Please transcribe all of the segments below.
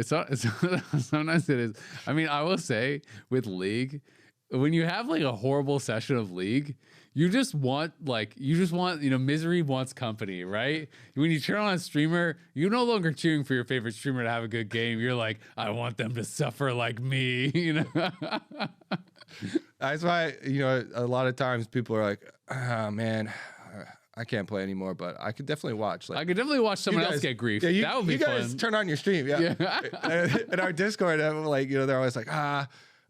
Sometimes it is. I mean, I will say with League, when you have like a horrible session of League, you just want, misery wants company, right? When you turn on a streamer, you're no longer cheering for your favorite streamer to have a good game. You're like, I want them to suffer like me, That's why, a lot of times people are like, oh, man, I can't play anymore, but I could definitely watch. I could definitely watch someone else get grief. Yeah, that would be fun. You guys turn on your stream. Yeah. In our Discord, they're always like,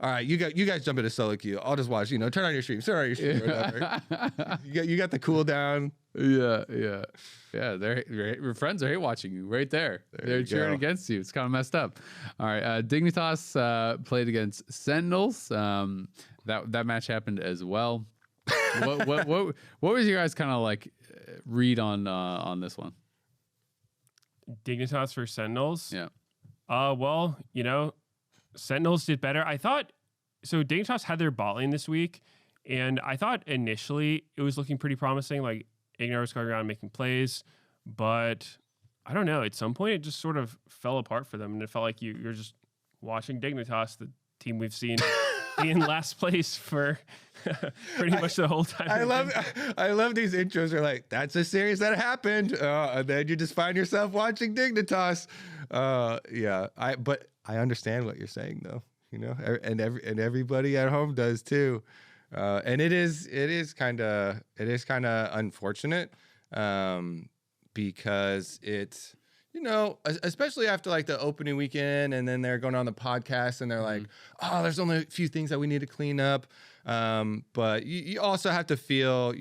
all right, you guys jump into solo queue. I'll just watch, turn on your stream. Whatever. You got the cooldown. Yeah. Your friends are hate watching you right there. They're cheering against you. It's kind of messed up. All right, Dignitas played against Sentinels. That match happened as well. What was your guys kind of like read on this one? Dignitas for Sentinels. Yeah. Well, Sentinels did better. I thought so. Dignitas had their bot lane this week, and I thought initially it was looking pretty promising. Like Ignore was going around making plays, but I don't know. At some point, it just sort of fell apart for them, and it felt like you're just watching Dignitas, the team we've seen be in last place for pretty much the whole time. I love these intros. Are like, that's a series that happened, and then you just find yourself watching Dignitas. But I understand what you're saying, though. And everybody at home does too. And it is kind of unfortunate, because it's, especially after like the opening weekend, and then they're going on the podcast and they're like, oh, there's only a few things that we need to clean up. But you also have to feel,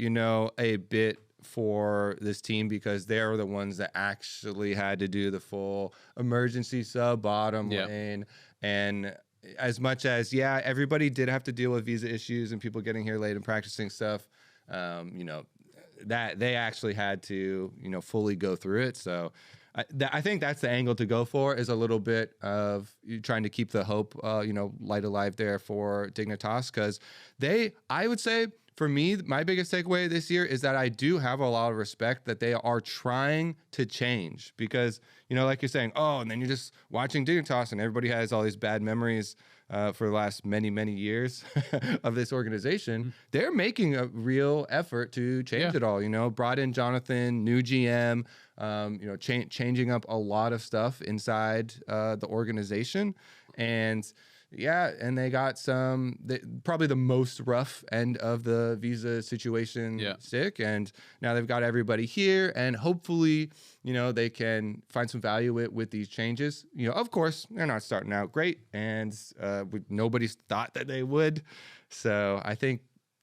a bit for this team, because they're the ones that actually had to do the full emergency sub bottom lane. And as much as, everybody did have to deal with visa issues and people getting here late and practicing stuff, that they actually had to, fully go through it. So I think that's the angle to go for, is a little bit of trying to keep the hope, light alive there for Dignitas, because I would say, for me, my biggest takeaway this year is that I do have a lot of respect that they are trying to change, because, like you're saying, and then you're just watching Dignitas and everybody has all these bad memories for the last many, many years of this organization. They're making a real effort to change it all, brought in Jonathan, new GM, changing up a lot of stuff inside the organization. And they got probably the most rough end of the visa situation sick, and now they've got everybody here, and hopefully, they can find some value with these changes. Of course, they're not starting out great, and nobody's thought that they would. So I think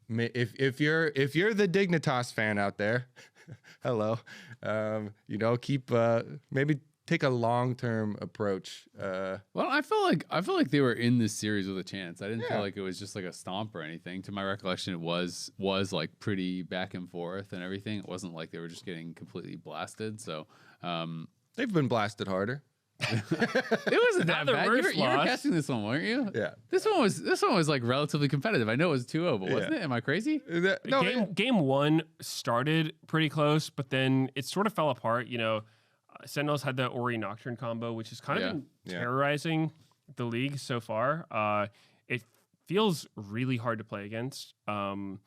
if you're the Dignitas fan out there, hello, keep maybe take a long-term approach. Well, I feel like they were in this series with a chance. I didn't feel like it was just like a stomp or anything. To my recollection, it was like pretty back and forth and everything. It wasn't like they were just getting completely blasted. So they've been blasted harder. It wasn't that bad. You were casting this one, weren't you? Yeah. This one was like relatively competitive. I know it was 2-0, but wasn't it? Am I crazy? Game one started pretty close, but then it sort of fell apart. Sentinels had the Ori Nocturne combo, which has kind of been terrorizing the league so far. It feels really hard to play against. And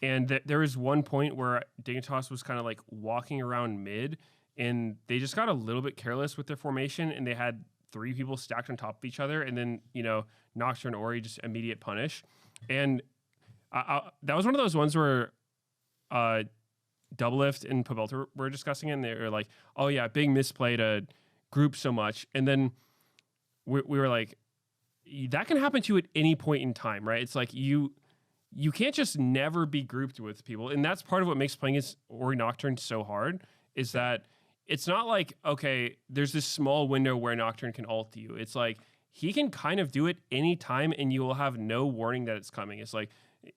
there was one point where Dignitas was kind of like walking around mid, and they just got a little bit careless with their formation, and they had 3 people stacked on top of each other, and then, Nocturne Ori just immediate punish. And that was one of those ones where Doublelift and Pabelta were discussing it, and they were like, oh yeah, big misplay to group so much. And then we were like, that can happen to you at any point in time, right? It's like you can't just never be grouped with people. And that's part of what makes playing as Ori Nocturne so hard, is that it's not like, okay, there's this small window where Nocturne can ult you. It's like he can kind of do it any time, and you will have no warning that it's coming. It's like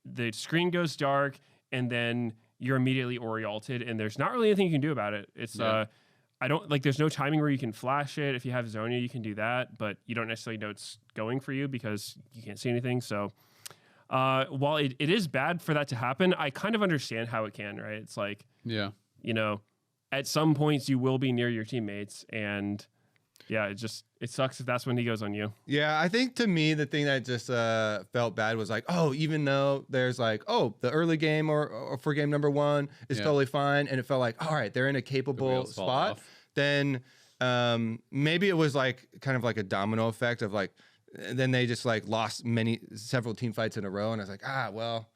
the screen goes dark, and then you're immediately Ori ulted, and there's not really anything you can do about it. It's there's no timing where you can flash it. If you have Zonia, you can do that, but you don't necessarily know it's going for you because you can't see anything. So while it is bad for that to happen, I kind of understand how it can, right? It's like, at some points you will be near your teammates, and Yeah, it sucks if that's when he goes on you. Yeah, I think to me the thing that just felt bad was like, oh, even though there's like, oh, the early game or for game number 1 is totally fine, and it felt like, all right, they're in a capable spot. Then maybe it was like kind of like a domino effect of like, then they just like lost several team fights in a row, and I was like, well.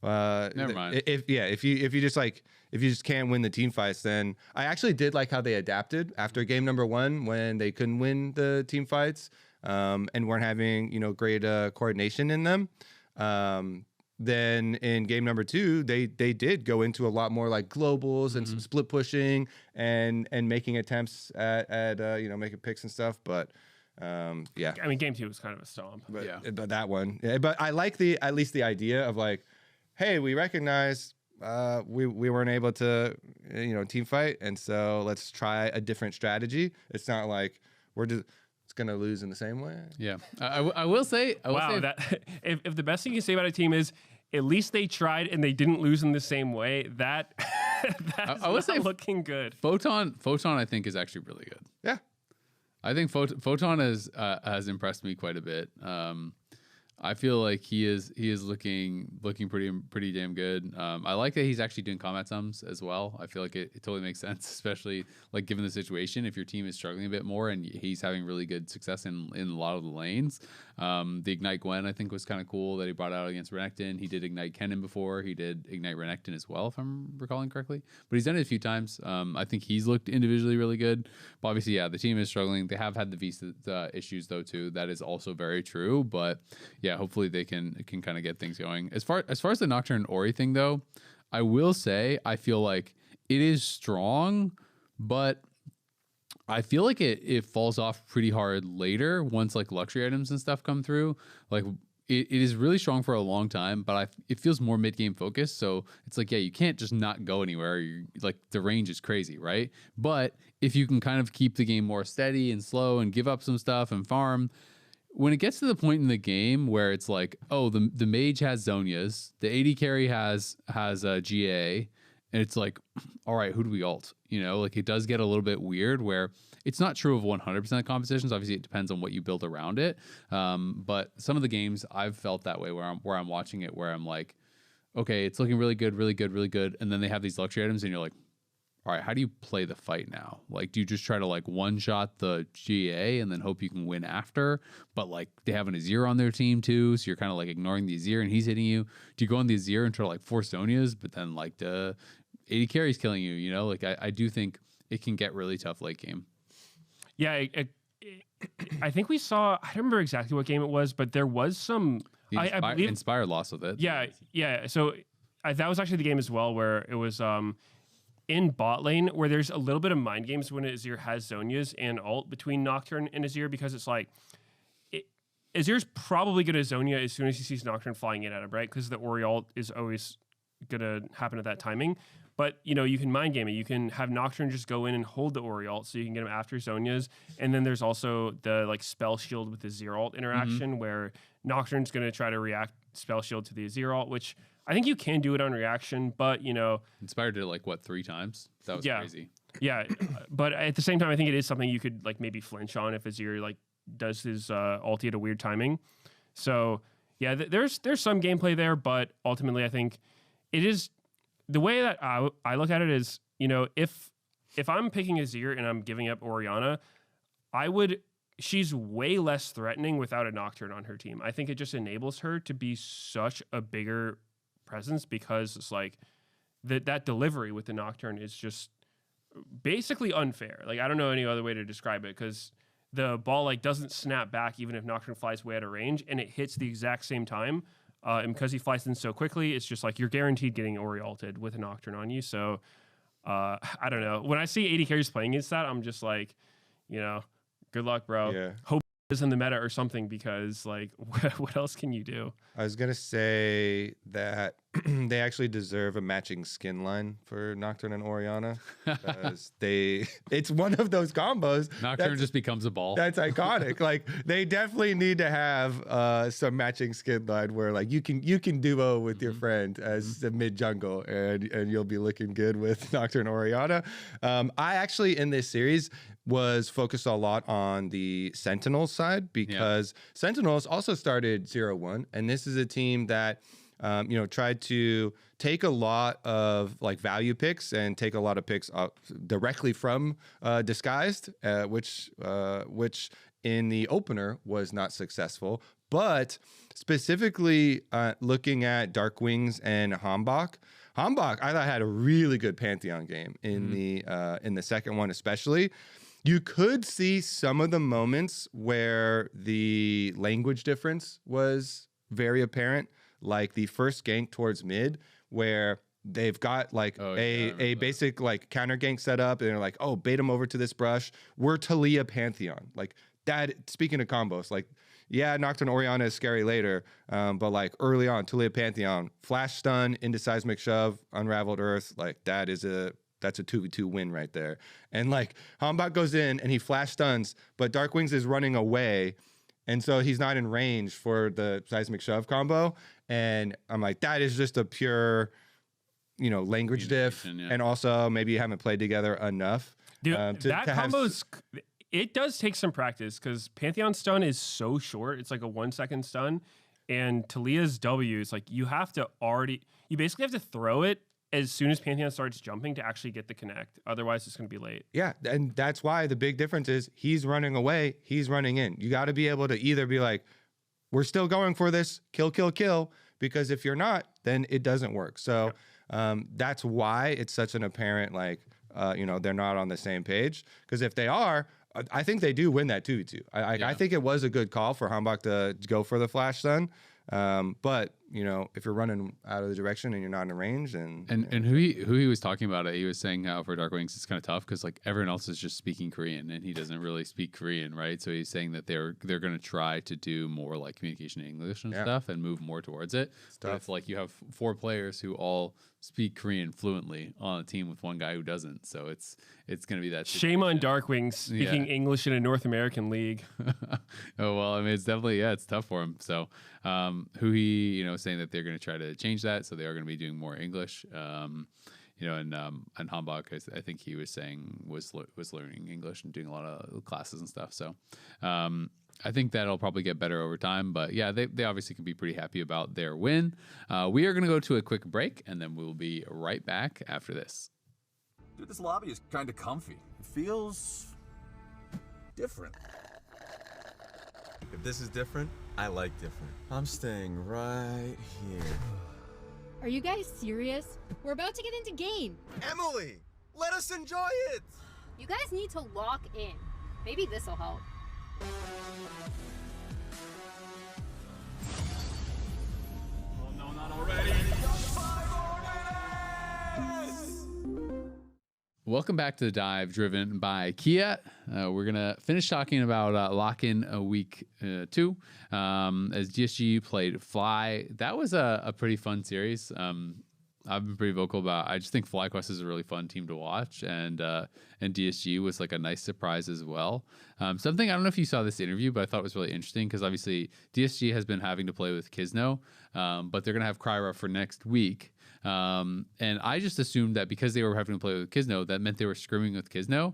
Never mind. If you just can't win the team fights, then I actually did like how they adapted after game number 1 when they couldn't win the team fights and weren't having great coordination in them. Then in game number 2, they did go into a lot more like globals and some split pushing and making attempts at making picks and stuff, but. Yeah, I mean, game 2 was kind of a stomp. But that one, but I like at least the idea of like, hey, we recognize we weren't able to team fight, and so let's try a different strategy. It's not like it's gonna lose in the same way. Yeah, I will say. That if the best thing you say about a team is at least they tried and they didn't lose in the same way, that's I would say looking good. Photon, I think, is actually really good. Yeah. I think Photon has impressed me quite a bit. I feel like he is looking pretty damn good. I like that he's actually doing combat sums as well. I feel like it totally makes sense, especially like given the situation. If your team is struggling a bit more and he's having really good success in a lot of the lanes. The Ignite Gwen, I think, was kind of cool that he brought out against Renekton. He did Ignite Kennen before. He did Ignite Renekton as well, if I'm recalling correctly. But he's done it a few times. I think he's looked individually really good. But obviously, yeah, the team is struggling. They have had the visa issues though too. That is also very true. But yeah, hopefully they can kind of get things going. As far as the Nocturne Ori thing though, I will say I feel like it is strong, but I feel like it falls off pretty hard later once like luxury items and stuff come through. Like it is really strong for a long time, but it feels more mid game focused. So it's like, yeah, you can't just not go anywhere. Like the range is crazy, right? But if you can kind of keep the game more steady and slow and give up some stuff and farm, when it gets to the point in the game where it's like, oh, the mage has Zhonya's, the AD carry has GA, and it's like, all right, who do we ult? Like it does get a little bit weird where it's not true of 100% of compositions. Obviously, it depends on what you build around it. But some of the games I've felt that way where I'm watching it, where I'm like, okay, it's looking really good, really good, really good, and then they have these luxury items, and you're like, all right, how do you play the fight now? Like, do you just try to like one shot the GA and then hope you can win after? But like they have an Azir on their team too, so you're kind of like ignoring the Azir and he's hitting you. Do you go on the Azir and try to like force Zhonya's, but then like the 80 carry's killing you? Like I do think it can get really tough late game. Yeah, I think we saw. I don't remember exactly what game it was, but there was some. I believe Inspired loss with it. Yeah. So that was actually the game as well, where it was in bot lane, where there's a little bit of mind games when Azir has Zhonya's and ult between Nocturne and Azir, because it's like Azir's probably going to Zhonya as soon as he sees Nocturne flying in at him, right? Because the Ori ult is always going to happen at that timing. But, you can mind game it. You can have Nocturne just go in and hold the Ori ult so you can get him after Zhonya's. And then there's also the like spell shield with the Azir ult interaction where Nocturne's going to try to react spell shield to the Azir ult, which I think you can do it on reaction, but, Inspired did it like, what, 3 times? That was crazy. Yeah, but at the same time, I think it is something you could like maybe flinch on if Azir like does his ulti at a weird timing. So, yeah, there's some gameplay there, but ultimately I think it is... The way that I look at it is, if I'm picking Azir and I'm giving up Orianna, she's way less threatening without a Nocturne on her team. I think it just enables her to be such a bigger presence, because it's like that delivery with the Nocturne is just basically unfair. Like, I don't know any other way to describe it, because the ball like doesn't snap back even if Nocturne flies way out of range, and it hits the exact same time. And because he flies in so quickly, it's just like you're guaranteed getting Ori ulted with a Nocturne on you. So I don't know. When I see 80 carries playing against that, I'm just like, good luck, bro. Yeah. Hope is in the meta or something, because like what else can you do? I was gonna say that they actually deserve a matching skin line for Nocturne and Orianna, because it's one of those combos. Nocturne just becomes a ball. That's iconic. Like they definitely need to have some matching skin line where like you can duo with your friend as the mid jungle, and you'll be looking good with Nocturne and Orianna. I actually in this series was focused a lot on the Sentinels side because Sentinels also started 0-1, and this is a team that tried to take a lot of like value picks and take a lot of picks directly from Disguised, which in the opener was not successful. But specifically looking at Dark Wings and Hambach I thought had a really good Pantheon game in the second one, especially. You could see some of the moments where the language difference was very apparent, like the first gank towards mid, where they've got like a basic like counter gank set up, and they're like, oh, bait them over to this brush. We're Talia Pantheon. Like that, speaking of combos, like, yeah, Nocturne Orianna is scary later, but like early on, Talia Pantheon, flash stun into seismic shove, unraveled earth, like that's a 2v2 win right there. And like Hambach goes in and he flash stuns, but Dark Wings is running away, and so he's not in range for the seismic shove combo. And I'm like, that is just a pure, language diff, and also maybe you haven't played together enough. Dude, that combo's it does take some practice because Pantheon stun is so short. It's like a 1 second stun. And Talia's W is like you basically have to throw it as soon as Pantheon starts jumping to actually get the connect. Otherwise, it's going to be late. Yeah, and that's why the big difference is he's running away, he's running in. You got to be able to either be like, we're still going for this, kill, kill, kill, because if you're not, then it doesn't work. So that's why it's such an apparent, like, they're not on the same page. Because if they are, I think they do win that 2v2. I think it was a good call for Hambach to go for the flash stun. But if you're running out of the direction and you're not in range, and who he was talking about it, he was saying how for Dark Wings it's kind of tough because like everyone else is just speaking Korean and he doesn't really speak Korean, right? So he's saying that they're going to try to do more like communication in English and stuff and move more towards it. But if like you have 4 players who all speak Korean fluently on a team with one guy who doesn't, so it's going to be that situation. Shame on Dark Wings speaking English in a North American league. Oh well, I mean it's definitely it's tough for him. So who he saying that they're going to try to change that, so they are going to be doing more English. And Hambach, I think he was saying was learning English and doing a lot of classes and stuff. So I think that'll probably get better over time. But yeah, they obviously can be pretty happy about their win. We are going to go to a quick break, and then we'll be right back after this. Dude, this lobby is kind of comfy. It feels different. If this is different, I like different. I'm staying right here. Are you guys serious? We're about to get into game. Emily, let us enjoy it. You guys need to lock in. Maybe this'll help. Oh no, not already. Welcome back to the dive driven by Kia. We're going to finish talking about lock-in week 2 as DSG played Fly. That was a pretty fun series. I've been pretty vocal about I just think FlyQuest is a really fun team to watch, and DSG was like a nice surprise as well. Something, I don't know if you saw this interview, but I thought was really interesting because obviously DSG has been having to play with Kisno, but they're going to have Kryra for next week. And I just assumed that because they were having to play with Kisno, that meant they were scrimming with Kisno.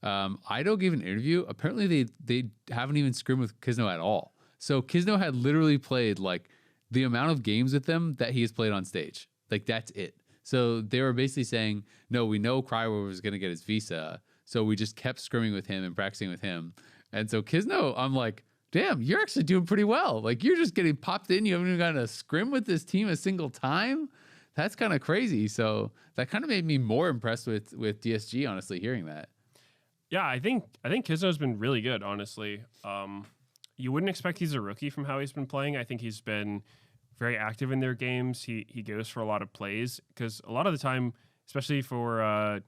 Ido gave an interview. Apparently they haven't even scrimmed with Kisno at all. So Kisno had literally played like the amount of games with them that he has played on stage. Like that's it. So they were basically saying, no, we know Kryra was going to get his visa. So we just kept scrimming with him and practicing with him. And so Kisno, I'm like, damn, you're actually doing pretty well. Like you're just getting popped in. You haven't even gotten to scrim with this team a single time. That's kind of crazy. So that kind of made me more impressed with DSG, honestly, hearing that. Yeah, I think Kisno's been really good, honestly. You wouldn't expect he's a rookie from how he's been playing. I think he's been very active in their games. He goes for a lot of plays because a lot of the time, especially for, I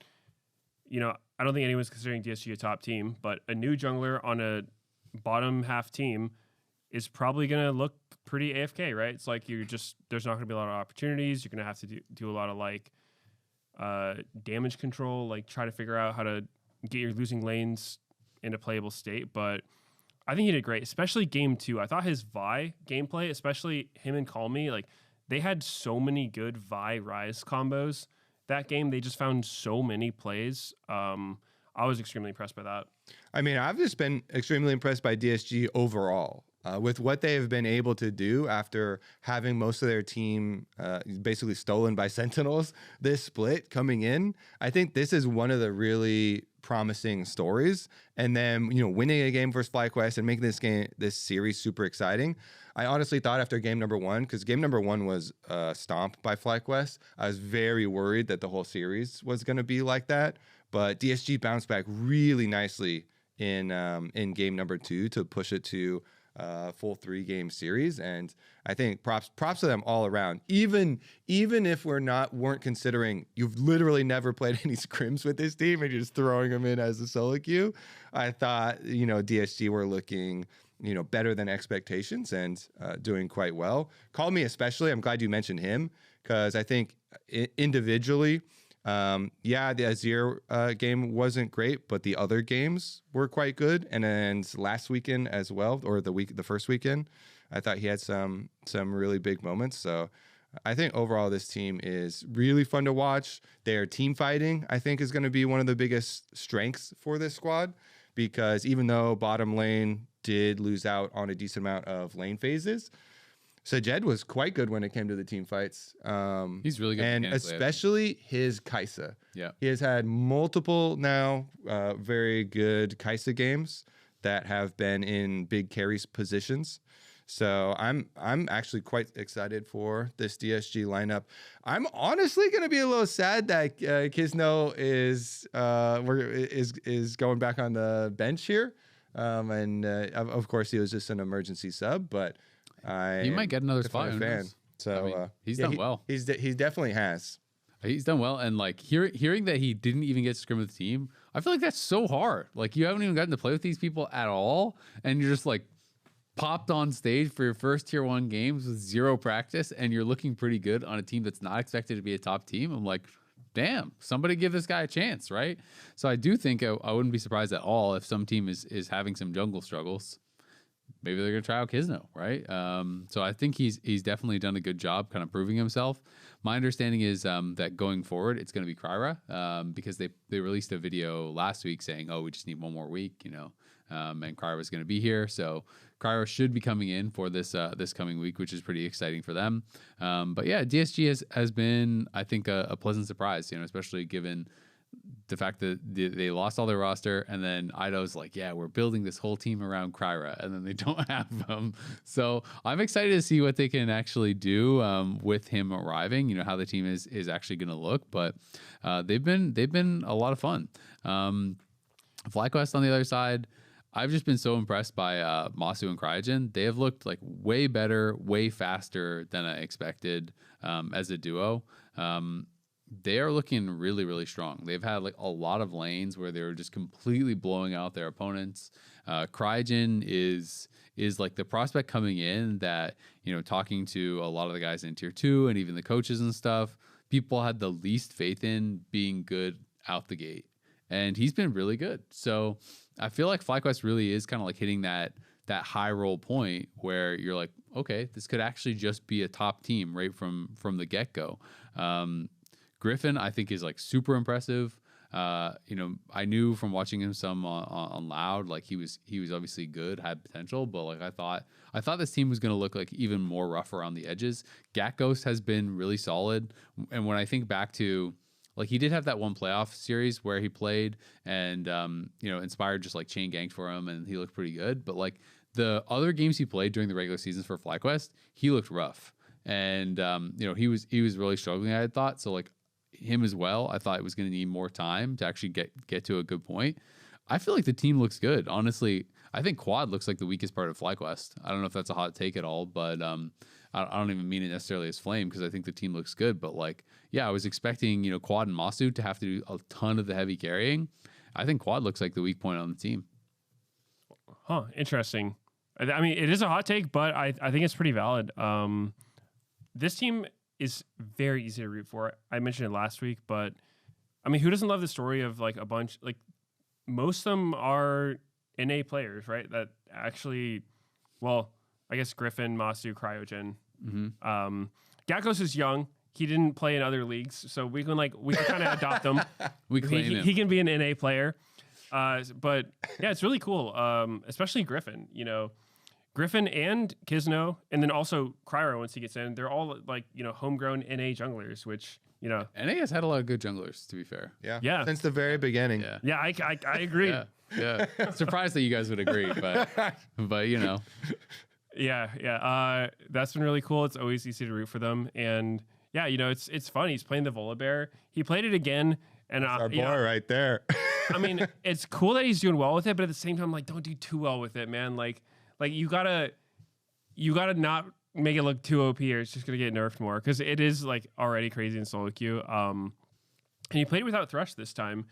don't think anyone's considering DSG a top team, but a new jungler on a bottom half team is probably going to look pretty AFK, right? It's like there's not going to be a lot of opportunities. You're going to have to do a lot of like damage control, like try to figure out how to get your losing lanes in a playable state. But I think he did great, especially game 2. I thought his Vi gameplay, especially him and Call Me, like they had so many good Vi Rise combos that game. They just found so many plays. I was extremely impressed by that. I mean, I've just been extremely impressed by DSG overall with what they have been able to do after having most of their team basically stolen by Sentinels this split coming in. I think this is one of the really promising stories. And then, winning a game versus FlyQuest and making this series super exciting. I honestly thought after game number 1, because game number 1 was stomped by FlyQuest, I was very worried that the whole series was going to be like that. But DSG bounced back really nicely in game number 2 to push it to full 3-game series, and I think props to them all around. Even if weren't considering you've literally never played any scrims with this team and you're just throwing them in as a solo queue, I thought DSG were looking better than expectations and doing quite well. Call Me especially, I'm glad you mentioned him, because I think individually. The Azir game wasn't great, but the other games were quite good. And then last weekend as well, or the first weekend, I thought he had some really big moments. So I think overall this team is really fun to watch. Their team fighting, I think, is going to be one of the biggest strengths for this squad, because even though bottom lane did lose out on a decent amount of lane phases, Sajed was quite good when it came to the team fights. He's really good. And especially his Kai'Sa. Yeah. He has had multiple now very good Kai'Sa games that have been in big carries positions. So I'm actually quite excited for this DSG lineup. I'm honestly going to be a little sad that Kisno is going back on the bench here. And of course, he was just an emergency sub, but he might get another spot. Fan. So he's done well. He definitely has. He's done well, and like hearing that he didn't even get to scrim with the team, I feel like that's so hard. Like you haven't even gotten to play with these people at all, and you're just like popped on stage for your first tier 1 games with 0 practice, and you're looking pretty good on a team that's not expected to be a top team. I'm like, damn, somebody give this guy a chance, right? So I do think I wouldn't be surprised at all if some team is having some jungle struggles. Maybe they're going to try out Kisno, right? So I think he's definitely done a good job kind of proving himself. My understanding is that going forward, it's going to be Kryra, because they released a video last week saying, oh, we just need one more week, and Kryra was going to be here. So Kryra should be coming in for this coming week, which is pretty exciting for them. But yeah, DSG has been, I think, a pleasant surprise, especially given the fact that they lost all their roster, and then Ido's like, yeah, we're building this whole team around Kryra, and then they don't have them. So I'm excited to see what they can actually do with him arriving, how the team is actually going to look. But they've been a lot of fun. FlyQuest on the other side, I've just been so impressed by Masu and Cryogen. They have looked like way better, way faster than I expected as a duo. They are looking really, really strong. They've had like a lot of lanes where they were just completely blowing out their opponents. Cryogen is like the prospect coming in that, talking to a lot of the guys in tier 2 and even the coaches and stuff, people had the least faith in being good out the gate. And he's been really good. So I feel like FlyQuest really is kind of like hitting that high roll point where you're like, okay, this could actually just be a top team right from the get-go. Griffin, I think, is like super impressive. I knew from watching him some on Loud, like he was obviously good, had potential, but like I thought this team was going to look like even more rough around the edges. Gatghost has been really solid, and when I think back to like he did have that one playoff series where he played and Inspired just like chain ganked for him and he looked pretty good, but like the other games he played during the regular seasons for FlyQuest, he looked rough, and he was really struggling, I had thought. So like him as well, I thought it was going to need more time to actually get to a good point. I feel like the team looks good. Honestly, I think Quad looks like the weakest part of FlyQuest. I don't know if that's a hot take at all, but I don't even mean it necessarily as Flame, because I think the team looks good. But like, yeah, I was expecting, Quad and Masu to have to do a ton of the heavy carrying. I think Quad looks like the weak point on the team. Huh, interesting. I mean, it is a hot take, but I think it's pretty valid. This team is very easy to root for. I mentioned it last week, but I mean, who doesn't love the story of like a bunch, like most of them are NA players, right? That actually, well, I guess Griffin, Masu, Cryogen. Mm-hmm. Gatghost is young. He didn't play in other leagues, so we can kind of adopt him. We claim him. He can be an NA player. But yeah, it's really cool. Especially Griffin, Griffin and Kisno, and then also Cryo once he gets in. They're all like, homegrown NA junglers, which, NA has had a lot of good junglers, to be fair. Yeah. Since the very beginning. Yeah, I agree. Yeah. Surprised that you guys would agree, but Yeah. That's been really cool. It's always easy to root for them. And yeah, it's fun. He's playing the Volibear. He played it again. And Our boy right there. I mean, it's cool that he's doing well with it, but at the same time, like, don't do too well with it, man. Like you gotta not make it look too OP, or it's just gonna get nerfed more, because it is like already crazy in solo queue. And he played without Thresh this time,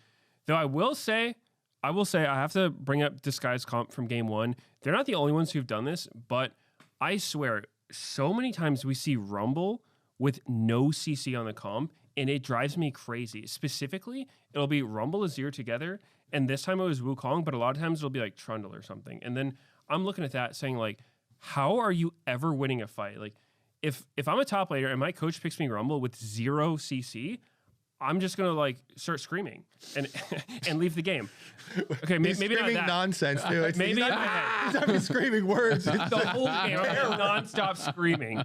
though. I will say I have to bring up Disguise Comp from game 1. They're not the only ones who've done this, but I swear, so many times we see Rumble with no CC on the comp, and it drives me crazy. Specifically, it'll be Rumble Azir together, and this time it was Wukong, but a lot of times it'll be like Trundle or something. And then I'm looking at that saying, like, how are you ever winning a fight? Like, if I'm a top laner and my coach picks me Rumble with 0 CC, I'm just gonna like start screaming and leave the game. Okay, maybe not that. Nonsense, dude. Maybe he's not even screaming words. the whole game, I'm non-stop screaming.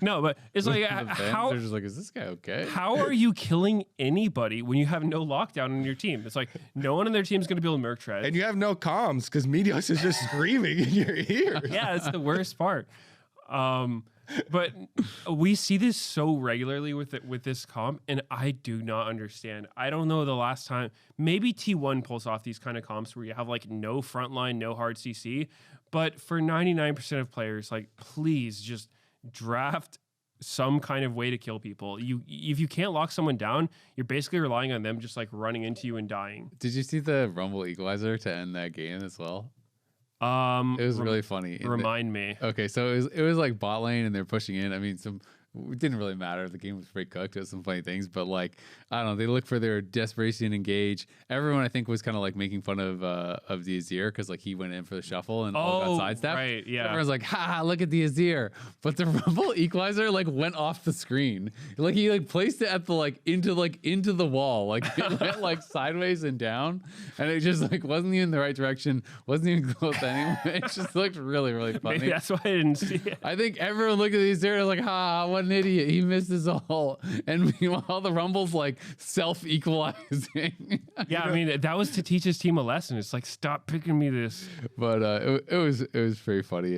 No, but it's like how they're just like, is this guy okay? How are you killing anybody when you have no lockdown on your team? It's like no one on their team is gonna be able to Merc Tread. And you have no comms because Meteos is just screaming in your ear. Yeah, it's the worst part. But we see this so regularly with this comp, and I do not understand. I don't know the last time. Maybe T1 pulls off these kind of comps where you have like no frontline, no hard CC. But for 99% of players, like, please just draft some kind of way to kill people. If you can't lock someone down, you're basically relying on them just like running into you and dying. Did you see the Rumble equalizer to end that game as well? It was really funny. Remind me. Okay, so it was like bot lane and they're pushing in. I mean, it didn't really matter. The game was pretty cooked. It was some funny things, but like, I don't know. They look for their desperation engage. Everyone, I think, was kind of like making fun of the Azir because like he went in for the shuffle and all got sidestepped. Right, yeah. Everyone's like, ha, look at the Azir. But the Rumble equalizer like went off the screen. Like he like placed it at the into the wall. Like it went like sideways and down, and it just like wasn't even the right direction. Wasn't even close anyway. It just looked really, really funny. Maybe that's why I didn't see it. I think everyone looked at the Azir and was like, ha, what an idiot. He missed his all. And meanwhile, the Rumble's like self-equalizing. Yeah, I mean, that was to teach his team a lesson. It's like, stop picking me this. But it was very funny,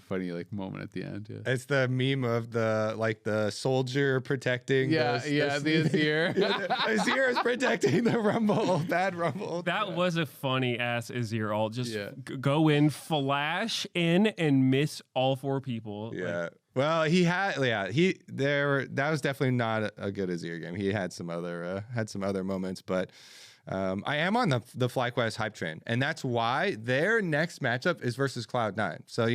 funny like moment at the end. Yeah. It's the meme of the soldier protecting. The Azir. The Azir is protecting the Rumble, bad Rumble. That was a funny ass Azir ult. Just go in, flash in, and miss all 4 people. Yeah. Like, well, that was definitely not a good Azir game. He had some other moments, but I am on the FlyQuest hype train, and that's why their next matchup is versus Cloud9. So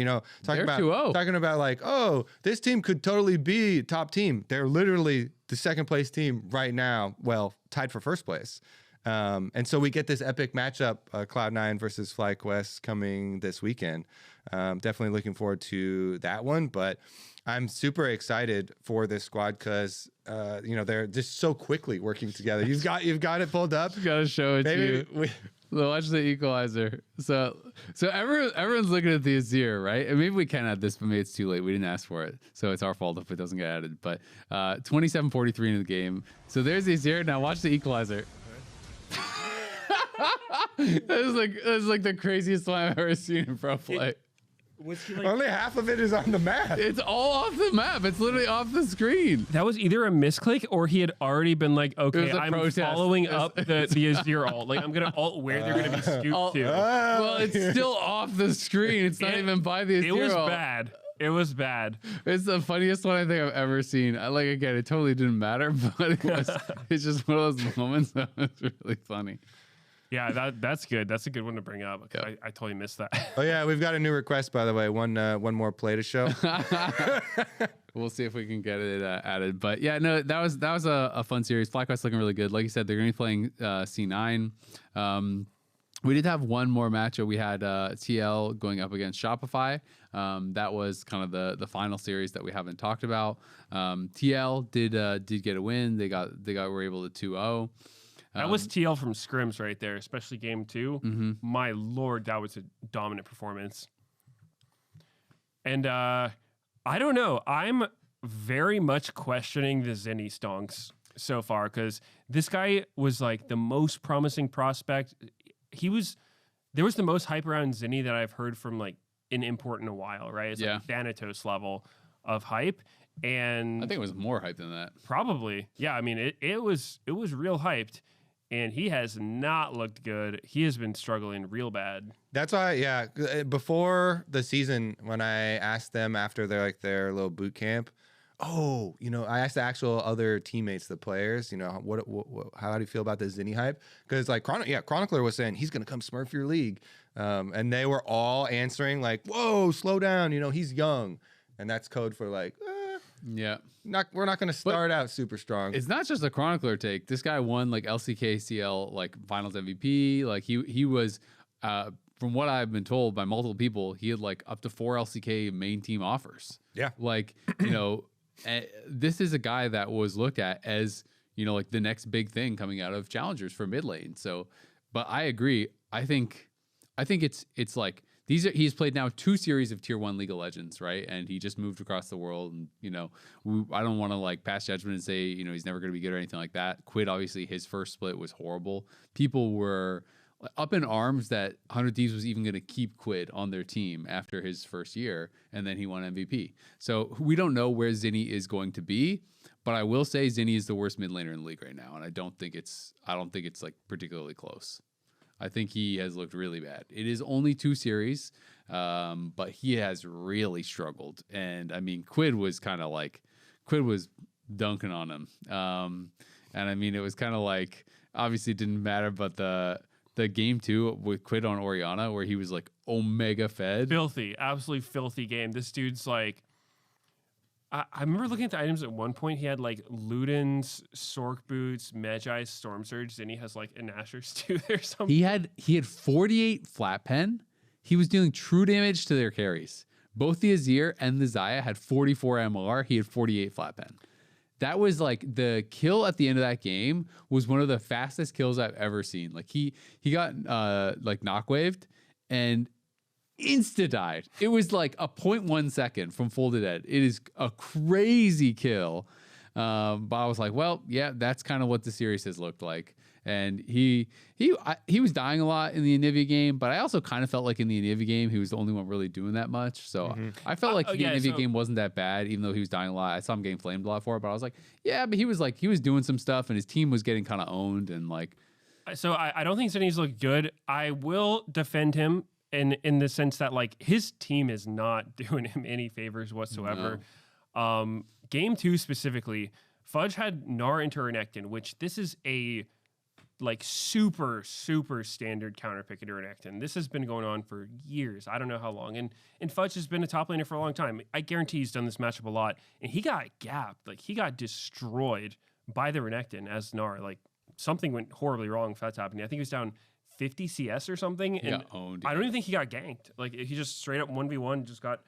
talking about like, oh, this team could totally be top team. They're literally the second place team right now. Well, tied for first place. And so we get this epic matchup, Cloud9 versus FlyQuest, coming this weekend. Definitely looking forward to that one, but I'm super excited for this squad because they're just so quickly working together. You've got it pulled up. Got to show it to you. Watch the equalizer. So everyone's looking at the Azir, right? And maybe we can add this, but maybe it's too late. We didn't ask for it, so it's our fault if it doesn't get added. But 27-43 in the game. So there's the Azir. Now watch the equalizer. That's like the craziest one I've ever seen in pro play. Only half of it is on the map. It's all off the map. It's literally off the screen. That was either a misclick or he had already been like, okay, I'm following up the Azir ult. Like, I'm going to ult where they're going to be scooped to. Well, it's still off the screen. It's not even by the Azir It was ult. bad. It was bad. It's the funniest one I think I've ever seen. Like, again, it totally didn't matter, but it's just one of those moments that was really funny. Yeah, that's good. That's a good one to bring up. Yep. I totally missed that. Oh yeah, we've got a new request, by the way. One more play to show. We'll see if we can get it added. But yeah, no, that was a fun series. FlyQuest looking really good. Like you said, they're going to be playing C9. We did have one more matchup. We had TL going up against Shopify. That was kind of the final series that we haven't talked about. TL did get a win. They were able to 2-0. That was TL from scrims right there, especially game 2. Mm-hmm. My lord, that was a dominant performance. And I don't know. I'm very much questioning the Zinni stonks so far because this guy was like the most promising prospect. There was the most hype around Zinni that I've heard from like an import in a while, right? It's like Thanatos level of hype. And I think it was more hype than that. Probably. Yeah, I mean it was real hyped. And he has not looked good. He has been struggling real bad. That's why, before the season, when I asked them after their little boot camp, I asked the actual other teammates, the players, how do you feel about the Zinni hype? Because like Chronicler was saying he's gonna come smurf your league, and they were all answering like, "Whoa, slow down, he's young," and that's code for like, we're not going to start out super strong. It's not just a Chronicler take. This guy won like LCKCL like Finals MVP. Like he was, from what I've been told by multiple people, he had like up to 4 LCK main team offers. Yeah, like this is a guy that was looked at as like the next big thing coming out of challengers for mid lane. So, but I agree. I think it's like. He's played now 2 series of Tier 1 League of Legends, right? And he just moved across the world. And, I don't want to like pass judgment and say, he's never going to be good or anything like that. Quid, obviously, his first split was horrible. People were up in arms that 100 Thieves was even going to keep Quid on their team after his first year. And then he won MVP. So we don't know where Zinni is going to be. But I will say Zinni is the worst mid laner in the league right now. And I don't think it's like particularly close. I think he has looked really bad. It is only 2 series, but he has really struggled. And I mean, Quid was dunking on him. And I mean, it was kind of like, obviously it didn't matter, but the game 2 with Quid on Orianna, where he was like Omega fed. Filthy, absolutely filthy game. This dude's like, I remember looking at the items at one point. He had like Luden's Sork boots, Magi's Storm Surge, and he has like an Asher's too or something. He had 48 flat pen. He was dealing true damage to their carries. Both the Azir and the Xayah had 44 MLR. He had 48 flat pen. That was like the kill at the end of that game was one of the fastest kills I've ever seen. Like he got like knockwaved and insta-died. It was like a 0.1 second from full to dead. It is a crazy kill. But I was like, well, yeah, that's kind of what the series has looked like. And he was dying a lot in the Anivia game, but I also kind of felt like in the Anivia game, he was the only one really doing that much. So I felt like the Anivia game wasn't that bad, even though he was dying a lot. I saw him getting flamed a lot for it, but I was like, yeah, but he was doing some stuff and his team was getting kind of owned and like. So I don't think Zinni's looked good. I will defend him in the sense that like his team is not doing him any favors whatsoever. No. Game 2 specifically, Fudge had Gnar into Renekton, which this is a like super standard counter pick into Renekton. This has been going on for years. I don't know how long. And Fudge has been a top laner for a long time. I guarantee he's done this matchup a lot. And he got gapped. Like he got destroyed by the Renekton as Gnar. Like something went horribly wrong if that's happening. I think he was down 50 CS or something. And owned, I don't even think he got ganked. Like he just straight up 1v1 just got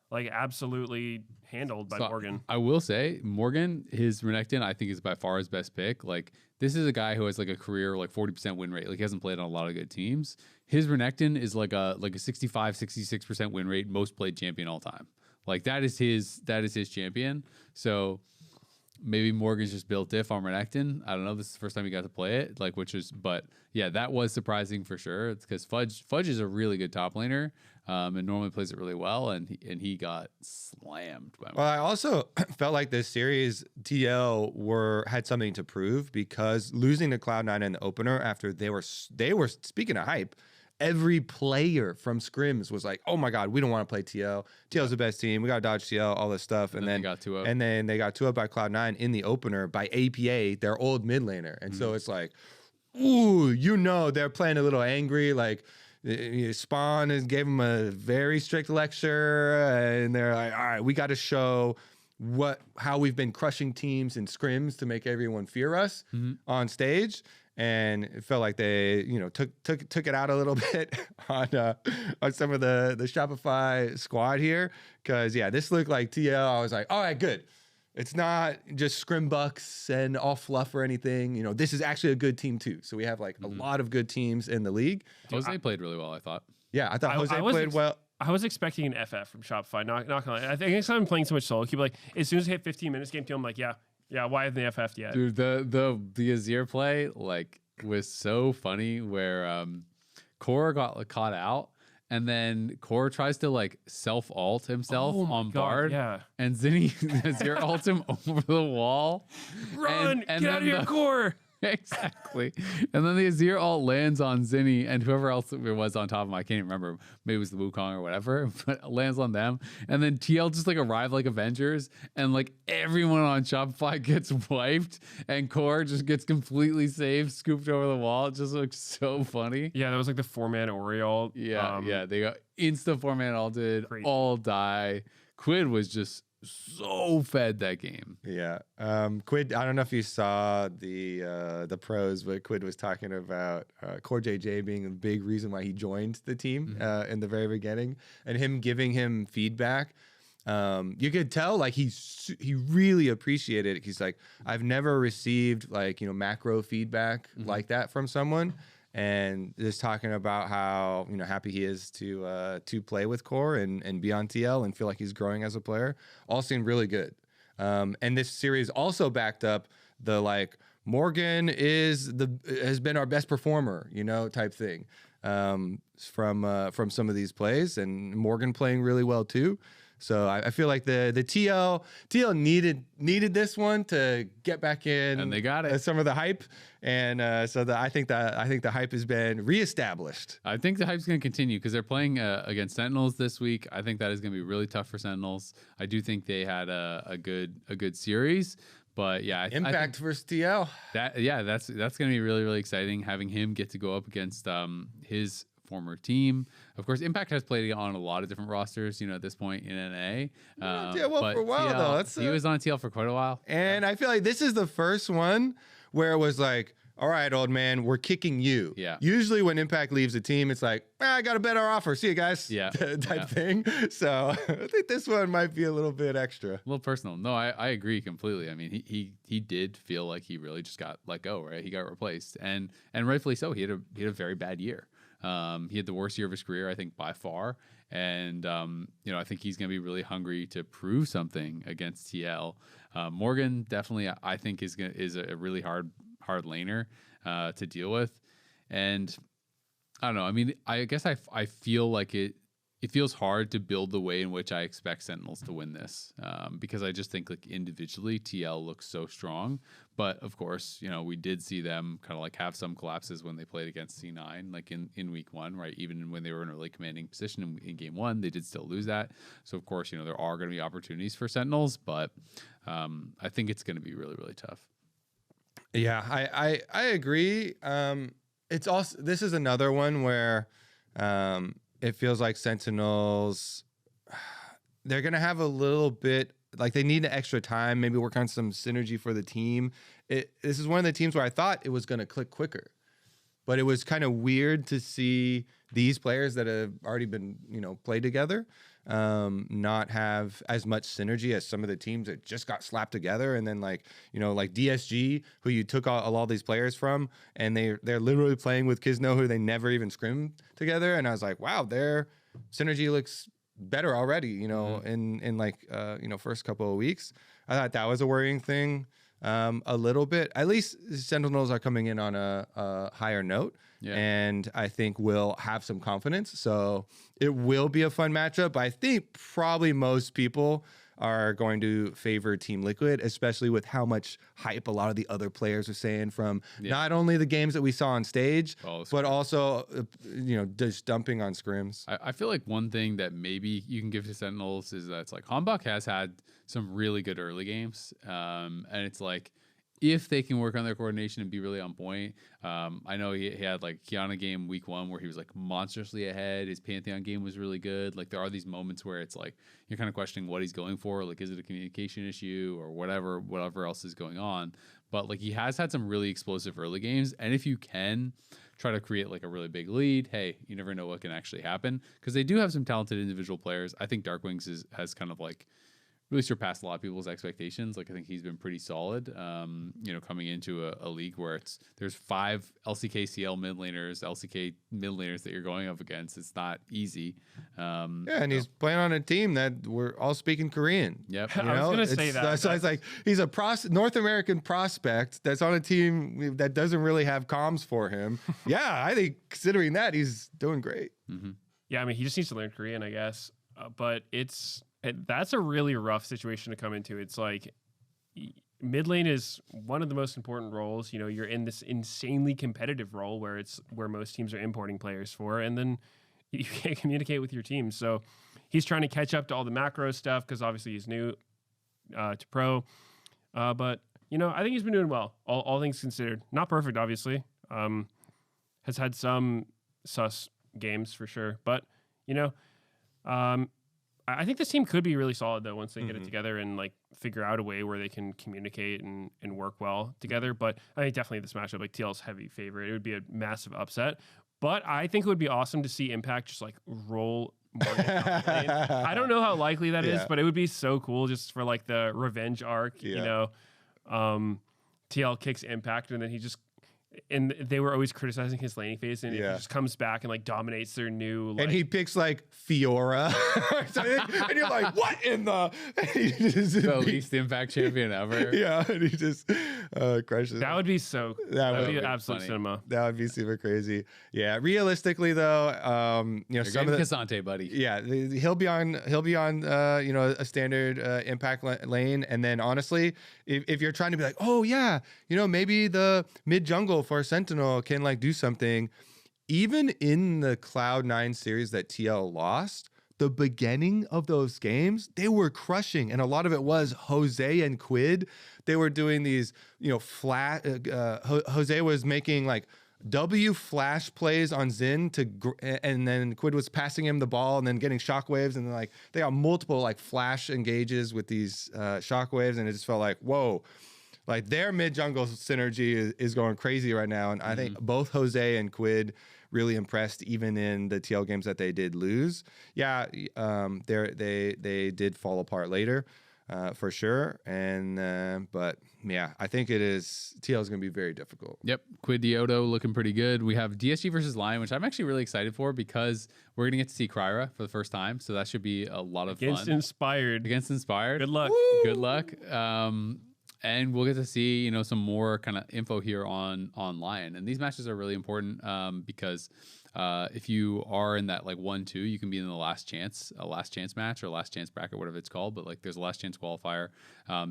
like absolutely handled by Morgan. I will say Morgan, his Renekton, I think is by far his best pick. Like this is a guy who has like a career like 40% win rate. Like he hasn't played on a lot of good teams. His Renekton is like a 65-66% win rate, most played champion all time. Like that is his champion. So maybe Morgan's just built diff on Renekton. I don't know. This is the first time he got to play it. Like, but yeah, that was surprising for sure. It's because Fudge is a really good top laner, and normally plays it really well. And he got slammed by Morgan. Well, I also felt like this series TL had something to prove because losing to Cloud9 in the opener after they were speaking of hype. Every player from scrims was like, "Oh my God, we don't want to play TL. TL's the best team. We got to dodge TL, all this stuff." And then they got 2-0. And then they got 2-0 by Cloud9 in the opener by APA, their old mid laner. And so it's like, ooh, they're playing a little angry. Like Spawn gave them a very strict lecture, and they're like, "All right, we got to show how we've been crushing teams in scrims to make everyone fear us on stage." And it felt like they, took it out a little bit on some of the Shopify squad here, because this looked like TL. I was like, all right, good. It's not just scrim bucks and all fluff or anything. You know, this is actually a good team too. So we have like a lot of good teams in the league. Jose played really well, I thought. Yeah, I thought Jose played well. I was expecting an FF from Shopify. Not gonna lie. I think I'm playing so much solo queue. Like as soon as I hit 15 minutes game 2, I'm like, yeah. Why haven't they FF'd yet? Dude, the Azir play like was so funny where Core got caught out. And then Core tries to like self ult himself on Bard. Yeah. And Zinni Azir ults him over the wall. Run! And Get out of here, Core! Exactly. And then the Azir ult lands on Zinni and whoever else it was on top of him. I can't even remember. Maybe it was the Wukong or whatever, but it lands on them. And then TL just like arrived like Avengers and like everyone on Shopify gets wiped and Core just gets completely saved, scooped over the wall. It just looks so funny. Yeah, that was like the 4-man Oriole. Yeah, they got insta 4-man ulted, Crazy. all die. Quid was just so fed that game. Yeah. Quid, I don't know if you saw the pros, but Quid was talking about Core JJ being a big reason why he joined the team in the very beginning, and him giving him feedback. You could tell like he really appreciated it. He's like, I've never received like, you know, macro feedback like that from someone. And just talking about how, you know, happy he is to play with Core and be on TL and feel like he's growing as a player. All seemed really good. And this series also backed up the like Morgan has been our best performer, you know, type thing from some of these plays, and Morgan playing really well too. So I feel like the TL needed this one to get back in, and they got it. Some of the hype, and I think the hype has been reestablished. I think the hype's going to continue because they're playing against Sentinels this week. I think that is going to be really tough for Sentinels. I do think they had a good series, but yeah, Impact versus TL. That's going to be really, really exciting having him get to go up against his former team. Of course, Impact has played on a lot of different rosters, you know, at this point in NA. For a while TL, though. He was on TL for quite a while. And I feel like this is the first one where it was like, all right, old man, we're kicking you. Yeah. Usually when Impact leaves a team, it's like, I got a better offer. See you guys. Yeah. type thing. So I think this one might be a little bit extra. A little personal. No, I agree completely. I mean, he did feel like he really just got let go, right? He got replaced, and rightfully so. He had a very bad year. He had the worst year of his career, I think, by far. And, you know, I think he's going to be really hungry to prove something against TL. Morgan definitely, I think, is a really hard laner to deal with. And I don't know. I mean, I guess I feel like it feels hard to build the way in which I expect Sentinels to win this, because I just think like individually TL looks so strong. But of course, you know, we did see them kind of like have some collapses when they played against C9, like in week 1, right? Even when they were in a really commanding position in game 1, they did still lose that. So of course, you know, there are going to be opportunities for Sentinels, but I think it's going to be really, really tough. Yeah, I agree. It's also, this is another one where it feels like Sentinels, they're going to have a little bit, like they need an extra time, maybe work on some synergy for the team. This is one of the teams where I thought it was going to click quicker, but it was kind of weird to see these players that have already been, you know, played together not have as much synergy as some of the teams that just got slapped together. And then like, you know, like DSG, who you took all these players from, and they're literally playing with Kizno, who they never even scrimmed together. And I was like, wow, their synergy looks better already, you know, in like, you know, first couple of weeks. I thought that was a worrying thing a little bit. At least Sentinels are coming in on a higher note. Yeah. And I think we'll have some confidence. So it will be a fun matchup. I think probably most people are going to favor Team Liquid, especially with how much hype a lot of the other players are saying from not only the games that we saw on stage, but also, you know, just dumping on scrims. I feel like one thing that maybe you can give to Sentinels is that it's like Hanbok has had some really good early games. And it's like, if they can work on their coordination and be really on point. I know he had like Kiana game week 1 where he was like monstrously ahead. His Pantheon game was really good. Like there are these moments where it's like you're kind of questioning what he's going for. Like, is it a communication issue or whatever else is going on? But like he has had some really explosive early games. And if you can try to create like a really big lead, hey, you never know what can actually happen, because they do have some talented individual players. I think Darkwings has kind of like really surpassed a lot of people's expectations. Like I think he's been pretty solid. Coming into a league where there's 5 LCK mid laners, LCK mid laners that you're going up against. It's not easy. And he's playing on a team that we're all speaking Korean. Yep. I was gonna say that. So it's like he's a North American prospect that's on a team that doesn't really have comms for him. Yeah, I think considering that, he's doing great. Mm-hmm. Yeah, I mean, he just needs to learn Korean, I guess. But that's a really rough situation to come into. It's like mid lane is one of the most important roles. You're in this insanely competitive role where most teams are importing players for, and then you can't communicate with your team. So he's trying to catch up to all the macro stuff because obviously he's new to pro. But I think he's been doing well, all things considered. Not perfect, obviously. Has had some sus games for sure, but I think this team could be really solid though once they get it together and like figure out a way where they can communicate and work well together. But I think definitely this matchup, like TL's heavy favorite, it would be a massive upset. But I think it would be awesome to see Impact just like roll more than top lane. I don't know how likely that is, but it would be so cool just for like the revenge arc. TL kicks Impact and then and they were always criticizing his laning phase, and he just comes back and like dominates their new. Like, and he picks like Fiora, and you're like, "What in the?" The least Impact champion ever. Yeah, and he just crushes. That would be so. That would be absolute funny. cinema. That would be super crazy. Yeah, realistically though, You're some of the Cassante, buddy. Yeah, he'll be on a standard Impact lane, and then honestly, if you're trying to be like, oh yeah, maybe the mid jungle for Sentinel can like do something. Even in the Cloud9 series that TL lost, the beginning of those games, they were crushing. And a lot of it was Jose and Quid. They were doing these, flat. Jose was making like W flash plays on Xin and then Quid was passing him the ball and then getting shockwaves. And then like they got multiple like flash engages with these shockwaves. And it just felt like, whoa. Like their mid jungle synergy is going crazy right now, and I think both Jose and Quid really impressed, even in the TL games that they did lose. Yeah, they did fall apart later, for sure. And but yeah, I think TL is going to be very difficult. Yep, Quid Diodo looking pretty good. We have DSG versus Lyon, which I'm actually really excited for because we're gonna get to see Kryra for the first time, so that should be a lot of fun. Against Inspired. Good luck. Woo! Good luck. And we'll get to see, some more kind of info here on Lyon. And these matches are really important because if you are in that like 1-2, you can be in the last chance match or last chance bracket, whatever it's called. But like there's a last chance qualifier.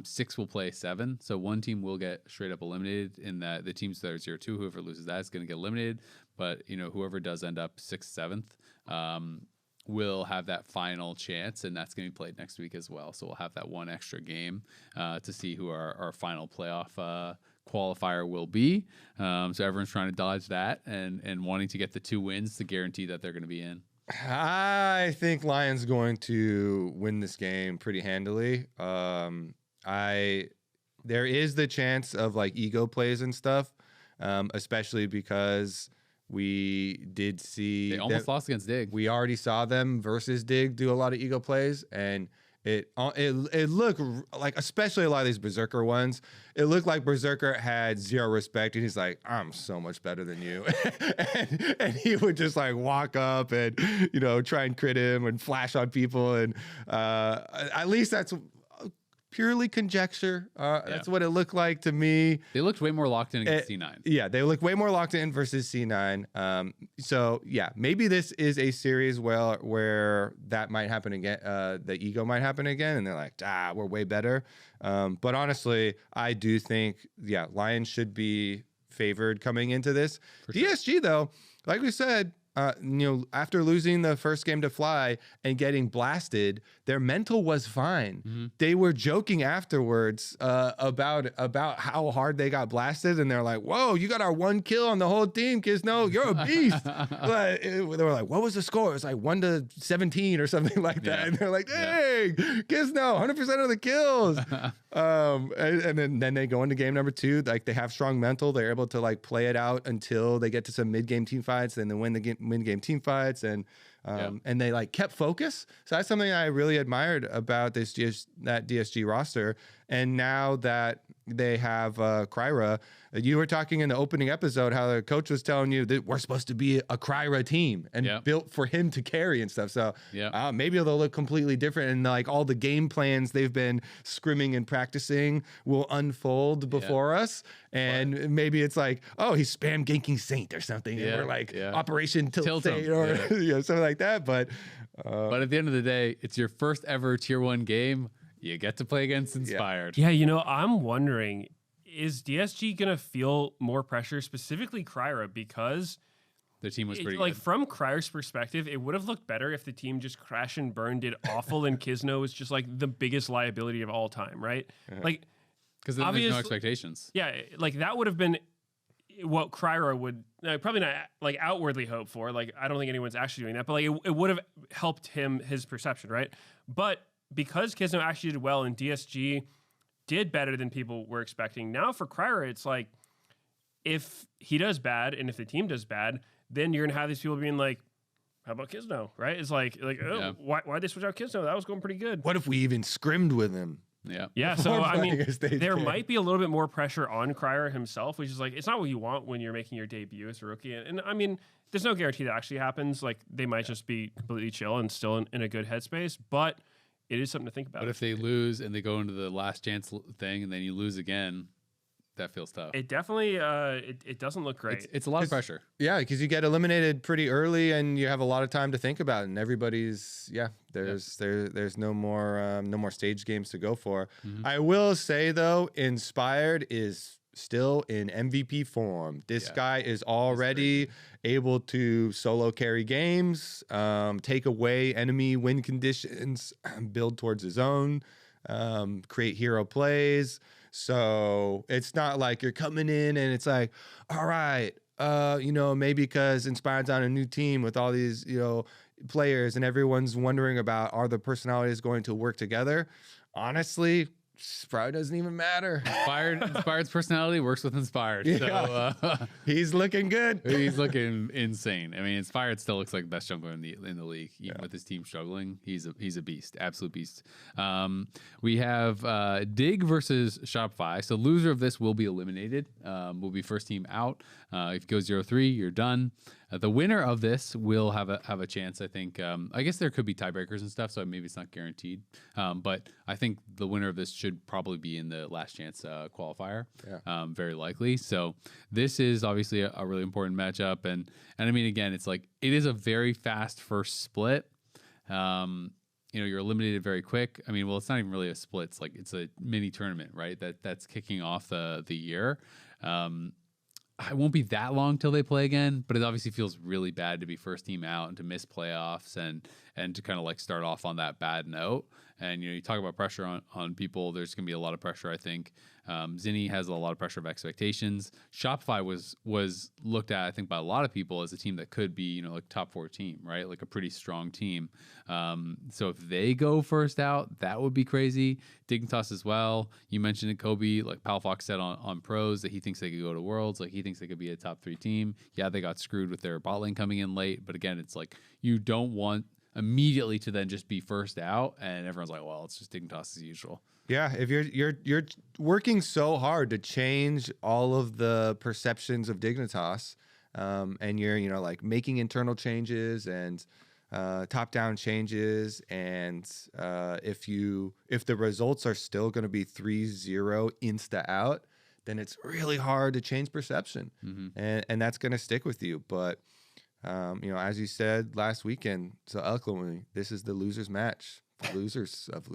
6 will play 7. So one team will get straight up eliminated in that the teams that are 0-2, whoever loses that is going to get eliminated. But, whoever does end up 6th, 7th, will have that final chance, and that's going to be played next week as well. So we'll have that one extra game to see who our final playoff qualifier will be. So everyone's trying to dodge that and wanting to get the 2 wins to guarantee that they're going to be in. I think Lion's going to win this game pretty handily. There is the chance of like ego plays and stuff, especially because we did see they almost lost against Dig. We already saw them versus Dig do a lot of ego plays, and it looked like, especially a lot of these Berserker ones, it looked like Berserker had zero respect, and he's like, I'm so much better than you. and he would just like walk up and try and crit him and flash on people, and at least that's purely conjecture. That's what it looked like to me. They looked way more locked in against C9. Yeah, they look way more locked in versus C9. So yeah, maybe this is a series where that might happen again. The ego might happen again, and they're like, we're way better. But honestly, I do think, Lions should be favored coming into this. For DSG though, like we said, after losing the first game to Fly and getting blasted, their mental was fine. Mm-hmm. They were joking afterwards about how hard they got blasted, and they're like, "Whoa, you got our 1 kill on the whole team, Kisno. You're a beast." But they were like, "What was the score?" It was like 1-17 or something like that. And they're like, "Dang, Kisno, 100% of the kills." And then they go into game number 2. Like they have strong mental. They're able to like play it out until they get to some mid game team fights, and then win the mid game team fights. And and they like kept focus. So that's something I really admired about that DSG roster. And now that they have Kryra, you were talking in the opening episode how the coach was telling you that we're supposed to be a Kryra team and built for him to carry and stuff. So maybe they'll look completely different, and like all the game plans they've been scrimming and practicing will unfold before us. And maybe it's like, oh, he's spam ganking Saint or something, and we're like Operation Tilt Saint or something like that. But at the end of the day, it's your first ever tier 1 game. You get to play against Inspired. Yeah, I'm wondering, is DSG going to feel more pressure, specifically Kryra, because the team was pretty good. Good. From Kryra's perspective, it would have looked better if the team just crash and burn did awful and Kisno was just like the biggest liability of all time, right? Like, because there's no expectations. Yeah, like that would have been what Kryra would probably not like outwardly hope for. Like, I don't think anyone's actually doing that, but like it would have helped his perception, right? But because Kisno actually did well and DSG did better than people were expecting, now for Kryra, it's like, if he does bad and if the team does bad, then you're going to have these people being like, how about Kisno, right? It's like why'd they switch out Kisno? That was going pretty good. What if we even scrimmed with him? Yeah. So, I mean, there might be a little bit more pressure on Kryra himself, which is like, it's not what you want when you're making your debut as a rookie. And I mean, there's no guarantee that actually happens. Like, they might just be completely chill and still in a good headspace, but it is something to think about. But if they lose and they go into the last chance thing and then you lose again, that feels tough. It definitely, it doesn't look great. It's a lot of pressure. Yeah, because you get eliminated pretty early and you have a lot of time to think about it. And everybody's, there's no more stage games to go for. Mm-hmm. I will say, though, Inspired is still in MVP form. This guy is already able to solo carry games, take away enemy win conditions, build towards his own, create hero plays. So it's not like you're coming in and it's like, all right, maybe because Inspired's on a new team with all these, players and everyone's wondering about, are the personalities going to work together? Honestly, probably doesn't even matter. Inspired's personality works with Inspired. Yeah. So he's looking good. He's looking insane. I mean, Inspired still looks like the best jungler in the league, even with his team struggling. He's a beast, absolute beast. We have Dig versus Shopify. So loser of this will be eliminated. Will be first team out. If it goes 0-3, you're done. The winner of this will have a chance, I think. I guess there could be tiebreakers and stuff, so maybe it's not guaranteed. But I think the winner of this should probably be in the last chance qualifier, very likely. So this is obviously a really important matchup. And I mean, again, it's like it is a very fast first split. You're eliminated very quick. I mean, well, it's not even really a split. It's like it's a mini tournament, right? That's kicking off the year. It won't be that long till they play again, but it obviously feels really bad to be first team out and to miss playoffs and to kind of like start off on that bad note. And, you talk about pressure on people. There's going to be a lot of pressure, I think. Zinni has a lot of pressure of expectations. Shopify was looked at, I think, by a lot of people as a team that could be, like top 4 team, right? Like a pretty strong team. So if they go first out, that would be crazy. Dignitas as well. You mentioned it, Kobe. Like Palafox said on pros that he thinks they could go to Worlds. Like he thinks they could be a top 3 team. Yeah, they got screwed with their bot lane coming in late. But again, it's like you don't want immediately to then just be first out and everyone's like, well, it's just Dignitas as usual. Yeah, if you're working so hard to change all of the perceptions of Dignitas, and you're like making internal changes and top-down changes, and if the results are still going to be 3-0 insta out, then it's really hard to change perception, and that's going to stick with you. But as you said last weekend so eloquently, this is the losers match. The losers of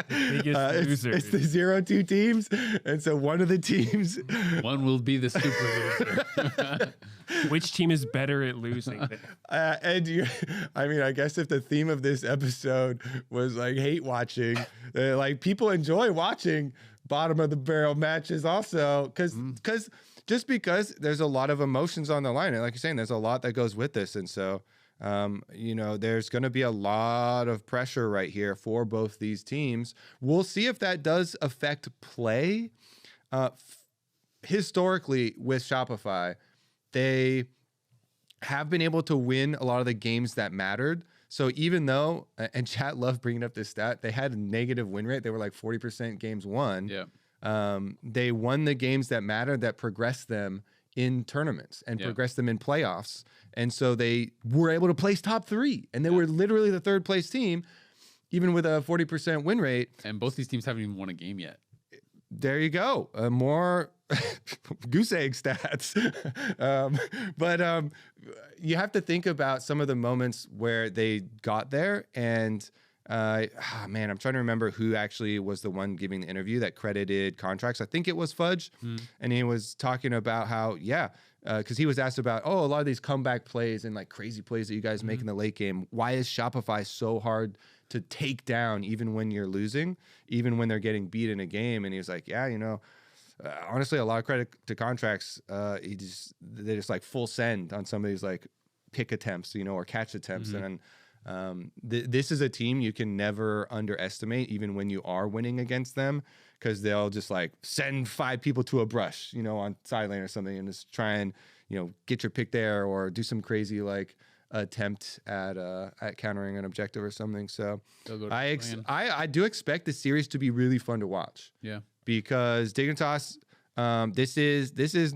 biggest losers. It's the 0-2 teams, and so one of the teams, one will be the super loser. Which team is better at losing? I guess if the theme of this episode was like hate watching, like people enjoy watching bottom of the barrel matches also, because there's a lot of emotions on the line, and like you're saying, there's a lot that goes with this, and so there's going to be a lot of pressure right here for both these teams. We'll see if that does affect play. Historically with Shopify, they have been able to win a lot of the games that mattered. So even though, and chat loved bringing up this stat, they had a negative win rate. They were like 40% games won. Yeah. They won the games that mattered, that progressed them in tournaments and progressed them in playoffs. And so they were able to place top 3. And they were literally the 3rd place team, even with a 40% win rate. And both these teams haven't even won a game yet. There you go. More goose egg stats. But you have to think about some of the moments where they got there. And man, I'm trying to remember who actually was the one giving the interview that credited contracts. I think it was Fudge. And he was talking about how, because he was asked about, a lot of these comeback plays and like crazy plays that you guys make in the late game. Why is Shopify so hard to take down even when you're losing, even when they're getting beat in a game? And he was like, honestly, a lot of credit to contracts. They just like full send on some of these like pick attempts, or catch attempts. And this is a team you can never underestimate, even when you are winning against them, because they'll just like send 5 people to a brush, on side lane or something, and just try and get your pick there, or do some crazy attempt at countering an objective or something. So I do expect the series to be really fun to watch. Yeah, because Dignitas, this is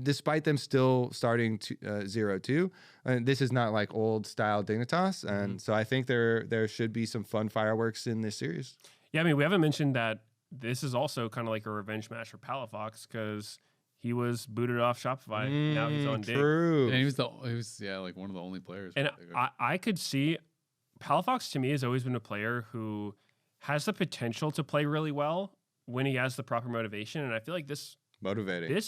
despite them still starting 0-2, and this is not like old style Dignitas, and so I think there should be some fun fireworks in this series. Yeah, I mean, we haven't mentioned that this is also kind of like a revenge match for Palafox, because he was booted off Shopify. Now he's on Dig. True. And he was like one of the only players. And I could see Palafox, to me, has always been a player who has the potential to play really well when he has the proper motivation. And I feel like this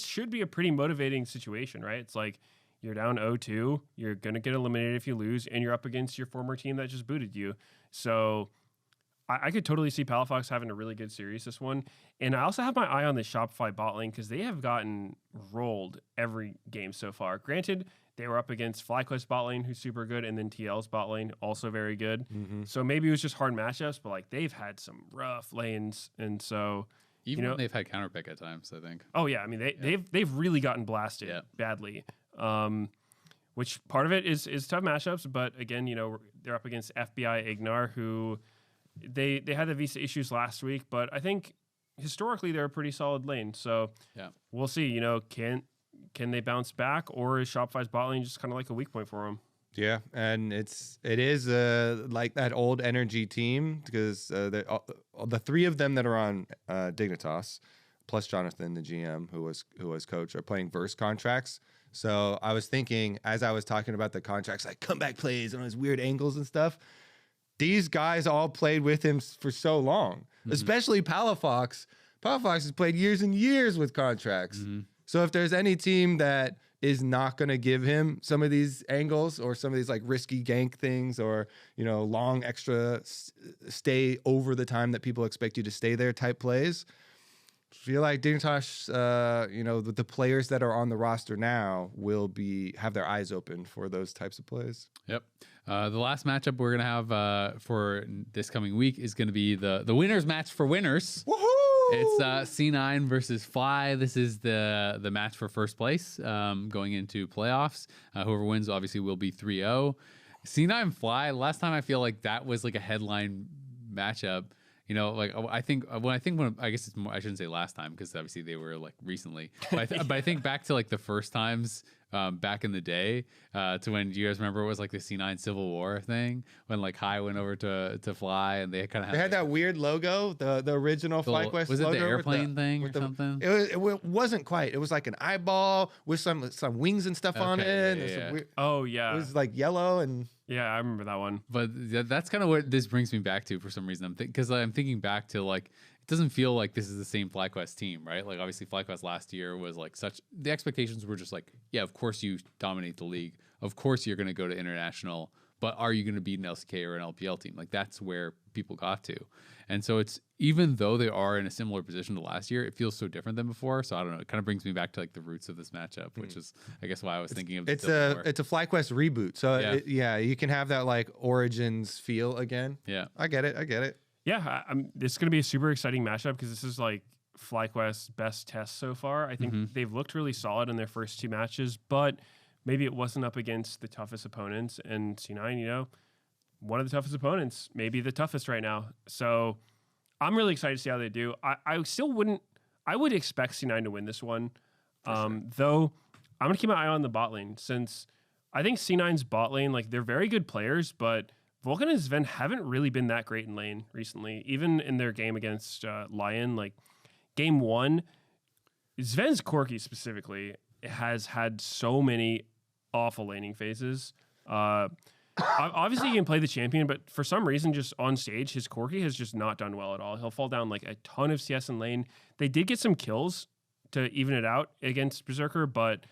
should be a pretty motivating situation, right? It's like you're down 0-2, you're gonna get eliminated if you lose, and you're up against your former team that just booted you. So I could totally see Palafox having a really good series this one. And I also have my eye on the Shopify bot lane, because they have gotten rolled every game so far. Granted, they were up against FlyQuest bot lane, who's super good, and then TL's bot lane, also very good. So maybe it was just hard matchups, but like they've had some rough lanes. And so even when they've had counter pick at times, I think. Oh yeah, I mean they've really gotten blasted badly. Which part of it is tough matchups, but again, they're up against FBI Ignar, who they had the visa issues last week, but I think historically they're a pretty solid lane. So we'll see. Can they bounce back, or is Shopify's bot lane just kind of like a weak point for them? Yeah, and it is like that old energy team, because the 3 of them that are on Dignitas, plus Jonathan, the GM, who was coach, are playing verse contracts. So I was thinking, as I was talking about the contracts, like comeback plays and all these weird angles and stuff, these guys all played with him for so long, especially Palafox. Palafox has played years and years with contracts. So if there's any team that is not going to give him some of these angles, or some of these like risky gank things, or, long extra stay over the time that people expect you to stay there type plays, I feel like Dignitas, the players that are on the roster now will have their eyes open for those types of plays. Yep. The last matchup we're going to have for this coming week is going to be the winners match for winners. Woohoo! It's C9 versus Fly. This is the match for first place going into playoffs. Whoever wins obviously will be 3-0. C9 Fly, last time I feel like that was like a headline matchup. I guess it's more, I shouldn't say last time, because obviously they were like recently. But I think back to like the first times back in the day, to when, do you guys remember it was like the C9 Civil War thing, when like High went over to Fly, and they kind of had that weird logo, the original FlyQuest was logo. Was it the airplane thing or something? It wasn't quite. It was like an eyeball with some wings and stuff on it. Yeah. Weird, it was like yellow and. Yeah, I remember that one. But that's kind of what this brings me back to for some reason. Because I'm thinking back to like, it doesn't feel like this is the same FlyQuest team, right? Like obviously FlyQuest last year was like the expectations were just like, yeah, of course you dominate the league. Of course you're going to go to international, but are you going to beat an LCK or an LPL team? Like that's where people got to. And so it's, even though they are in a similar position to last year, it feels so different than before. So I don't know. It kind of brings me back to like the roots of this matchup, which is, I guess, why I was thinking of it's a FlyQuest reboot. So you can have that like Origins feel again. Yeah, I get it. Yeah, this is going to be a super exciting matchup, because this is like FlyQuest's best test so far. I think they've looked really solid in their first 2 matches, but maybe it wasn't up against the toughest opponents, and C9, you know, one of the toughest opponents, maybe the toughest right now. So I'm really excited to see how they do. I would expect C9 to win this one. Though I'm gonna keep my eye on the bot lane, since I think C9's bot lane, like, they're very good players, but Vulcan and Sven haven't really been that great in lane recently. Even in their game against Lyon, like game 1, Sven's Corki specifically has had so many awful laning phases. Obviously, he can play the champion, but for some reason, just on stage, his Corki has just not done well at all. He'll fall down like a ton of CS in lane. They did get some kills to even it out against Berserker, but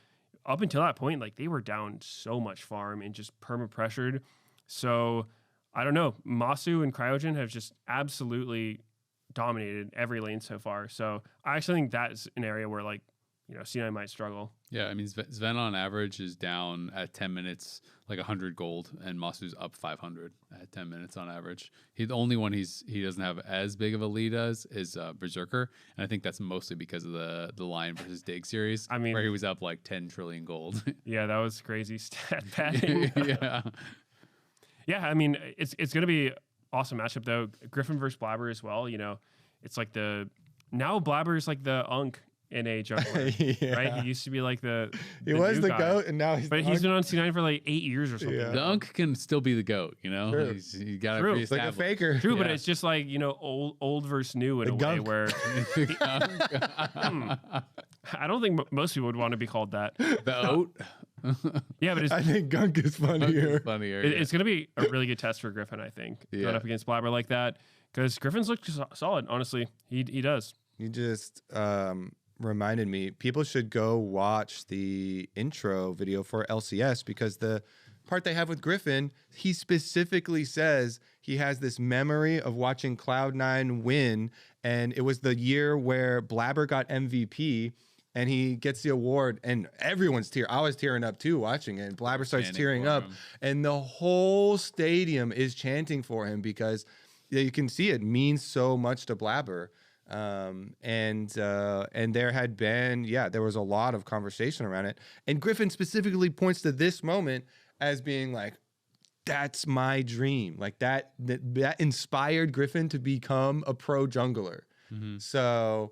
up until that point, like, they were down so much farm and just perma-pressured. So I don't know. Masu and Cryogen have just absolutely dominated every lane so far. So I actually think that's an area where, like, you know, C9 might struggle. Yeah, I mean, Sven on average is down at 10 minutes, like 100 gold, and Masu's up 500 at 10 minutes on average. The only one he doesn't have as big of a lead as is Berserker, and I think that's mostly because of the Lion versus Dig series, I mean, where he was up like 10 trillion gold. Yeah, that was crazy stat padding. Yeah. Yeah, I mean, it's going to be awesome matchup, though. Griffin versus Blabber as well, you know. It's like now Blabber is like the Unk in a jungler, right? He used to be like he was the guy. GOAT, and now he's been on C9 for like 8 years or something. Yeah. The Unk can still be the GOAT, you know? True. You got to True. It's like a faker. True, but it's just like, you know, old versus new in a way gunk. where I don't think most people would want to be called that. The Oat. Yeah, but I think Gunk is funnier. it's going to be a really good test for Griffin, I think, going up against Blabber like that, because Griffin's looked solid, honestly. He does. You just reminded me, people should go watch the intro video for LCS, because the part they have with Griffin, he specifically says he has this memory of watching Cloud9 win, and it was the year where Blabber got MVP, and he gets the award, and everyone's tearing. I was tearing up too watching it, and Blabber starts tearing up, and the whole stadium is chanting for him, because you can see it means so much to Blabber. And there had been, there was a lot of conversation around it, and Griffin specifically points to this moment as being like, that's my dream. Like that inspired Griffin to become a pro jungler. So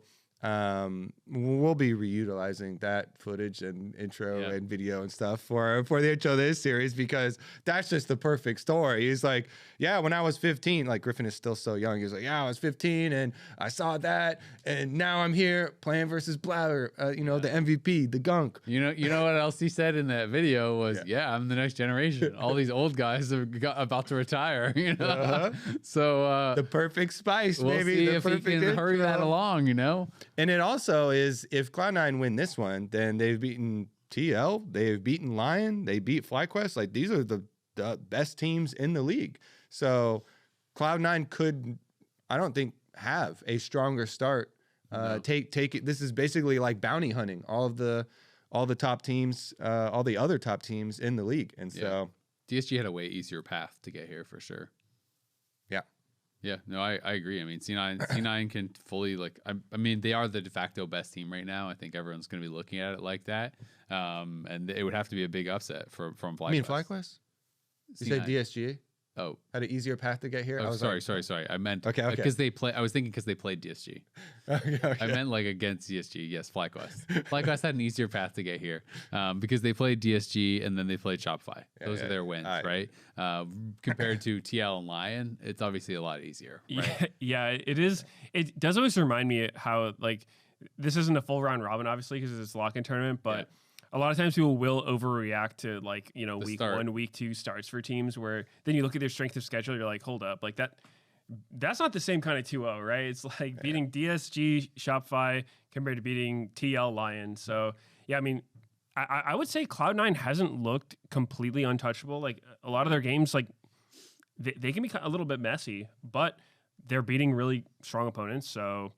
we'll be reutilizing that footage and intro and video and stuff for the intro of this series, because that's just the perfect story. He's like, yeah, when I was 15, like, Griffin is still so young. He's like, yeah, I was 15 and I saw that, and now I'm here playing versus Blabber, the MVP, the Gunk. You know what else he said in that video was, I'm the next generation. All these old guys are about to retire, you know? So the perfect spice, we'll maybe. see the if he can hurry that along, you know? And it also is, if Cloud9 win this one, then they've beaten TL, they've beaten Lyon, they beat FlyQuest. Like, these are the best teams in the league. So Cloud9 could, I don't think, have a stronger start. Take it. This is basically like bounty hunting all the top teams, all the other top teams in the league. And so DSG had a way easier path to get here for sure. Yeah, no, I agree. I mean, C9 can fully, like, I mean, they are the de facto best team right now. I think everyone's going to be looking at it like that. And it would have to be a big upset from FlyQuest. You mean FlyQuest? You said DSG? Oh, had an easier path to get here. Oh, sorry. I meant okay. Because they play. I was thinking because they played DSG. Okay. I meant like against DSG. Yes, FlyQuest. FlyQuest had an easier path to get here because they played DSG and then they played Shopify. Those are their wins, right? Compared to TL and Lyon, it's obviously a lot easier. Right? Yeah, it is. It does always remind me how, like, this isn't a full round robin, obviously, because it's a lock-in tournament, but. A lot of times people will overreact to, like, you know, week 1, week 2 starts for teams, where then you look at their strength of schedule, you're like, hold up, like that's not the same kind of 2-0, right? It's like beating DSG Shopify compared to beating TL Lyon. So yeah, I mean, I would say Cloud9 hasn't looked completely untouchable. Like, a lot of their games, like, they can be a little bit messy, but they're beating really strong opponents. So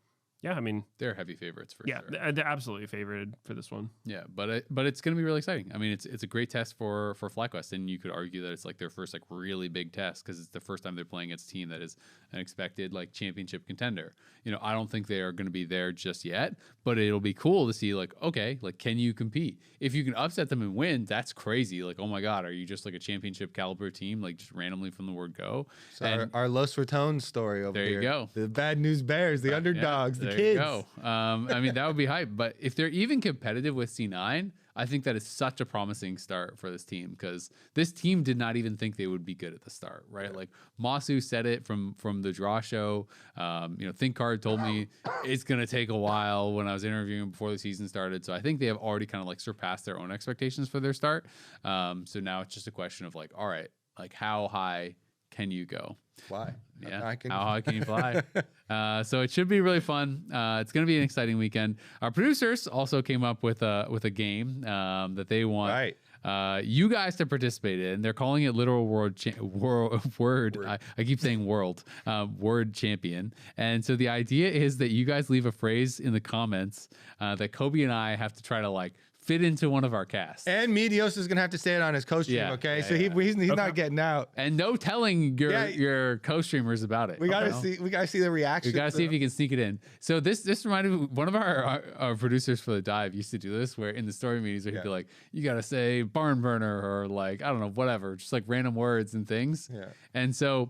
Yeah, I mean, they're heavy favorites for yeah, sure. they're absolutely favored for this one. Yeah, but it's going to be really exciting. I mean, it's a great test for FlyQuest, and you could argue that it's like their first like really big test because it's the first time they're playing against a team that is an expected like championship contender. You know, I don't think they are going to be there just yet, but it'll be cool to see like, okay, like can you compete? If you can upset them and win, that's crazy. Like, oh my God, are you just like a championship caliber team, like just randomly from the word go? So And our Los Raton story over there here. you go. The bad news bears, the underdogs, the there kids. you go. I mean, that would be hype. But if they're even competitive with C9, I think that is such a promising start for this team because this team did not even think they would be good at the start, right? Like Masu said it from the draw show. You know, ThinkCard told me it's going to take a while when I was interviewing before the season started. So I think they have already kind of like surpassed their own expectations for their start. So now it's just a question of like, all right, like how high can you go? Fly. Yeah. How high can How high can you fly? So it should be really fun. It's going to be an exciting weekend. Our producers also came up with a game that they want you guys to participate in. They're calling it literal word. I keep saying word champion. And so the idea is that you guys leave a phrase in the comments that Kobe and I have to try to like fit into one of our casts. And Medios is gonna have to say it on his co-stream, okay? So he's not getting out. And no telling your co-streamers about it. We gotta see the reaction. We gotta see if you can sneak it in. So this reminded me, one of our producers for the dive used to do this, where in the story meetings where he'd be like, you gotta say barn burner or like I don't know, whatever, just like random words and things. Yeah. And so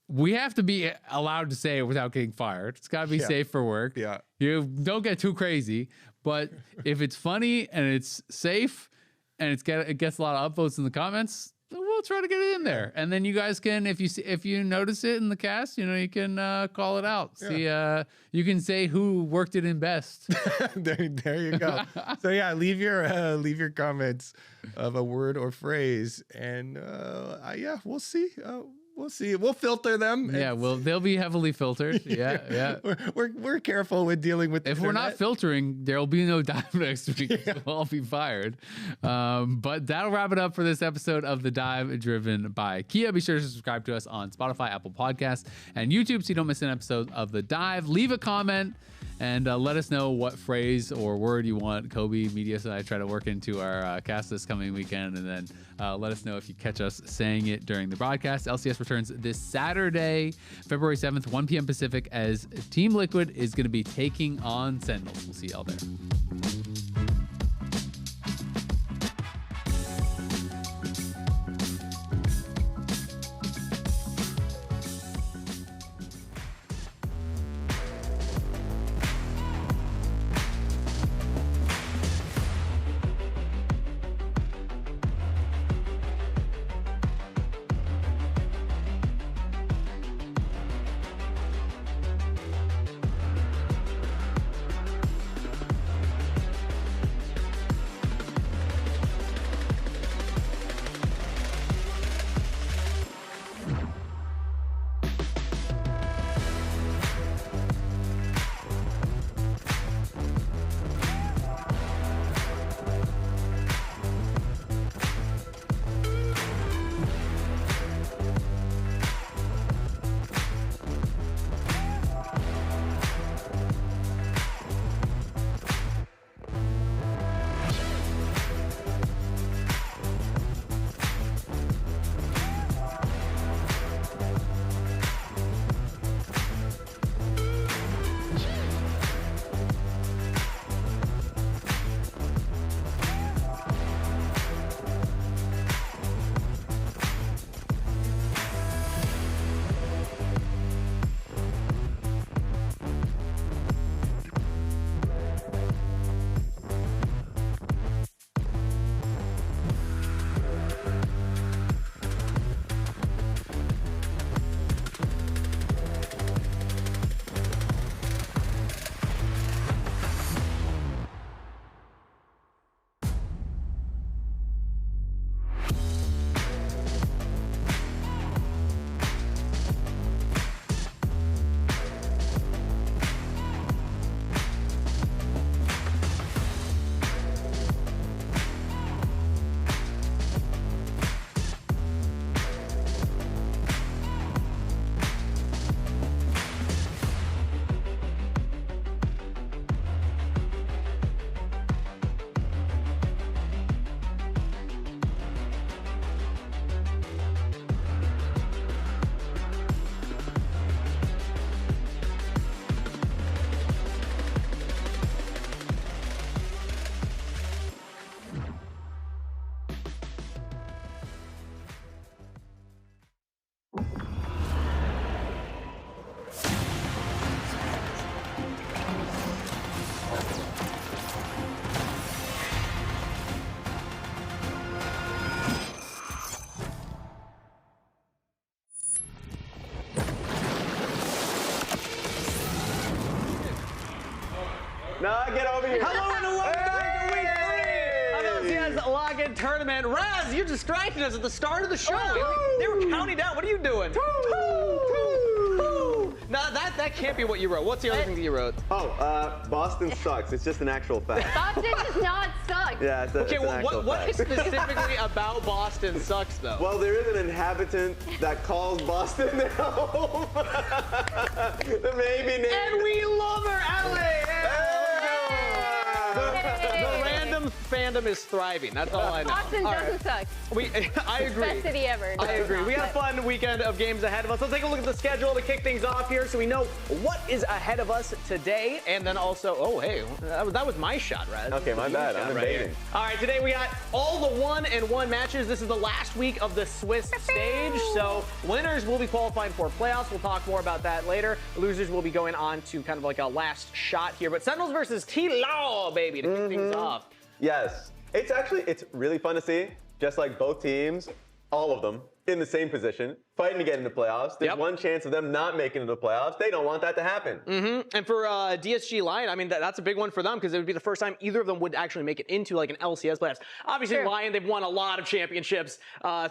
we have to be allowed to say it without getting fired. It's got to be safe for work. Yeah. You don't get too crazy. But if it's funny and it's safe and it gets a lot of upvotes in the comments, we'll try to get it in there. And then you guys can, if you notice it in the cast, you know, you can call it out. Yeah. See, you can say who worked it in best. there you go. So yeah, leave your comments of a word or phrase, and we'll see. We'll see. We'll filter them. Yeah, they'll be heavily filtered. Yeah. We're careful with dealing with. If we're not filtering, there'll be no dive next week. So we'll all be fired. But that'll wrap it up for this episode of The Dive, driven by Kia. Be sure to subscribe to us on Spotify, Apple Podcasts, and YouTube so you don't miss an episode of The Dive. Leave a comment and let us know what phrase or word you want Kobe, Medios, and I try to work into our cast this coming weekend. And then let us know if you catch us saying it during the broadcast. LCS returns this Saturday, February 7th, 1 p.m. Pacific, as Team Liquid is going to be taking on Sentinels. We'll see y'all there. No, get over here. Hello and welcome back to week 3 of LCS Login Tournament. Raz, you distracted us at the start of the show. They were counting down. What are you doing? No, that can't be what you wrote. What's the other thing that you wrote? Oh, Boston sucks. It's just an actual fact. Boston does not suck. Yeah, it's Okay, an well, actual what fact. specifically about Boston sucks, though? Well, there is an inhabitant that calls Boston their home. The maybe name. And we love her, LA! The random fandom is thriving. That's all I know. Boston All doesn't suck. I agree. Best city ever. I agree. We got a fun weekend of games ahead of us. Let's take a look at the schedule to kick things off here so we know what is ahead of us today. And then also, oh, hey, that was my shot, Raz. Okay, my bad. I'm invading. All right, today we got all the 1-and-1 matches. This is the last week of the Swiss stage. So winners will be qualifying for playoffs. We'll talk more about that later. Losers will be going on to kind of like a last shot here. But Sentinels versus T-Law, baby, to kick things off. Yes. It's really fun to see. Just like both teams, all of them, in the same position, fighting to get into playoffs. There's one chance of them not making it to the playoffs. They don't want that to happen. And for DSG Lyon, I mean, that's a big one for them because it would be the first time either of them would actually make it into like an LCS playoffs. Obviously, Lyon, they've won a lot of championships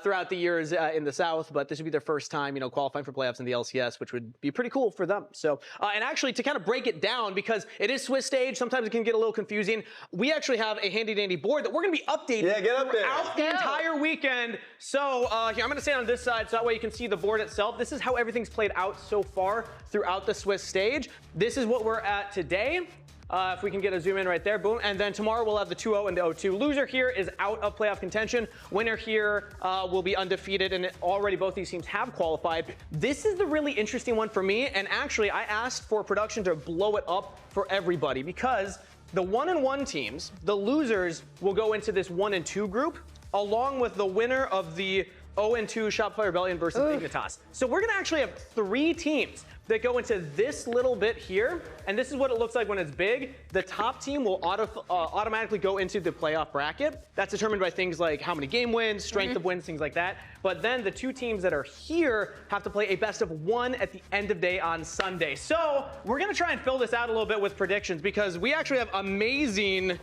throughout the years in the South, but this would be their first time, qualifying for playoffs in the LCS, which would be pretty cool for them. So, and actually to kind of break it down, because it is Swiss stage, sometimes it can get a little confusing. We actually have a handy dandy board that we're going to be updating throughout the entire weekend. So here, I'm going to stand on this side so that way you can see the board itself. This is how everything's played out so far throughout the Swiss stage. This is what we're at today. If we can get a zoom in right there, boom. And then tomorrow we'll have the 2-0 and the 0-2. Loser here is out of playoff contention. Winner here will be undefeated, and already both these teams have qualified. This is the really interesting one for me, and actually I asked for production to blow it up for everybody because the 1-and-1 teams, the losers, will go into this 1-and-2 group, along with the winner of the 0-2 Shopify Rebellion versus Dignitas. So we're gonna actually have 3 teams that go into this little bit here, and this is what it looks like when it's big. The top team will automatically go into the playoff bracket. That's determined by things like how many game wins, strength of wins, things like that. But then the 2 teams that are here have to play a best of 1 at the end of day on Sunday. So we're gonna try and fill this out a little bit with predictions because we actually have amazing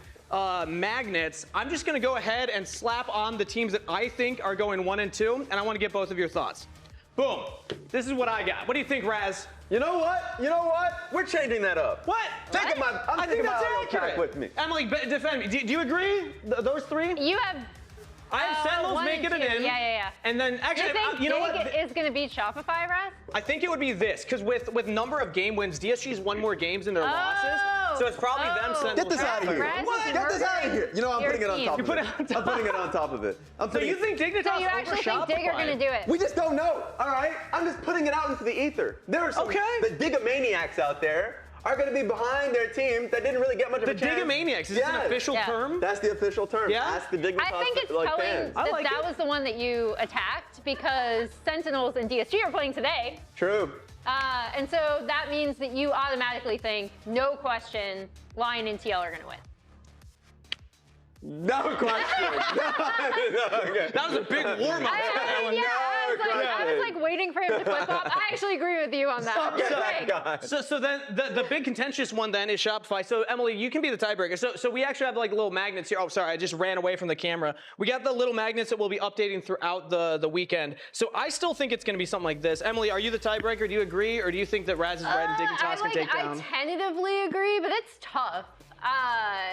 magnets. I'm just going to go ahead and slap on the teams that I think are going 1-2, and I want to get both of your thoughts. Boom. This is what I got. What do you think, Raz? You know what? We're changing that up. What? I'm taking my auto pack with me. Emily, defend me. Do you agree? Those 3? You have. I have Sentinels making it in. Yeah. And then actually, you know what? Is going to beat Shopify, Raz? I think it would be this, because with number of game wins, DSG's won more games than their losses. So it's probably them. Sentinels. Get this out of here. Get this out of here. You know, I'm putting it on top of it. I'm putting it on top of it. So you think Dignitas So you actually think Dig are going to do it? We just don't know, all right? I'm just putting it out into the ether. There are some the Digamaniacs out there are going to be behind their team that didn't really get much of a chance. The Digamaniacs, is this an official term? That's the official term. Yeah? That's the Dignitas I think it's telling that was the one that you attacked because Sentinels and DSG are playing today. True. And so that means that you automatically think, no question, Lyon and TL are going to win. No question. Okay. That was a big warm-up. I was like waiting for him to flip flop. I actually agree with you on that. So then the big contentious one then is Shopify. So Emily, you can be the tiebreaker. So we actually have like little magnets here. Oh, sorry, I just ran away from the camera. We got the little magnets that we'll be updating throughout the weekend. So I still think it's going to be something like this. Emily, are you the tiebreaker? Do you agree, or do you think that Raz is right and Dignitas can take down? I tentatively agree, but it's tough.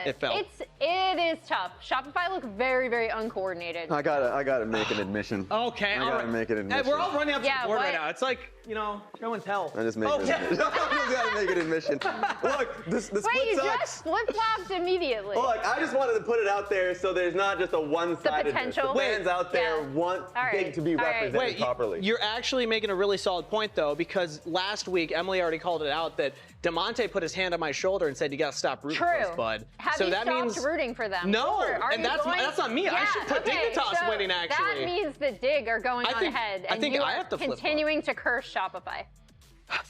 It is tough. Shopify look very, very uncoordinated. I gotta make an admission. Okay, I gotta make an admission. We're all running up to the board right now. It's like, show and tell. I just make an admission. I just gotta make an admission. Look, the split Wait, you sucks. just flip-flopped immediately. Look, I just wanted to put it out there so there's not just a one-sided. The fans out there want Dig to be represented properly. You're actually making a really solid point though, because last week Emily already called it out that DeMonte put his hand on my shoulder and said, "You gotta stop rooting for us, bud." Have you stopped rooting for them? No, and that's not me. I should put Dignitas winning actually. That means that Dig are going on ahead, and you are continuing to curse Shopify.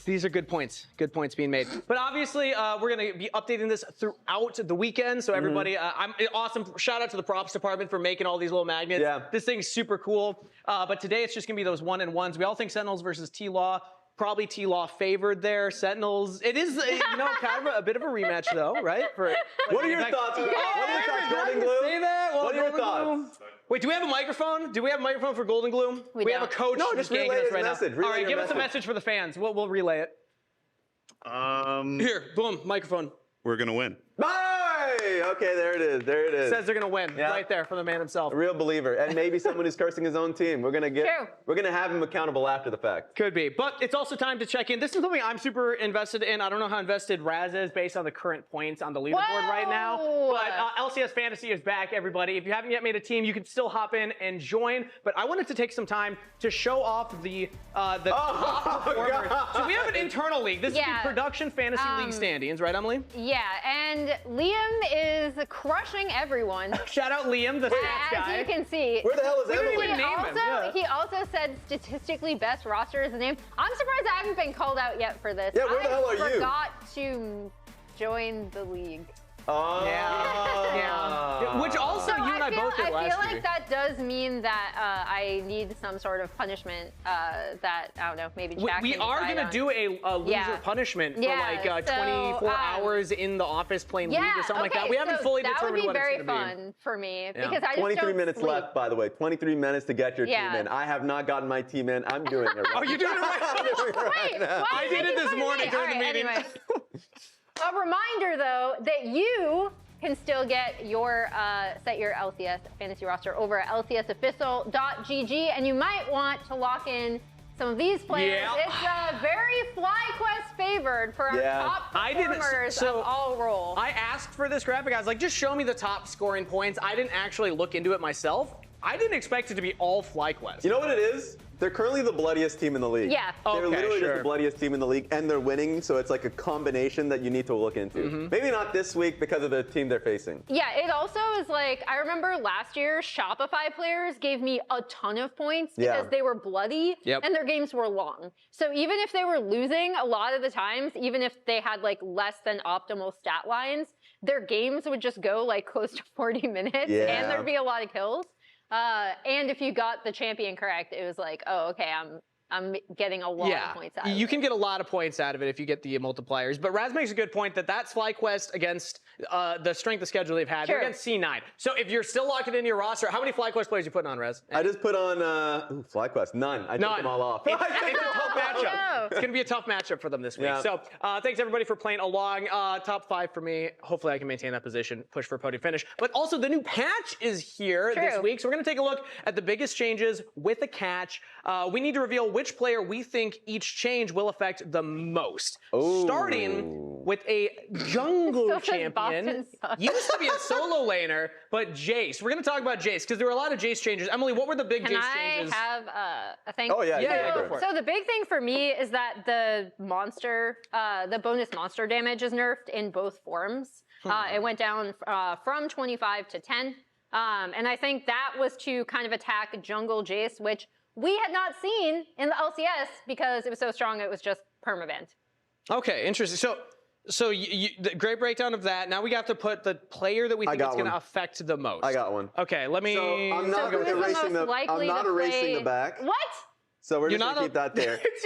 These are good points. Good points being made. But obviously, we're going to be updating this throughout the weekend. So everybody, I'm awesome. Shout out to the props department for making all these little magnets. Yeah. This thing's super cool. But today it's just going to be those 1-and-1s. We all think Sentinels versus T-Law. Probably T-Law favored there. Sentinels. It is, kind of a bit of a rematch, though, right? What are your thoughts? What are your thoughts, Golden Gloom? Say that. What are your thoughts? Wait, do we have a microphone? Do we have a microphone for Golden Gloom? We have a coach. No, just relay ganking us his right message. now. Relay All right, your give us a message. message for the fans. We'll relay it. Here, boom, microphone. We're gonna win. Hey! Okay, there it is. There it is. Says they're gonna win. Yeah. Right there from the man himself. A real believer, and maybe someone who's cursing his own team. We're gonna have him accountable after the fact. Could be, but it's also time to check in. This is something I'm super invested in. I don't know how invested Raz is based on the current points on the leaderboard right now. But LCS Fantasy is back, everybody. If you haven't yet made a team, you can still hop in and join. But I wanted to take some time to show off the top performers. So we have an internal league. This is the Production Fantasy League standings, right, Emily? Yeah, and Liam is crushing everyone. Shout out Liam, the stats guy. As you can see. Where the hell is Emily? He also said statistically best roster is the name. I'm surprised I haven't been called out yet for this. Yeah, where the hell are you? I forgot to join the league. Oh. Yeah. Which also you and I both did last year. I feel like that does mean that I need some sort of punishment that, I don't know, maybe Jack We are going to do a loser punishment for like 24 hours in the office playing League or something like that. We haven't fully determined what it's going to be. That would be very fun for me because I just 23 don't minutes sleep. left, by the way. 23 minutes to get your team in. I have not gotten my team in. I'm doing it right. Oh, you're doing it right now? I did it this morning during the meeting. Anyway. A reminder, though, that you can still get your set your LCS fantasy roster over at lcsofficial.gg, and you might want to lock in some of these players. It's very FlyQuest favored for our top performers of all roles. I asked for this graphic. I was like, just show me the top scoring points. I didn't actually look into it myself. I didn't expect it to be all FlyQuest. You know what it is? They're currently the bloodiest team in the league. Yeah. They're literally just the bloodiest team in the league, and they're winning, so it's like a combination that you need to look into. Maybe not this week because of the team they're facing. Yeah, it also is like, I remember last year, Shopify players gave me a ton of points because they were bloody and their games were long. So even if they were losing a lot of the times, even if they had like less than optimal stat lines, their games would just go like close to 40 minutes and there'd be a lot of kills. And if you got the champion correct, it was like, oh, okay, I'm getting a lot of points out of it. You can get a lot of points out of it if you get the multipliers. But Raz makes a good point that that's FlyQuest against the strength of schedule they've had. They're against C9. So if you're still locked into your roster, how many FlyQuest players you putting on, Raz? I just put on FlyQuest. None. I took them all off. It's a tough matchup. It's going to be a tough matchup for them this week. So thanks everybody for playing along. Top 5 for me. Hopefully I can maintain that position, push for a podium finish. But also the new patch is here this week. So we're going to take a look at the biggest changes with a catch. We need to reveal which player we think each change will affect the most. Starting with a jungle champion. Used to be a solo laner, but Jace. We're going to talk about Jace because there were a lot of Jace changes. Emily, what were the big Jace changes? Can I have a thing? Oh, yeah. Go for it. So the big thing for me is that the monster, the bonus monster damage is nerfed in both forms. It went down from 25 to 10. And I think that was to kind of attack jungle Jace, which we had not seen in the LCS because it was so strong it was just permabanned. Okay, interesting. So the great breakdown of that. Now we got to put the player that we think it's going to affect the most. I got one. Okay, let me. So I'm not erasing the back. What? So we're just going to keep that there. It's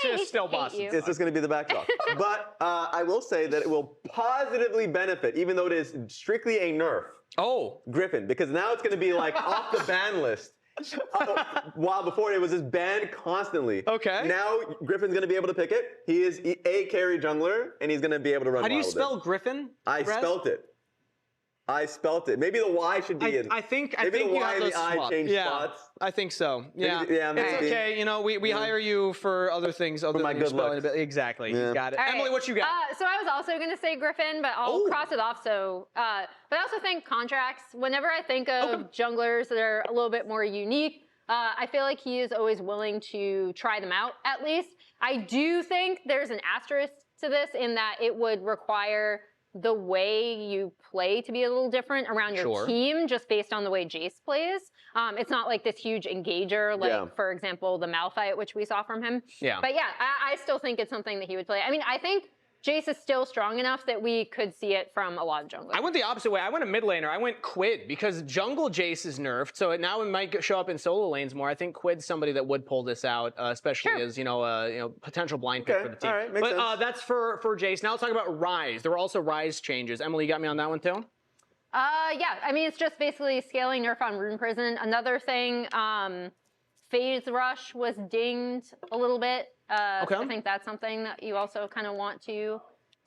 just still Boston. It's just going to be the backdrop. But I will say that it will positively benefit, even though it is strictly a nerf. Griffin, because now it's going to be like off the ban list. While before it was just banned constantly. Okay. Now Griffin's going to be able to pick it. He is a carry jungler, and he's going to be able to run. How do you spell Griffin? I spelt it. Maybe the Y should be in. I think maybe you the Y have and those the I swapped. change spots. I think so. Yeah. Maybe, it's okay. You know, we hire you for other things other my than good spelling. looks. Exactly. Yeah. You got it. All Emily, right. what you got? So I was also going to say Griffin, but I'll cross it off. So, but I also think contracts. Whenever I think of junglers that are a little bit more unique, I feel like he is always willing to try them out, at least. I do think there's an asterisk to this in that it would require the way you play to be a little different around your team, just based on the way Jace plays. It's not like this huge engager, like, for example, the Malphite, which we saw from him. Yeah. But yeah, I still think it's something that he would play. I mean, I think Jace is still strong enough that we could see it from a lot of junglers. I went the opposite way. I went a mid laner. I went Quid because jungle Jace is nerfed, so now it might show up in solo lanes more. I think Quid's somebody that would pull this out, especially as potential blind pick for the team. All right, makes sense. That's for Jace. Now let's talk about Ryze. There were also Ryze changes. Emily, you got me on that one too? Yeah, I mean, it's just basically scaling nerf on Rune Prison. Another thing, Phase Rush was dinged a little bit. I think that's something that you also kind of want to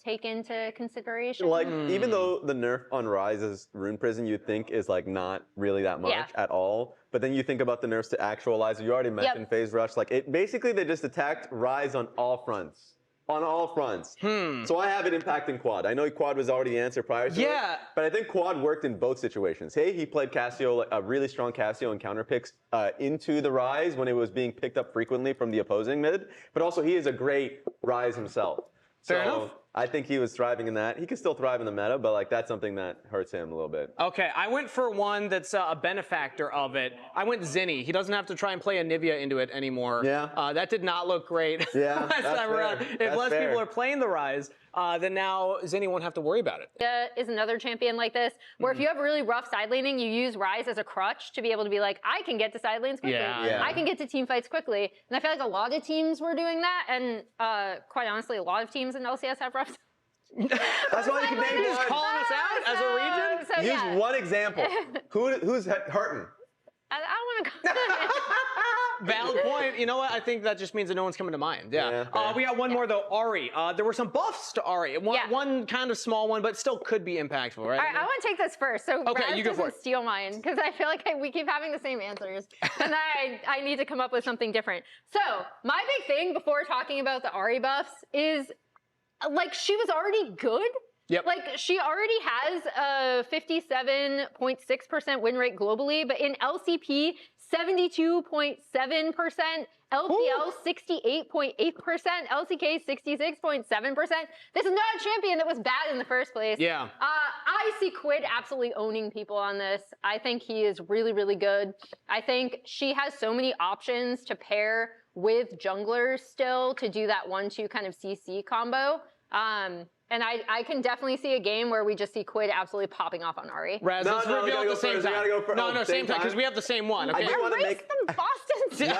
take into consideration. Like, even though the nerf on Ryze's Rune Prison you think is like not really that much at all, but then you think about the nerfs to actualize. You already mentioned Phase Rush. Like, it basically they just attacked Ryze on all fronts. On all fronts. So I have it impacting Quad. I know Quad was already the answer prior to it, but I think Quad worked in both situations. Hey, he played Cassio, like a really strong Cassio and counter picks into the Ryze when it was being picked up frequently from the opposing mid, but also he is a great Ryze himself. Fair enough. I think he was thriving in that. He can still thrive in the meta, but like that's something that hurts him a little bit. Okay, I went for one that's a benefactor of it. I went Zinni. He doesn't have to try and play Anivia into it anymore. Yeah. That did not look great last time around. If less people are playing the Ryze, then now Zinni won't have to worry about it. Is another champion like this, where if you have really rough side laning, you use Ryze as a crutch to be able to be like, I can get to side lanes quickly. I can get to team fights quickly. And I feel like a lot of teams were doing that, and quite honestly, a lot of teams in LCS have rough. That's why you can name just calling us out as a region. So, Use one example. Who's hurting? I want to. Valid point. You know what? I think that just means that no one's coming to mind. Yeah. We got one more though. Ari. There were some buffs to Ari. One kind of small one, but still could be impactful, right? All right, I want to take this first. So okay, you go for doesn't steal mine because I feel like we keep having the same answers, and I need to come up with something different. So my big thing before talking about the Ari buffs is, like, she was already good. Yep. Like, she already has a 57.6% win rate globally, but in LCP, 72.7%, LPL 68.8%, LCK 66.7%. This is not a champion that was bad in the first place. Yeah. I see Quid absolutely owning people on this. I think he is really, really good. I think she has so many options to pair with junglers still to do that 1-2 kind of CC combo. And I can definitely see a game where we just see Quid absolutely popping off on Ari. Raz, let's reveal at the same time. No, same time, because we have the same one. Okay? I do want to make them Boston.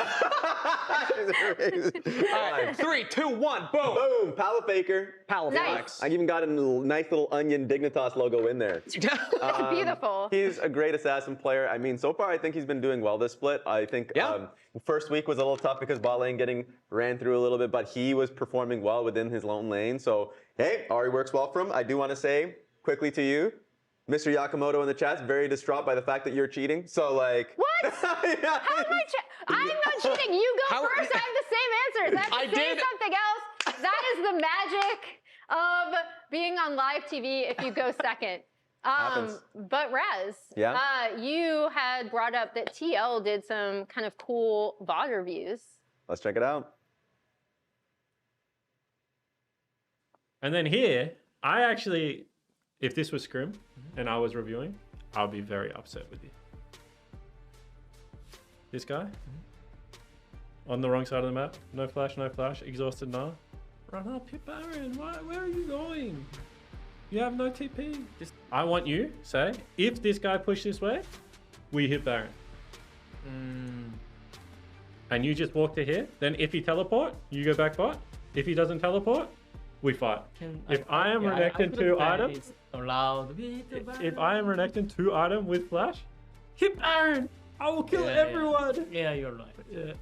All right, 3, 2, 1, boom. Boom, Pala Faker. Nice. I even got a nice little onion Dignitas logo in there. Beautiful. He's a great assassin player. I mean, so far I think he's been doing well this split. I think first week was a little tough because bot lane getting ran through a little bit, but he was performing well within his lone lane. So, hey, Ari works well for him. I do want to say quickly to you, Mr. Yakamoto in the chat's very distraught by the fact that you're cheating. So, like... What? How am I I'm not cheating. You go first. I have the same answers. I have to say something else. That is the magic of being on live TV if you go second. But Raz, you had brought up that TL did some kind of cool VOD reviews. Let's check it out. And then here, I actually, if this was Scrim and I was reviewing, I'll be very upset with you. This guy, on the wrong side of the map, no flash, exhausted, nah. Run up, hit Baron, where are you going? You have no TP. I want you, say, if this guy pushed this way, we hit Baron. And you just walk to here, then if he teleport, you go back bot. If he doesn't teleport, we fight. If I am Renekton 2 item, if I am Renekton 2 item with flash, hit Baron. I will kill everyone. Yeah, you're right. Yeah.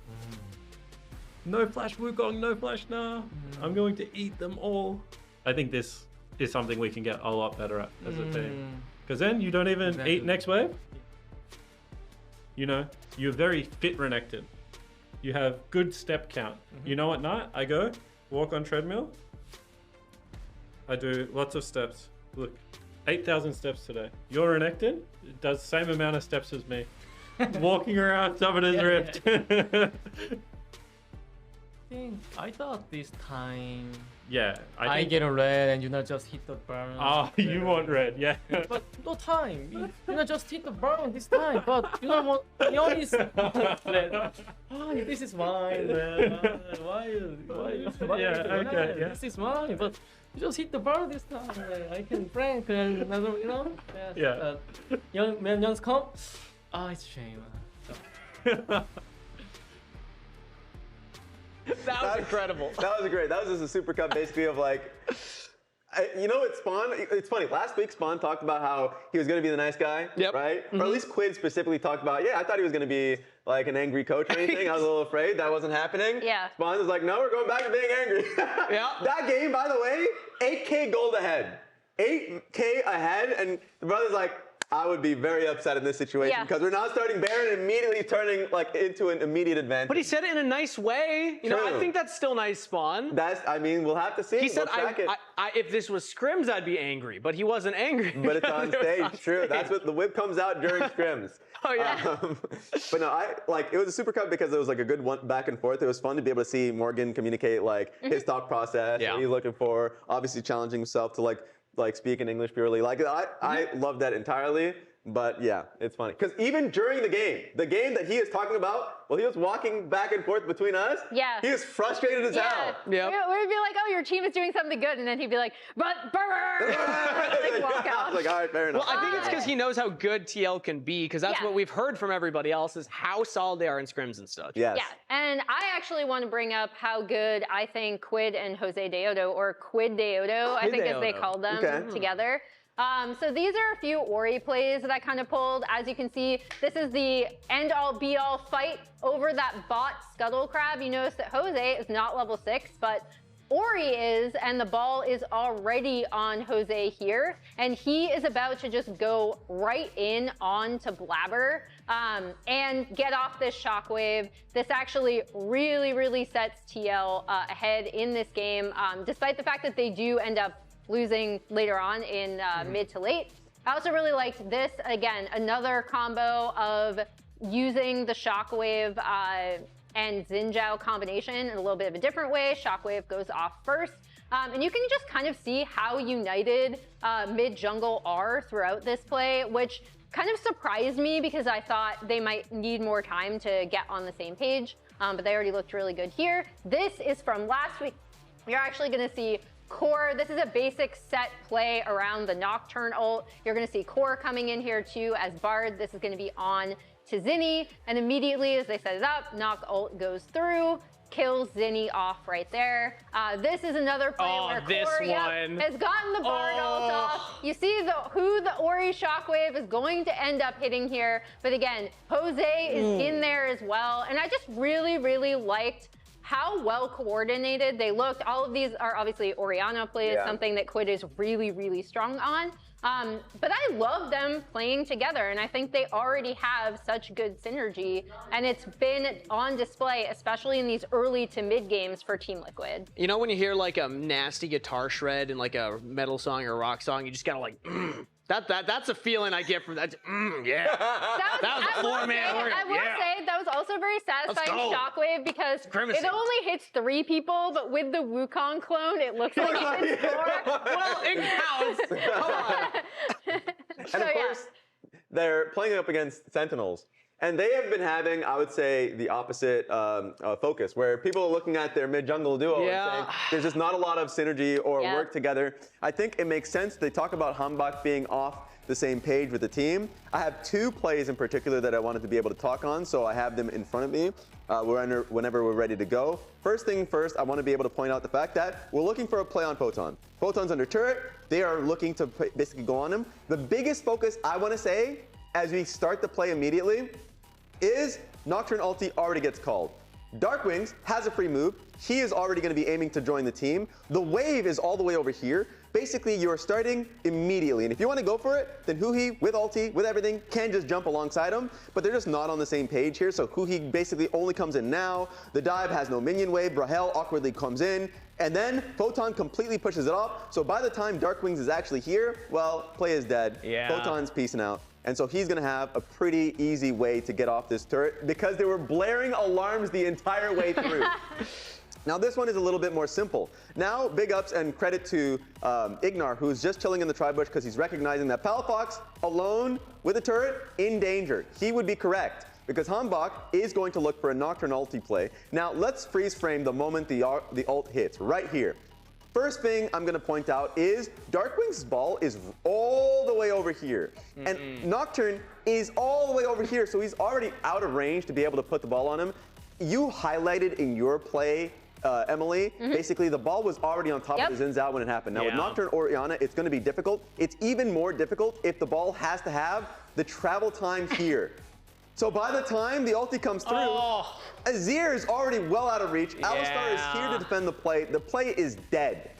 No flash Wukong, no flash nah. I'm going to eat them all. I think this is something we can get a lot better at as a team. Because then you don't even eat next wave. You know, you're very fit Renekton. You have good step count. You know what night? I go, walk on treadmill. I do lots of steps. Look, 8,000 steps today. Your Renekton does the same amount of steps as me. Walking around Summoner's Rift. I thought this time. Yeah, I get a red and just hit the burn. Oh, you want red, yeah. But no time. Just hit the burn this time. But what? Is red. Oh, this is mine, man. Why yeah, okay, yeah. This is mine. But you just hit the burn this time. I can prank and another, Yes, yeah. Young man, youngs come. It's a shame. That was incredible. That was great. That was just a Super Cup basically of like, it's Spawn. It's funny. Last week, Spawn talked about how he was going to be the nice guy, right? Or at least Quid specifically talked about, I thought he was going to be like an angry coach or anything. I was a little afraid that wasn't happening. Yeah. Spawn was like, no, we're going back to being angry. Yeah. That game, by the way, 8K gold ahead. 8K ahead, and the brother's like, I would be very upset in this situation because we're now starting Baron and immediately turning into an immediate advantage. But he said it in a nice way. I think that's still nice, Spawn. We'll have to see. He said, if this was scrims, I'd be angry, but he wasn't angry. But it's on stage, true. That's what the whip comes out during scrims. Oh yeah. But no, it was a Super Cup because it was like a good one back and forth. It was fun to be able to see Morgan communicate his thought process, what he's looking for, obviously challenging himself to like speak in English purely. I love that entirely. But yeah, it's funny. Because even during the game that he is talking about, he was walking back and forth between us. Yeah. He was frustrated as hell. Yeah. We'd be like, oh, your team is doing something good. And then he'd be like, but walk out. I was like, all right, fair enough. Well, I think it's because he knows how good TL can be, because that's what we've heard from everybody else is how solid they are in scrims and stuff. Yes. Yeah. And I actually want to bring up how good I think Quid and Jose Deodo, or Quid Deodo, I think as they called them together. So these are a few Ori plays that I kind of pulled. As you can see, this is the end-all be-all fight over that bot Scuttle Crab. You notice that Jose is not level 6, but Ori is, and the ball is already on Jose here, and he is about to just go right in onto Blabber and get off this shockwave. This actually really, really sets TL ahead in this game, despite the fact that they do end up losing later on in mid to late. I also really liked this, again, another combo of using the Shockwave and Xinjiao combination in a little bit of a different way. Shockwave goes off first. And you can just kind of see how united mid jungle are throughout this play, which kind of surprised me because I thought they might need more time to get on the same page, but they already looked really good here. This is from last week. You're actually gonna see Core. This is a basic set play around the Nocturne ult. You're going to see Core coming in here too as Bard. This is going to be on to Zinni, and immediately as they set it up, Noc ult goes through, kills Zinni off right there. This is another play where Core has gotten the Bard ult off. You see who the Ori Shockwave is going to end up hitting here, but again, Jose is in there as well, and I just really, really liked how well coordinated they looked. All of these are obviously Orianna plays, something that Quid is really, really strong on. But I love them playing together, and I think they already have such good synergy, and it's been on display, especially in these early to mid games for Team Liquid. You know when you hear like a nasty guitar shred in like a metal song or a rock song, you just gotta like, That's a feeling I get from that. Yeah. That was a four-man organ. I will say that was also very satisfying Shockwave because it only hits 3 people, but with the Wukong clone, it looks like it hits 4. Well, it counts. Come on. And of course, they're playing up against Sentinels. And they have been having, I would say, the opposite focus, where people are looking at their mid-jungle duo and saying there's just not a lot of synergy or work together. I think it makes sense. They talk about Hambach being off the same page with the team. I have 2 plays in particular that I wanted to be able to talk on, so I have them in front of me whenever we're ready to go. First thing first, I want to be able to point out the fact that we're looking for a play on Photon. Photon's under turret. They are looking to basically go on him. The biggest focus I want to say as we start the play immediately is Nocturne ulti already gets called. Darkwings has a free move. He is already going to be aiming to join the team. The wave is all the way over here. Basically, you're starting immediately. And if you want to go for it, then Huhi, with ulti, with everything, can just jump alongside him. But they're just not on the same page here. So Huhi basically only comes in now. The dive has no minion wave. Brahel awkwardly comes in. And then Photon completely pushes it off. So by the time Darkwings is actually here, well, play is dead. Photon's peacing out. And so he's going to have a pretty easy way to get off this turret because they were blaring alarms the entire way through. Now this one is a little bit more simple. Now big ups and credit to Ignar, who's just chilling in the tri-bush because he's recognizing that Palafox alone with a turret in danger. He would be correct because Hanbok is going to look for a Nocturne ulti play. Now let's freeze frame the moment the ult hits, right here. First thing I'm gonna point out is Darkwing's ball is all the way over here. And Nocturne is all the way over here, so he's already out of range to be able to put the ball on him. You highlighted in your play, Emily, basically the ball was already on top of the Xin Zhao when it happened. Now with Nocturne Orianna, it's gonna be difficult. It's even more difficult if the ball has to have the travel time here. So by the time the ulti comes through, Azir is already well out of reach. Alistar is here to defend the play. The play is dead.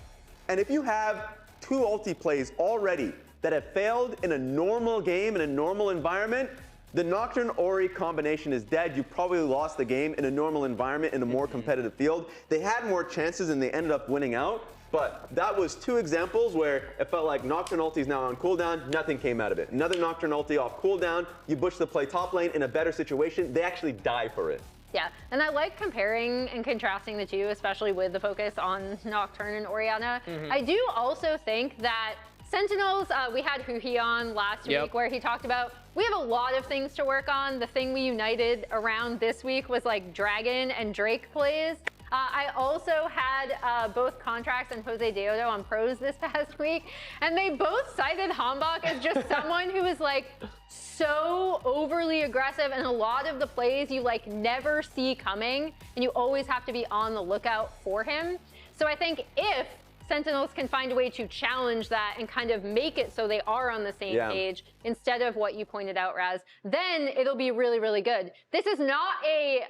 And if you have 2 ulti plays already that have failed in a normal game, in a normal environment, the Nocturne Ori combination is dead. You probably lost the game in a normal environment, in a more competitive field. They had more chances and they ended up winning out. But that was 2 examples where it felt like Nocturne ulti is now on cooldown, nothing came out of it. Another Nocturne ulti off cooldown, you push the play top lane in a better situation, they actually die for it. Yeah, and I like comparing and contrasting the two, especially with the focus on Nocturne and Orianna. I do also think that Sentinels, we had Huhi on last week where he talked about, we have a lot of things to work on. The thing we united around this week was like Dragon and Drake plays. I also had both Contracts and Jose Deodo on pros this past week, and they both cited Hanbok as just someone who is like so overly aggressive, and a lot of the plays you like never see coming, and you always have to be on the lookout for him. So I think if Sentinels can find a way to challenge that and kind of make it so they are on the same page instead of what you pointed out, Raz, then it'll be really, really good. This is not a,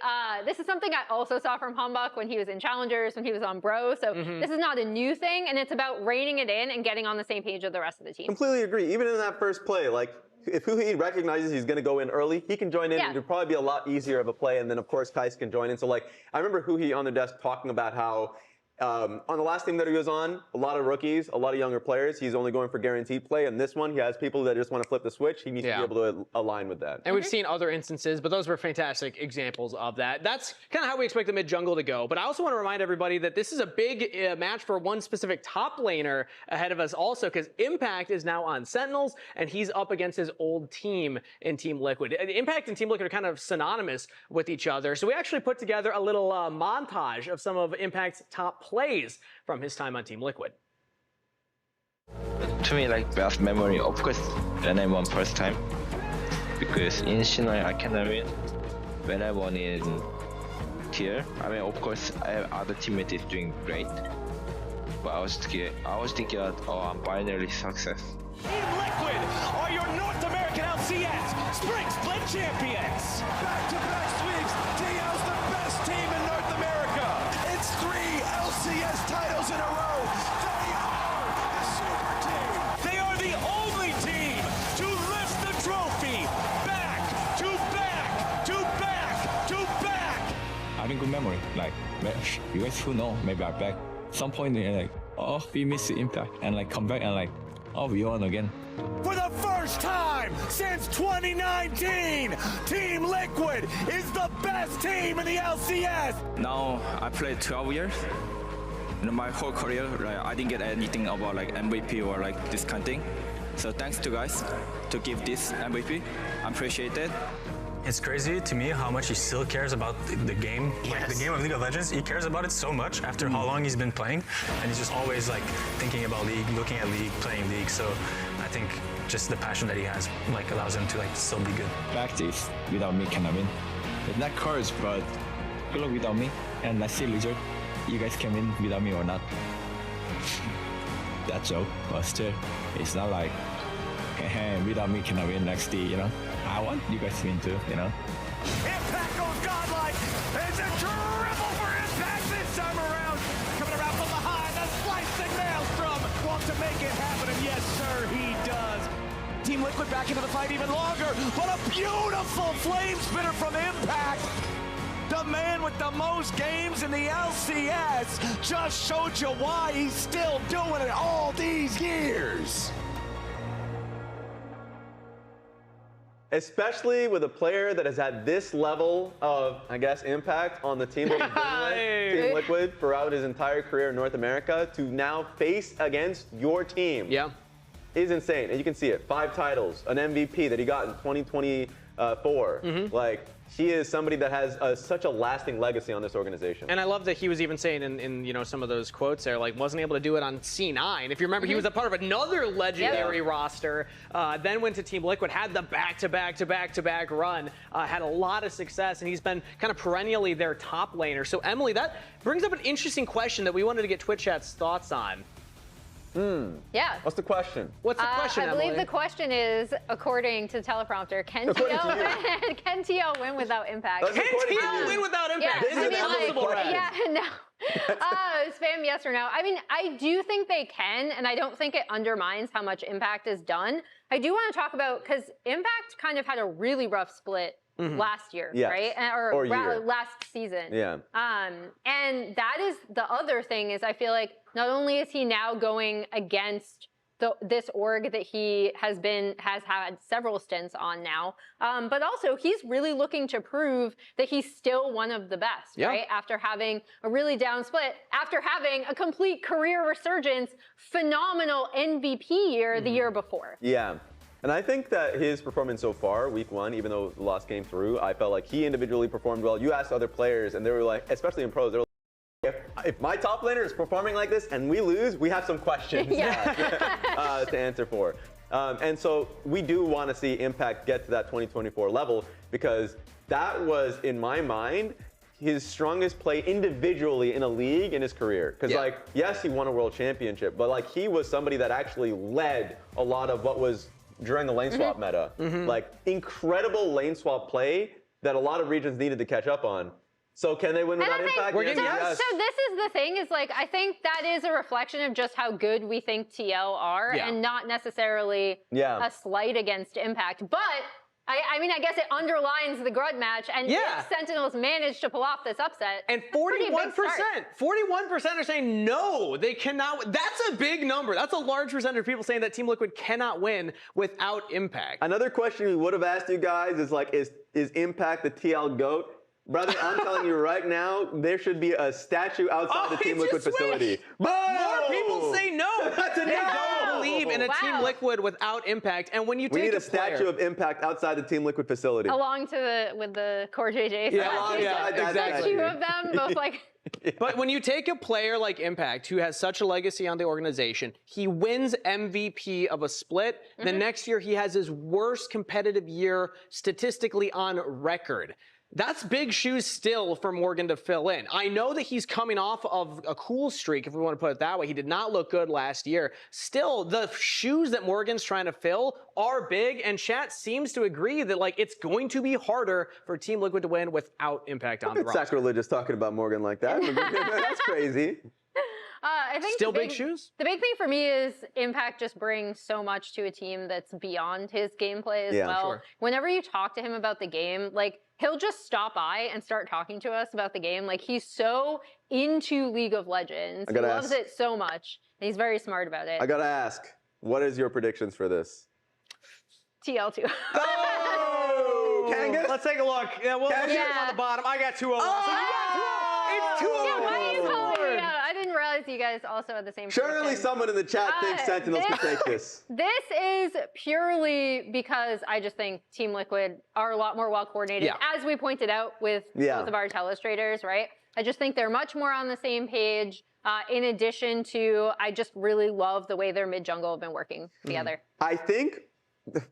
this is something I also saw from Hanbok when he was in Challengers, when he was on Bro. So this is not a new thing, and it's about reining it in and getting on the same page of the rest of the team. Completely agree. Even in that first play, like if Huhi recognizes he's going to go in early, he can join in. It'll probably be a lot easier of a play. And then of course, Kais can join in. So like, I remember Huhi on the desk talking about how on the last team that he was on, a lot of rookies, a lot of younger players. He's only going for guaranteed play. And this one, he has people that just want to flip the switch. He needs to be able to align with that. And we've seen other instances, but those were fantastic examples of that. That's kind of how we expect the mid-jungle to go. But I also want to remind everybody that this is a big match for one specific top laner ahead of us also, because Impact is now on Sentinels, and he's up against his old team in Team Liquid. Impact and Team Liquid are kind of synonymous with each other. So we actually put together a little montage of some of Impact's top plays from his time on Team Liquid. To me, like best memory, of course, when I won first time, because in Shinai I cannot win. When I won in tier, I mean, of course, other teammates is doing great, but I was thinking that, oh, I'm finally success. Team Liquid are your North American LCS Spring Split champions. Back-to-back sweeps. DL's the best team in North America. It's 3 LCS titles in a row. They are the super team. They are the only team to lift the trophy back to back to back to back. Having good memory, like you guys who know, maybe I'm back. Some point like, oh, we missed the Impact, and like come back and like, oh, we won again. For the first time since 2019, Team Liquid is the best team in the LCS. Now I played 12 years. In my whole career, like, I didn't get anything about like MVP or like this kind of thing. So thanks to guys to give this MVP. I appreciate it. It's crazy to me how much he still cares about the game, like the game of League of Legends. He cares about it so much after how long he's been playing, and he's just always like thinking about League, looking at League, playing League. So I think just the passion that he has like allows him to like still be good. Practice without me cannot win. It's not courage, but good luck without me. And let's see, Lizard, you guys can win without me or not. That joke, but still, it's not like, hey, without me cannot win next day, you know. I want you guys to win too, you know. Impact goes godlike. It's a triple for Impact this time around. Coming around from behind, the slicing Maelstrom wants to make it happen, and yes, sir, he does. Team Liquid back into the fight even longer, but a beautiful flame spinner from Impact. The man with the most games in the LCS just showed you why he's still doing it all these years. Especially with a player that has had this level of, I guess, impact on the team that he's been with, Team Liquid, throughout his entire career in North America, to now face against your team is insane. And you can see it. 5 titles, an MVP that he got in 2024. Like, he is somebody that has such a lasting legacy on this organization. And I love that he was even saying in some of those quotes there, like, wasn't able to do it on C9. If you remember, he was a part of another legendary roster, then went to Team Liquid, had the back-to-back run, had a lot of success, and he's been kind of perennially their top laner. So, Emily, that brings up an interesting question that we wanted to get Twitch chat's thoughts on. Yeah. What's the question? What's the question, I believe Emily? the question is, according to teleprompter, can TL win without impact? Can TL win without impact? Yeah, This is impossible, right? Yeah, no. Spam yes or no. I mean, I do think they can, and I don't think it undermines how much Impact has done. I do want to talk about, because Impact kind of had a really rough split last year, right? Or last season. Yeah. And that is the other thing, is I feel like not only is he now going against this org that he has had several stints on now, but also he's really looking to prove that he's still one of the best, right? After having a really down split, after having a complete career resurgence, phenomenal MVP year the year before. Yeah. And I think that his performance so far, week 1, even though the last game through, I felt like he individually performed well. You asked other players, and they were like, especially in pros, they were like, if my top laner is performing like this and we lose, we have some questions to answer for. And so we do want to see Impact get to that 2024 level, because that was, in my mind, his strongest play individually in a league in his career. Because, like, yes, he won a world championship, but, like, he was somebody that actually led a lot of what was during the lane swap meta. Like, incredible lane swap play that a lot of regions needed to catch up on. So can they win without Impact? So this is the thing, is like, I think that is a reflection of just how good we think TL are, and not necessarily a slight against Impact. But I mean, I guess it underlines the Grud match, and if Sentinels managed to pull off this upset, and 41% are saying no, they cannot. That's a big number. That's a large percentage of people saying that Team Liquid cannot win without Impact. Another question we would have asked you guys is, like, is Impact the TL GOAT? Brother, I'm telling you right now, there should be a statue outside the Team Liquid facility. More people say no. They don't believe in a Team Liquid without Impact. And when you we take need a statue of Impact outside the Team Liquid facility. Along to with the Core JJ. Exactly. 2 of them, both like. But when you take a player like Impact, who has such a legacy on the organization, he wins MVP of a split. The next year, he has his worst competitive year statistically on record. That's big shoes still for Morgan to fill in. I know that he's coming off of a cool streak, if we want to put it that way. He did not look good last year. Still, the shoes that Morgan's trying to fill are big, and chat seems to agree that, like, it's going to be harder for Team Liquid to win without Impact on the roster. Sacrilegious talking about Morgan like that. That's crazy. I think still big shoes. The big thing for me is Impact just brings so much to a team that's beyond his gameplay as well. Whenever you talk to him about the game, like, he'll just stop by and start talking to us about the game. Like, he's so into League of Legends. He loves it so much, and he's very smart about it. I gotta ask, what is your predictions for this? TL2. Oh! Kangas? Let's take a look. Yeah, we'll start on the bottom. I got 2-0. So you got 2-0. It's 2-0. Yeah, why are you calling me out? I didn't realize you guys also had the same Surely prediction. someone in the chat thinks Sentinels can take this. This is purely because I just think Team Liquid are a lot more well-coordinated, as we pointed out with both of our telestrators, right? I just think they're much more on the same page. In addition to, I just really love the way their mid-jungle have been working together. I think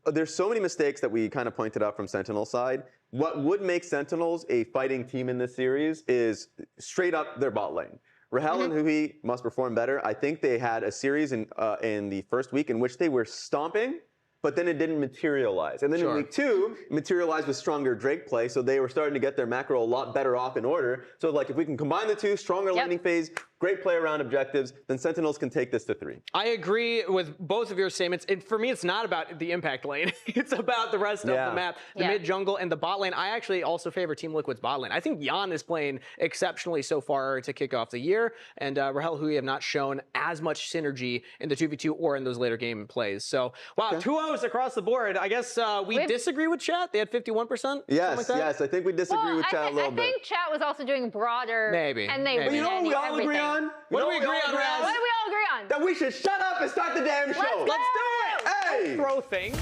there's so many mistakes that we kind of pointed out from Sentinel's side. What would make Sentinels a fighting team in this series is straight up their bot lane. Rahel and Hui must perform better. I think they had a series in the first week in which they were stomping, but then it didn't materialize. And then in week 2, it materialized with stronger Drake play, so they were starting to get their macro a lot better off in order. So, like, if we can combine the two, stronger landing phase, great play around objectives, then Sentinels can take this to 3. I agree with both of your statements. For me, it's not about the impact lane. It's about the rest of the map, the mid jungle and the bot lane. I actually also favor Team Liquid's bot lane. I think Jan is playing exceptionally so far to kick off the year, and Rahel Hui have not shown as much synergy in the 2v2 or in those later game plays. So, wow, 2-0s across the board. I guess we disagree with chat. They had 51%. Yes, like that? yes. I think we disagree with chat a little bit. I think chat was also doing broader. Maybe. And they But you know what we all agree on? What do we agree on, Raz? What do we all agree on? That we should shut up and start the damn show. Let's do it. Hey! Throw things.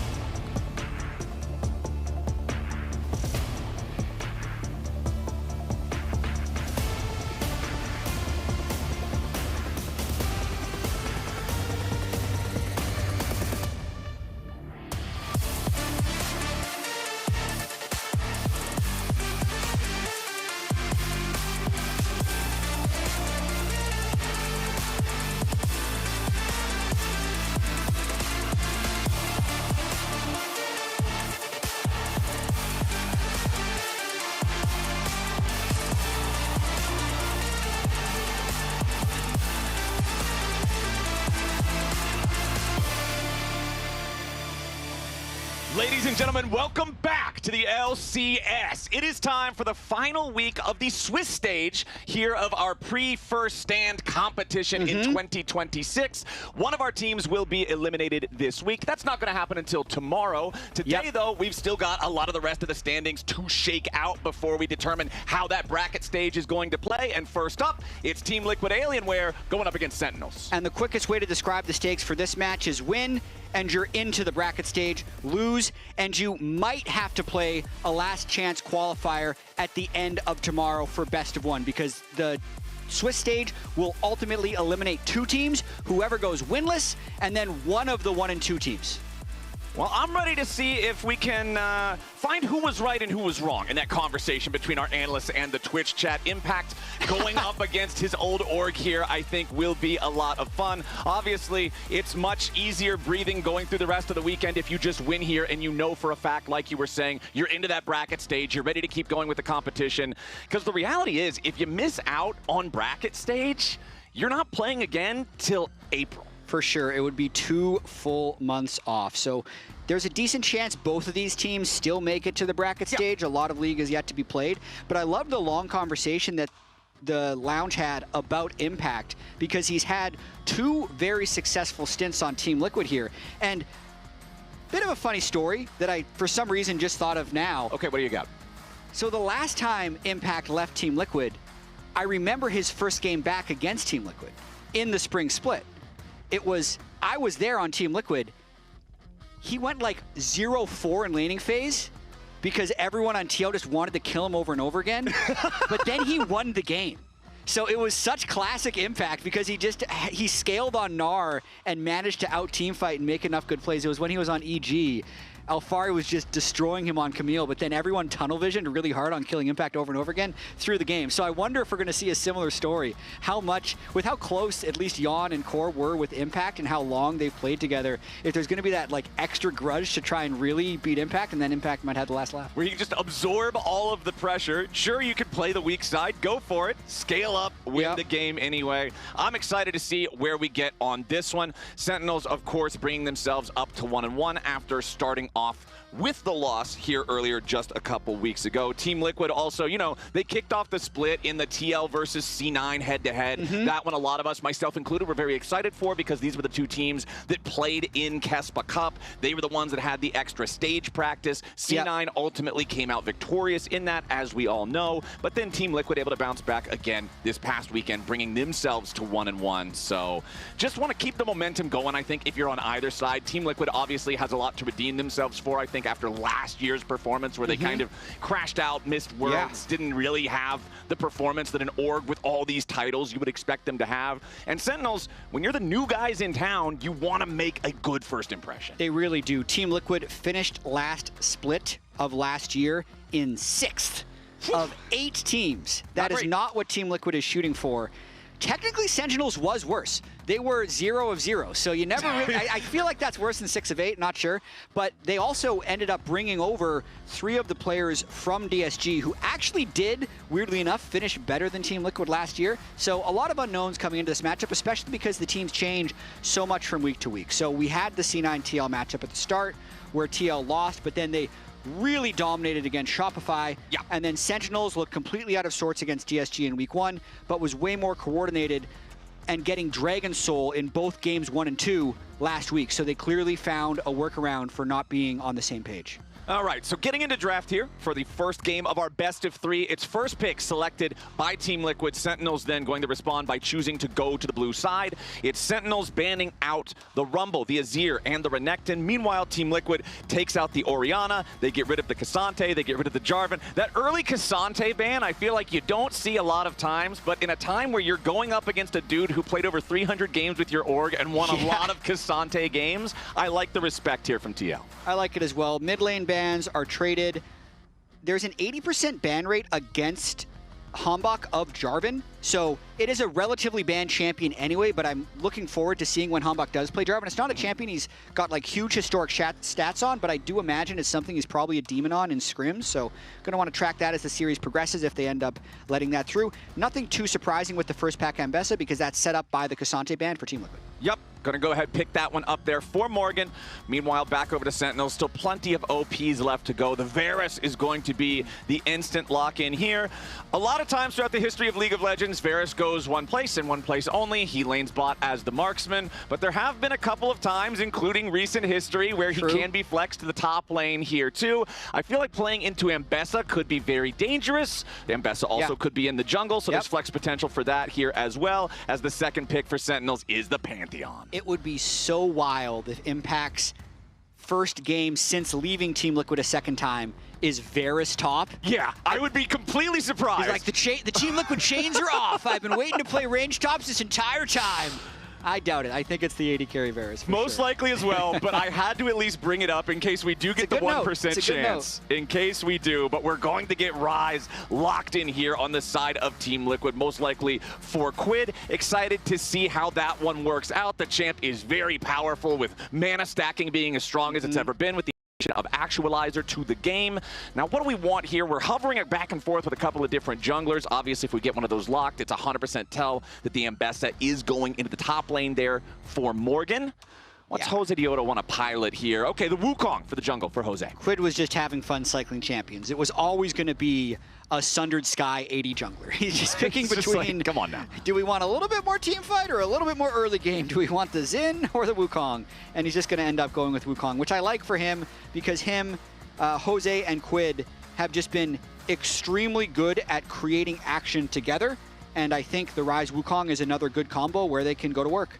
Ladies and gentlemen, welcome back to the LCS. It is time for the final week of the Swiss stage here of our pre-first stand competition in 2026. One of our teams will be eliminated this week. That's not going to happen until tomorrow. Today, though, we've still got a lot of the rest of the standings to shake out before we determine how that bracket stage is going to play. And first up, it's Team Liquid Alienware going up against Sentinels. And the quickest way to describe the stakes for this match is win, and you're into the bracket stage, lose, and you might have to play a last chance qualifier at the end of tomorrow for best of one, because the Swiss stage will ultimately eliminate 2 teams, whoever goes winless, and then one of the 1 and 2 teams. Well, I'm ready to see if we can find who was right and who was wrong in that conversation between our analysts and the Twitch chat. Impact going up against his old org here, I think, will be a lot of fun. Obviously, it's much easier breathing going through the rest of the weekend if you just win here and you know for a fact, like you were saying, you're into that bracket stage, you're ready to keep going with the competition. Because the reality is, if you miss out on bracket stage, you're not playing again till April. For sure, it would be 2 full months off. So there's a decent chance both of these teams still make it to the bracket stage. A lot of league is yet to be played. But I love the long conversation that the Lounge had about Impact, because he's had 2 very successful stints on Team Liquid here. And bit of a funny story that I, for some reason, just thought of now. Okay, what do you got? So the last time Impact left Team Liquid, I remember his first game back against Team Liquid in the spring split. I was there on Team Liquid. He went like 0-4 in laning phase because everyone on TL just wanted to kill him over and over again. But then he won the game. So it was such classic Impact because he scaled on Gnar and managed to out team fight and make enough good plays. It was when he was on EG. Alfari was just destroying him on Camille, but then everyone tunnel visioned really hard on killing Impact over and over again through the game. So I wonder if we're going to see a similar story. With how close at least Jan and Core were with Impact and how long they've played together, if there's going to be that like extra grudge to try and really beat Impact, and then Impact might have the last laugh. Where you can just absorb all of the pressure. Sure, you could play the weak side. Go for it. Scale up. Win the game anyway. I'm excited to see where we get on this one. Sentinels, of course, bringing themselves up to 1-1 after starting off with the loss here earlier just a couple weeks ago. Team Liquid also, they kicked off the split in the TL versus C9 head-to-head. That one a lot of us, myself included, were very excited for because these were the 2 teams that played in Kespa Cup. They were the ones that had the extra stage practice. C9 ultimately came out victorious in that, as we all know. But then Team Liquid able to bounce back again this past weekend, bringing themselves to 1-1. So just want to keep the momentum going, I think, if you're on either side. Team Liquid obviously has a lot to redeem themselves for, I think, after last year's performance where they kind of crashed out, missed worlds, didn't really have the performance that an org with all these titles you would expect them to have. And Sentinels, when you're the new guys in town, you want to make a good first impression. They really do. Team Liquid finished last split of last year in 6th of 8 teams. That is not what Team Liquid is shooting for. Technically, Sentinels was worse. They were 0 of 0, so you never really, I feel like that's worse than 6 of 8, not sure. But they also ended up bringing over 3 of the players from DSG who actually did, weirdly enough, finish better than Team Liquid last year. So a lot of unknowns coming into this matchup, especially because the teams change so much from week to week. So we had the C9 TL matchup at the start where TL lost, but then they really dominated against Shopify. Yeah. And then Sentinels looked completely out of sorts against DSG in week 1, but was way more coordinated and getting Dragon Soul in both games 1 and 2 last week. So they clearly found a workaround for not being on the same page. All right, so getting into draft here for the first game of our best of 3. It's first pick selected by Team Liquid. Sentinels then going to respond by choosing to go to the blue side. It's Sentinels banning out the Rumble, the Azir, and the Renekton. Meanwhile, Team Liquid takes out the Orianna. They get rid of the Cassante. They get rid of the Jarvan. That early Cassante ban, I feel like you don't see a lot of times, but in a time where you're going up against a dude who played over 300 games with your org and won a lot of Cassante games, I like the respect here from TL. I like it as well. Mid lane bans are traded. There's an 80% ban rate against Hambach of Jarvan, so it is a relatively banned champion anyway, but I'm looking forward to seeing when Hambach does play Jarvan. It's not a champion he's got like huge historic stats on, but I do imagine it's something he's probably a demon on in scrims, so going to want to track that as the series progresses if they end up letting that through. Nothing too surprising with the first pack Ambessa because that's set up by the Cassante ban for Team Liquid. Yep. Going to go ahead and pick that one up there for Morgan. Meanwhile, back over to Sentinels. Still plenty of OPs left to go. The Varus is going to be the instant lock-in here. A lot of times throughout the history of League of Legends, Varus goes one place and one place only. He lanes bot as the marksman. But there have been a couple of times, including recent history, where he can be flexed to the top lane here too. I feel like playing into Ambessa could be very dangerous. Ambessa also could be in the jungle, so there's flex potential for that here as well, as the second pick for Sentinels is the Pantheon. It would be so wild if Impact's first game since leaving Team Liquid a second time is Varus top. Yeah, I would be completely surprised. He's like, the Team Liquid chains are off. I've been waiting to play range tops this entire time. I doubt it. I think it's the AD carry Varus. Most likely as well, but I had to at least bring it up in case we do get the 1% chance. In case we do, but we're going to get Ryze locked in here on the side of Team Liquid, most likely for Quid. Excited to see how that one works out. The champ is very powerful with mana stacking being as strong as it's ever been with the of Actualizer to the game. Now, what do we want here? We're hovering it back and forth with a couple of different junglers. Obviously, if we get one of those locked, it's 100% tell that the Ambessa is going into the top lane there for Morgan. What's Jose Dioto want to pilot here? Okay, the Wukong for the jungle for Jose. Quid was just having fun cycling champions. It was always going to be a Sundered Sky AD jungler. He's just picking between, come on now. Do we want a little bit more team fight or a little bit more early game? Do we want the Xin or the Wukong? And he's just going to end up going with Wukong, which I like for him because him, Jose, and Quid have just been extremely good at creating action together. And I think the Ryze Wukong is another good combo where they can go to work.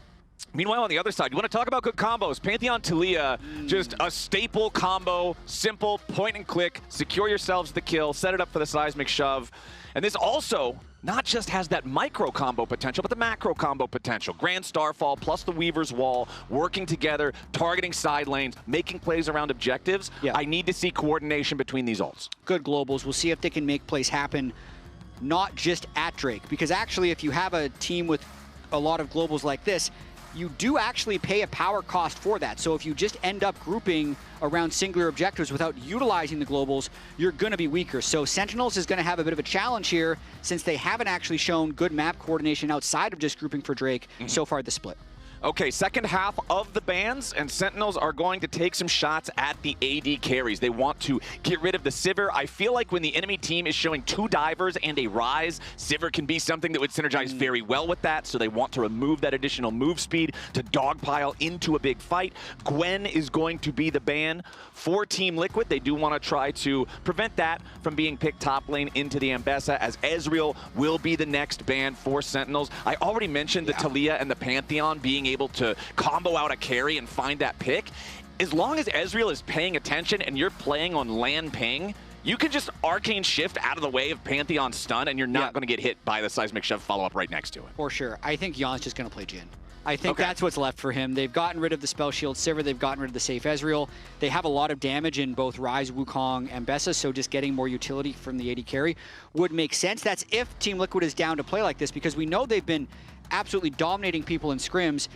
Meanwhile, on the other side, you want to talk about good combos. Pantheon Taliyah, just a staple combo, simple, point and click, secure yourselves the kill, set it up for the seismic shove. And this also not just has that micro combo potential, but the macro combo potential. Grand Starfall plus the Weaver's Wall, working together, targeting side lanes, making plays around objectives. I need to see coordination between these ults. Good globals. We'll see if they can make plays happen, not just at Drake. Because actually, if you have a team with a lot of globals like this, you do actually pay a power cost for that. So if you just end up grouping around singular objectives without utilizing the globals, you're going to be weaker. So Sentinels is going to have a bit of a challenge here since they haven't actually shown good map coordination outside of just grouping for Drake so far this split. Okay, second half of the bans, and Sentinels are going to take some shots at the AD carries. They want to get rid of the Sivir. I feel like when the enemy team is showing 2 divers and a Ryze, Sivir can be something that would synergize very well with that, so they want to remove that additional move speed to dogpile into a big fight. Gwen is going to be the ban for Team Liquid. They do want to try to prevent that from being picked top lane into the Ambessa, as Ezreal will be the next ban for Sentinels. I already mentioned the Taliyah and the Pantheon being able to combo out a carry and find that pick. As long as Ezreal is paying attention and you're playing on land ping, you can just arcane shift out of the way of Pantheon's stun and you're not going to get hit by the seismic shove follow-up right next to it. For sure. I think Yon's just going to play Jhin. I think that's what's left for him. They've gotten rid of the Spell Shield Sivir. They've gotten rid of the safe Ezreal. They have a lot of damage in both Ryze, Wukong, and Bessa, so just getting more utility from the AD carry would make sense. That's if Team Liquid is down to play like this, because we know they've been absolutely dominating people in scrims.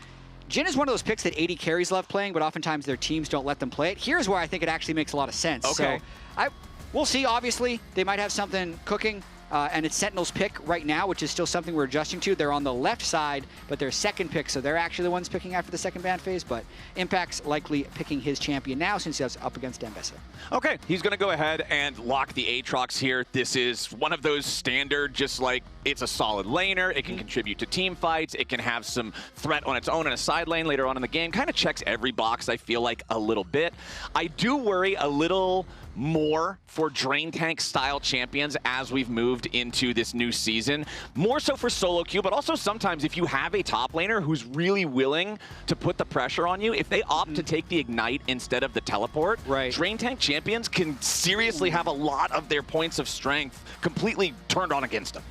Jhin is one of those picks that AD carries love playing, but oftentimes their teams don't let them play it. Here's where I think it actually makes a lot of sense. Okay. So we'll see. Obviously, they might have something cooking. And it's Sentinel's pick right now, which is still something we're adjusting to. They're on the left side, but they're second pick, so they're actually the ones picking after the second ban phase. But Impact's likely picking his champion now since he's up against Dembessa. Okay, he's going to go ahead and lock the Aatrox here. This is one of those standard, just like it's a solid laner. It can contribute to team fights. It can have some threat on its own in a side lane later on in the game. Kind of checks every box, I feel like, a little bit. I do worry a little more for drain tank style champions as we've moved into this new season. More so for solo queue, but also sometimes if you have a top laner who's really willing to put the pressure on you, if they opt to take the ignite instead of the teleport, drain tank champions can seriously have a lot of their points of strength completely turned on against them.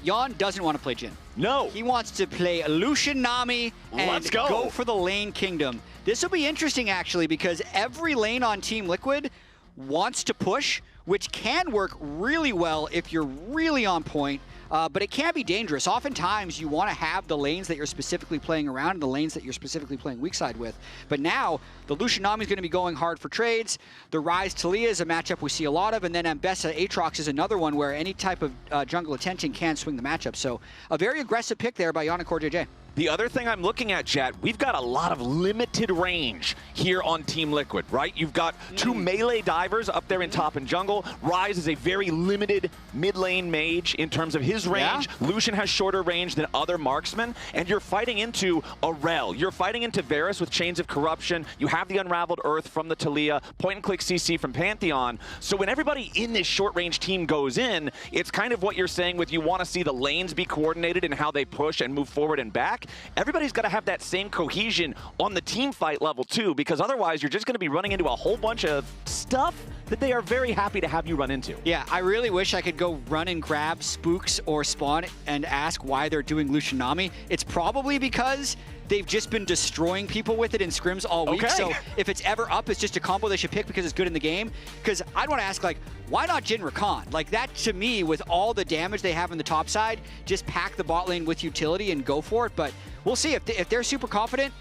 Jan doesn't want to play Jhin. No. He wants to play Lucian Nami and Let's go for the lane kingdom. This will be interesting, actually, because every lane on Team Liquid wants to push, which can work really well if you're really on point, but it can be dangerous. Oftentimes, you want to have the lanes that you're specifically playing around and the lanes that you're specifically playing weak side with. But now, the Lucian Nami is going to be going hard for trades. The Ryze Taliyah is a matchup we see a lot of, and then Ambessa Aatrox is another one where any type of jungle attention can swing the matchup. So a very aggressive pick there by Yannick or JJ. The other thing I'm looking at, chat, we've got a lot of limited range here on Team Liquid, right? You've got two melee divers up there in top and jungle. Ryze is a very limited mid lane mage in terms of his range. Yeah. Lucian has shorter range than other marksmen, and you're fighting into a Rel. You're fighting into Varus with Chains of Corruption. You have the Unraveled Earth from the Taliyah, point-and-click CC from Pantheon. So when everybody in this short-range team goes in, it's kind of what you're saying with you want to see the lanes be coordinated in how they push and move forward and back. Everybody's got to have that same cohesion on the team fight level too, because otherwise you're just going to be running into a whole bunch of stuff that they are very happy to have you run into. Yeah, I really wish I could go run and grab Spooks or Spawn and ask why they're doing Lucian Nami. It's probably because they've just been destroying people with it in scrims all week. Okay. So if it's ever up, it's just a combo they should pick because it's good in the game. Because I'd want to ask, like, why not Jhin Rakan? Like, that to me, with all the damage they have on the top side, just pack the bot lane with utility and go for it. But we'll see. If they're super confident,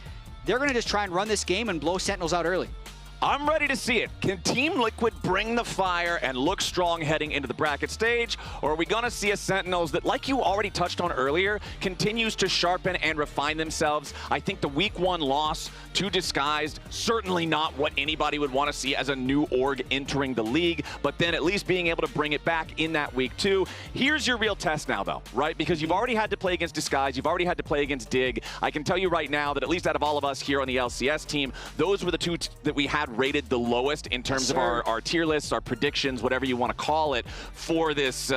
they're going to just try and run this game and blow Sentinels out early. I'm ready to see it. Can Team Liquid bring the fire and look strong heading into the bracket stage? Or are we going to see a Sentinels that, like you already touched on earlier, continues to sharpen and refine themselves? I think the week 1 loss to Disguised, certainly not what anybody would want to see as a new org entering the league, but then at least being able to bring it back in that week 2. Here's your real test now, though, right? Because you've already had to play against Disguised, you've already had to play against Dig. I can tell you right now that at least out of all of us here on the LCS team, those were the two that we had rated the lowest in terms of our tier lists, our predictions, whatever you want to call it, for this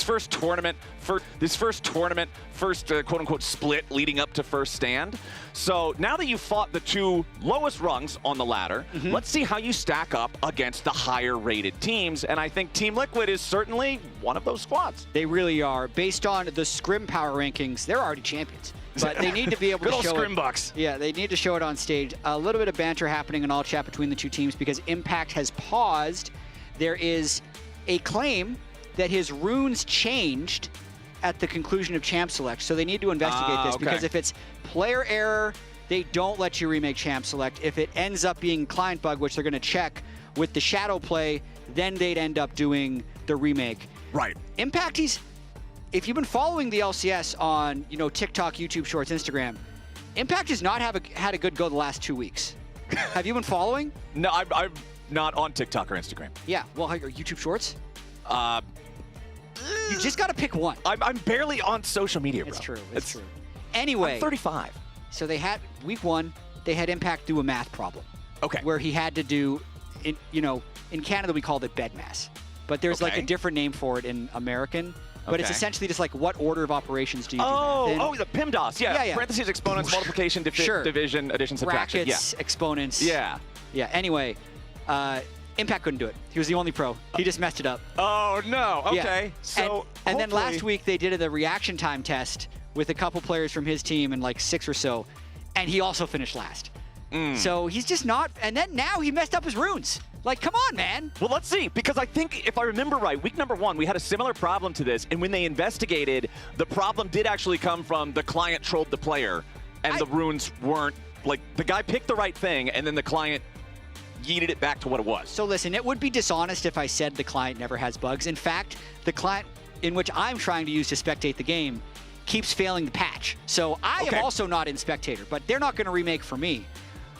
first tournament, first quote-unquote split leading up to first stand. So now that you've fought the two lowest rungs on the ladder, let's see how you stack up against the higher rated teams, and I think Team Liquid is certainly one of those squads. They really are. Based on the scrim power rankings, they're already champions. But they need to be able to show it. Bucks. Yeah, they need to show it on stage. A little bit of banter happening in all chat between the two teams because Impact has paused. There is a claim that his runes changed at the conclusion of Champ Select, so they need to investigate this because if it's player error, they don't let you remake Champ Select. If it ends up being client bug, which they're going to check with the shadow play, then they'd end up doing the remake. Right. Impact, if you've been following the LCS on, TikTok, YouTube Shorts, Instagram, Impact has not had a good go the last 2 weeks. Have you been following? No, I'm not on TikTok or Instagram. Yeah, well, are YouTube Shorts? You just got to pick one. I'm barely on social media, bro. It's true. It's true. Anyway. I'm 35. So they had, week 1, they had Impact do a math problem. Okay. Where he had to do, in Canada we called it bed mass. But there's like a different name for it in American. But it's essentially just like, what order of operations do you do math in? Oh, the PIMDOS, yeah. Parentheses, exponents, multiplication, division, addition, subtraction. Brackets, exponents. Yeah. Yeah, anyway, Impact couldn't do it. He was the only pro. He just messed it up. Oh, no. Okay. Yeah. So, and then last week, they did the reaction time test with a couple players from his team and like 6 or so, and he also finished last. So he's just not. And then now he messed up his runes. Like, come on, man. Well, let's see, because I think, if I remember right, week number 1, we had a similar problem to this, and when they investigated, the problem did actually come from the client trolled the player, and the runes weren't, like, the guy picked the right thing, and then the client yeeted it back to what it was. So listen, it would be dishonest if I said the client never has bugs. In fact, the client in which I'm trying to use to spectate the game keeps failing the patch. So I am also not in Spectator, but they're not going to remake for me.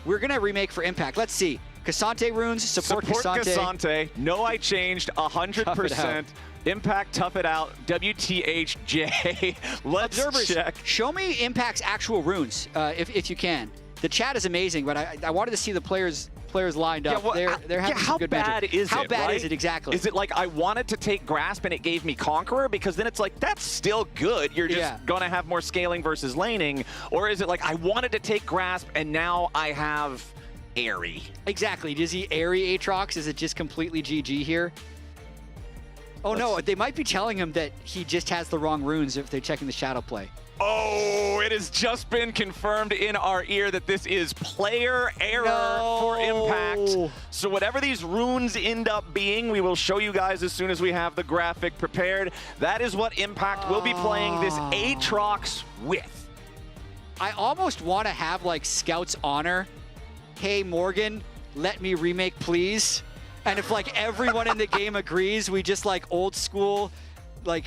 We're going to remake for Impact. Let's see. Cassante runes, support Cassante. No, I changed 100%. Impact, tough it out. WTHJ. Let's Observers, check. Show me Impact's actual runes, if you can. The chat is amazing, but I wanted to see the players lined up. They're having some good how bad is it? How bad right? is it exactly? Is it like I wanted to take Grasp and it gave me Conqueror? Because then it's like, that's still good. You're just going to have more scaling versus laning. Or is it like I wanted to take Grasp and now I have Airy? Exactly. Does he Airy Aatrox? Is it just completely GG here? Oh, no. They might be telling him that he just has the wrong runes if they're checking the shadow play. Oh, it has just been confirmed in our ear that this is player error for Impact. So whatever these runes end up being, we will show you guys as soon as we have the graphic prepared. That is what Impact will be playing this Aatrox with. I almost want to have, like, Scout's Honor. Hey, Morgan, let me remake, please. And if, like, everyone in the game agrees, we just, like, old school, like...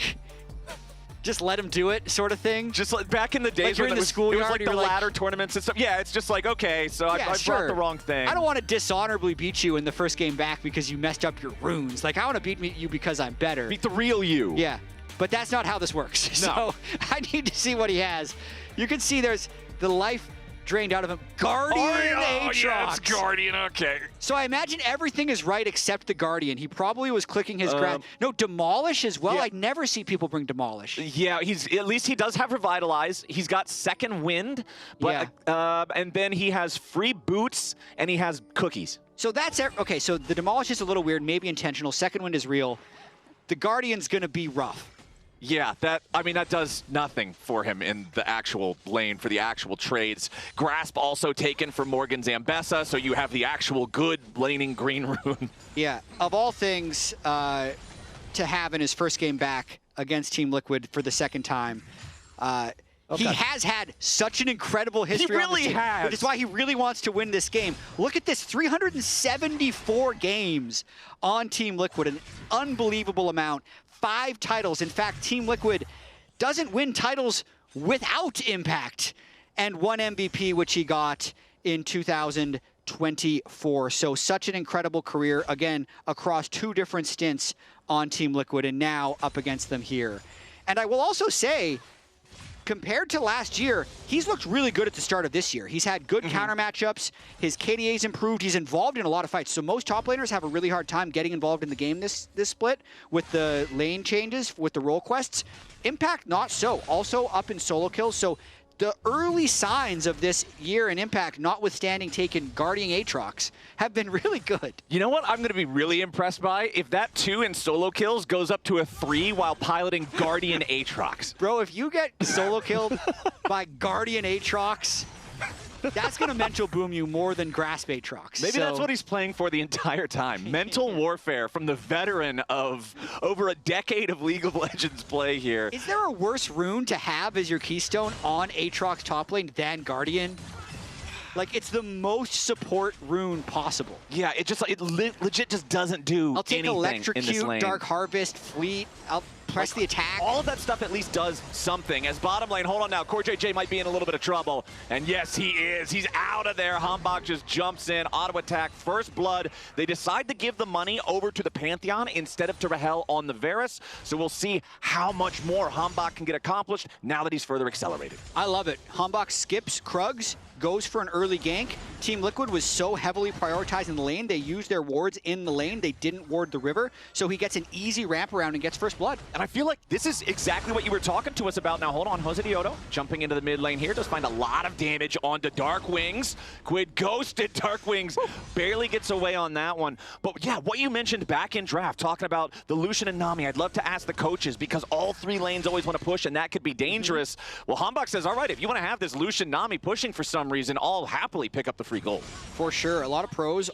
just let him do it, sort of thing. Just like back in the days when it was like the ladder tournaments and stuff. Yeah, it's just like, okay, so I brought the wrong thing. I don't want to dishonorably beat you in the first game back because you messed up your runes. Like, I want to beat you because I'm better. Beat the real you. Yeah, but that's not how this works. No. So I need to see what he has. You can see there's the life drained out of him. Guardian Aatrox. Yeah, it's Guardian, okay. So I imagine everything is right except the Guardian. He probably was clicking his No, Demolish as well. Yeah. I never see people bring Demolish. Yeah, at least he does have Revitalize. He's got Second Wind, but and then he has free boots and he has cookies. So that's okay. So the Demolish is a little weird, maybe intentional. Second Wind is real. The Guardian's gonna be rough. Yeah, that does nothing for him in the actual lane for the actual trades. Grasp also taken for Morgan Zambessa, so you have the actual good laning green rune. Yeah, of all things to have in his first game back against Team Liquid for the second time, he has had such an incredible history. He really on this team, has. which is why he really wants to win this game. Look at this, 374 games on Team Liquid, an unbelievable amount. 5 titles. In fact, Team Liquid doesn't win titles without Impact, and 1 MVP, which he got in 2024. So such an incredible career, again, across 2 different stints on Team Liquid, and now up against them here. And I will also say, compared to last year, he's looked really good at the start of this year. He's had good counter matchups. His KDA's improved. He's involved in a lot of fights. So most top laners have a really hard time getting involved in the game this split with the lane changes, with the role quests. Impact, not so. Also up in solo kills. So the early signs of this year in Impact, notwithstanding taking Guardian Aatrox, have been really good. You know what I'm going to be really impressed by? If that 2 in solo kills goes up to a 3 while piloting Guardian Aatrox. Bro, if you get solo killed by Guardian Aatrox, that's going to mental boom you more than Grasp Aatrox. Maybe that's what he's playing for the entire time. Mental warfare from the veteran of over a decade of League of Legends play here. Is there a worse rune to have as your keystone on Aatrox top lane than Guardian? Like, it's the most support rune possible. Yeah, it legit just doesn't do I'll take anything Electrocute, in this lane. Dark Harvest, Fleet. I'll press the attack. All of that stuff at least does something. As bottom lane, hold on now, CoreJJ might be in a little bit of trouble. And yes, he is. He's out of there. Hambach just jumps in, auto attack, first blood. They decide to give the money over to the Pantheon instead of to Rahel on the Varus. So we'll see how much more Hambach can get accomplished now that he's further accelerated. I love it. Hambach skips Krugs, goes for an early gank. Team Liquid was so heavily prioritizing the lane, they used their wards in the lane. They didn't ward the river, so he gets an easy ramp around and gets first blood. And I feel like this is exactly what you were talking to us about. Now, hold on. Jose Dioto jumping into the mid lane here. Does find a lot of damage onto Dark Wings. Quid ghosted Dark Wings. Barely gets away on that one. But yeah, what you mentioned back in draft, talking about the Lucian and Nami, I'd love to ask the coaches because all 3 lanes always want to push, and that could be dangerous. Well, Hambach says, all right, if you want to have this Lucian Nami pushing for some some reason, I'll happily pick up the free gold. For sure. A lot of pros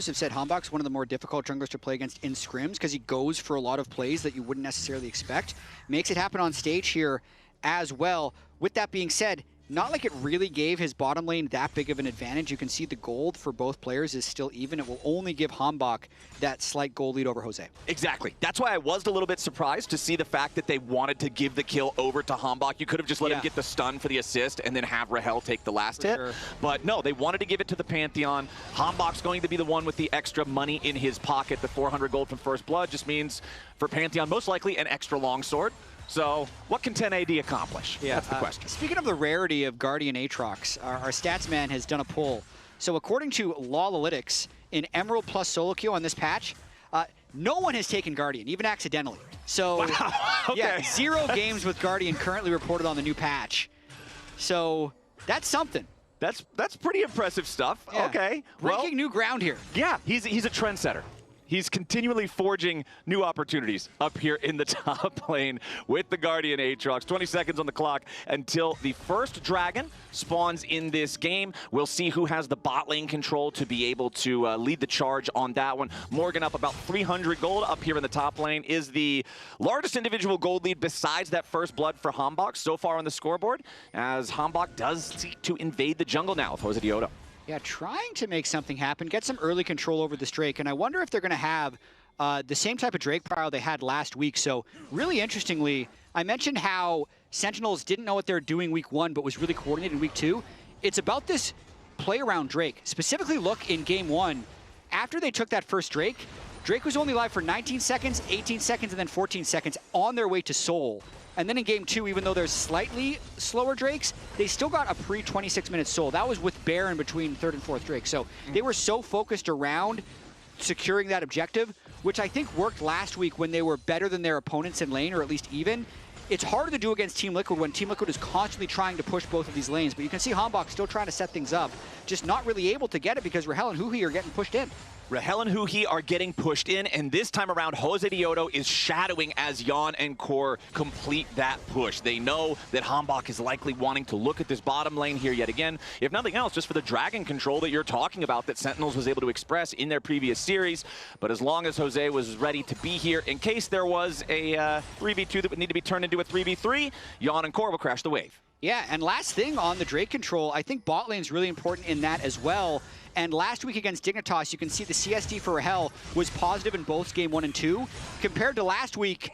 have said Hambach's one of the more difficult junglers to play against in scrims because he goes for a lot of plays that you wouldn't necessarily expect. Makes it happen on stage here as well. With that being said, not like it really gave his bottom lane that big of an advantage. You can see the gold for both players is still even. It will only give Hambach that slight gold lead over Jose. Exactly. That's why I was a little bit surprised to see the fact that they wanted to give the kill over to Hambach. You could have just let him get the stun for the assist and then have Rahel take the last hit. Sure. But no, they wanted to give it to the Pantheon. Hambach's going to be the one with the extra money in his pocket. The 400 gold from First Blood just means for Pantheon, most likely an extra longsword. So what can 10 AD accomplish? Yeah, That's the question. Speaking of the rarity of Guardian Aatrox, our stats man has done a poll. So according to Lolalytics, in Emerald plus solo queue on this patch, no one has taken Guardian, even accidentally. So yeah, 0 games with Guardian currently reported on the new patch. So that's something. That's pretty impressive stuff. Yeah. Okay. Breaking new ground here. Yeah, he's a trendsetter. He's continually forging new opportunities up here in the top lane with the Guardian Aatrox. 20 seconds on the clock until the first dragon spawns in this game. We'll see who has the bot lane control to be able to lead the charge on that one. Morgan up about 300 gold up here in the top lane is the largest individual gold lead besides that First Blood for Hambach so far on the scoreboard, as Hambach does seek to invade the jungle now with Jose Diodo. Yeah, trying to make something happen, get some early control over this Drake, and I wonder if they're going to have the same type of Drake pile they had last week. So really interestingly, I mentioned how Sentinels didn't know what they were doing week 1, but was really coordinated in week 2. It's about this play around Drake. Specifically look in game 1, after they took that first Drake, Drake was only live for 19 seconds, 18 seconds, and then 14 seconds on their way to Soul. And then in game 2, even though there's slightly slower Drakes, they still got a pre-26-minute Soul. That was with Baron between 3rd and 4th Drake. So they were so focused around securing that objective, which I think worked last week when they were better than their opponents in lane, or at least even. It's harder to do against Team Liquid when Team Liquid is constantly trying to push both of these lanes. But you can see Hambach still trying to set things up, just not really able to get it because Rahel and Huhi are getting pushed in. Rahel and Huhi are getting pushed in, and this time around, Jose Diodo is shadowing as Jan and Core complete that push. They know that Hambach is likely wanting to look at this bottom lane here yet again. If nothing else, just for the dragon control that you're talking about that Sentinels was able to express in their previous series. But as long as Jose was ready to be here, in case there was a 3v2 that would need to be turned into a 3v3, Jan and Core will crash the wave. Yeah, and last thing on the Drake control, I think bot lane's really important in that as well. And last week against Dignitas, you can see the CSD for Rahel was positive in both game 1 and 2, compared to last week,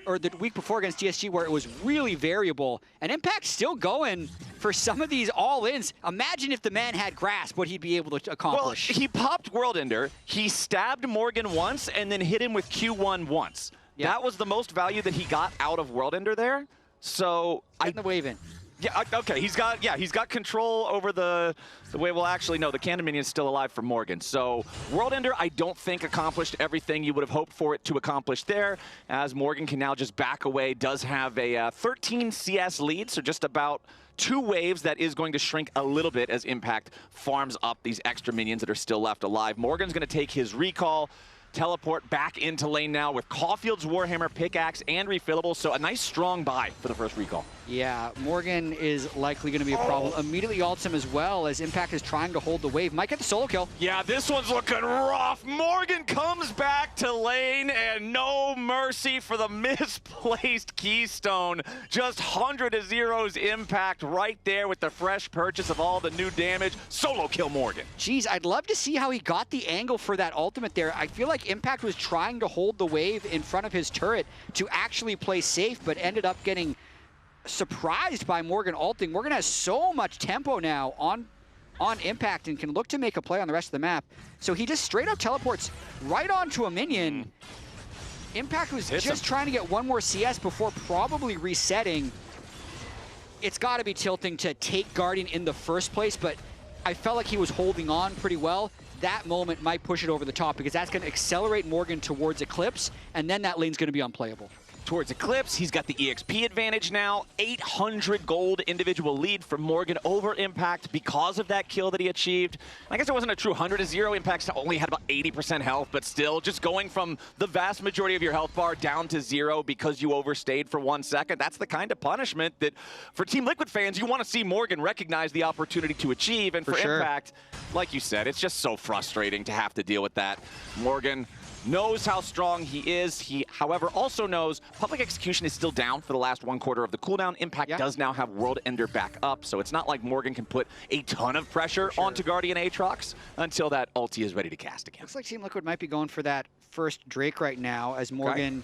or the week before against DSG, where it was really variable. And Impact's still going for some of these all-ins. Imagine if the man had grasp what he'd be able to accomplish. Well, he popped World Ender, he stabbed Morgan once, and then hit him with Q1 once. Yeah. That was the most value that he got out of World Ender there. So Getting the wave in. Yeah, okay, he's got control over the way, well, actually, no, the Cannon Minion's still alive for Morgan. So World Ender, I don't think accomplished everything you would have hoped for it to accomplish there, as Morgan can now just back away, does have a 13 CS lead, so just about 2 waves that is going to shrink a little bit as Impact farms up these extra minions that are still left alive. Morgan's going to take his recall, teleport back into lane now with Caulfield's Warhammer, pickaxe, and refillable, so a nice strong buy for the first recall. Yeah, Morgan is likely going to be a problem. Immediately ults him as well, as Impact is trying to hold the wave. Might get the solo kill. Yeah, this one's looking rough. Morgan comes back to lane, and no mercy for the misplaced Keystone. Just 100 to 0's Impact right there with the fresh purchase of all the new damage. Solo kill Morgan. Jeez, I'd love to see how he got the angle for that ultimate there. I feel like Impact was trying to hold the wave in front of his turret to actually play safe, but ended up getting surprised by Morgan ulting. Morgan has so much tempo now on Impact and can look to make a play on the rest of the map. So he just straight up teleports right onto a minion. Impact was just trying to get one more CS before probably resetting. It's got to be tilting to take Guardian in the first place, but I felt like he was holding on pretty well. That moment might push it over the top because that's going to accelerate Morgan towards Eclipse, and then that lane's going to be unplayable. towards Eclipse. He's got the EXP advantage now. 800 gold individual lead for Morgan over Impact because of that kill that he achieved. I guess it wasn't a true 100-0. Impact only had about 80% health, but still just going from the vast majority of your health bar down to 0 because you overstayed for 1 second. That's the kind of punishment that for Team Liquid fans, you want to see Morgan recognize the opportunity to achieve. And for Impact, like you said, it's just so frustrating to have to deal with that. Morgan knows how strong he is. He, however, also knows public execution is still down for the last 1/4 of the cooldown. Impact does now have World Ender back up, so it's not like Morgan can put a ton of pressure onto Guardian Aatrox until that ulti is ready to cast again. Looks like Team Liquid might be going for that first Drake right now, as Morgan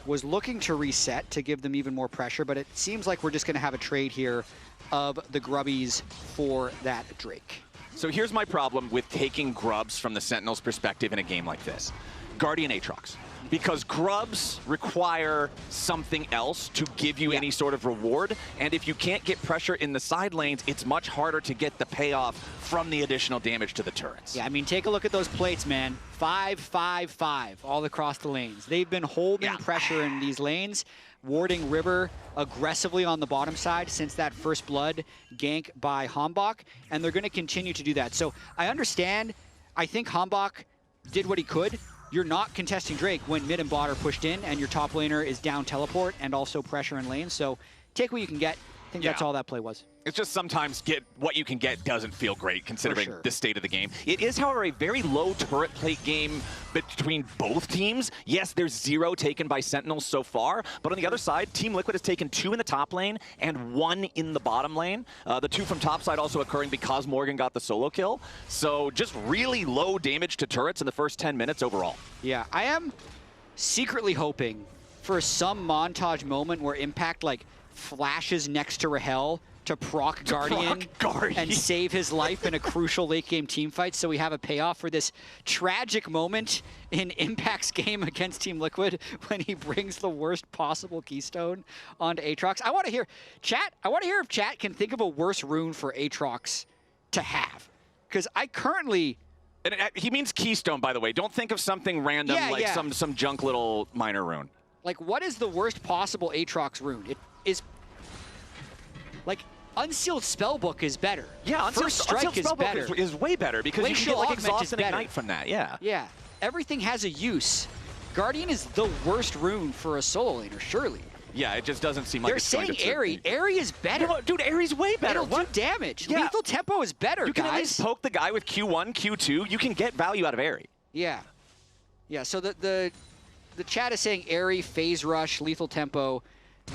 was looking to reset to give them even more pressure, but it seems like we're just going to have a trade here of the Grubbies for that Drake. So here's my problem with taking Grubs from the Sentinels' perspective in a game like this. Guardian Aatrox. Because Grubs require something else to give you any sort of reward, and if you can't get pressure in the side lanes, it's much harder to get the payoff from the additional damage to the turrets. Yeah, I mean, take a look at those plates, man. 5, 5, 5 all across the lanes. They've been holding pressure in these lanes, warding River aggressively on the bottom side since that first blood gank by Hambach, and they're going to continue to do that. So I understand. I think Hambach did what he could. You're not contesting Drake when mid and bot are pushed in and your top laner is down teleport and also pressure in lane. So take what you can get. I think that's all that play was. It's just sometimes what you can get doesn't feel great considering the state of the game. It is, however, a very low turret plate game between both teams. Yes, there's 0 taken by Sentinels so far, but on the other side, Team Liquid has taken 2 in the top lane and 1 in the bottom lane. The 2 from top side also occurring because Morgan got the solo kill. So just really low damage to turrets in the first 10 minutes overall. Yeah, I am secretly hoping for some montage moment where Impact flashes next to Rahel to proc Guardian and save his life in a crucial late game team fight, so we have a payoff for this tragic moment in Impact's game against Team Liquid when he brings the worst possible keystone onto Aatrox. I want to hear if chat can think of a worse rune for Aatrox to have, because I currently... And he means keystone, by the way. Don't think of something random some junk little minor rune. Like, what is the worst possible Aatrox rune? It is... Unsealed Spellbook is better. Yeah, First Strike is better. Is way better because you can get Exhaust and Ignite from that, Yeah, everything has a use. Guardian is the worst rune for a solo laner, surely. Yeah, it just doesn't seem like They're saying Airy. Airy is better. No, dude, Airy's way better. It'll do damage. Yeah. Lethal Tempo is better, You can at least poke the guy with Q1, Q2. You can get value out of Airy. Yeah. Yeah, so the chat is saying Airy, Phase Rush, Lethal Tempo.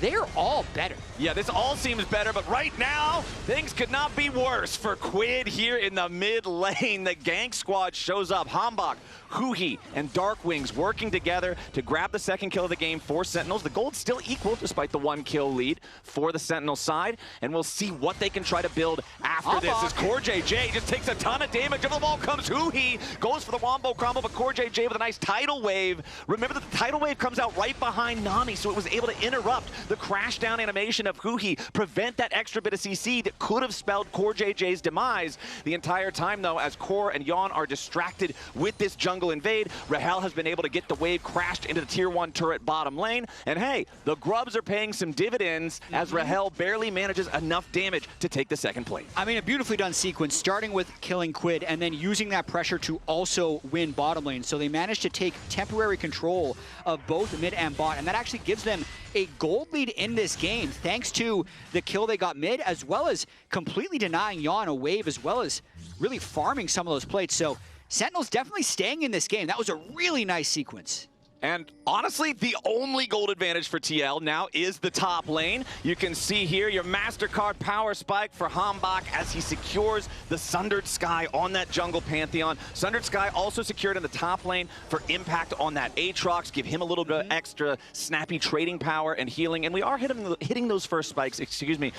They're all better. Yeah, this all seems better, but right now, things could not be worse for Quid here in the mid lane. The gank squad shows up. Hambach, Huhi, and Darkwings working together to grab the second kill of the game for Sentinels. The gold's still equal despite the 1 kill lead for the Sentinel side, and we'll see what they can try to build after this as Core JJ just takes a ton of damage. Over the ball comes Huhi, goes for the wombo crumble, but Core JJ with a nice tidal wave. Remember that the tidal wave comes out right behind Nami, so it was able to interrupt the crash down animation of Huhi, prevent that extra bit of CC that could have spelled Core JJ's demise. The entire time, though, as Core and Yon are distracted with this jungle invade, Rahel has been able to get the wave crashed into the tier 1 turret bottom lane. And hey, the Grubs are paying some dividends as Rahel barely manages enough damage to take the second plate. I mean, a beautifully done sequence, starting with killing Quid and then using that pressure to also win bottom lane. So they managed to take temporary control of both mid and bot, and that actually gives them a gold lead in this game, thanks to the kill they got mid, as well as completely denying Yon a wave, as well as really farming some of those plates. So Sentinels definitely staying in this game. That was a really nice sequence. And honestly, the only gold advantage for TL now is the top lane. You can see here your MasterCard power spike for Hambach as he secures the Sundered Sky on that jungle Pantheon. Sundered Sky also secured in the top lane for impact on that Aatrox, give him a little bit of extra snappy trading power and healing. And we are hitting those first spikes, pretty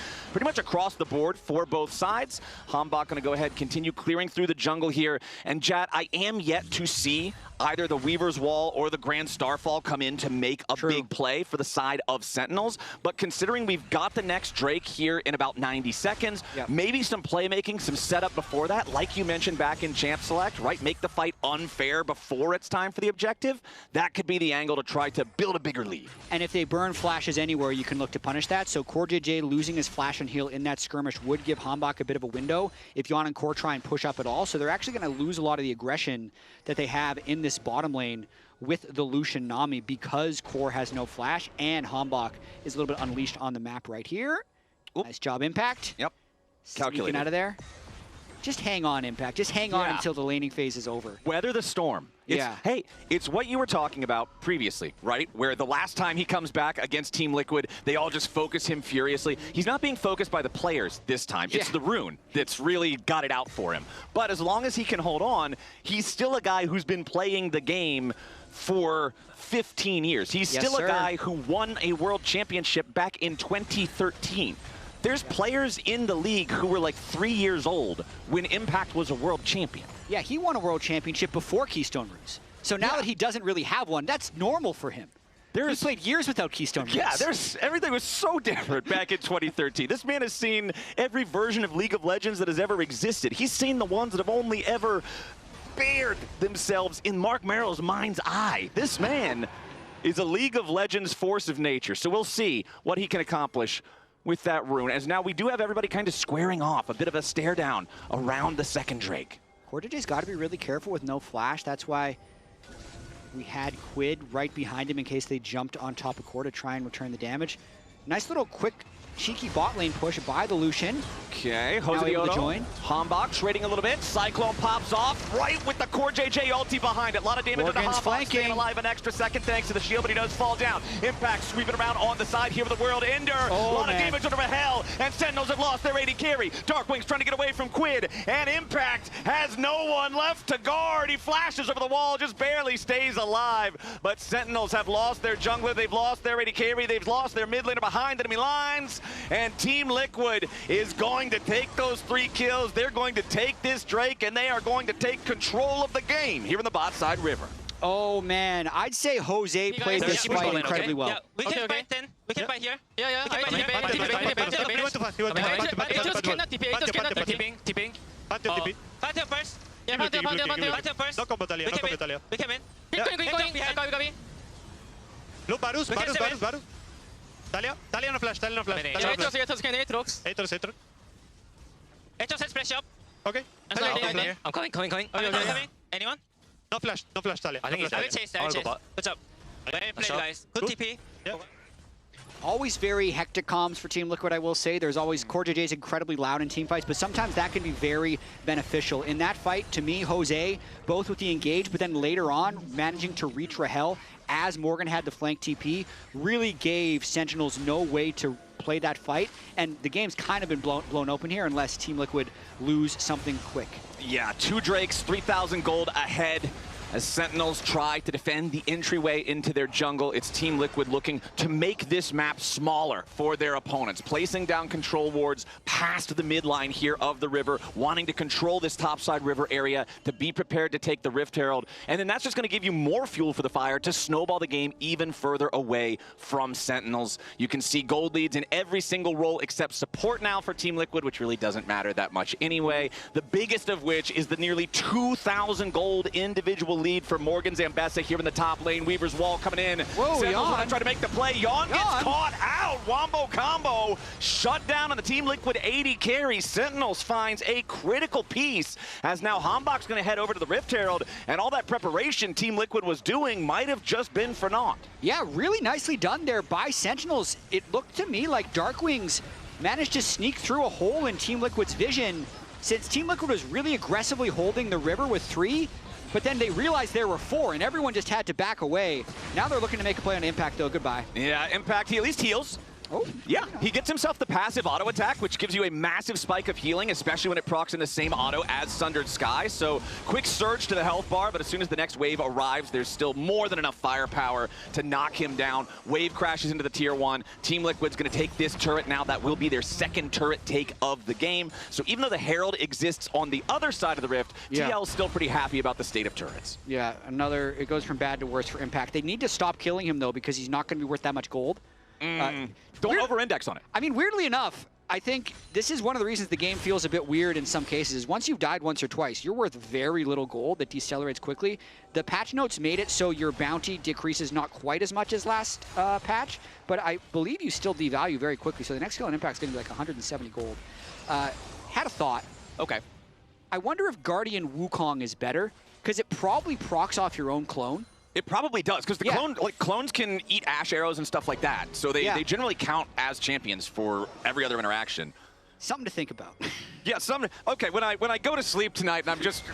much across the board for both sides. Hambach gonna go ahead, continue clearing through the jungle here. And Jat, I am yet to see either the Weaver's Wall or the Grand Starfall come in to make a big play for the side of Sentinels. But considering we've got the next Drake here in about 90 seconds, maybe some playmaking, some setup before that, like you mentioned back in Champ Select, right? Make the fight unfair before it's time for the objective. That could be the angle to try to build a bigger lead. And if they burn flashes anywhere, you can look to punish that. So Core JJ losing his flash and heal in that skirmish would give Hambach a bit of a window if Yon and Core try and push up at all. So they're actually going to lose a lot of the aggression that they have in this bottom lane with the Lucian Nami because Core has no flash and Hambach is a little bit unleashed on the map right here. Nice job, Impact. Yep. Calculated. Sneaking out of there. Just hang on, Impact. Just hang on until the laning phase is over. Weather the storm. Hey, it's what you were talking about previously, right? Where the last time he comes back against Team Liquid, they all just focus him furiously. He's not being focused by the players this time. It's the Rune that's really got it out for him. But as long as he can hold on, he's still a guy who's been playing the game for 15 years. He's still a guy who won a world championship back in 2013. There's players in the league who were like 3 years old when Impact was a world champion. Yeah, he won a world championship before Keystone Ruse. So now that he doesn't really have one, that's normal for him. He played years without Keystone Ruse. Yeah, everything was so different back in 2013. This man has seen every version of League of Legends that has ever existed. He's seen the ones that have only ever bared themselves in Mark Merrill's mind's eye. This man is a League of Legends force of nature. So we'll see what he can accomplish with that Rune, as now we do have everybody kind of squaring off, a bit of a stare down around the second Drake. Core JJ's got to be really careful with no flash. That's why we had Quid right behind him in case they jumped on top of Core to try and return the damage. Nice little quick cheeky bot lane push by the Lucian. Okay, Jose able to join. Hambach trading a little bit. Cyclone pops off right with the Core JJ ulti behind it. A lot of damage to Hambach, staying alive an extra second thanks to the shield, but he does fall down. Impact sweeping around on the side here with the World Ender. A lot of damage under Hell, and Sentinels have lost their AD carry. Darkwing's trying to get away from Quid, and Impact has no one left to guard. He flashes over the wall, just barely stays alive. But Sentinels have lost their jungler, they've lost their AD carry, they've lost their mid laner behind enemy lines. And Team Liquid is going to take those 3 kills. They're going to take this Drake, and they are going to take control of the game here in the bot side river. Oh man, I'd say Jose played this fight incredibly well. Yeah, we can fight then. We can fight here. Yeah. We can fight here. Atos cannot TP. Atos cannot TP. TPing. Fight here first. Yeah, fight here first. No combo Talia. We come in. Going. Copy. Look, Varus. Talia no flash. Atos can Aatrox. Aatrox. Atos has flash up. Okay. I'm coming. Anyone? No flash, Talia. I will chase. Good job. Well played, guys. Good TP. Yeah. Always very hectic comms for Team Liquid, I will say. There's always Core JJ is incredibly loud in team fights, but sometimes that can be very beneficial. In that fight, to me, Jose, both with the engage, but then later on, managing to reach Rahel as Morgan had the flank TP, really gave Sentinels no way to play that fight, and the game's kind of been blown open here unless Team Liquid lose something quick. Yeah, 2 Drakes, 3,000 gold ahead. As Sentinels try to defend the entryway into their jungle, it's Team Liquid looking to make this map smaller for their opponents, placing down control wards past the midline here of the river, wanting to control this topside river area to be prepared to take the Rift Herald. And then that's just going to give you more fuel for the fire to snowball the game even further away from Sentinels. You can see gold leads in every single role except support now for Team Liquid, which really doesn't matter that much anyway. The biggest of which is the nearly 2,000 gold individual lead for Morgan Zambessa here in the top lane. Weaver's Wall coming in. Whoa, Yon. Trying to make the play. Yon gets caught out. Wombo combo shut down on the Team Liquid 80 carry. Sentinels finds a critical piece as now Hambach's going to head over to the Rift Herald, and all that preparation Team Liquid was doing might have just been for naught. Yeah, really nicely done there by Sentinels. It looked to me like Darkwings managed to sneak through a hole in Team Liquid's vision, since Team Liquid was really aggressively holding the river with 3, but then they realized there were 4, and everyone just had to back away. Now they're looking to make a play on Impact, though. Goodbye. Yeah, Impact, he at least heals. Oh, yeah, he gets himself the passive auto attack, which gives you a massive spike of healing, especially when it procs in the same auto as Sundered Sky. So quick surge to the health bar, but as soon as the next wave arrives, there's still more than enough firepower to knock him down. Wave crashes into the tier 1. Team Liquid's going to take this turret now. That will be their second turret take of the game. So even though the Herald exists on the other side of the rift, TL is still pretty happy about the state of turrets. Yeah, it goes from bad to worse for Impact. They need to stop killing him, though, because he's not going to be worth that much gold. Don't over-index on it. I mean, weirdly enough, I think this is one of the reasons the game feels a bit weird in some cases. Is once you've died once or twice, you're worth very little gold that decelerates quickly. The patch notes made it so your bounty decreases not quite as much as last patch, but I believe you still devalue very quickly. So the next skill on Impact is going to be like 170 gold. Had a thought. Okay. I wonder if Guardian Wukong is better, because it probably procs off your own clone. It probably does, because the clones can eat ash arrows and stuff like that. So they generally count as champions for every other interaction. Something to think about. Yeah, okay, when I go to sleep tonight and I'm just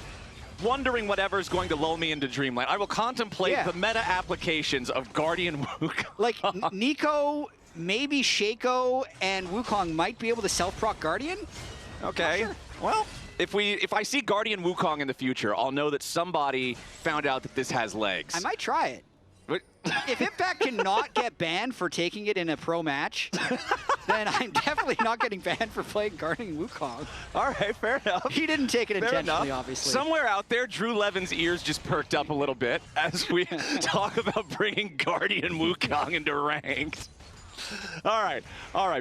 wondering whatever's going to lull me into dreamland, I will contemplate the meta applications of Guardian Wukong. Like Nico, maybe Shaco, and Wukong might be able to self-proc Guardian? Okay, sure. Well, if I see Guardian Wukong in the future, I'll know that somebody found out that this has legs. I might try it. If Impact cannot get banned for taking it in a pro match, then I'm definitely not getting banned for playing Guardian Wukong. All right, fair enough. He didn't take it intentionally, obviously. Somewhere out there, Drew Levin's ears just perked up a little bit as we talk about bringing Guardian Wukong into ranked. All right.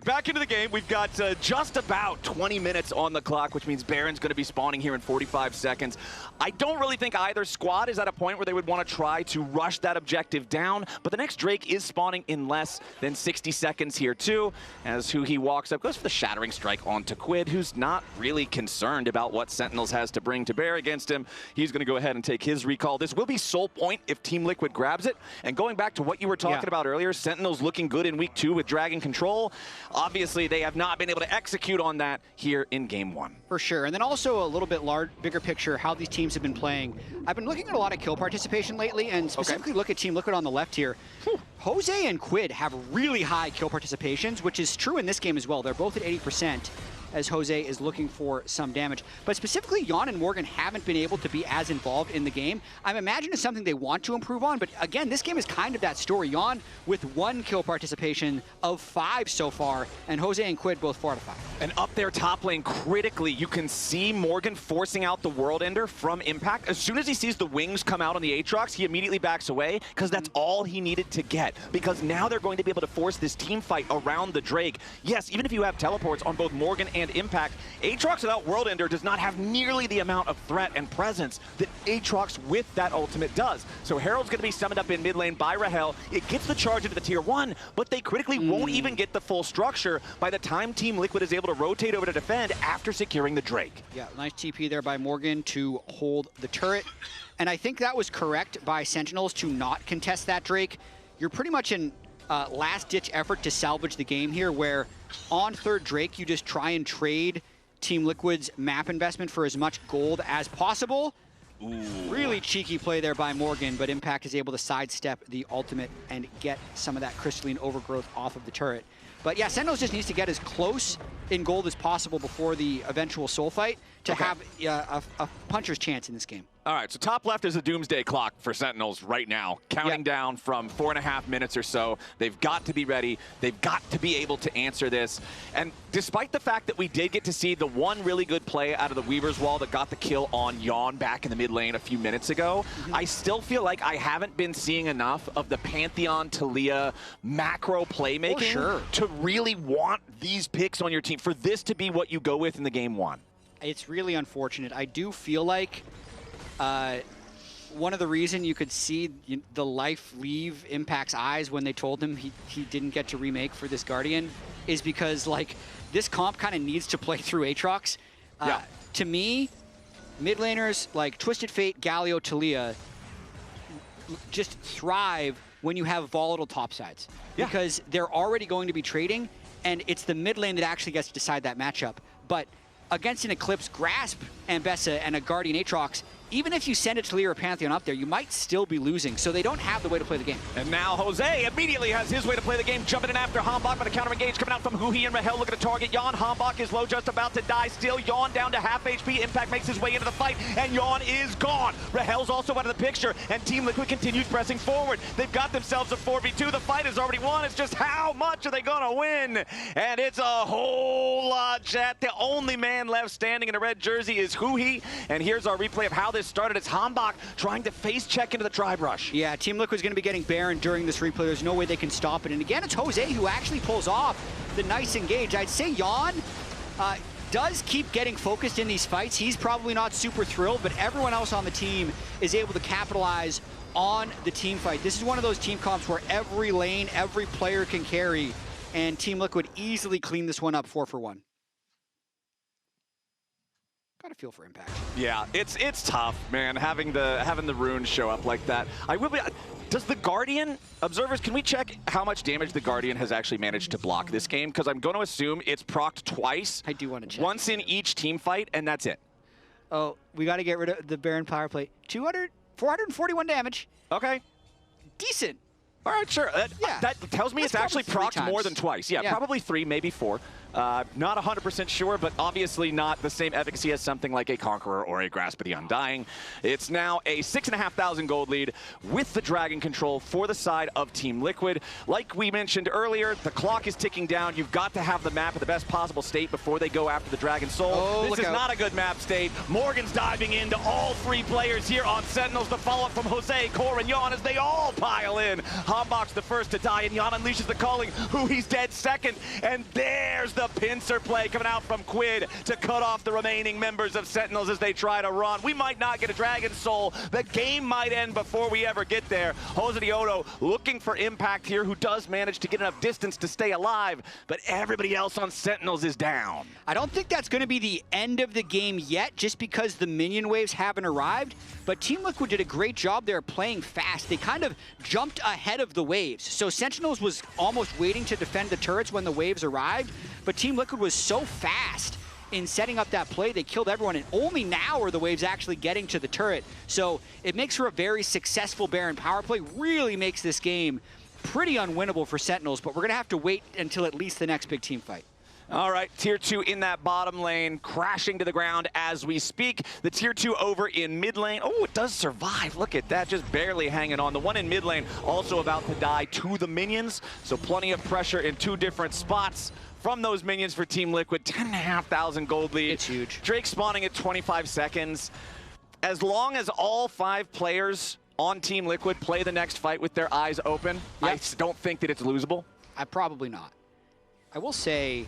Back into the game. We've got just about 20 minutes on the clock, which means Baron's going to be spawning here in 45 seconds. I don't really think either squad is at a point where they would want to try to rush that objective down, but the next Drake is spawning in less than 60 seconds here, too, as who he walks up, goes for the Shattering Strike onto Quid, who's not really concerned about what Sentinels has to bring to bear against him. He's going to go ahead and take his recall. This will be Soul Point if Team Liquid grabs it, and going back to what you were talking about earlier, Sentinels looking good in Week 2 with Dragon Control. Obviously, they have not been able to execute on that here in Game 1. For sure. And then also a little bit bigger picture, how these teams have been playing. I've been looking at a lot of kill participation lately, and specifically look at Team Liquid on the left here. Jose and Quid have really high kill participations, which is true in this game as well. They're both at 80%. As Jose is looking for some damage. But specifically, Jan and Morgan haven't been able to be as involved in the game. I'm imagining it's something they want to improve on, but again, this game is kind of that story. Jan with 1 kill participation of 5 so far, and Jose and Quid both 4 out of 5. And up there top lane, critically, you can see Morgan forcing out the World Ender from Impact. As soon as he sees the wings come out on the Aatrox, he immediately backs away, because that's all he needed to get. Because now they're going to be able to force this team fight around the Drake. Yes, even if you have teleports on both Morgan and Impact, Aatrox without World Ender does not have nearly the amount of threat and presence that Aatrox with that ultimate does. So Herald's going to be summoned up in mid lane by Rahel. It gets the charge into the tier 1, but they critically won't even get the full structure by the time Team Liquid is able to rotate over to defend after securing the Drake. Yeah, nice TP there by Morgan to hold the turret. And I think that was correct by Sentinels to not contest that Drake. You're pretty much in last-ditch effort to salvage the game here, where on third Drake, you just try and trade Team Liquid's map investment for as much gold as possible. Ooh. Really cheeky play there by Morgan, but Impact is able to sidestep the ultimate and get some of that crystalline overgrowth off of the turret. But yeah, Sentinels just needs to get as close in gold as possible before the eventual soul fight to have a puncher's chance in this game. All right, so top left is a doomsday clock for Sentinels right now, counting down from 4.5 minutes or so. They've got to be ready. They've got to be able to answer this. And despite the fact that we did get to see the one really good play out of the Weaver's Wall that got the kill on Yawn back in the mid lane a few minutes ago, I still feel like I haven't been seeing enough of the Pantheon Talia macro playmaking to really want these picks on your team, for this to be what you go with in the Game 1. It's really unfortunate. I do feel like one of the reasons you could see the life leave Impact's eyes when they told him he didn't get to remake for this Guardian is because, like, this comp kind of needs to play through Aatrox. To me, mid laners like Twisted Fate, Galio, Talia just thrive when you have volatile topsides. Because they're already going to be trading, and it's the mid lane that actually gets to decide that matchup. But against an Eclipse, Grasp, Ambessa, and a Guardian Aatrox, even if you send a Taliyah or Pantheon up there, you might still be losing. So they don't have the way to play the game. And now Jose immediately has his way to play the game, jumping in after Hambach, but a counter engage coming out from Huhi and Rahel looking to target Yawn. Hambach is low, just about to die still. Yawn down to half HP. Impact makes his way into the fight, and Yawn is gone. Rahel's also out of the picture, and Team Liquid continues pressing forward. They've got themselves a 4v2. The fight is already won. It's just how much are they gonna win? And it's a whole lot, chat. The only man left standing in a red jersey is Huhi, and here's our replay of how this started. It's Hambach trying to face check into the Tribe Rush. Yeah, Team Liquid's going to be getting Baron during this replay. There's no way they can stop it. And again, it's Jose who actually pulls off the nice engage. I'd say Yawn does keep getting focused in these fights. He's probably not super thrilled, but everyone else on the team is able to capitalize on the team fight. This is one of those team comps where every lane, every player can carry, and Team Liquid easily cleaned this one up 4-for-1. Got a feel for Impact. Yeah, it's tough, man, having the runes show up like that. I will be. Does the Guardian, observers, can we check how much damage the Guardian has actually managed to block this game? Because I'm going to assume it's procced twice. I do want to check. Once in each team fight, and that's it. Oh, we got to get rid of the Baron power play. 441 damage. Okay. Decent. All right, sure. That tells me it's actually procced more than twice. Yeah, probably 3, maybe 4. Not 100% sure, but obviously not the same efficacy as something like a Conqueror or a Grasp of the Undying. It's now a 6,500 gold lead with the Dragon control for the side of Team Liquid. Like we mentioned earlier, the clock is ticking down. You've got to have the map in the best possible state before they go after the Dragon Soul. Oh, this is not a good map state. Morgan's diving into all 3 players here on Sentinels. The follow-up from Jose, Core, and Yawn as they all pile in. Hambach's the first to die, and Yawn unleashes the calling. He's dead second, and there's the pincer play coming out from Quid to cut off the remaining members of Sentinels as they try to run. We might not get a Dragon Soul. The game might end before we ever get there. Jose Dioto looking for Impact here, who does manage to get enough distance to stay alive, but everybody else on Sentinels is down. I don't think that's going to be the end of the game yet, just because the minion waves haven't arrived, but Team Liquid did a great job there playing fast. They kind of jumped ahead of the waves. So Sentinels was almost waiting to defend the turrets when the waves arrived, but Team Liquid was so fast in setting up that play, they killed everyone, and only now are the waves actually getting to the turret. So it makes for a very successful Baron power play, really makes this game pretty unwinnable for Sentinels, but we're going to have to wait until at least the next big team fight. All right, Tier 2 in that bottom lane, crashing to the ground as we speak. The Tier 2 over in mid lane. Oh, it does survive. Look at that, just barely hanging on. The one in mid lane also about to die to the minions, so plenty of pressure in 2 different spots from those minions for Team Liquid. 10,500 gold lead. It's huge. Drake spawning at 25 seconds. As long as all 5 players on Team Liquid play the next fight with their eyes open, I don't think that it's losable. Probably not. I will say,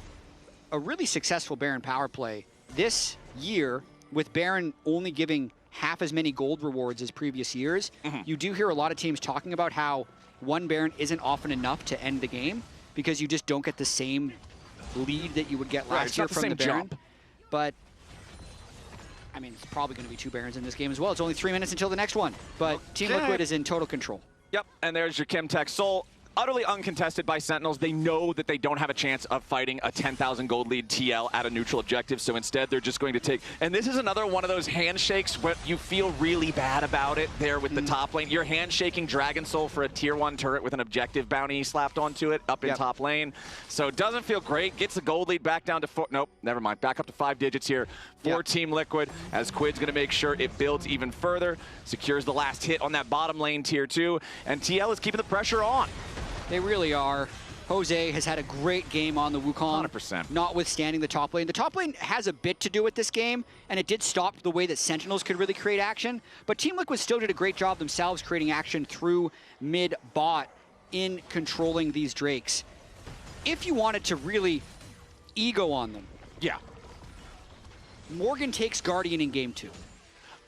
a really successful Baron power play this year, with Baron only giving half as many gold rewards as previous years. You do hear a lot of teams talking about how one Baron isn't often enough to end the game because you just don't get the same lead that you would get last year from the Baron. Jump. But I mean, it's probably going to be 2 Barons in this game as well. It's only 3 minutes until the next one, but Team Liquid is in total control. Yep, and there's your Chemtech Soul. Utterly uncontested by Sentinels. They know that they don't have a chance of fighting a 10,000 gold lead TL at a neutral objective, so instead they're just going to take... And this is another one of those handshakes where you feel really bad about it there with the top lane. You're handshaking Dragon Soul for a tier 1 turret with an objective bounty slapped onto it up in top lane. So it doesn't feel great. Gets the gold lead back down to 4... Nope, never mind. Back up to 5 digits here for Team Liquid, as Quid's going to make sure it builds even further. Secures the last hit on that bottom lane tier 2, and TL is keeping the pressure on. They really are. Jose has had a great game on the Wukong. 100%. Notwithstanding the top lane. The top lane has a bit to do with this game, and it did stop the way that Sentinels could really create action. But Team Liquid still did a great job themselves creating action through mid-bot in controlling these Drakes. If you wanted to really ego on them, Morgan takes Guardian in game 2.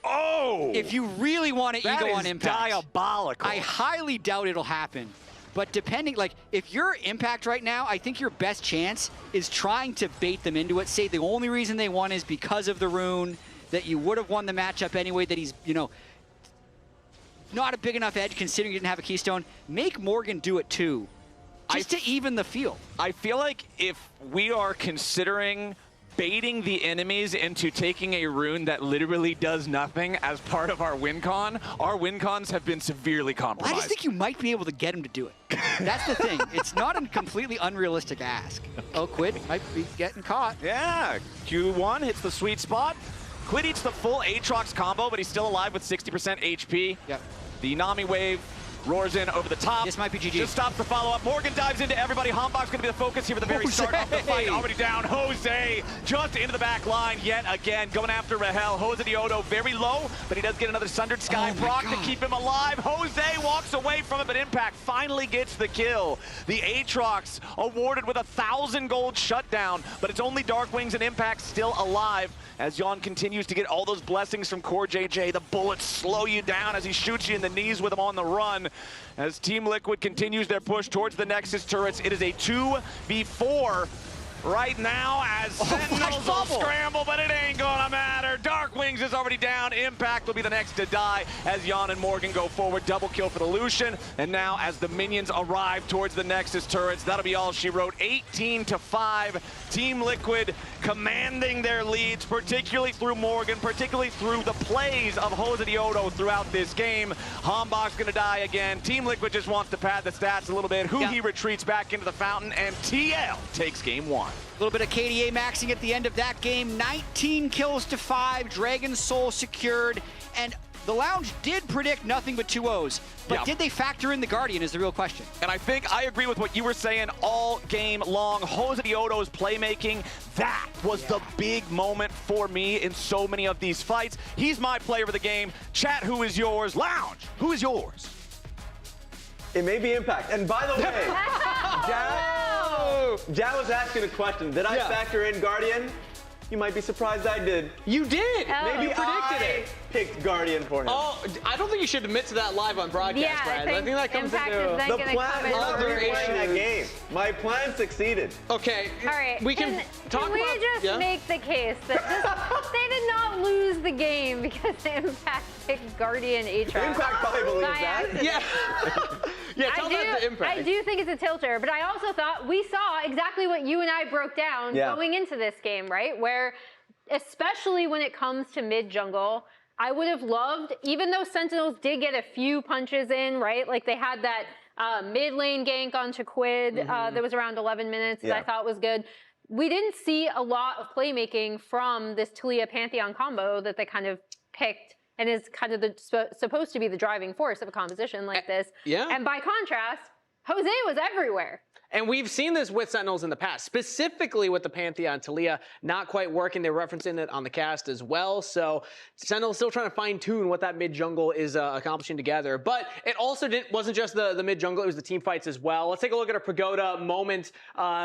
Oh! If you really want to ego on Impact, diabolical. I highly doubt it'll happen. But depending, like, if you're Impact right now, I think your best chance is trying to bait them into it. Say the only reason they won is because of the rune, that you would have won the matchup anyway, that he's, you know, not a big enough edge considering you didn't have a keystone. Make Morgan do it too, just to even the field. I feel like if we are considering baiting the enemies into taking a rune that literally does nothing as part of our win con. Our win cons have been severely compromised. I just think you might be able to get him to do it. That's the thing. It's not a completely unrealistic ask. Oh, Quid might be getting caught. Yeah, Q1 hits the sweet spot. Quid eats the full Aatrox combo, but he's still alive with 60% HP. Yep. The Nami wave roars in over the top. This might be GG. Just stops the follow-up. Morgan dives into everybody. Hombach's going to be the focus here for the very start of the fight. Already down. Jose just into the back line yet again. Going after Rahel. Jose Diodo very low, but he does get another Sundered Sky proc to keep him alive. Jose walks away from it, but Impact finally gets the kill. The Aatrox awarded with 1,000 gold shutdown, but it's only Dark Wings and Impact still alive as Jan continues to get all those blessings from Core JJ. The bullets slow you down as he shoots you in the knees with him on the run. As Team Liquid continues their push towards the Nexus turrets, it is a 2v4 right now as Sentinels will scramble, but it ain't gonna matter. Dark Wings is already down. Impact will be the next to die as Jan and Morgan go forward. Double kill for the Lucian. And now as the minions arrive towards the Nexus turrets, that'll be all she wrote. 18-5. Team Liquid commanding their leads, particularly through Morgan, particularly through the plays of Jose Diodo throughout this game. Hombach's gonna die again. Team Liquid just wants to pad the stats a little bit. He retreats back into the fountain, and TL takes game 1. A little bit of KDA maxing at the end of that game. 19 kills to 5. Dragon Soul secured. And the Lounge did predict nothing but 2-0s. But did they factor in the Guardian is the real question. And I think I agree with what you were saying all game long. Jose Diodo's playmaking, that was the big moment for me in so many of these fights. He's my player of the game. Chat, who is yours? Lounge, who is yours? It may be Impact. And by the way, Jao was asking a question. Did I factor in Guardian? You might be surprised I did. You did? Maybe You predicted it. Picked Guardian for him. Oh, I don't think you should admit to that live on broadcast, Brad. I think that comes Impact into is then the gonna plan. come We're not in. replaying that game. My plan succeeded. Okay. All right. We can talk Can we about. just make the case that they did not lose the game because Impact picked Guardian Aatrox? Impact probably believes that. Yeah. Yeah, tell that to Impact. I do think it's a tilter, but I also thought we saw exactly what you and I broke down going into this game, right? Where, especially when it comes to mid jungle, I would have loved, even though Sentinels did get a few punches in, right? Like they had that mid lane gank onto Quid that was around 11 minutes that I thought was good. We didn't see a lot of playmaking from this Taliyah Pantheon combo that they kind of picked and is kind of supposed to be the driving force of a composition like this. And by contrast, Jose was everywhere. And we've seen this with Sentinels in the past, specifically with the Pantheon Taliyah not quite working. They're referencing it on the cast as well. So Sentinels still trying to fine tune what that mid jungle is accomplishing together. But it also wasn't just the mid jungle, it was the team fights as well. Let's take a look at a Pagoda moment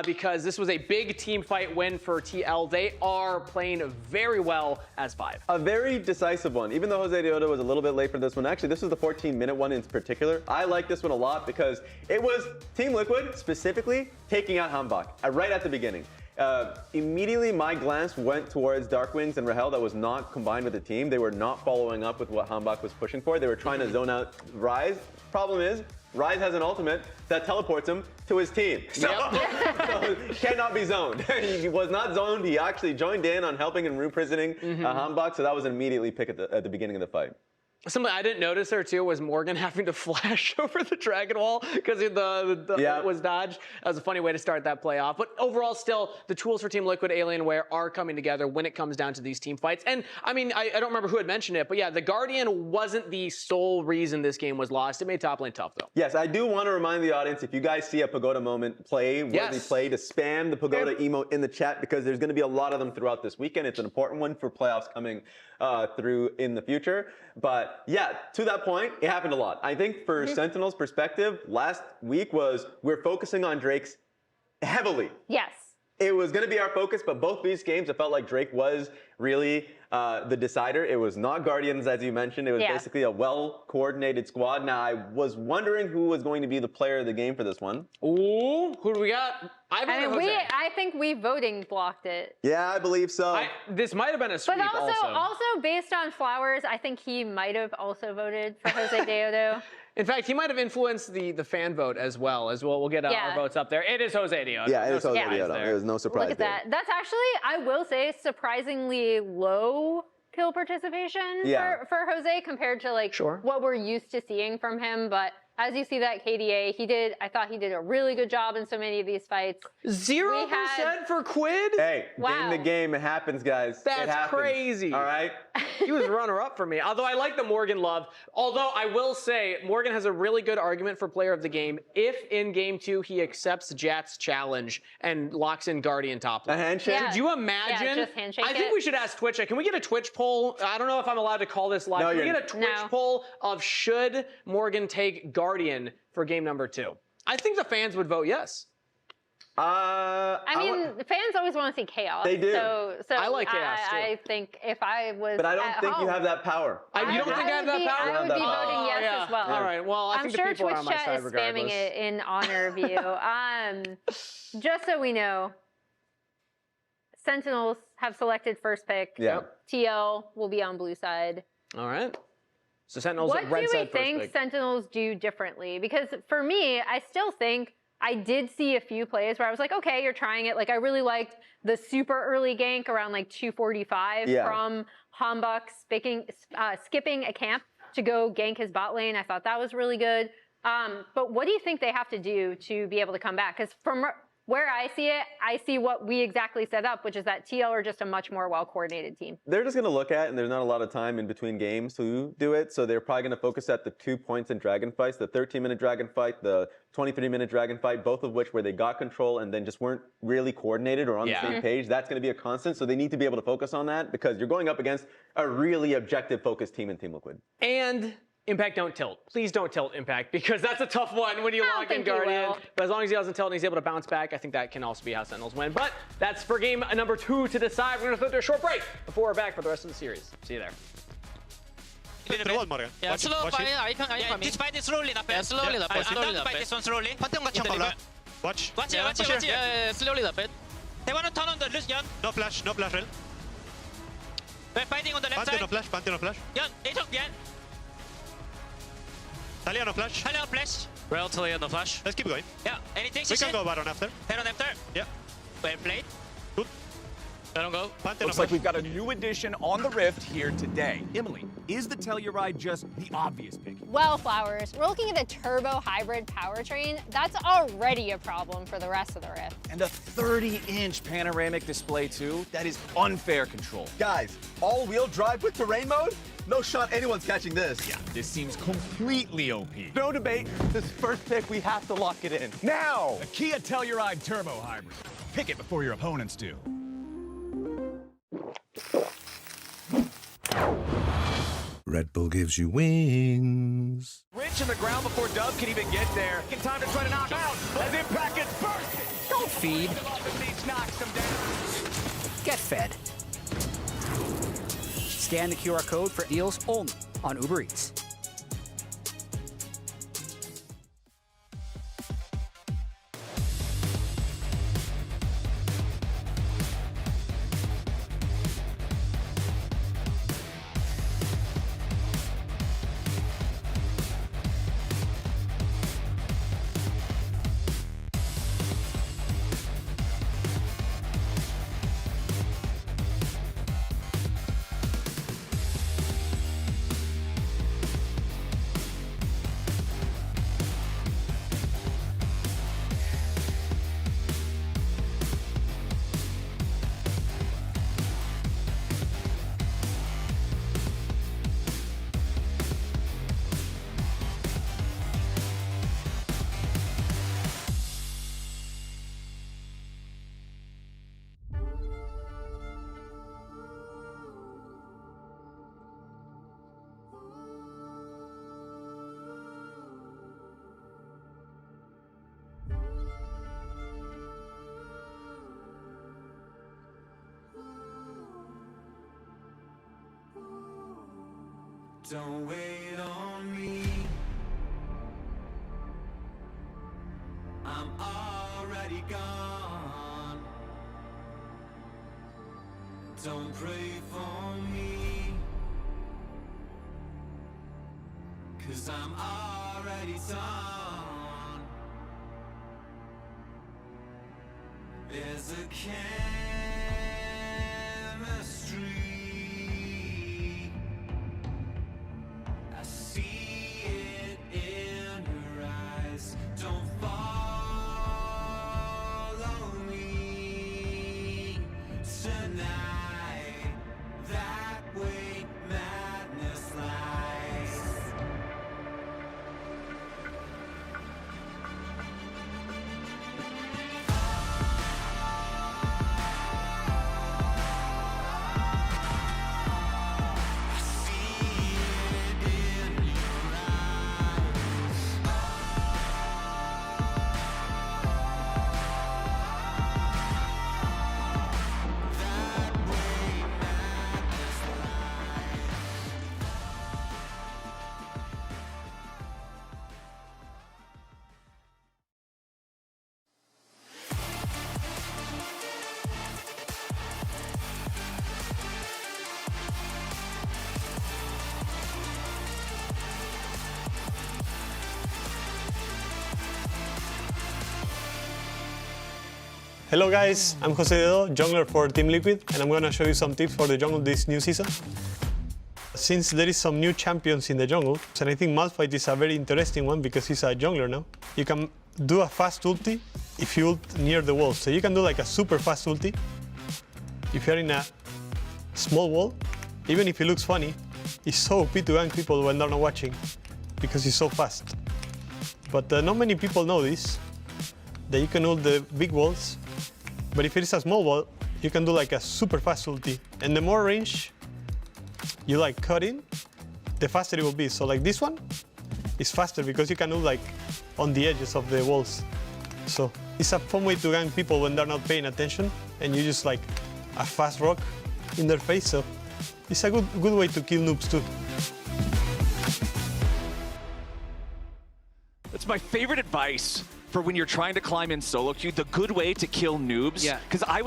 because this was a big team fight win for TL. They are playing very well as 5. A very decisive one. Even though Jose Diodo was a little bit late for this one, actually this was the 14-minute one in particular. I like this one a lot because it was Team Liquid specifically taking out Hambach right at the beginning. Immediately my glance went towards Dark Wings and Rahel that was not combined with the team. They were not following up with what Hambach was pushing for. They were trying to zone out Rise. Problem is, Rise has an ultimate that teleports him to his team. So, so he cannot be zoned. He was not zoned. He actually joined in on helping and imprisoning Hambach, so that was an immediately pick at the beginning of the fight. Something I didn't notice there too was Morgan having to flash over the Dragon Wall because the was dodged. That was a funny way to start that play off. But overall, still, the tools for Team Liquid Alienware are coming together when it comes down to these team fights. And I mean, I don't remember who had mentioned it, but yeah, the Guardian wasn't the sole reason this game was lost. It made top lane tough though. Yes, I do want to remind the audience, if you guys see a Pagoda moment play, worthy play, to spam the Pagoda emote in the chat because there's going to be a lot of them throughout this weekend. It's an important one for playoffs coming through in the future. But yeah, to that point, it happened a lot. I think for Sentinel's perspective, last week we're focusing on Drake's heavily. Yes. It was going to be our focus, but both these games, it felt like Drake was really the decider. It was not Guardians, as you mentioned. It was basically a well-coordinated squad. Now, I was wondering who was going to be the player of the game for this one. Ooh, who do we got? I think we voting blocked it. Yeah, I believe so. This might have been a sweep But also based on Flowers, I think he might have also voted for Jose Deodo. In fact, he might have influenced the fan vote as well. We'll get our votes up there. It is Jose Dioto. Yeah, it is Jose Dioto. There's no surprise. Look at that. That's actually, I will say, surprisingly low kill participation for Jose compared to like what we're used to seeing from him. But as you see that KDA, I thought he did a really good job in so many of these fights. 0% for Quid? Hey, game to game, it happens, guys. That's crazy. All right? He was runner-up for me. Although I like the Morgan love. Although I will say, Morgan has a really good argument for player of the game if in game 2 he accepts Jat's challenge and locks in Guardian top lane. A handshake? Could you imagine? Yeah, just handshake I think we should ask Twitch. Can we get a Twitch poll? I don't know if I'm allowed to call this live. No, Can we get a Twitch poll of should Morgan take Guardian for game number 2? I think the fans would vote yes. I mean, the fans always want to see chaos. They do. So I like chaos too. I think if I was, but I don't think you have that power. You don't think I have that power? I would be voting yes as well. All right. Well, I I'm think sure the people Twitch are on my chat side is regardless. spamming it in honor of you. Just so we know, Sentinels have selected first pick. Yeah. TL will be on blue side. All right. So Sentinels What red do we side first think pick. Sentinels do differently? Because for me, I still think I did see a few plays where I was like, okay, you're trying it. Like I really liked the super early gank around like 245 from Hambuk skipping a camp to go gank his bot lane. I thought that was really good. But what do you think they have to do to be able to come back? Because from where I see it, I see what we exactly set up, which is that TL are just a much more well-coordinated team. They're just going to look at, and there's not a lot of time in between games to do it, so they're probably going to focus at the 2 points in dragon fights, the 13-minute dragon fight, the 23-minute dragon fight, both of which where they got control and then just weren't really coordinated or on the same page. That's going to be a constant, so they need to be able to focus on that because you're going up against a really objective-focused team in Team Liquid. And Impact, don't tilt. Please don't tilt Impact because that's a tough one when you lock in Guardian. But as long as he doesn't tilt and he's able to bounce back, I think that can also be how Sentinels win. But that's for game number 2 to decide. We're going to throw a short break before we're back for the rest of the series. See you there. Yeah, slow fight. This fight is slowly up. Slowly up. I'm done by this one slowly. Watch. Watch it. Yeah, slowly up it. They want to turn on the Lyon. No flash, Rel. We're fighting on the left side. Pantheon no flash. Yon, they took Yan. Talia no flash. Talia no flash. Rel, Talia no flash. Let's keep going. Yeah, anything We can go Baron after. Baron after. Yeah. Well played. Good. I don't go. Looks like we've got a new addition on the Rift here today. Emily, is the Telluride just the obvious pick? Well, Flowers, we're looking at a turbo hybrid powertrain. That's already a problem for the rest of the Rift. And a 30-inch panoramic display too? That is unfair control. Guys, all-wheel drive with terrain mode? No shot anyone's catching this. Yeah, this seems completely OP. No debate. This first pick, we have to lock it in. Now! The Kia Telluride Turbo Hybrid. Pick it before your opponents do. Red Bull gives you wings. Rich in the ground before Dub can even get there. In time to try to knock out as Impact gets bursted. Don't feed. Knocks him down. Get fed. Scan the QR code for deals only on Uber Eats. Don't wait on me. I'm already gone. Don't pray for me, 'cause I'm already already done. There's a chemistry. I see it in her eyes. Don't follow me tonight. That way madness lies. Hello guys, I'm Jose Dedo, jungler for Team Liquid, and I'm gonna show you some tips for the jungle this new season. Since there is some new champions in the jungle, and I think Malphite is a very interesting one because he's a jungler now, you can do a fast ulti if you ult near the wall. So you can do like a super fast ulti if you're in a small wall. Even if it looks funny, it's so OP to gank people when they're not watching because he's so fast. But not many people know this, that you can ult the big walls. But if it is a small wall, you can do like a super fast ulti. And the more range you like cut in, the faster it will be. So like this one is faster because you can ult like on the edges of the walls. So it's a fun way to gank people when they're not paying attention and you just like a fast rock in their face. So it's a good way to kill noobs too. That's my favorite advice for when you're trying to climb in solo queue, the good way to kill noobs. Yeah. Because I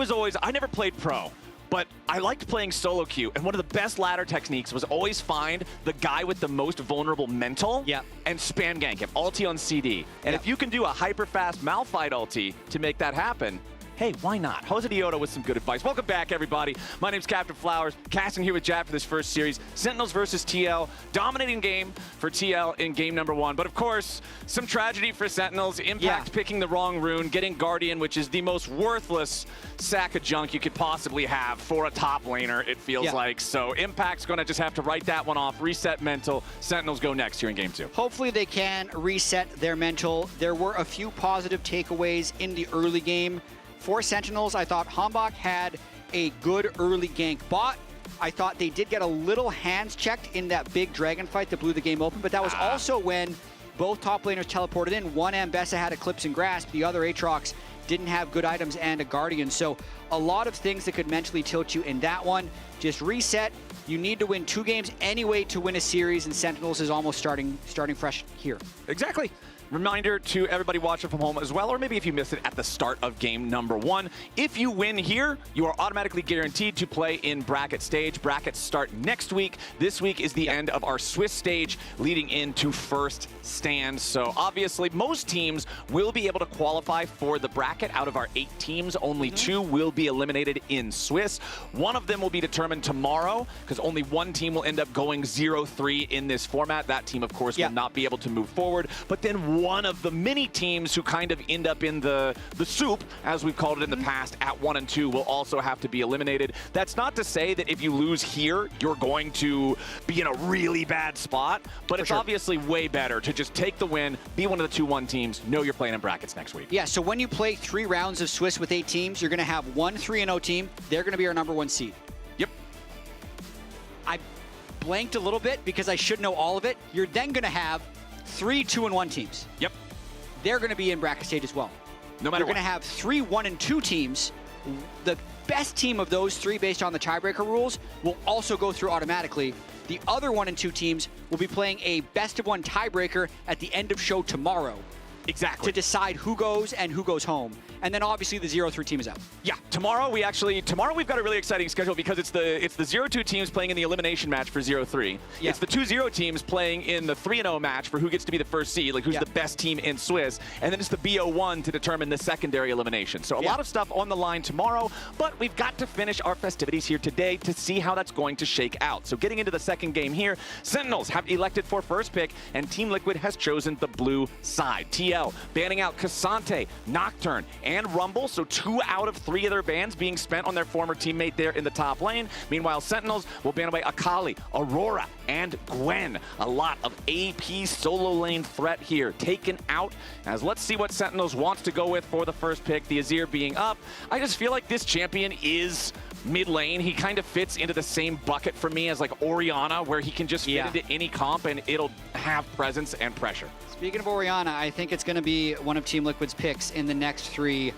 never played pro, but I liked playing solo queue. And one of the best ladder techniques was always find the guy with the most vulnerable mental and spam gank him, ulti on CD. And if you can do a hyper fast Malphite ulti to make that happen, hey, why not? Jose Deodo with some good advice. Welcome back, everybody. My name's Captain Flowers, casting here with Jack for this first series. Sentinels versus TL. Dominating game for TL in game number 1. But of course, some tragedy for Sentinels. Impact picking the wrong rune, getting Guardian, which is the most worthless sack of junk you could possibly have for a top laner, it feels like. So Impact's going to just have to write that one off, reset mental. Sentinels go next here in game 2. Hopefully they can reset their mental. There were a few positive takeaways in the early game. For Sentinels, I thought Hambach had a good early gank bot. I thought they did get a little hands checked in that big dragon fight that blew the game open, but that was also when both top laners teleported in. One Ambessa had Eclipse and Grasp, the other Aatrox didn't have good items and a Guardian. So a lot of things that could mentally tilt you in that one. Just reset. You need to win 2 games anyway to win a series, and Sentinels is almost starting fresh here. Exactly. Reminder to everybody watching from home as well, or maybe if you missed it at the start of game number 1, if you win here, you are automatically guaranteed to play in bracket stage. Brackets start next week. This week is the end of our Swiss stage leading into first stand. So obviously most teams will be able to qualify for the bracket. Out of our 8 teams, only 2 will be eliminated in Swiss. One of them will be determined tomorrow because only one team will end up going 0-3 in this format. That team, of course, will not be able to move forward. But then one of the many teams who kind of end up in the soup, as we've called it in the past, at 1 and 2 will also have to be eliminated. That's not to say that if you lose here, you're going to be in a really bad spot, but it's obviously way better to just take the win, be one of the 2-1 teams, know you're playing in brackets next week. Yeah, so when you play 3 rounds of Swiss with 8 teams, you're going to have 1 3-0 team. They're going to be our number 1 seed. Yep. I blanked a little bit because I should know all of it. You're then going to have 3 2-1 teams. Yep. They're going to be in bracket stage as well. No matter what. You're going to have 3 1-2 teams. The best team of those 3, based on the tiebreaker rules, will also go through automatically. The other 1 and 2 teams will be playing a best of 1 tiebreaker at the end of show tomorrow. Exactly. to decide who goes and who goes home. And then obviously the 0-3 team is out. Yeah, tomorrow we've got a really exciting schedule because it's the 0-2 teams playing in the elimination match for 0-3. Yeah. It's the 2-0 teams playing in the 3-0 match for who gets to be the first seed, like who's the best team in Swiss. And then it's the BO1 to determine the secondary elimination. So a lot of stuff on the line tomorrow, but we've got to finish our festivities here today to see how that's going to shake out. So getting into the second game here, Sentinels have elected for first pick, and Team Liquid has chosen the blue side. TL banning out Cassante, Nocturne, and Rumble, so 2 out of 3 of their bans being spent on their former teammate there in the top lane. Meanwhile, Sentinels will ban away Akali, Aurora, and Gwen. A lot of AP solo lane threat here taken out. As let's see what Sentinels wants to go with for the first pick, the Azir being up. I just feel like this champion is mid lane. He kind of fits into the same bucket for me as like Orianna, where he can just fit into any comp and it'll have presence and pressure. Speaking of Orianna, I think it's going to be one of Team Liquid's picks in the next 3.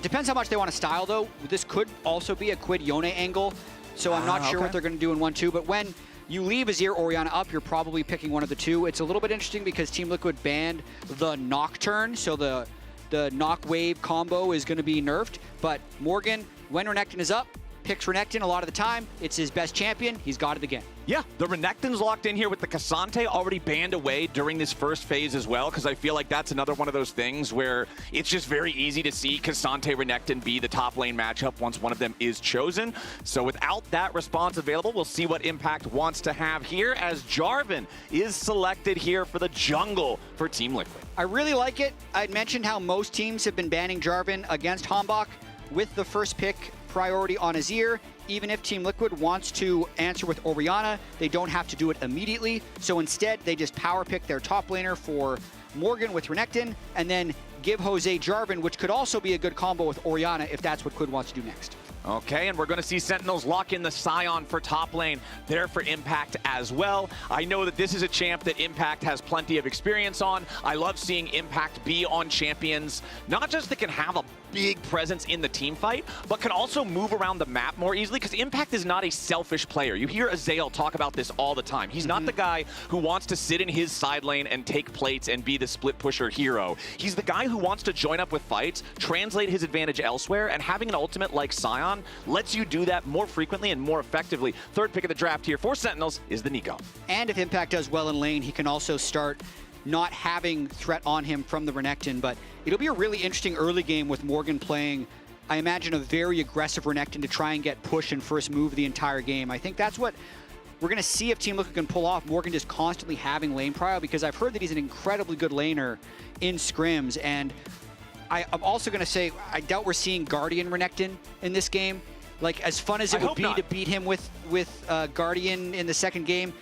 Depends how much they want to style, though. This could also be a Quid Yone angle, so I'm not sure what they're going to do in 1-2. But when you leave Azir Orianna up, you're probably picking one of the 2. It's a little bit interesting because Team Liquid banned the Nocturne, so the Knock Wave combo is going to be nerfed. But Morgan, when Renekton is up, picks Renekton a lot of the time. It's his best champion. He's got it again. Yeah, the Renekton's locked in here with the Cassante already banned away during this first phase as well, because I feel like that's another one of those things where it's just very easy to see Cassante Renekton be the top lane matchup once one of them is chosen. So without that response available, we'll see what Impact wants to have here as Jarvan is selected here for the jungle for Team Liquid. I really like it. I'd mentioned how most teams have been banning Jarvan against Hambach with the first pick priority on Azir. Even if Team Liquid wants to answer with Orianna, they don't have to do it immediately. So instead, they just power pick their top laner for Morgan with Renekton, and then give Jose Jarvan, which could also be a good combo with Orianna if that's what Quid wants to do next. Okay, and we're going to see Sentinels lock in the Scion for top lane there for Impact as well. I know that this is a champ that Impact has plenty of experience on. I love seeing Impact be on champions, not just that can have a big presence in the team fight, but can also move around the map more easily, because Impact is not a selfish player. You hear Azael talk about this all the time. He's not the guy who wants to sit in his side lane and take plates and be the split pusher hero. He's the guy who wants to join up with fights, translate his advantage elsewhere, and having an ultimate like Scion lets you do that more frequently and more effectively. Third pick of the draft here for Sentinels is the Nico. And if Impact does well in lane, he can also start not having threat on him from the Renekton, but it'll be a really interesting early game with Morgan playing, I imagine, a very aggressive Renekton to try and get push and first move the entire game. I think that's what we're going to see if Team Liquid can pull off. Morgan just constantly having lane prio, because I've heard that he's an incredibly good laner in scrims, and I'm also going to say I doubt we're seeing Guardian Renekton in this game. Like, as fun as it would be to beat him with Guardian in the second game,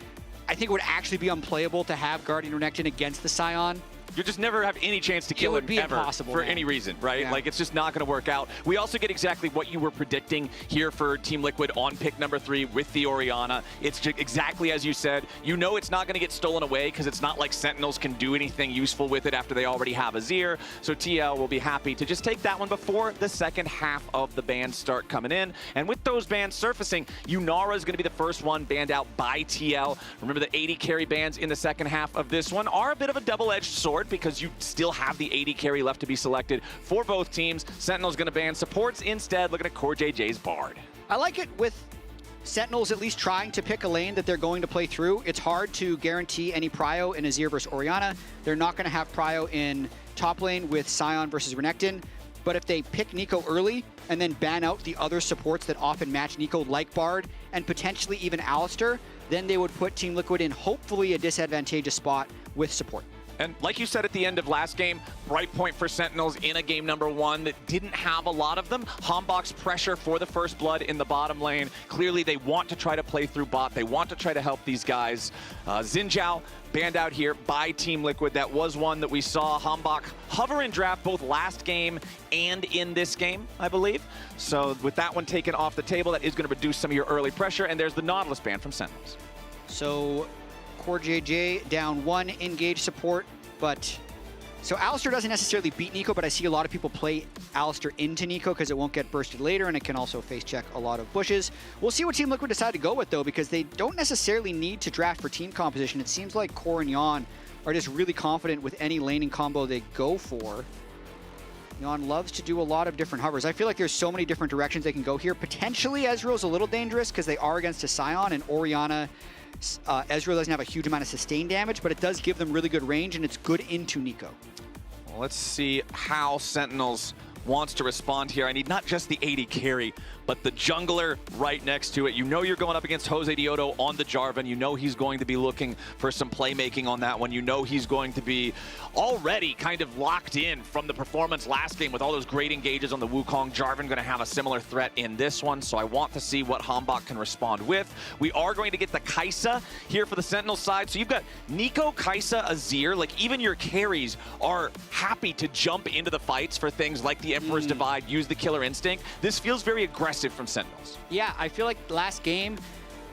I think it would actually be unplayable to have Guardian Renekton against the Scion. You just never have any chance to kill him ever for any reason, right? Yeah. Like, it's just not going to work out. We also get exactly what you were predicting here for Team Liquid on pick number 3 with the Orianna. It's just exactly as you said. You know it's not going to get stolen away, because it's not like Sentinels can do anything useful with it after they already have Azir. So TL will be happy to just take that one before the second half of the bans start coming in. And with those bans surfacing, Yunara is going to be the first one banned out by TL. Remember, the 80 carry bans in the second half of this one are a bit of a double-edged sword, because you still have the 80 carry left to be selected for both teams. Sentinel's going to ban supports instead, looking at Core JJ's Bard. I like it with Sentinels at least trying to pick a lane that they're going to play through. It's hard to guarantee any prio in Azir versus Orianna. They're not going to have prio in top lane with Scion versus Renekton. But if they pick Nico early and then ban out the other supports that often match Nico, like Bard and potentially even Alistar, then they would put Team Liquid in hopefully a disadvantageous spot with support. And like you said at the end of last game, bright point for Sentinels in a game number 1 that didn't have a lot of them. Hambach's pressure for the first blood in the bottom lane. Clearly they want to try to play through bot. They want to try to help these guys. Xin Zhao banned out here by Team Liquid. That was one that we saw Hambach hover in draft both last game and in this game, I believe. So with that one taken off the table, that is going to reduce some of your early pressure. And there's the Nautilus ban from Sentinels. So Core JJ down 1 engage support, but so Alistar doesn't necessarily beat Nico, but I see a lot of people play Alistar into Nico because it won't get bursted later, and it can also face check a lot of bushes. We'll see what Team Liquid decide to go with, though, because they don't necessarily need to draft for team composition. It seems like Core and Yon are just really confident with any laning combo they go for. Lyon loves to do a lot of different hovers. I feel like there's so many different directions they can go here. Potentially Ezreal's a little dangerous because they are against a Scion, and Orianna, Ezreal doesn't have a huge amount of sustained damage, but it does give them really good range, and it's good into Nico. Well, let's see how Sentinels wants to respond here. I need not just the AD carry, but the jungler right next to it. You know you're going up against Jose Diodo on the Jarvan. You know he's going to be looking for some playmaking on that one. You know he's going to be already kind of locked in from the performance last game with all those great engages on the Wukong. Jarvan going to have a similar threat in this one, so I want to see what Hambach can respond with. We are going to get the Kai'Sa here for the Sentinel side. So you've got Nico, Kai'Sa, Azir. Like, even your carries are happy to jump into the fights for things like the Emperor's Divide, use the killer instinct. This feels very aggressive from Sentinels. Yeah, I feel like last game,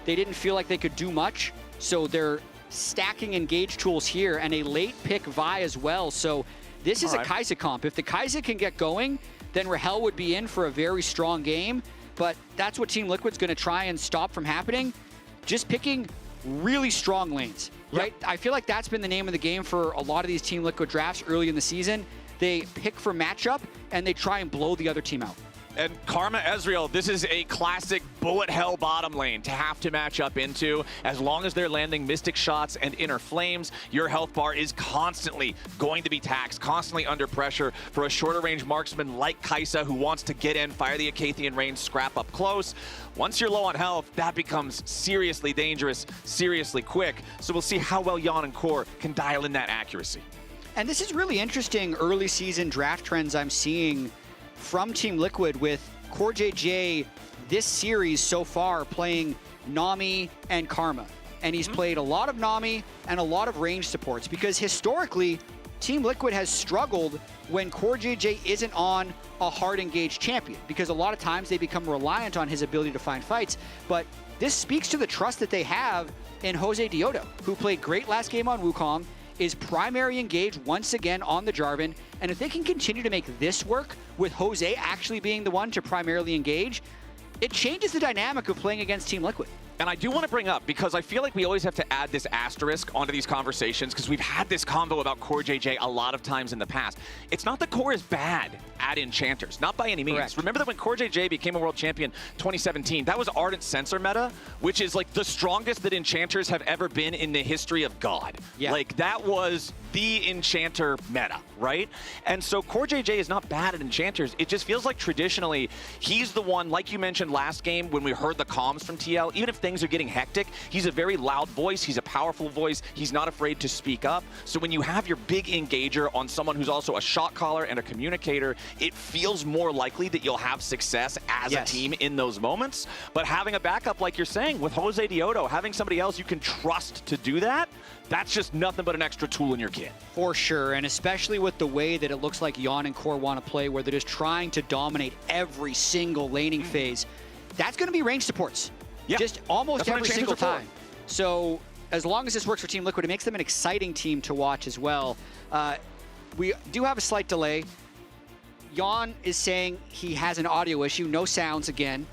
they didn't feel like they could do much, so they're stacking engage tools here, and a late pick Vi as well. So this is a Kai'Sa comp. If the Kai'Sa can get going, then Rahel would be in for a very strong game, but that's what Team Liquid's going to try and stop from happening. Just picking really strong lanes, right? I feel like that's been the name of the game for a lot of these Team Liquid drafts early in the season. They pick for matchup, and they try and blow the other team out. And Karma Ezreal, this is a classic bullet hell bottom lane to have to match up into. As long as they're landing Mystic shots and Inner Flames, your health bar is constantly going to be taxed, constantly under pressure for a shorter range marksman like Kai'Sa who wants to get in, fire the Acathian range, scrap up close. Once you're low on health, that becomes seriously dangerous, seriously quick. So we'll see how well Jan and Core can dial in that accuracy. And this is really interesting early season draft trends I'm seeing from Team Liquid with Core JJ this series so far playing Nami and Karma. And he's played a lot of Nami and a lot of range supports because historically, Team Liquid has struggled when Core JJ isn't on a hard engaged champion because a lot of times they become reliant on his ability to find fights. But this speaks to the trust that they have in Jose Diodo, who played great last game on Wukong, is primary engaged once again on the Jarvan, and if they can continue to make this work with Jose actually being the one to primarily engage, it changes the dynamic of playing against Team Liquid. And I do want to bring up, because I feel like we always have to add this asterisk onto these conversations, because we've had this convo about Core JJ a lot of times in the past. It's not that Core is bad at Enchanters, not by any means. Correct. Remember that when Core JJ became a world champion 2017, that was Ardent Sensor meta, which is like the strongest that Enchanters have ever been in the history of God. Yeah. Like, that was the Enchanter meta, right? And so Core JJ is not bad at Enchanters. It just feels like traditionally he's the one, like you mentioned last game when we heard the comms from TL, even if things are getting hectic, he's a very loud voice, he's a powerful voice, he's not afraid to speak up. So when you have your big engager on someone who's also a shot caller and a communicator, it feels more likely that you'll have success as a team in those moments. But having a backup, like you're saying, with Jose Diodo, having somebody else you can trust to do that, that's just nothing but an extra tool in your kit. For sure, and especially with the way that it looks like Jan and Core want to play, where they're just trying to dominate every single laning phase, that's going to be range supports. Yeah. Just almost That's what every Enchanters single are for. time. So as long as this works for Team Liquid, it makes them an exciting team to watch as well. We do have a slight delay. Jan is saying he has an audio issue, no sounds again.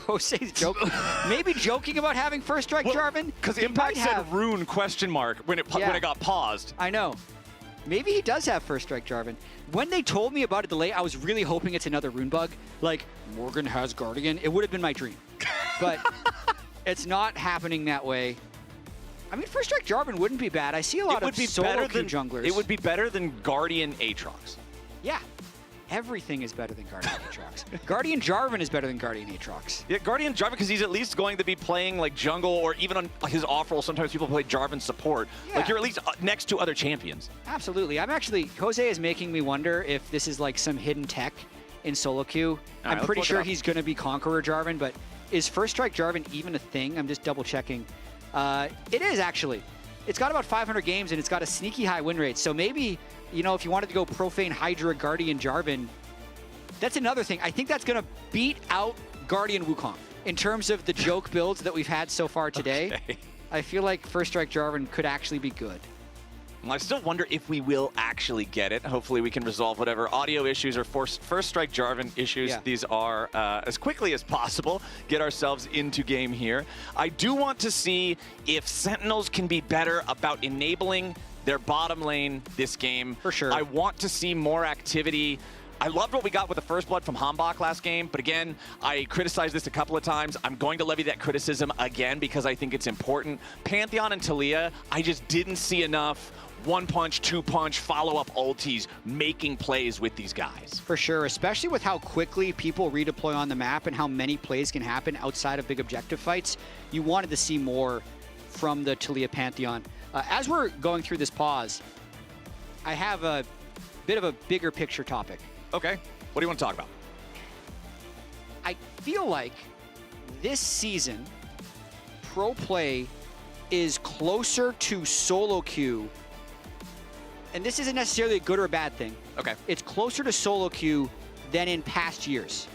Jose's joking, maybe joking about having first strike Jarvan. Because Impact said rune question mark when it got paused. I know. Maybe he does have first strike Jarvan. When they told me about a delay, I was really hoping it's another rune bug. Like, Morgan has Guardian. It would have been my dream. But it's not happening that way. I mean, first strike Jarvan wouldn't be bad. I see a lot of solo queue junglers. It would be better than Guardian Aatrox. Yeah. Everything is better than Guardian Aatrox. Guardian Jarvan is better than Guardian Aatrox. Yeah, Guardian Jarvan, because he's at least going to be playing like jungle, or even on his off roll, sometimes people play Jarvan support. Yeah. Like, you're at least next to other champions. Absolutely. Jose is making me wonder if this is like some hidden tech in solo queue. All right, I'm pretty let's look it sure up. he's going to be Conqueror Jarvan, but is first strike Jarvan even a thing? I'm just double checking. It is actually. It's got about 500 games and it's got a sneaky high win rate. So maybe, you know, if you wanted to go Profane Hydra Guardian Jarvan, that's another thing. I think that's going to beat out Guardian Wukong in terms of the joke builds that we've had so far today. Okay. I feel like first strike Jarvan could actually be good. I still wonder if we will actually get it. Hopefully we can resolve whatever audio issues or first strike Jarvan issues these are as quickly as possible. Get ourselves into game here. I do want to see if Sentinels can be better about enabling their bottom lane this game. For sure. I want to see more activity. I loved what we got with the first blood from Hambach last game, but again, I criticized this a couple of times. I'm going to levy that criticism again because I think it's important. Pantheon and Taliyah, I just didn't see enough one-punch, two-punch, follow-up ultis making plays with these guys. For sure, especially with how quickly people redeploy on the map and how many plays can happen outside of big objective fights. You wanted to see more from the Taliyah Pantheon. As we're going through this pause, I have a bit of a bigger picture topic. Okay, what do you want to talk about? I feel like this season, pro play is closer to solo queue, and this isn't necessarily a good or a bad thing. Okay. It's closer to solo queue than in past years.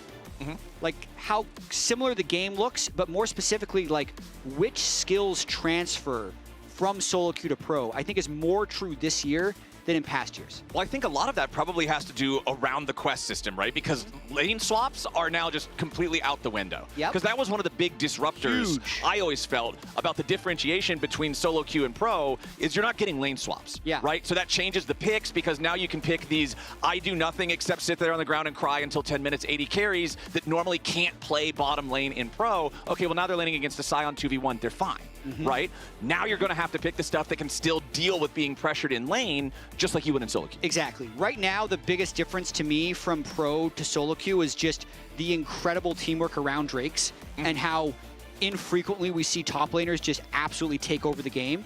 Like how similar the game looks, but more specifically, like which skills transfer from solo queue to pro, I think is more true this year than in past years. Well, I think a lot of that probably has to do around the quest system, right? Because lane swaps are now just completely out the window. Yep. Because that was one of the big disruptors I always felt about the differentiation between solo queue and pro is you're not getting lane swaps. Yeah. Right? So that changes the picks because now you can pick these I do nothing except sit there on the ground and cry until 10 minutes 80 carries that normally can't play bottom lane in pro. Okay, well now they're laning against a Sion 2v1. They're fine. Right? Now you're going to have to pick the stuff that can still deal with being pressured in lane, just like you would in solo queue. Exactly. Right now, the biggest difference to me from pro to solo queue is just the incredible teamwork around Drakes and how infrequently we see top laners just absolutely take over the game.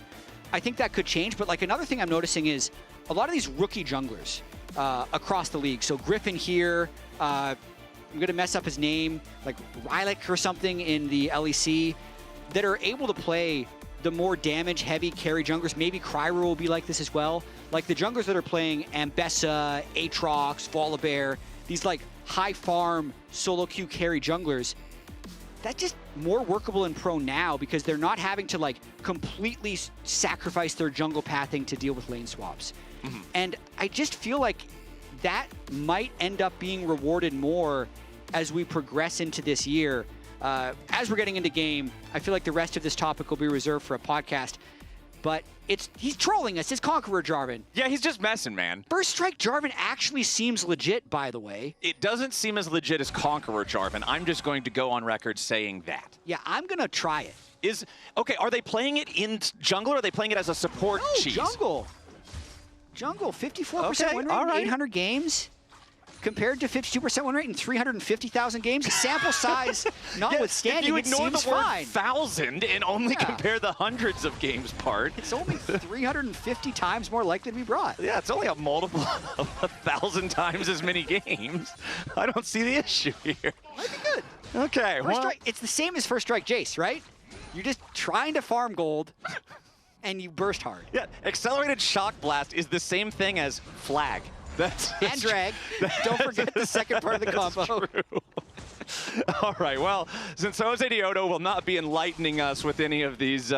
I think that could change, but like another thing I'm noticing is a lot of these rookie junglers across the league. So Griffin here, I'm going to mess up his name, like Rylik or something in the LEC, that are able to play the more damage-heavy carry junglers. Maybe Kryra will be like this as well. Like the junglers that are playing Ambessa, Aatrox, Volibear, these like high-farm solo queue carry junglers, that's just more workable in pro now because they're not having to like completely sacrifice their jungle pathing to deal with lane swaps. And I just feel like that might end up being rewarded more as we progress into this year. As we're getting into game, I feel like the rest of this topic will be reserved for a podcast. But he's trolling us. It's Conqueror Jarvan. Yeah, he's just messing, man. First Strike Jarvan actually seems legit, by the way. It doesn't seem as legit as Conqueror Jarvan. I'm just going to go on record saying that. Yeah, I'm going to try it. Okay, are they playing it in jungle or are they playing it as a support cheese? Jungle. Jungle, 54% win rate in 800 games. Compared to 52% win rate in 350,000 games, sample size notwithstanding, if you ignore it seems the word fine. 1,000 and only compare the hundreds of games part. It's only 350 times more likely to be brought. Yeah, it's only a multiple of 1,000 times as many games. I don't see the issue here. Might be good. Okay, First strike, it's the same as First Strike Jace, right? You're just trying to farm gold, and you burst hard. Yeah, Accelerated Shock Blast is the same thing as Flag. And drag. Don't forget the second part of the combo. True. All right, well, since Jose Dioto will not be enlightening us with any of these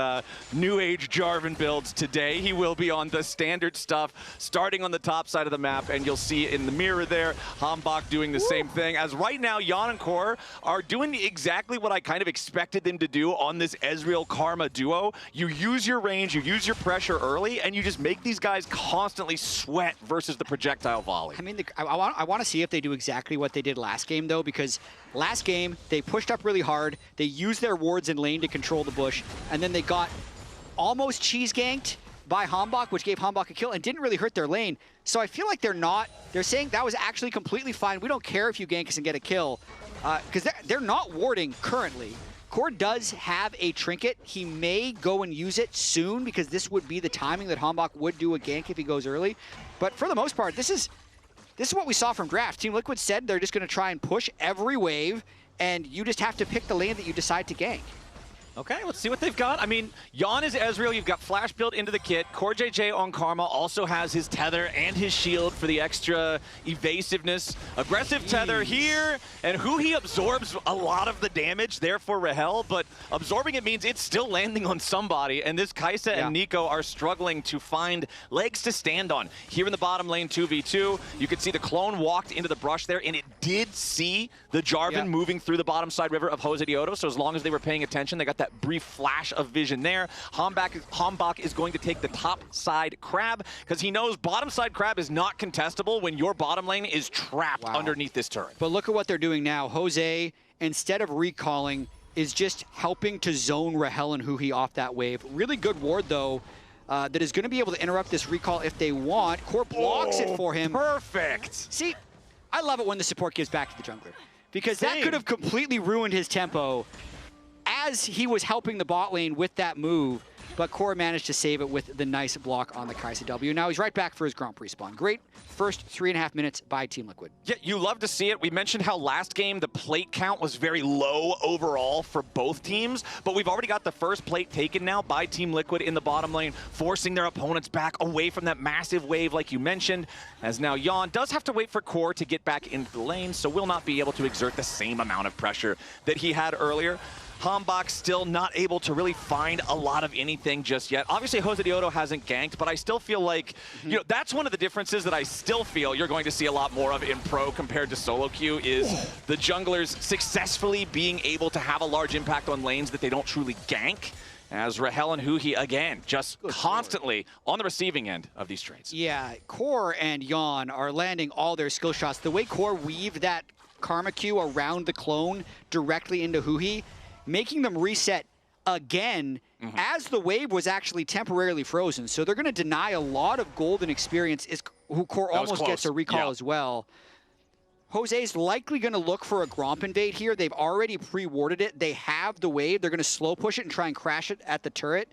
new age Jarvan builds today, he will be on the standard stuff, starting on the top side of the map, and you'll see in the mirror there, Hambach doing the same thing. As right now, Jan and Core are doing exactly what I kind of expected them to do on this Ezreal Karma duo. You use your range, you use your pressure early, and you just make these guys constantly sweat versus the projectile volley. I mean, I want to see if they do exactly what they did last game, though, because last game, they pushed up really hard, they used their wards in lane to control the bush, and then they got almost cheese ganked by Hambach, which gave Hambach a kill and didn't really hurt their lane. So I feel like they're saying that was actually completely fine. We don't care if you gank us and get a kill, because they're not warding currently. Core does have a trinket. He may go and use it soon, because this would be the timing that Hambach would do a gank if he goes early. But for the most part, this is what we saw from draft. Team Liquid said they're just going to try and push every wave, and you just have to pick the lane that you decide to gank. Okay, let's see what they've got. I mean, Jan is Ezreal. You've got Flash built into the kit. Core JJ on Karma also has his tether and his shield for the extra evasiveness. Aggressive tether here, and who he absorbs a lot of the damage there for Rahel, but absorbing it means it's still landing on somebody, and this Kai'Sa and Nico are struggling to find legs to stand on. Here in the bottom lane, 2v2, you can see the clone walked into the brush there, and it did see the Jarvan moving through the bottom side river of Jose Dioto, so as long as they were paying attention, they got that brief flash of vision there. Hambach is going to take the top side crab because he knows bottom side crab is not contestable when your bottom lane is trapped underneath this turret. But look at what they're doing now. Jose, instead of recalling, is just helping to zone Rahel and Huhi off that wave. Really good ward, though, that is going to be able to interrupt this recall if they want. Core blocks it for him. Perfect. See, I love it when the support gives back to the jungler because that could have completely ruined his tempo as he was helping the bot lane with that move, but Core managed to save it with the nice block on the Kai'Sa W. Now he's right back for his Grand Prix spawn. Great first 3.5 minutes by Team Liquid. Yeah, you love to see it. We mentioned how last game the plate count was very low overall for both teams, but we've already got the first plate taken now by Team Liquid in the bottom lane, forcing their opponents back away from that massive wave like you mentioned, as now Jan does have to wait for Core to get back into the lane, so will not be able to exert the same amount of pressure that he had earlier. Hambach still not able to really find a lot of anything just yet. Obviously, Jose Dioto hasn't ganked, but I still feel like, you know, that's one of the differences that I still feel you're going to see a lot more of in pro compared to solo queue is the junglers successfully being able to have a large impact on lanes that they don't truly gank, as Rahel and Huhi, again, just constantly on the receiving end of these trades. Yeah, Core and Jan are landing all their skill shots. The way Core weaved that Karma Q around the clone directly into Huhi, making them reset again as the wave was actually temporarily frozen. So they're going to deny a lot of golden experience, who Core almost gets a recall as well. Jose's likely going to look for a Gromp invade here. They've already pre-warded it. They have the wave. They're going to slow push it and try and crash it at the turret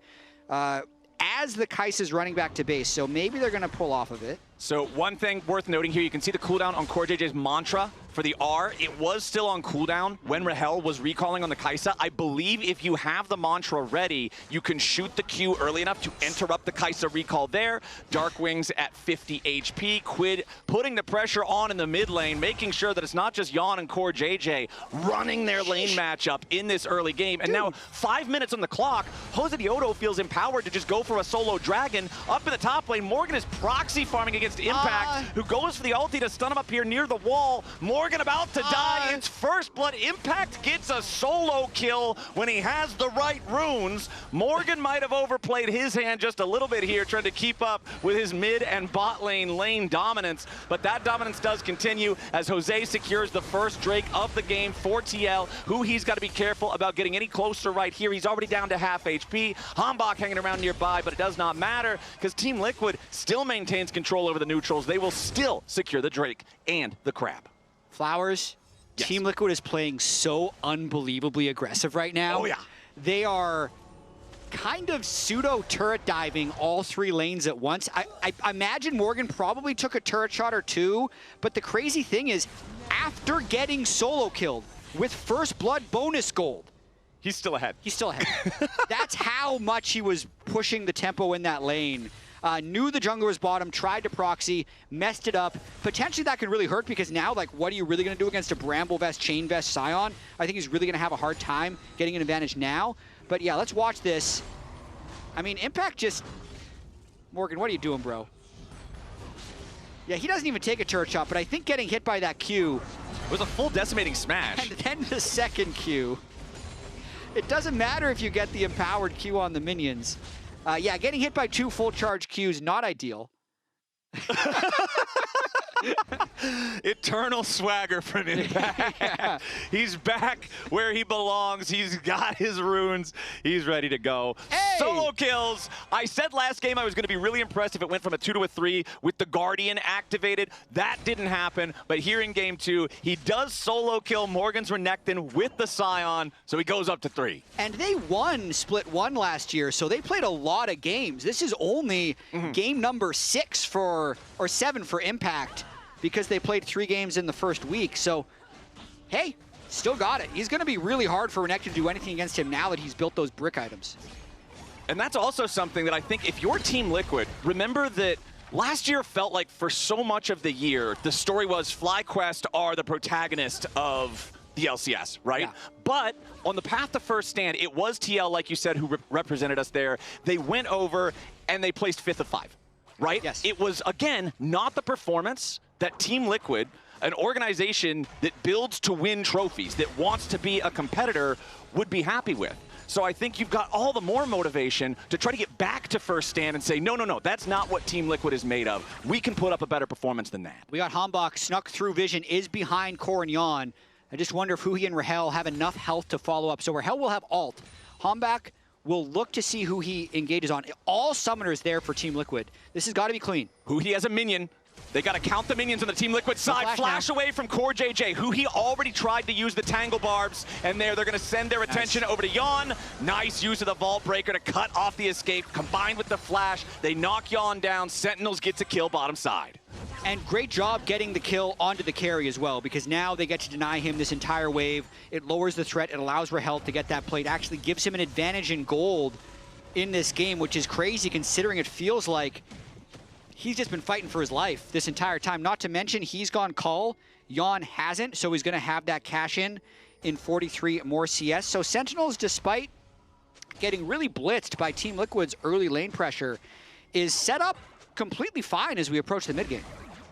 as the Kai'Sa's running back to base. So maybe they're going to pull off of it. So one thing worth noting here, you can see the cooldown on Core JJ's Mantra for the R. It was still on cooldown when Rahel was recalling on the Kai'Sa. I believe if you have the Mantra ready, you can shoot the Q early enough to interrupt the Kai'Sa recall there. Darkwings at 50 HP. Quid putting the pressure on in the mid lane, making sure that it's not just Jan and Core JJ running their lane matchup in this early game. And now 5 minutes on the clock, Jose Dioto feels empowered to just go for a solo dragon. Up in the top lane, Morgan is proxy farming against Impact, who goes for the ulti to stun him up here near the wall. Morgan about to die. It's first blood. Impact gets a solo kill when he has the right runes. Morgan might have overplayed his hand just a little bit here, trying to keep up with his mid and bot lane dominance. But that dominance does continue as Jose secures the first Drake of the game for TL, who he's got to be careful about getting any closer right here. He's already down to half HP. Hambach hanging around nearby, but it does not matter because Team Liquid still maintains control over the neutrals. They will still secure the Drake and the Crab. Flowers, Team Liquid is playing so unbelievably aggressive right now. Oh, yeah. They are kind of pseudo turret diving all three lanes at once. I imagine Morgan probably took a turret shot or two, but the crazy thing is, after getting solo killed with first blood bonus gold, he's still ahead. He's still ahead. That's how much he was pushing the tempo in that lane. Knew the jungler was bottom, tried to proxy, messed it up. Potentially that could really hurt because now, like, what are you really going to do against a Bramble Vest, Chain Vest, Scion? I think he's really going to have a hard time getting an advantage now. But yeah, let's watch this. I mean, Impact just... Morgan, what are you doing, bro? Yeah, he doesn't even take a turret shot, but I think getting hit by that Q... It was a full decimating smash. And then the second Q. It doesn't matter if you get the empowered Q on the minions. Yeah, getting hit by 2 full charge Qs, not ideal. Eternal swagger from Impact. Yeah. He's back where he belongs. He's got his runes. He's ready to go. Hey! Solo kills. I said last game I was going to be really impressed if it went from a 2 to a 3 with the Guardian activated. That didn't happen, but here in game 2, he does solo kill Morgan's Renekton with the Scion, so he goes up to 3. And they won Split 1 last year, so they played a lot of games. This is only game number 6 or 7 for Impact, because they played 3 games in the first week. So, hey, still got it. He's going to be really hard for Renekton to do anything against him now that he's built those brick items. And that's also something that I think if you're Team Liquid, remember that last year felt like for so much of the year, the story was FlyQuest are the protagonist of the LCS, right? Yeah. But on the path to first stand, it was TL, like you said, who represented us there. They went over and they placed 5th of 5, right? Yes. It was, again, not the performance that Team Liquid, an organization that builds to win trophies, that wants to be a competitor, would be happy with. So I think you've got all the more motivation to try to get back to first stand and say, no, no, no, that's not what Team Liquid is made of. We can put up a better performance than that. We got Hambach snuck through vision, is behind Core and Jan. I just wonder if Huhi and Rahel have enough health to follow up. So Rahel will have ult. Hambach will look to see who he engages on. All summoners there for Team Liquid. This has got to be clean. Huhi has a minion. They got to count the minions on the Team Liquid side. Flash away from Core JJ, who he already tried to use the Tangle Barbs, and they're going to send their attention over to Jan. Nice use of the Vault Breaker to cut off the escape. Combined with the Flash, they knock Jan down. Sentinels gets a kill bottom side. And great job getting the kill onto the carry as well, because now they get to deny him this entire wave. It lowers the threat. It allows Rahel to get that plate. Actually gives him an advantage in gold in this game, which is crazy considering it feels like he's just been fighting for his life this entire time. Not to mention, he's gone Cull. Jan hasn't, so he's going to have that cash in 43 more CS. So Sentinels, despite getting really blitzed by Team Liquid's early lane pressure, is set up completely fine as we approach the mid game.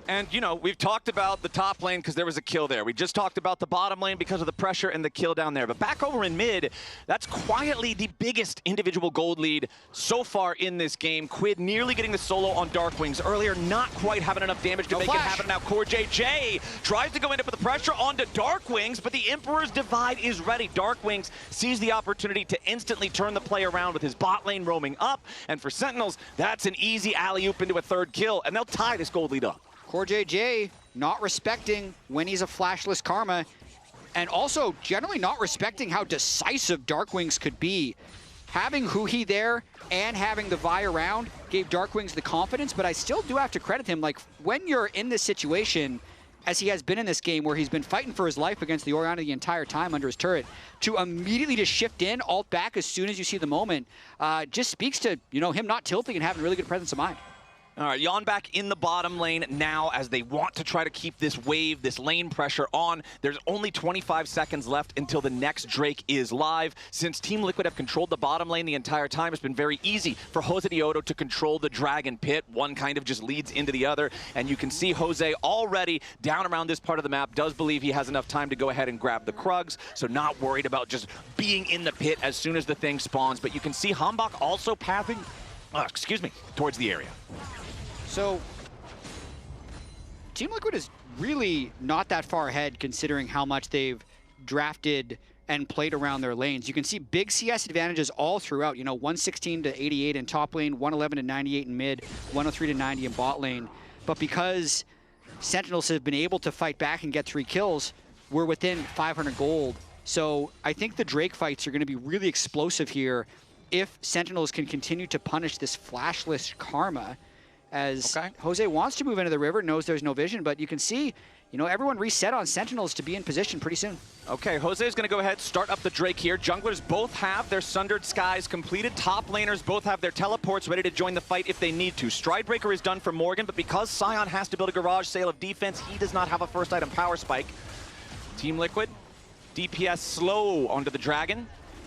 And, you know, we've talked about the top lane because there was a kill there. We just talked about the bottom lane because of the pressure and the kill down there. But back over in mid, that's quietly the biggest individual gold lead so far in this game. Quid nearly getting the solo on Darkwings earlier, not quite having enough damage to make it happen. Now Core JJ tries to go in to put the pressure onto Darkwings, but the Emperor's Divide is ready. Darkwings sees the opportunity to instantly turn the play around with his bot lane roaming up. And for Sentinels, that's an easy alley-oop into a third kill, and they'll tie this gold lead up. Core JJ not respecting when he's a flashless Karma, and also generally not respecting how decisive Darkwings could be. Having Huhi there and having the Vi around gave Darkwings the confidence, but I still do have to credit him. Like, when you're in this situation, as he has been in this game where he's been fighting for his life against the Orianna the entire time under his turret, to immediately just shift in, ult back as soon as you see the moment, just speaks to, you know, him not tilting and having really good presence of mind. All right, Jan back in the bottom lane now as they want to try to keep this wave, this lane pressure on. There's only 25 seconds left until the next Drake is live. Since Team Liquid have controlled the bottom lane the entire time, it's been very easy for Jose Diodo to control the Dragon Pit. One kind of just leads into the other, and you can see Jose already down around this part of the map, does believe he has enough time to go ahead and grab the Krugs, so not worried about just being in the pit as soon as the thing spawns. But you can see Hambach also pathing, towards the area. So, Team Liquid is really not that far ahead considering how much they've drafted and played around their lanes. You can see big CS advantages all throughout. You know, 116 to 88 in top lane, 111 to 98 in mid, 103 to 90 in bot lane. But because Sentinels have been able to fight back and get 3 kills, we're within 500 gold. So I think the Drake fights are going to be really explosive here if Sentinels can continue to punish this flashless Karma. As Jose wants to move into the river, knows there's no vision, but you can see, you know, everyone reset on Sentinels to be in position pretty soon. Okay, Jose is going to go ahead, start up the Drake here. Junglers both have their Sundered Skies completed. Top laners both have their teleports ready to join the fight if they need to. Stridebreaker is done for Morgan, but because Sion has to build a garage sale of defense, he does not have a first item power spike. Team Liquid, DPS slow onto the Dragon.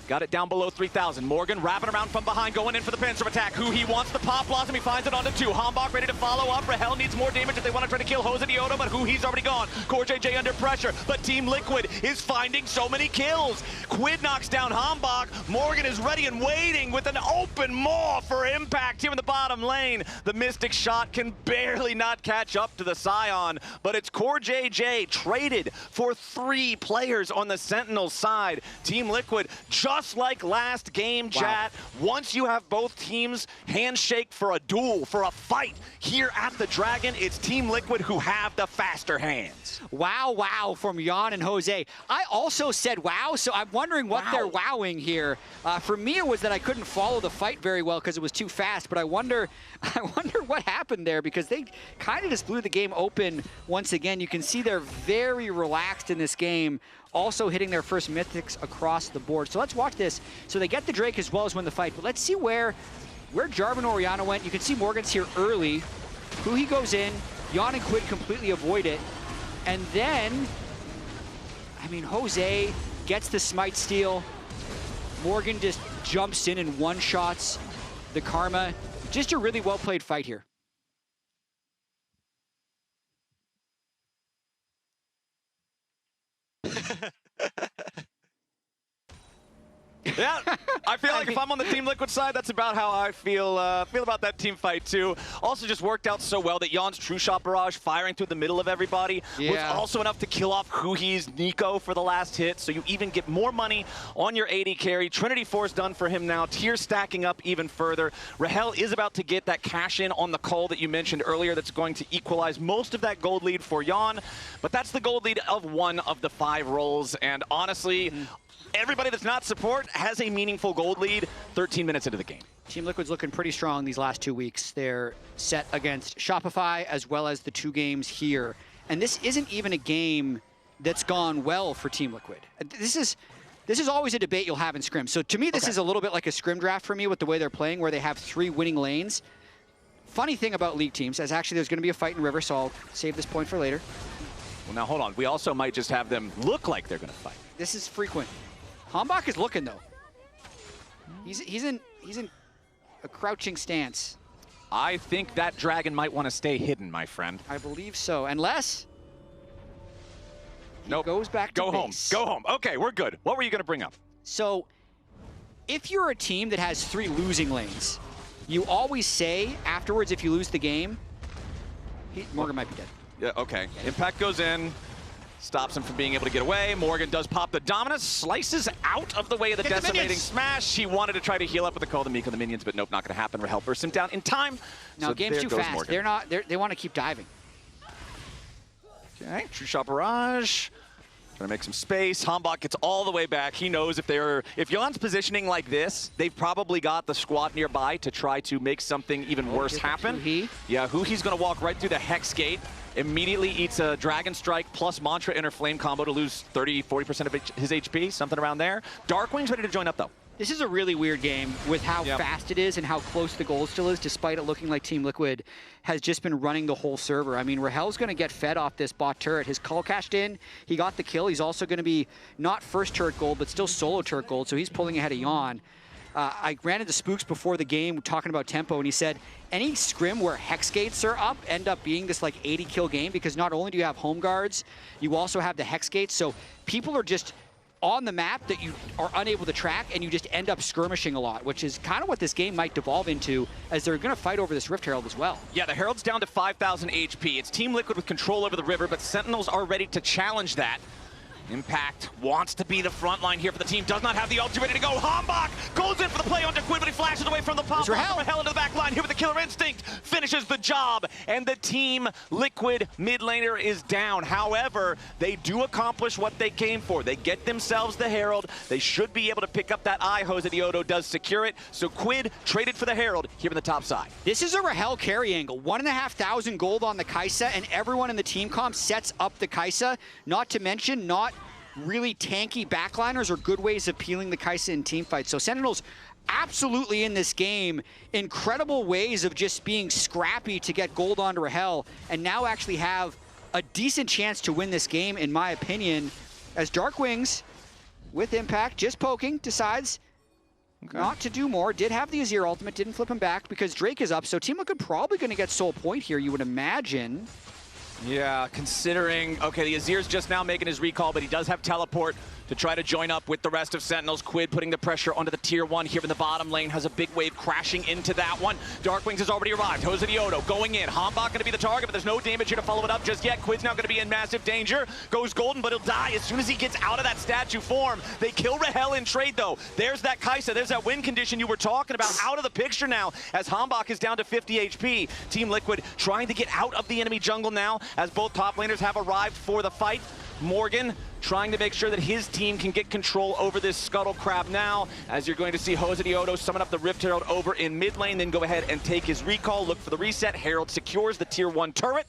Got it down below 3,000. Morgan wrapping around from behind, going in for the pincer attack. Huhi wants the pop blossom. He finds it onto 2. Hambach ready to follow up. Rahel needs more damage if they want to try to kill Jose Diodo, but Huhi's already gone. Core JJ under pressure, but Team Liquid is finding so many kills. Quid knocks down Hambach. Morgan is ready and waiting with an open maw for impact here in the bottom lane. The Mystic shot can barely not catch up to the Sion, but it's Core JJ traded for 3 players on the Sentinel side. Team Liquid, just like last game, chat, once you have both teams handshake for a duel, for a fight here at the Dragon, it's Team Liquid who have the faster hands. Wow from Jan and Jose. I also said wow, so I'm wondering what they're wowing here. For me, it was that I couldn't follow the fight very well because it was too fast, but I wonder what happened there because they kind of just blew the game open once again. You can see they're very relaxed in this game. also hitting their first mythics across the board. So let's watch this. So they get the Drake as well as win the fight, but let's see where Jarvan Oriana went. You can see Morgan's here early. Who he goes in, Jan and Quid completely avoid it. And then, I mean, Jose gets the smite steal. Morgan just jumps in and one-shots the Karma. Just a really well-played fight here. Yeah, I feel like if I'm on the Team Liquid side, that's about how I feel about that team fight too. Also just worked out so well that Jan's True Shot Barrage firing through the middle of everybody was also enough to kill off Huhi's Nico for the last hit, so you even get more money on your AD carry. Trinity Force done for him now, tier stacking up even further. Rahel is about to get that cash in on the call that you mentioned earlier that's going to equalize most of that gold lead for Jan, but that's the gold lead of one of the 5 roles, and honestly, everybody that's not support has a meaningful gold lead 13 minutes into the game. Team Liquid's looking pretty strong these last 2 weeks. They're set against Shopify as well as the 2 games here. And this isn't even a game that's gone well for Team Liquid. This is always a debate you'll have in scrim. So to me, this is a little bit like a scrim draft for me with the way they're playing, where they have 3 winning lanes. Funny thing about league teams is actually there's going to be a fight in River, so I'll save this point for later. Well, now hold on. We also might just have them look like they're going to fight. This is frequent. Hambach is looking though. He's in a crouching stance. I think that dragon might want to stay hidden, my friend. I believe so, unless he goes back to base. Go home. Okay, we're good. What were you going to bring up? So, if you're a team that has 3 losing lanes, you always say afterwards, if you lose the game, Morgan might be dead. Yeah. Okay. Impact goes in. Stops him from being able to get away. Morgan does pop the Dominus, slices out of the way of the decimating smash. He wanted to try to heal up with the call to Miko the minions, but nope, not going to happen. Rahel bursts him down in time. Now, so game's too fast. Morgan. They want to keep diving. Okay, True Shot Barrage. Trying to make some space. Hambach gets all the way back. He knows if Jan's positioning like this, they've probably got the squad nearby to try to make something even worse happen. Yeah, Huhi's going to walk right through the Hex Gate. Immediately eats a Dragon Strike plus Mantra Inner Flame combo to lose 30-40% of his HP, something around there. Darkwing's ready to join up though. This is a really weird game with how fast it is and how close the goal still is, despite it looking like Team Liquid has just been running the whole server. I mean, Rahel's going to get fed off this bot turret. His call cashed in. He got the kill. He's also going to be not first turret gold, but still solo turret gold, so he's pulling ahead of Jan. I ran into Spooks before the game talking about tempo, and he said any scrim where Hex Gates are up end up being this like 80 kill game, because not only do you have home guards, you also have the Hex Gates, so people are just on the map that you are unable to track, and you just end up skirmishing a lot, which is kind of what this game might devolve into, as they're going to fight over this Rift Herald as well. Yeah, the Herald's down to 5,000 HP. It's Team Liquid with control over the river, but Sentinels are ready to challenge that. Impact wants to be the front line here for the team. Does not have the ulti ready to go. Hambach goes in for the play onto Quid, but he flashes away from the pop. Rahel into the back line here with the Killer Instinct. Finishes the job, and the Team Liquid mid laner is down. However, they do accomplish what they came for. They get themselves the Herald. They should be able to pick up that eye hose that Iodo does secure it. So Quid traded for the Herald here in the top side. This is a Rahel carry angle. 1,500 gold on the Kai'Sa, and everyone in the team comp sets up the Kai'Sa. Not to mention, not really tanky backliners are good ways of peeling the Kai'Sa in team fights. So Sentinels absolutely in this game, incredible ways of just being scrappy to get gold onto Rahel, and now actually have a decent chance to win this game, in my opinion, as Darkwings, with Impact, just poking, decides not to do more. Did have the Azir ultimate, didn't flip him back because Drake is up, so Team Liquid probably going to get Soul Point here, you would imagine. Yeah, considering, okay, the Azir's just now making his recall, but he does have teleport to try to join up with the rest of Sentinels. Quid putting the pressure onto the tier 1 here in the bottom lane, has a big wave crashing into that one. Darkwings has already arrived. Jose Iodo going in. Hambach going to be the target, but there's no damage here to follow it up just yet. Quid's now going to be in massive danger. Goes golden, but he'll die as soon as he gets out of that statue form. They kill Rahel in trade, though. There's that Kai'Sa. There's that win condition you were talking about out of the picture now, as Hambach is down to 50 HP. Team Liquid trying to get out of the enemy jungle now, as both top laners have arrived for the fight. Morgan trying to make sure that his team can get control over this Scuttle Crab now, as you're going to see Jose Iodo summon up the Rift Herald over in mid lane, then go ahead and take his recall, look for the reset. Herald secures the tier 1 turret,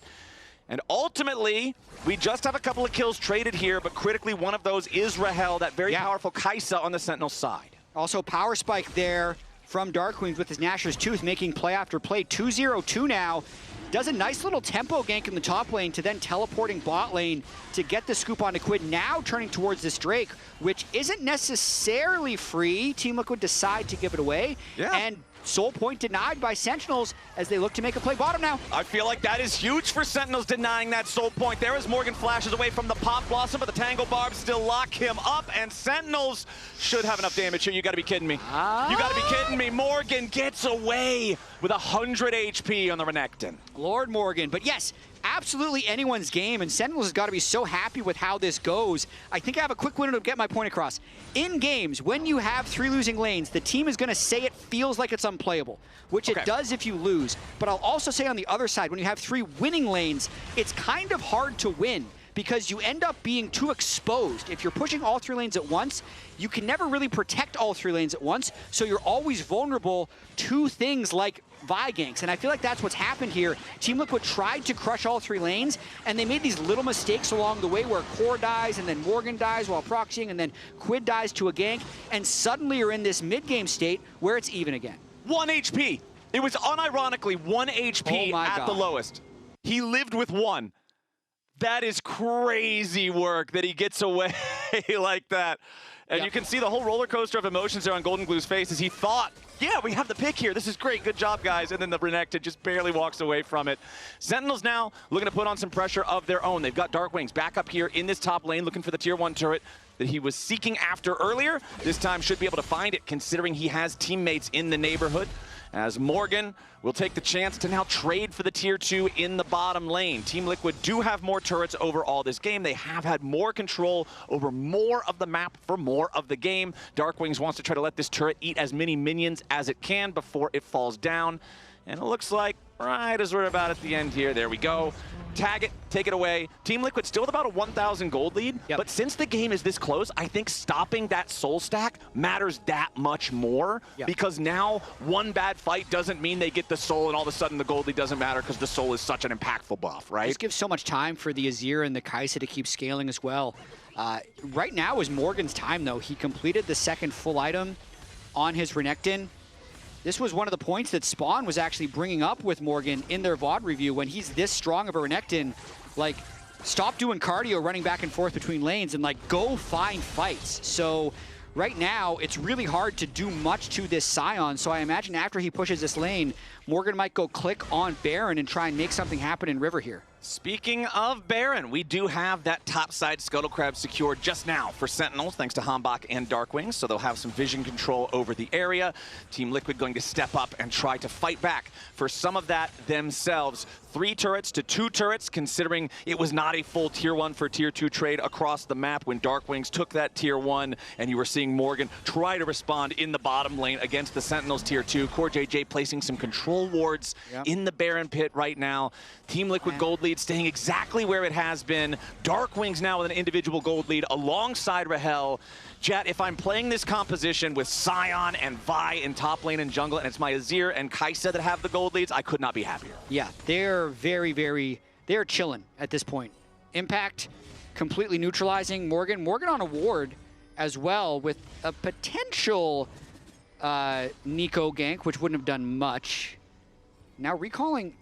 And ultimately, we just have a couple of kills traded here, but critically one of those is Rahel, that very powerful Kai'Sa on the Sentinel side. Also, power spike there from Darkwings with his Gnasher's Tooth, making play after play. 2-0-2 now. Does a nice little tempo gank in the top lane to then teleporting bot lane to get the scoop onto Quid. Now turning towards this Drake, which isn't necessarily free. Team Liquid decide to give it away. And Soul Point denied by Sentinels as they look to make a play bottom now. I feel like that is huge for Sentinels denying that Soul Point. There as Morgan flashes away from the Pop Blossom, but the Tangle Barbs still lock him up, and Sentinels should have enough damage here. You gotta be kidding me. You gotta be kidding me. Morgan gets away with 100 HP on the Renekton. Lord Morgan, but yes, absolutely anyone's game, and Sentinels has got to be so happy with how this goes. I think I have a quick window to get my point across. In games, when you have 3 losing lanes, the team is going to say it feels like it's unplayable, which it does if you lose. But I'll also say on the other side, when you have 3 winning lanes, it's kind of hard to win because you end up being too exposed. If you're pushing all 3 lanes at once, you can never really protect all 3 lanes at once, so you're always vulnerable to things like Vi ganks, and I feel like that's what's happened here. Team Liquid tried to crush all 3 lanes, and they made these little mistakes along the way where Core dies, and then Morgan dies while proxying, and then Quid dies to a gank, and suddenly you're in this mid-game state where it's even again. 1 HP. It was unironically 1 HP at the lowest. He lived with 1. That is crazy work that he gets away like that. And you can see the whole roller coaster of emotions there on Golden Glue's face as he thought, yeah, we have the pick here. This is great. Good job, guys. And then the Renekton just barely walks away from it. Sentinels now looking to put on some pressure of their own. They've got Darkwings back up here in this top lane looking for the tier 1 turret that he was seeking after earlier. This time should be able to find it considering he has teammates in the neighborhood. As Morgan will take the chance to now trade for the tier 2 in the bottom lane. Team Liquid do have more turrets overall this game. They have had more control over more of the map for more of the game. Darkwings wants to try to let this turret eat as many minions as it can before it falls down. And it looks like right as we're about at the end here, there we go. Tag it, take it away. Team Liquid still with about a 1,000 gold lead, but since the game is this close, I think stopping that soul stack matters that much more because now one bad fight doesn't mean they get the soul and all of a sudden the gold lead doesn't matter because the soul is such an impactful buff, right? Just gives so much time for the Azir and the Kai'Sa to keep scaling as well. Right now is Morgan's time though. He completed the second full item on his Renekton. This was one of the points that Spawn was actually bringing up with Morgan in their VOD review. When he's this strong of a Renekton, like, stop doing cardio running back and forth between lanes and, like, go find fights. So right now, it's really hard to do much to this Scion. So I imagine after he pushes this lane, Morgan might go click on Baron and try and make something happen in River here. Speaking of Baron, we do have that topside Scuttle Crab secured just now for Sentinels, thanks to Hambach and Darkwings, so they'll have some vision control over the area. Team Liquid going to step up and try to fight back for some of that themselves. 3 turrets to 2 turrets, considering it was not a full tier 1 for tier 2 trade across the map when Darkwings took that tier 1, and you were seeing Morgan try to respond in the bottom lane against the Sentinels tier 2. Core JJ placing some control wards in the Baron pit right now. Team Liquid gold lead staying exactly where it has been. Darkwings now with an individual gold lead alongside Rahel. Jet, if I'm playing this composition with Scion and Vi in top lane and jungle, and it's my Azir and Kai'Sa that have the gold leads, I could not be happier. Yeah, they're they're chilling at this point. Impact completely neutralizing Morgan. Morgan on a ward as well with a potential Nico gank, which wouldn't have done much. Now recalling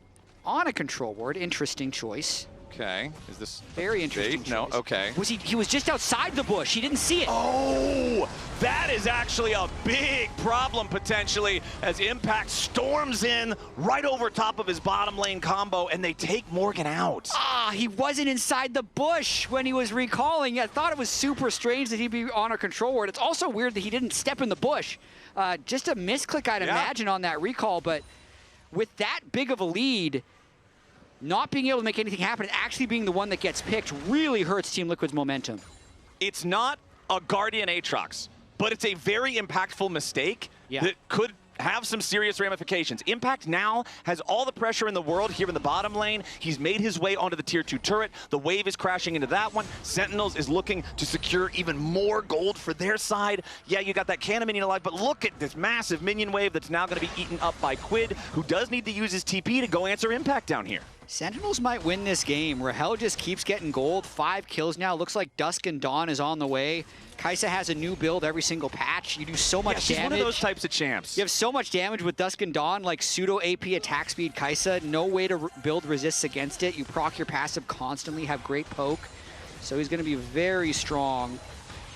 on a control ward. Interesting choice. Okay, is this very interesting? No, okay. Was he was just outside the bush. He didn't see it. Oh, that is actually a big problem potentially as Impact storms in right over top of his bottom lane combo and they take Morgan out. Ah, he wasn't inside the bush when he was recalling. I thought it was super strange that he'd be on a control ward. It's also weird that he didn't step in the bush. Just a misclick, I'd imagine, on that recall, but with that big of a lead, not being able to make anything happen and actually being the one that gets picked really hurts Team Liquid's momentum. It's not a Guardian Aatrox, but it's a very impactful mistake that could have some serious ramifications. Impact now has all the pressure in the world here in the bottom lane. He's made his way onto the tier 2 turret. The wave is crashing into that one. Sentinels is looking to secure even more gold for their side. Yeah, you got that cannon minion alive, but look at this massive minion wave that's now going to be eaten up by Quid, who does need to use his TP to go answer Impact down here. Sentinels might win this game. Rahel just keeps getting gold. 5 kills now. Looks like Dusk and Dawn is on the way. Kaisa has a new build every single patch. You do so much she's damage. One of those types of champs. You have so much damage with Dusk and Dawn, like pseudo AP attack speed Kaisa. No way to build resists against it. You proc your passive constantly, have great poke. So he's going to be very strong.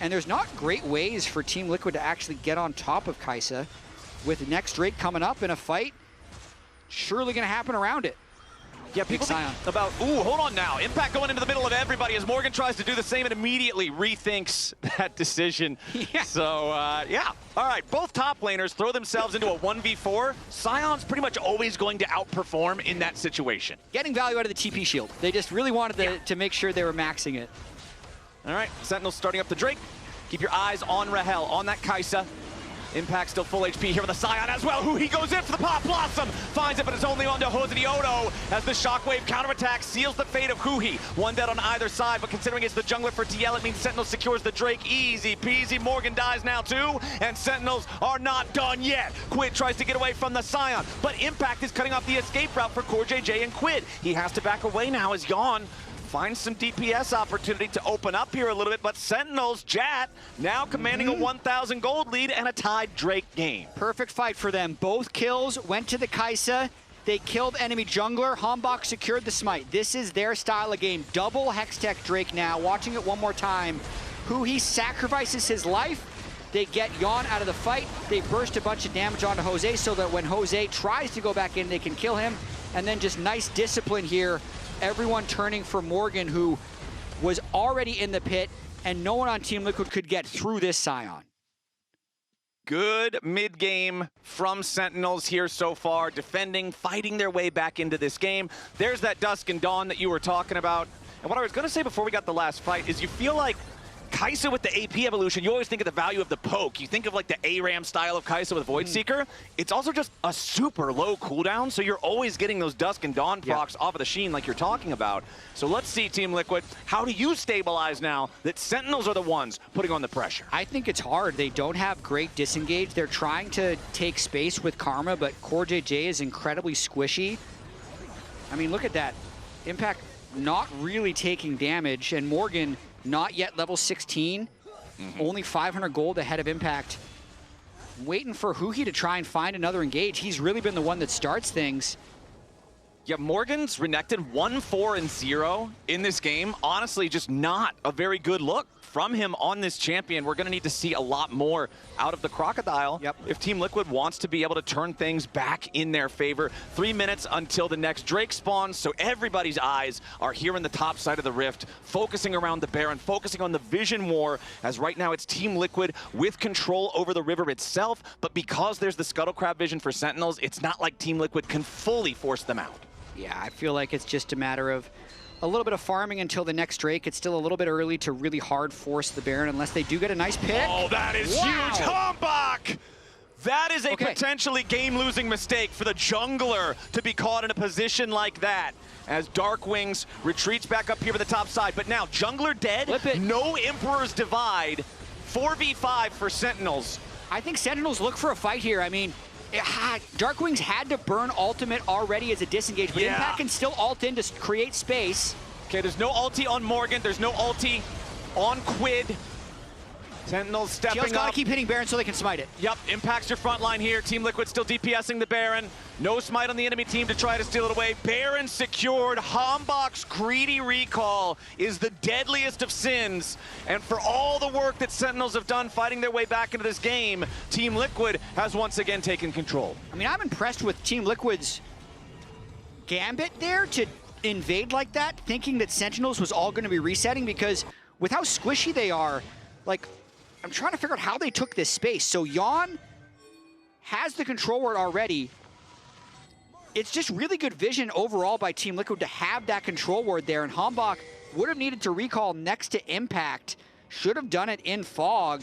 And there's not great ways for Team Liquid to actually get on top of Kaisa. With next Drake coming up in a fight, surely going to happen around it. Yeah, people think about, ooh, hold on now. Impact going into the middle of everybody as Morgan tries to do the same and immediately rethinks that decision. Yeah. So, yeah. All right, both top laners throw themselves into a 1v4. Sion's pretty much always going to outperform in that situation. Getting value out of the TP shield. They just really wanted to make sure they were maxing it. All right, Sentinels starting up the Drake. Keep your eyes on Rahel, on that Kaisa. Impact still full HP here with the Sion as well. He goes in for the Pop Blossom. Finds it, but it's only onto Hosedioto as the Shockwave counterattack seals the fate of Huhi. One dead on either side, but considering it's the jungler for TL, it means Sentinel secures the Drake. Easy peasy. Morgan dies now too, and Sentinels are not done yet. Quid tries to get away from the Sion, but Impact is cutting off the escape route for CoreJJ and Quid. He has to back away now as Yon finds some DPS opportunity to open up here a little bit, but Sentinels, Jat, now commanding a 1,000 gold lead and a tied Drake game. Perfect fight for them. Both kills went to the Kaisa. They killed enemy jungler. Hambach secured the smite. This is their style of game. Double Hextech Drake now. Watching it one more time. He sacrifices his life. They get Yon out of the fight. They burst a bunch of damage onto Jose so that when Jose tries to go back in, they can kill him. And then just nice discipline here. Everyone turning for Morgan, who was already in the pit, and no one on Team Liquid could get through this Sion. Good mid-game from Sentinels here so far, defending, fighting their way back into this game. There's that Dusk and Dawn that you were talking about. And what I was going to say before we got the last fight is you feel like Kaisa with the AP evolution, you always think of the value of the poke. You think of like the ARAM style of Kaisa with Void Seeker. It's also just a super low cooldown, so you're always getting those Dusk and Dawn procs off of the Sheen like you're talking about. So let's see, Team Liquid, how do you stabilize now that Sentinels are the ones putting on the pressure? I think it's hard. They don't have great disengage. They're trying to take space with Karma, but CoreJJ is incredibly squishy. I mean, look at that. Impact not really taking damage, and Morgan not yet level 16, only 500 gold ahead of Impact. Waiting for Huhi to try and find another engage. He's really been the one that starts things. Yeah, Morgan's Renekton 1-4-0 in this game. Honestly, just not a very good look from him on this champion. We're going to need to see a lot more out of the Crocodile if Team Liquid wants to be able to turn things back in their favor. 3 minutes until the next Drake spawns, so everybody's eyes are here in the top side of the Rift, focusing around the Baron, focusing on the Vision War, as right now it's Team Liquid with control over the river itself, but because there's the Scuttle Crab vision for Sentinels, it's not like Team Liquid can fully force them out. Yeah, I feel like it's just a matter of a little bit of farming until the next Drake. It's still a little bit early to really hard force the Baron unless they do get a nice pick. Oh, that is huge. Hambach! That is a potentially game-losing mistake for the jungler to be caught in a position like that as Darkwings retreats back up here to the top side. But now, jungler dead, no Emperor's Divide, 4v5 for Sentinels. I think Sentinels look for a fight here. I mean, Darkwings had to burn ultimate already as a disengage, but Impact can still ult in to create space. Okay, there's no ulti on Morgan. There's no ulti on Quid. Sentinels stepping up. Gotta keep hitting Baron so they can smite it. Yep, Impact's your front line here. Team Liquid still DPSing the Baron. No smite on the enemy team to try to steal it away. Baron secured. Hambach's greedy recall is the deadliest of sins. And for all the work that Sentinels have done fighting their way back into this game, Team Liquid has once again taken control. I mean, I'm impressed with Team Liquid's gambit there to invade like that, thinking that Sentinels was all going to be resetting, because with how squishy they are, like, I'm trying to figure out how they took this space. So Yon has the control ward already. It's just really good vision overall by Team Liquid to have that control ward there, and Hambach would have needed to recall next to Impact. Should have done it in Fog.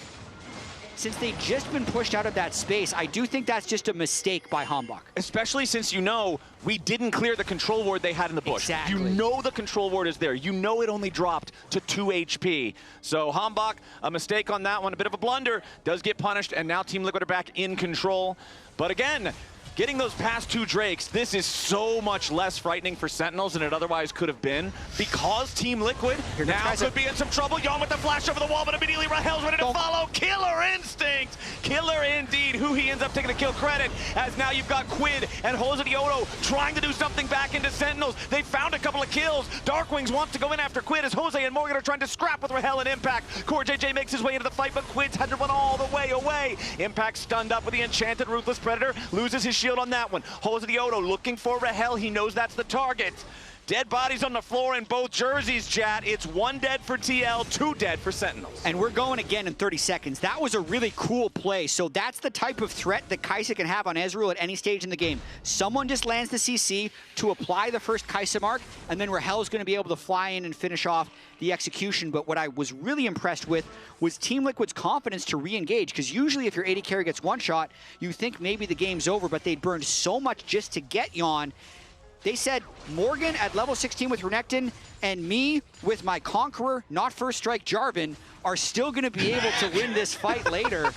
Since they've just been pushed out of that space, I do think that's just a mistake by Hambach. Especially since you know we didn't clear the control ward they had in the bush. Exactly. You know the control ward is there. You know it only dropped to 2 HP. So Hambach, a mistake on that one, a bit of a blunder, does get punished, and now Team Liquid are back in control. But again, getting those past 2 Drakes, this is so much less frightening for Sentinels than it otherwise could have been, because Team Liquid now could be in some trouble. Yon with the flash over the wall, but immediately Rahel's ready to follow. Killer instinct! Killer indeed. Who he ends up taking the kill credit, as now you've got Quid and Hosedioto trying to do something back into Sentinels. They found a couple of kills. Darkwings wants to go in after Quid as Jose and Morgan are trying to scrap with Rahel and Impact. Core JJ makes his way into the fight, but Quid's had to run all the way away. Impact stunned up with the enchanted Ruthless Predator, loses his shield on that one. Hosedioto looking for Rahel, he knows that's the target. Dead bodies on the floor in both jerseys, chat. It's 1 dead for TL, 2 dead for Sentinels. And we're going again in 30 seconds. That was a really cool play. So that's the type of threat that Kai'Sa can have on Ezreal at any stage in the game. Someone just lands the CC to apply the first Kai'Sa mark, and then Rahel's going to be able to fly in and finish off the execution. But what I was really impressed with was Team Liquid's confidence to re-engage, because usually if your AD carry gets one shot, you think maybe the game's over, but they'd burned so much just to get Yon. They said Morgan at level 16 with Renekton and me with my Conqueror, not first strike Jarvan, are still going to be able to win this fight later.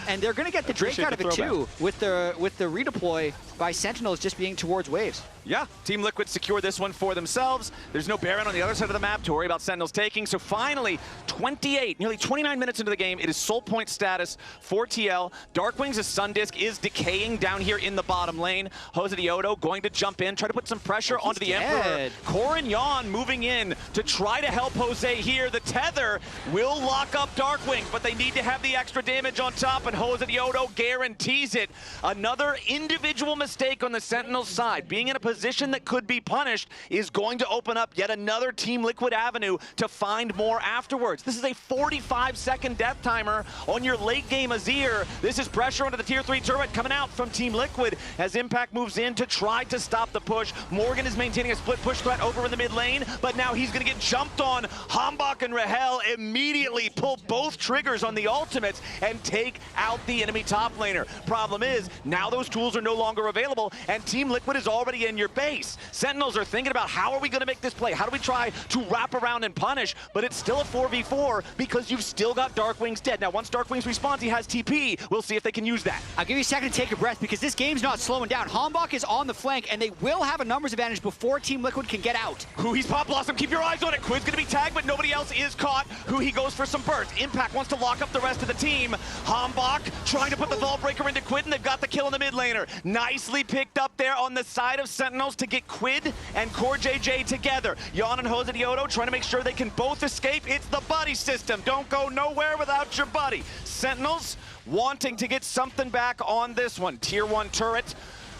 And they're going to get the Drake out of it too, with the redeploy by Sentinels just being towards waves. Yeah, Team Liquid secure this one for themselves. There's no Baron on the other side of the map to worry about Sentinels taking. So finally, 28, nearly 29 minutes into the game, it is soul point status for TL. Darkwings' Sundisk is decaying down here in the bottom lane. Hosedioto going to jump in, try to put some pressure onto the Emperor. Core and Yon moving in to try to help Jose here. The tether will lock up Darkwings, but they need to have the extra damage on top, and Hosedioto guarantees it. Another individual mistake on the Sentinels side, being in a position that could be punished, is going to open up yet another Team Liquid avenue to find more afterwards. This is a 45-second death timer on your late game Azir. This is pressure onto the tier 3 turret coming out from Team Liquid as Impact moves in to try to stop the push. Morgan is maintaining a split push threat over in the mid lane, but now he's going to get jumped on. Hambach and Rahel immediately pull both triggers on the ultimates and take out the enemy top laner. Problem is, now those tools are no longer available, and Team Liquid is already in your base. Sentinels are thinking about, how are we going to make this play? How do we try to wrap around and punish? But it's still a 4v4 because you've still got Darkwings dead. Now, once Darkwings respawns, he has TP. We'll see if they can use that. I'll give you a second to take a breath, because this game's not slowing down. Hambach is on the flank, and they will have a numbers advantage before Team Liquid can get out. He's Pop Blossom. Keep your eyes on it. Quid's going to be tagged, but nobody else is caught. He goes for some burst. Impact wants to lock up the rest of the team. Hambach trying to put the Vault Breaker into Quid, and they've got the kill in the mid laner. Nicely picked up there on the side of Sentinels to get Quid and Core JJ together. Yon and Hosedioto trying to make sure they can both escape. It's the buddy system. Don't go nowhere without your buddy. Sentinels wanting to get something back on this one. Tier 1 turret.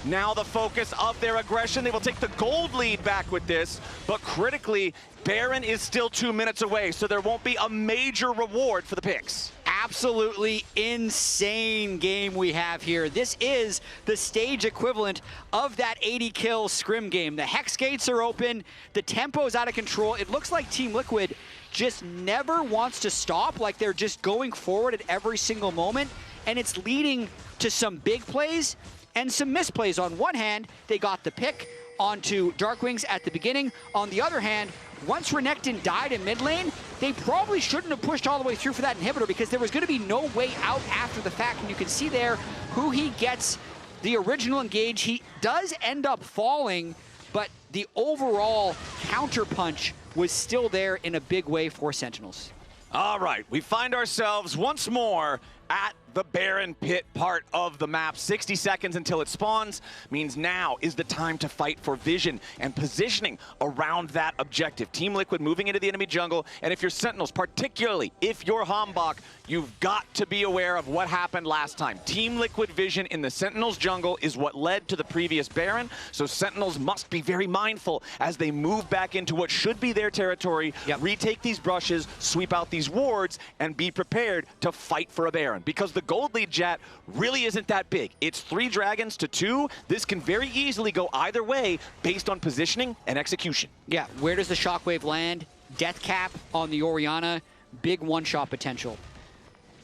Now the focus of their aggression. They will take the gold lead back with this, but critically, Baron is still 2 minutes away, so there won't be a major reward for the picks. Absolutely insane game we have here. This is the stage equivalent of that 80 kill scrim game. The hex gates are open, the tempo's out of control. It looks like Team Liquid just never wants to stop, like they're just going forward at every single moment, and it's leading to some big plays and some misplays. On one hand, they got the pick onto Darkwings at the beginning. On the other hand, once Renekton died in mid lane, they probably shouldn't have pushed all the way through for that inhibitor, because there was going to be no way out after the fact. And you can see there who he gets the original engage. He does end up falling, but the overall counterpunch was still there in a big way for Sentinels. All right, we find ourselves once more at the Baron Pit part of the map. 60 seconds until it spawns means now is the time to fight for vision and positioning around that objective. Team Liquid moving into the enemy jungle, and if you're Sentinels, particularly if you're Hambach, you've got to be aware of what happened last time. Team Liquid vision in the Sentinels jungle is what led to the previous Baron, so Sentinels must be very mindful as they move back into what should be their territory, retake these brushes, sweep out these wards, and be prepared to fight for a Baron, because the gold lead, Jet, really isn't that big. It's 3 dragons to 2. This can very easily go either way based on positioning and execution. Yeah, where does the Shockwave land? Death cap on the Orianna, big one-shot potential.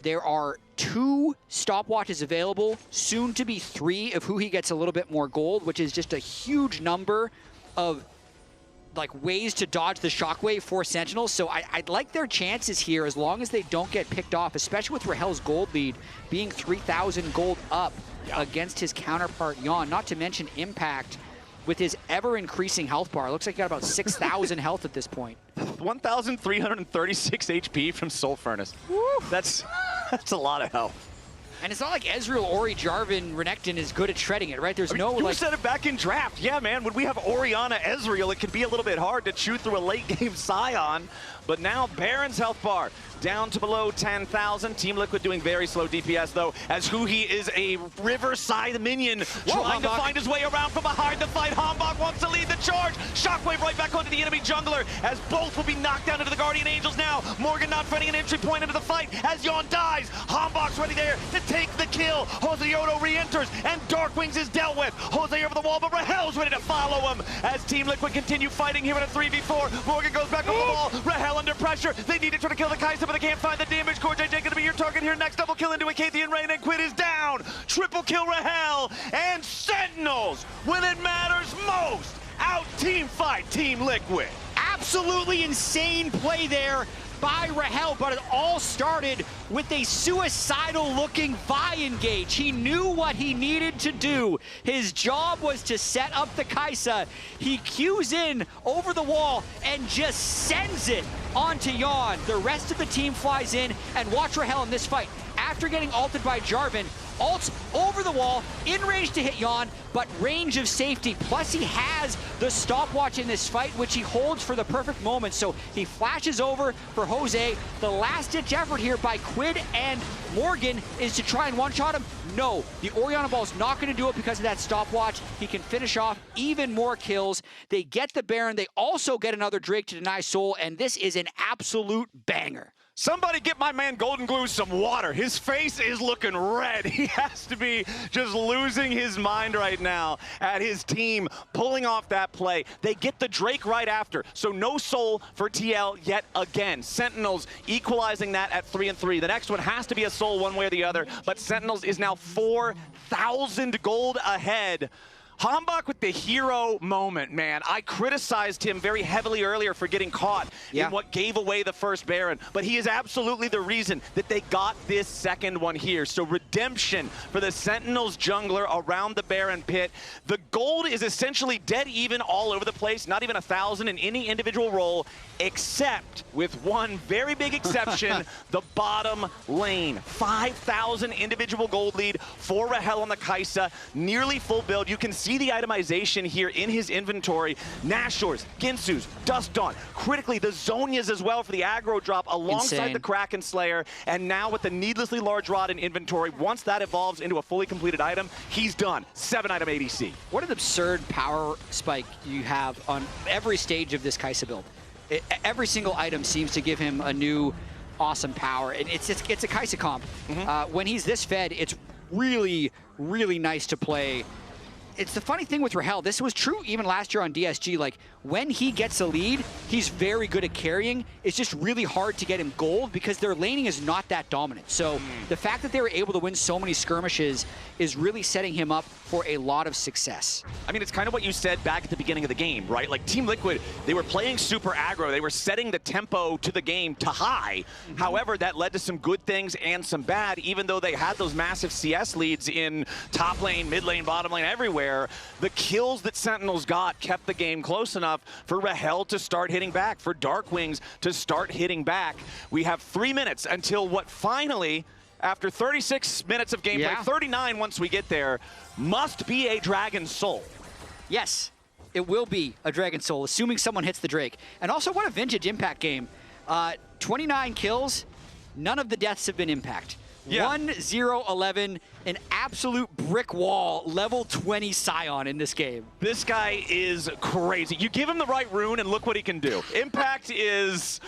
There are 2 stopwatches available, soon to be 3 if Huhi gets a little bit more gold, which is just a huge number of ways to dodge the Shockwave for Sentinels. So I'd like their chances here, as long as they don't get picked off, especially with Rahel's gold lead being 3,000 gold up against his counterpart Yon, not to mention Impact with his ever-increasing health bar. Looks like he got about 6,000 health at this point. 1,336 HP from Soul Furnace. Woo. That's a lot of health. And it's not like Ezreal, Ori, Jarvan, Renekton is good at shredding it, right? There's You said it back in draft. Yeah, man, when we have Orianna, Ezreal, it can be a little bit hard to chew through a late-game Scion. But now Baron's health bar down to below 10,000. Team Liquid doing very slow DPS, though, as Huhi is a Riverside minion trying to find his way around from behind the fight. Hambach wants to lead the charge. Shockwave right back onto the enemy jungler, as both will be knocked down into the Guardian Angels now. Morgan not finding an entry point into the fight as Yon dies. Hambach's ready there to take the kill. Jose Otto re-enters, and Darkwings is dealt with. Jose over the wall, but Rahel's ready to follow him as Team Liquid continue fighting here in a 3v4. Morgan goes back over the wall. Rahel under pressure. They need to try to kill the Kai'Sa, but they can't find the damage. Core JJ going to be your target here next. Double kill into a Kathian Rain, and Quid is down. Triple kill Rahel, and Sentinels, when it matters most, out team fight Team Liquid. Absolutely insane play there by Rahel, but it all started with a suicidal-looking Vi engage. He knew what he needed to do. His job was to set up the Kai'Sa. He cues in over the wall and just sends it onto Yon. The rest of the team flies in, and watch Rahel in this fight. After getting ulted by Jarvan, ults over the wall, in range to hit Yon, but range of safety. Plus he has the stopwatch in this fight, which he holds for the perfect moment. So he flashes over for Jose. The last-ditch effort here by Quid and Morgan is to try and one-shot him. No, the Orianna Ball is not going to do it because of that stopwatch. He can finish off even more kills. They get the Baron. They also get another Drake to deny Soul, and this is an absolute banger. Somebody get my man Golden Glue some water. His face is looking red. He has to be just losing his mind right now at his team pulling off that play. They get the Drake right after, so no Soul for TL yet again. Sentinels equalizing that at 3-3. The next one has to be a Soul one way or the other, but Sentinels is now 4,000 gold ahead. Hambach with the hero moment, man. I criticized him very heavily earlier for getting caught in what gave away the first Baron, but he is absolutely the reason that they got this second one here. So redemption for the Sentinels jungler around the Baron pit. The gold is essentially dead even all over the place, not even 1,000 in any individual role, except with one very big exception, the bottom lane. 5,000 individual gold lead for Rahel on the Kai'Sa, nearly full build. You can see the itemization here in his inventory. Nashor's, Ginsu's, Dusk Dawn, critically the Zonias as well for the aggro drop alongside the Kraken Slayer, and now with the needlessly large rod in inventory, once that evolves into a fully completed item, he's done. 7-item ADC. What an absurd power spike you have on every stage of this Kai'Sa build. Every single item seems to give him a new awesome power. It's a Kai'Sa comp. When he's this fed, it's really, really nice to play. It's the funny thing with Rahel, this was true even last year on DSG, like when he gets a lead, he's very good at carrying. It's just really hard to get him gold because their laning is not that dominant. So the fact that they were able to win so many skirmishes is really setting him up for a lot of success. I mean, it's kind of what you said back at the beginning of the game, right? Like Team Liquid, they were playing super aggro. They were setting the tempo to the game to high. However, that led to some good things and some bad, even though they had those massive CS leads in top lane, mid lane, bottom lane, everywhere. The kills that Sentinels got kept the game close enough for Rahel to start hitting back, for Darkwings to start hitting back. We have 3 minutes until what finally, after 36 minutes of gameplay, 39 once we get there, must be a Dragon Soul. Yes, it will be a Dragon Soul, assuming someone hits the Drake. And also, what a vintage Impact game. 29 kills, none of the deaths have been Impact. 1-0-11, an absolute brick wall, level 20 Scion in this game. This guy is crazy. You give him the right rune and look what he can do. Impact is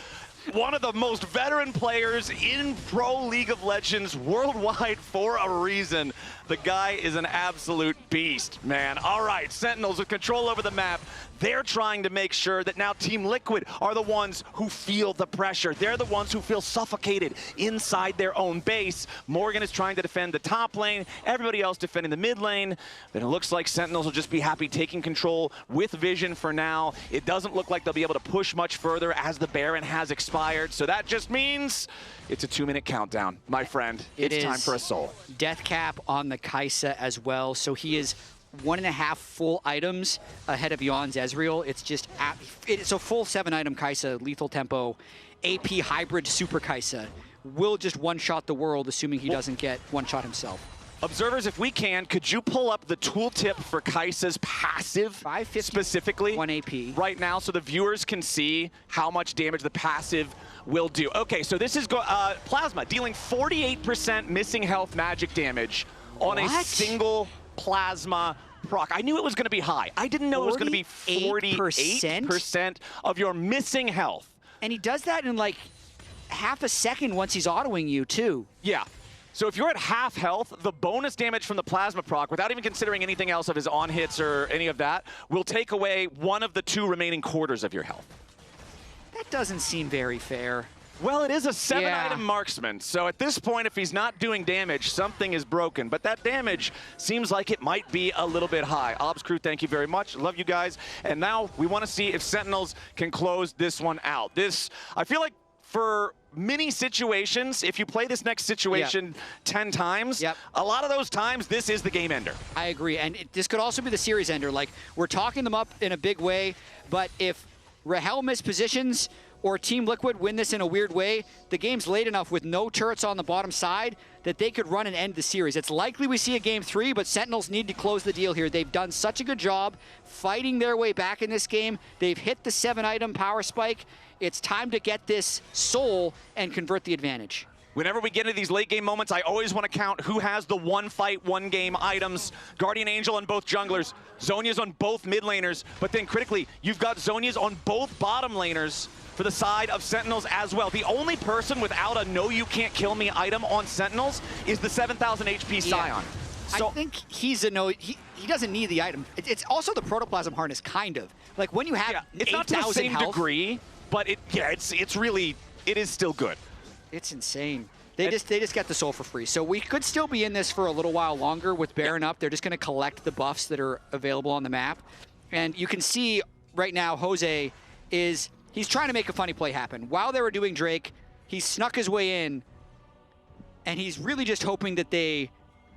one of the most veteran players in Pro League of Legends worldwide for a reason. The guy is an absolute beast, man. All right, Sentinels with control over the map. They're trying to make sure that now Team Liquid are the ones who feel the pressure. They're the ones who feel suffocated inside their own base. Morgan is trying to defend the top lane, everybody else defending the mid lane. Then it looks like Sentinels will just be happy taking control with Vision for now. It doesn't look like they'll be able to push much further as the Baron has expired. expired. So that just means it's a 2-minute countdown, my friend. It's time for a soul. Death cap on the Kai'Sa as well. So he is 1.5 full items ahead of Yon's Ezreal. It's just, it's a full 7-item Kai'Sa, lethal tempo, AP hybrid super Kai'Sa. Will just one-shot the world, assuming he doesn't get one-shot himself. Observers, if we can, could you pull up the tooltip for Kai'Sa's passive specifically 1 AP right now so the viewers can see how much damage the passive will do? Okay, so this is Plasma dealing 48% missing health magic damage on a single Plasma proc. I knew it was going to be high. I didn't know it was going to be 48% of your missing health. And he does that in like half a second once he's autoing you too. Yeah. So if you're at half health, the bonus damage from the Plasma proc, without even considering anything else of his on hits or any of that, will take away one of the 2 remaining quarters of your health. That doesn't seem very fair. Well, it is a 7-item marksman, so at this point, if he's not doing damage, something is broken. But that damage seems like it might be a little bit high. Ops crew, thank you very much. Love you guys. And now we want to see if Sentinels can close this one out. I feel like for many situations, if you play this next situation 10 times, a lot of those times, this is the game ender. I agree, and this could also be the series ender. Like, we're talking them up in a big way, but if Rahel mispositions or Team Liquid win this in a weird way, the game's late enough with no turrets on the bottom side that they could run and end the series. It's likely we see a game 3, but Sentinels need to close the deal here. They've done such a good job fighting their way back in this game. They've hit the 7-item power spike. It's time to get this soul and convert the advantage. Whenever we get into these late game moments, I always want to count who has the 1 fight, 1 game items. Guardian Angel on both junglers, Zhonya's on both mid laners, but then critically, you've got Zhonya's on both bottom laners for the side of Sentinels as well. The only person without a no you can't kill me item on Sentinels is the 7,000 HP Scion. So I think he's a no, he doesn't need the item. It's also the protoplasm harness, kind of. Like when you have it's not to the same degree, but it's really, it is still good. It's insane. They just get the soul for free. So we could still be in this for a little while longer with Baron up. They're just going to collect the buffs that are available on the map. And you can see right now Jose he's trying to make a funny play happen. While they were doing Drake, he snuck his way in, and he's really just hoping that they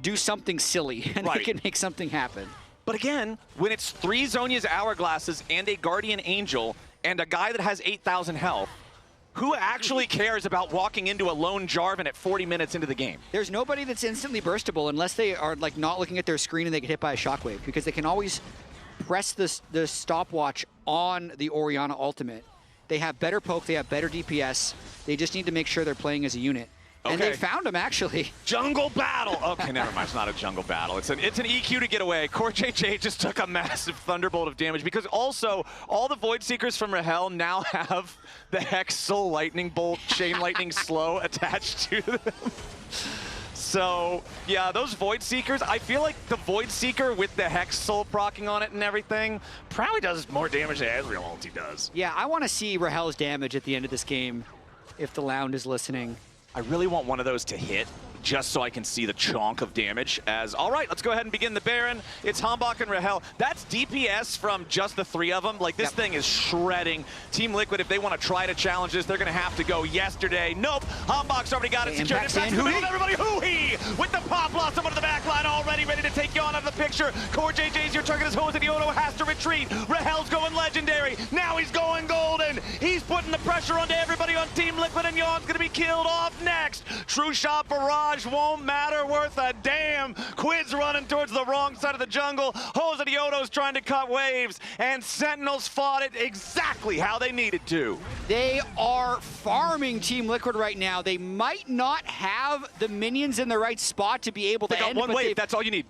do something silly and they can make something happen. But again, when it's 3 Zhonya's Hourglasses and a Guardian Angel and a guy that has 8,000 health, who actually cares about walking into a lone Jarvan at 40 minutes into the game? There's nobody that's instantly burstable unless they are like not looking at their screen and they get hit by a shockwave, because they can always press the stopwatch on the Orianna ultimate. They have better poke, they have better DPS. They just need to make sure they're playing as a unit. And they found him, actually. Jungle battle. Okay, never mind. It's not a jungle battle. It's an EQ to get away. Core JJ just took a massive thunderbolt of damage because also all the Void Seekers from Rahel now have the Hex Soul Lightning Bolt Chain Lightning Slow attached to them. So, yeah, those Void Seekers, I feel like the Void Seeker with the Hex Soul proccing on it and everything probably does more damage than Ezreal ulti does. Yeah, I want to see Rahel's damage at the end of this game if the Lounge is listening. I really want one of those to hit, just so I can see the chunk of damage. All right, let's go ahead and begin the Baron. It's Hambach and Rahel. That's DPS from just the 3 of them. Like, this thing is shredding. Team Liquid, if they want to try to challenge this, they're going to have to go yesterday. Nope, Hambach's already got it secured. Impact's in the middle of everybody. Hoo-hee! With the pop, lost someone to the back line already, ready to take you on out of the picture. Core JJ's your target as Jose Dioto has to retreat. Rahel's going legendary. Now he's going golden. He's putting the pressure onto everybody on Team Liquid, and Yon's going to be killed off next. True Shot Barrage won't matter worth a damn. Quid's running towards the wrong side of the jungle. Jose Dioto's trying to cut waves, and Sentinels fought it exactly how they needed to. They are farming Team Liquid right now. They might not have the minions in the right spot to be able to end. They got one wave, that's all you need.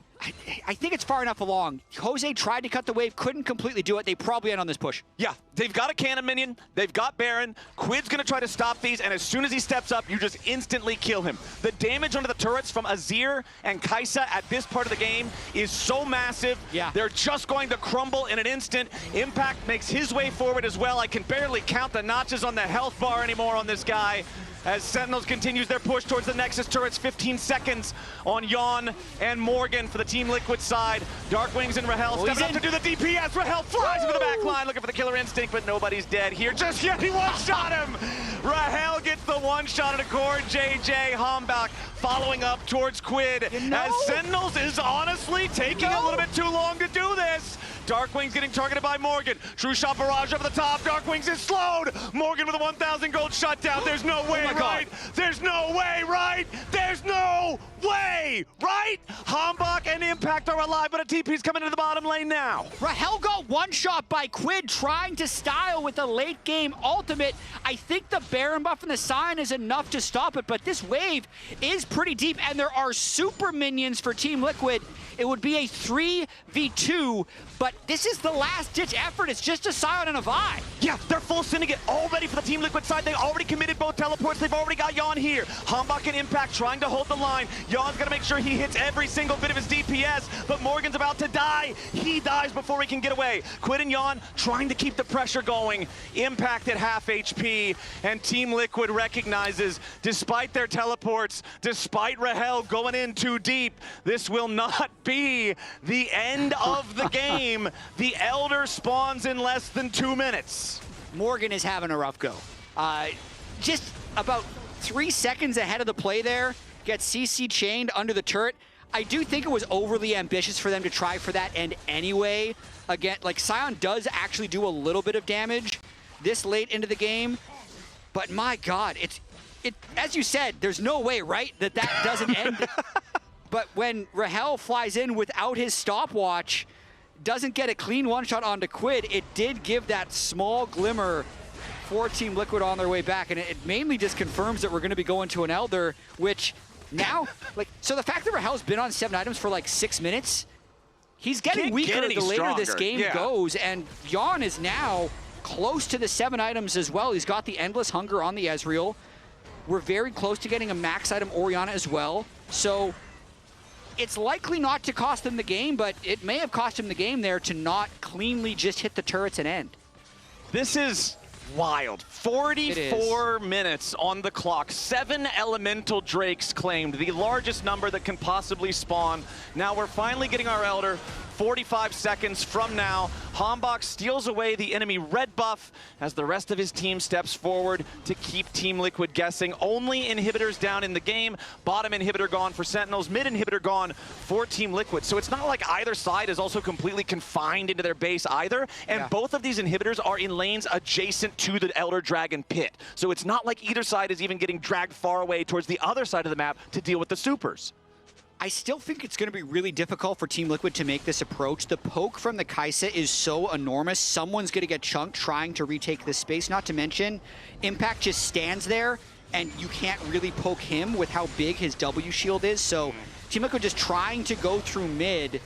I think it's far enough along. Jose tried to cut the wave, couldn't completely do it. They probably end on this push. Yeah, they've got a cannon minion. They've got Baron. Quid's going to try to stop these, and as soon as he steps up, you just instantly kill him. The damage onto the turrets from Azir and Kai'Sa at this part of the game is so massive. Yeah. They're just going to crumble in an instant. Impact makes his way forward as well. I can barely count the notches on the health bar anymore on this guy. as Sentinels continues their push towards the Nexus turrets. 15 seconds on Yon and Morgan for the Team Liquid side. Darkwings and Rahel stepping up to do the DPS. Rahel flies into the back line looking for the killer instinct, but nobody's dead here just yet. He one-shot him. Rahel gets the one-shot at a core. JJ Hombach following up towards Quid as Sentinels is honestly taking a little bit too long to do this. Darkwings getting targeted by Morgan. True shot barrage over the top. Darkwings is slowed. Morgan with a 1,000 gold shutdown. There's no way, right? There's no way, right? There's no way, right? Hombach and Impact are alive, but a TP's coming into the bottom lane now. Rahel got one shot by Quid trying to style with a late game ultimate. I think the Baron buff and the Scion is enough to stop it, but this wave is pretty deep and there are super minions for Team Liquid. It would be a 3v2, but this is the last ditch effort. It's just a Scion and a Vi. Yeah, they're full Syndicate already for the Team Liquid side. They already committed both teleports. They've already got Yon here. Hombach and Impact trying to hold the line. Yon's gonna make sure he hits every single bit of his DPS, but Morgan's about to die. He dies before he can get away. Quid and Yon trying to keep the pressure going. Impact at half HP, and Team Liquid recognizes, despite their teleports, despite Rahel going in too deep, this will not be the end of the game. The Elder spawns in less than 2 minutes. Morgan is having a rough go. Just about 3 seconds ahead of the play there, gets CC chained under the turret. I do think it was overly ambitious for them to try for that end anyway. Again, like Scion does actually do a little bit of damage this late into the game, but my God, it as you said, there's no way, right, that doesn't end. But when Rahel flies in without his stopwatch, doesn't get a clean one-shot onto Quid, it did give that small glimmer for Team Liquid on their way back, and it mainly just confirms that we're going to be going to an Elder, which now, like, so the fact that Rahel's been on 7 items for like 6 minutes, he's getting weaker the later this game goes, and Yon is now close to the 7 items as well. He's got the Endless Hunger on the Ezreal. We're very close to getting a max item Orianna as well, so it's likely not to cost them the game, but it may have cost him the game there to not cleanly just hit the turrets and end. This is wild. 44 minutes on the clock. 7 elemental drakes claimed, the largest number that can possibly spawn. Now we're finally getting our Elder. 45 seconds from now, Hombach steals away the enemy red buff as the rest of his team steps forward to keep Team Liquid guessing. Only inhibitors down in the game. Bottom inhibitor gone for Sentinels, mid inhibitor gone for Team Liquid. So it's not like either side is also completely confined into their base either. And both of these inhibitors are in lanes adjacent to the Elder Dragon pit. So it's not like either side is even getting dragged far away towards the other side of the map to deal with the supers. I still think it's going to be really difficult for Team Liquid to make this approach. The poke from the Kai'Sa is so enormous. Someone's going to get chunked trying to retake this space. Not to mention, Impact just stands there, and you can't really poke him with how big his W shield is. So Team Liquid just trying to go through mid,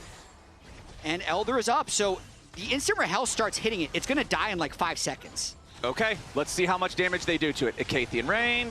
and Elder is up. So the instant Rahel starts hitting it, it's going to die in like 5 seconds. Okay, let's see how much damage they do to it. Acathian Rain.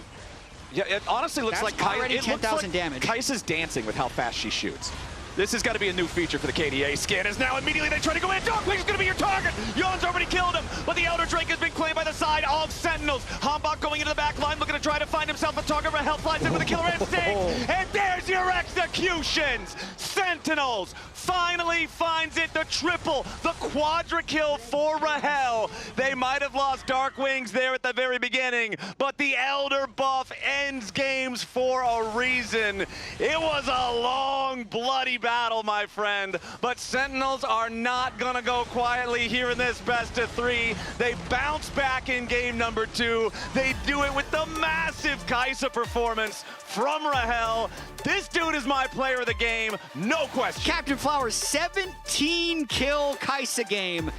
Yeah, it honestly looks like already 10,000 damage. Kai'Sa's dancing with how fast she shoots. This has got to be a new feature for the KDA skin, as now immediately they try to go in. Darkwings is going to be your target. Yon's already killed him, but the Elder Drake has been claimed by the side of Sentinels. Hombach going into the back line, looking to try to find himself a target. Rahel flies in with a killer instinct, and there's your executions. Sentinels finally finds it, the triple, the quadra kill for Rahel. They might have lost Darkwings there at the very beginning, but the Elder buff ends games for a reason. It was a long, bloody battle, my friend, but Sentinels are not gonna go quietly here in this best of 3. They bounce back in game number 2. They do it with the massive Kai'Sa performance from Rahel. This dude is my player of the game, no question. Captain Flowers, 17 kill Kai'Sa game.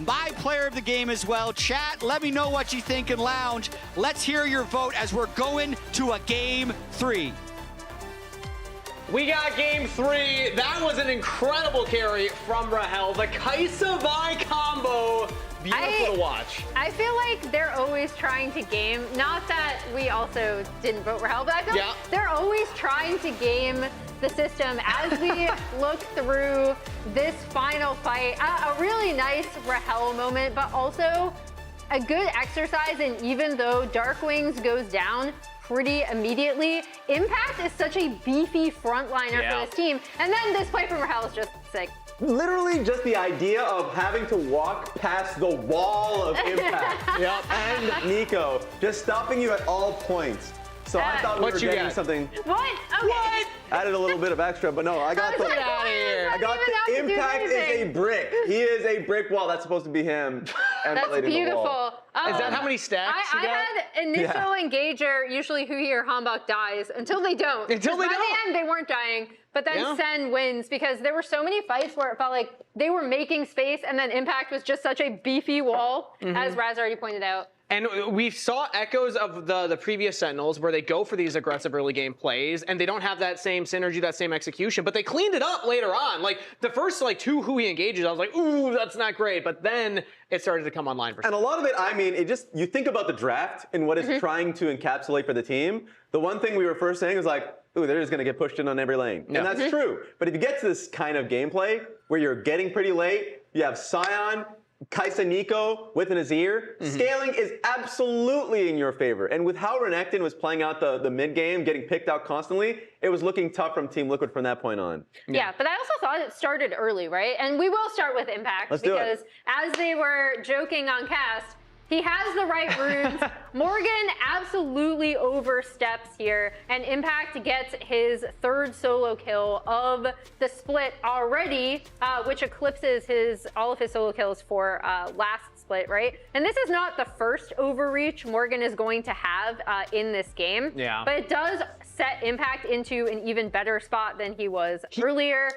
My player of the game as well. Chat, let me know what you think in Lounge. Let's hear your vote as we're going to a game 3. We got game 3. That was an incredible carry from Rahel. The Kai'Sa Vi combo, beautiful to watch. I feel like they're always trying to game, not that we also didn't vote Rahel, but I feel like they're always trying to game the system as we look through this final fight. A really nice Rahel moment, but also a good exercise. And even though Darkwings goes down, pretty immediately. Impact is such a beefy frontliner for this team. And then this play from Rahel is just sick. Literally just the idea of having to walk past the wall of Impact and Nico, just stopping you at all points. So I thought we were getting something. What? Okay. What? Added a little bit of extra, but no, I got the. Get out of here. I got the Impact is a brick. He is a brick wall. That's supposed to be him. That's beautiful. Is that how many stacks I had initial engager, usually Huhi or Hanbok dies until they don't. Until they don't. By the end, they weren't dying. But then Sen wins because there were so many fights where it felt like they were making space and then Impact was just such a beefy wall, as Raz already pointed out. And we saw echoes of the previous Sentinels where they go for these aggressive early game plays and they don't have that same synergy, that same execution, but they cleaned it up later on. Like the first two Hui engages, I was like, ooh, that's not great. But then it started to come online for And a lot of it, I mean, you think about the draft and what it's trying to encapsulate for the team. The one thing we were first saying was like, ooh, they're just going to get pushed in on every lane. And that's true. But if you get to this kind of gameplay where you're getting pretty late, you have Sion, Kaisa Nico with an Azir, scaling is absolutely in your favor. And with how Renekton was playing out the mid game, getting picked out constantly, it was looking tough from Team Liquid from that point on. Yeah, but I also thought it started early, right? And we will start with Impact because as they were joking on cast, he has the right runes. Morgan absolutely oversteps here, and Impact gets his third solo kill of the split already, which eclipses all of his solo kills for last split, right? And this is not the first overreach Morgan is going to have in this game, but it does set Impact into an even better spot than he was earlier.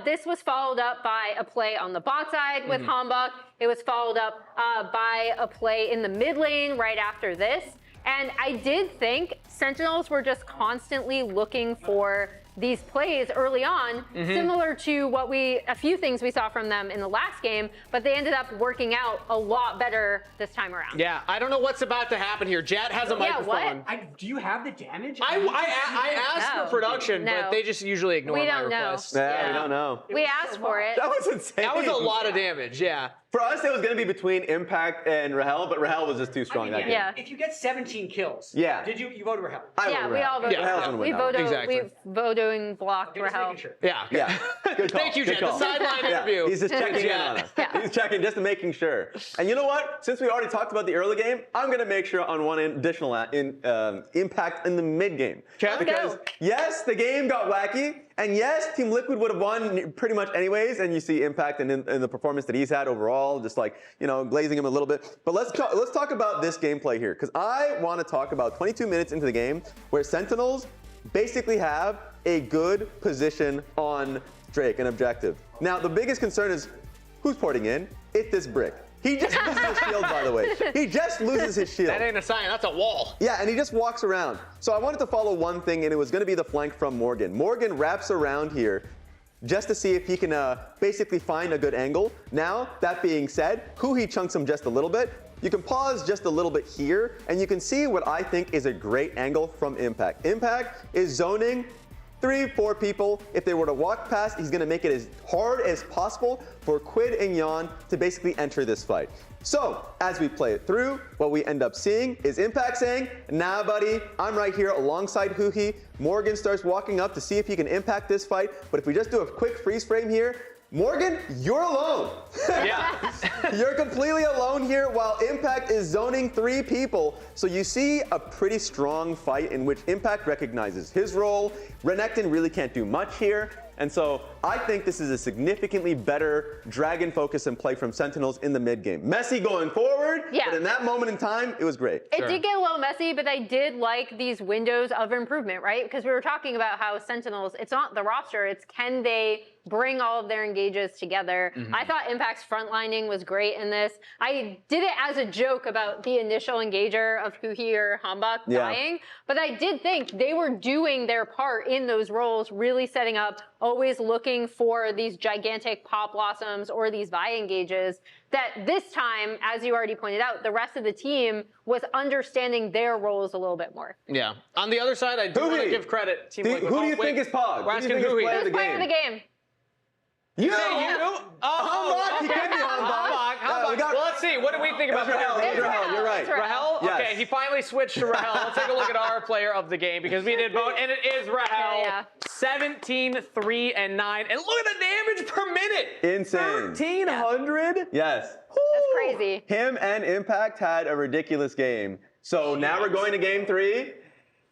This was followed up by a play on the bot side with Hanbok. It was followed up by a play in the mid lane right after this. And I did think Sentinels were just constantly looking for these plays early on, similar to a few things we saw from them in the last game, but they ended up working out a lot better this time around. Yeah, I don't know what's about to happen here. Jat has a microphone. Do you have the damage? I asked for production, but they just usually ignore my requests. Yeah, we don't know. We asked for it. That was insane. That was a lot of damage, yeah. For us, it was going to be between Impact and Rahel, but Rahel was just too strong that game. If you get 17 kills, did you voted Rahel? We all voted Rahel. We voting blocked Rahel. Yeah. Good call. Thank you, Jen. The sideline interview. He's just checking in on us. He's checking, just making sure. And you know what? Since we already talked about the early game, I'm going to make sure on one additional Impact in the mid game. Because yes, the game got wacky. And yes, Team Liquid would have won pretty much anyways, and you see Impact in the performance that he's had overall, just glazing him a little bit. But let's talk about this gameplay here, because I want to talk about 22 minutes into the game where Sentinels basically have a good position on Drake, an objective. Now, the biggest concern is who's porting in? It's this brick. He just loses his shield, by the way. He just loses his shield. That ain't a sign, that's a wall. Yeah, and he just walks around. So I wanted to follow one thing, and it was going to be the flank from Morgan. Morgan wraps around here just to see if he can basically find a good angle. Now, that being said, Huhi chunks him just a little bit. You can pause just a little bit here, and you can see what I think is a great angle from Impact. Impact is zoning 3-4 people. If they were to walk past, he's going to make it as hard as possible for Quid and Yon to basically enter this fight. So, as we play it through, what we end up seeing is Impact saying, nah, buddy, I'm right here alongside Huhi. Morgan starts walking up to see if he can impact this fight. But if we just do a quick freeze frame here, Morgan, you're alone. Yeah. You're completely alone here while Impact is zoning 3 people. So you see a pretty strong fight in which Impact recognizes his role. Renekton really can't do much here. And so I think this is a significantly better Dragon focus and play from Sentinels in the mid game. Messy going forward, but in that moment in time, it was great. It did get a little messy, but I did like these windows of improvement, right? Because we were talking about how Sentinels, it's not the roster, it's can they bring all of their engages together. I thought Impact's frontlining was great in this. I did it as a joke about the initial engager of Huhi or Hanbok dying, but I did think they were doing their part in those roles, really setting up, always looking for these gigantic pop blossoms or these Vi engages, that this time, as you already pointed out, the rest of the team was understanding their roles a little bit more. Yeah. On the other side, I do want to give credit. Team Liquid. Who do you think is Pog? We're asking Huhi. Who's player of the game? You? Hanbok. He could be Hanbok. Hanbok. Well, let's see. What do we think about Rahel. that? It's Rahel. You're right. Rahel? Yes. Okay, he finally switched to Rahel. Let's take a look at our player of the game because we did vote, and it is Rahel. Yeah. 17, 3, and 9. And look at the damage per minute. Insane. 1,300? Yes. That's crazy. Him and Impact had a ridiculous game. So now we're going to game 3.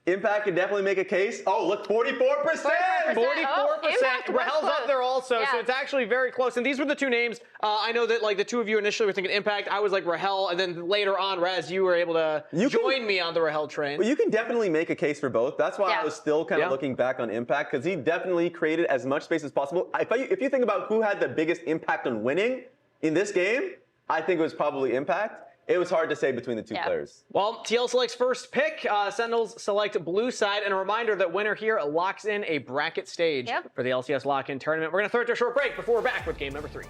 Impact can definitely make a case. Oh, look, 44%. 44%. Impact was Rahel's up close. there also, Yeah. so it's actually very close. And these were the two names. I know that like the two of you initially were thinking Impact. I was like Rahel, and then later on, Rez, you were able to join me on the Rahel train. Well, you can definitely make a case for both. That's why I was still kind of looking back on Impact, because he definitely created as much space as possible. If you think about who had the biggest impact on winning in this game, I think it was probably Impact. It was hard to say between the two players. Well, TL selects first pick. Sentinels select blue side. And a reminder that winner here locks in a bracket stage for the LCS lock-in tournament. We're going to throw it to a short break before we're back with game number 3.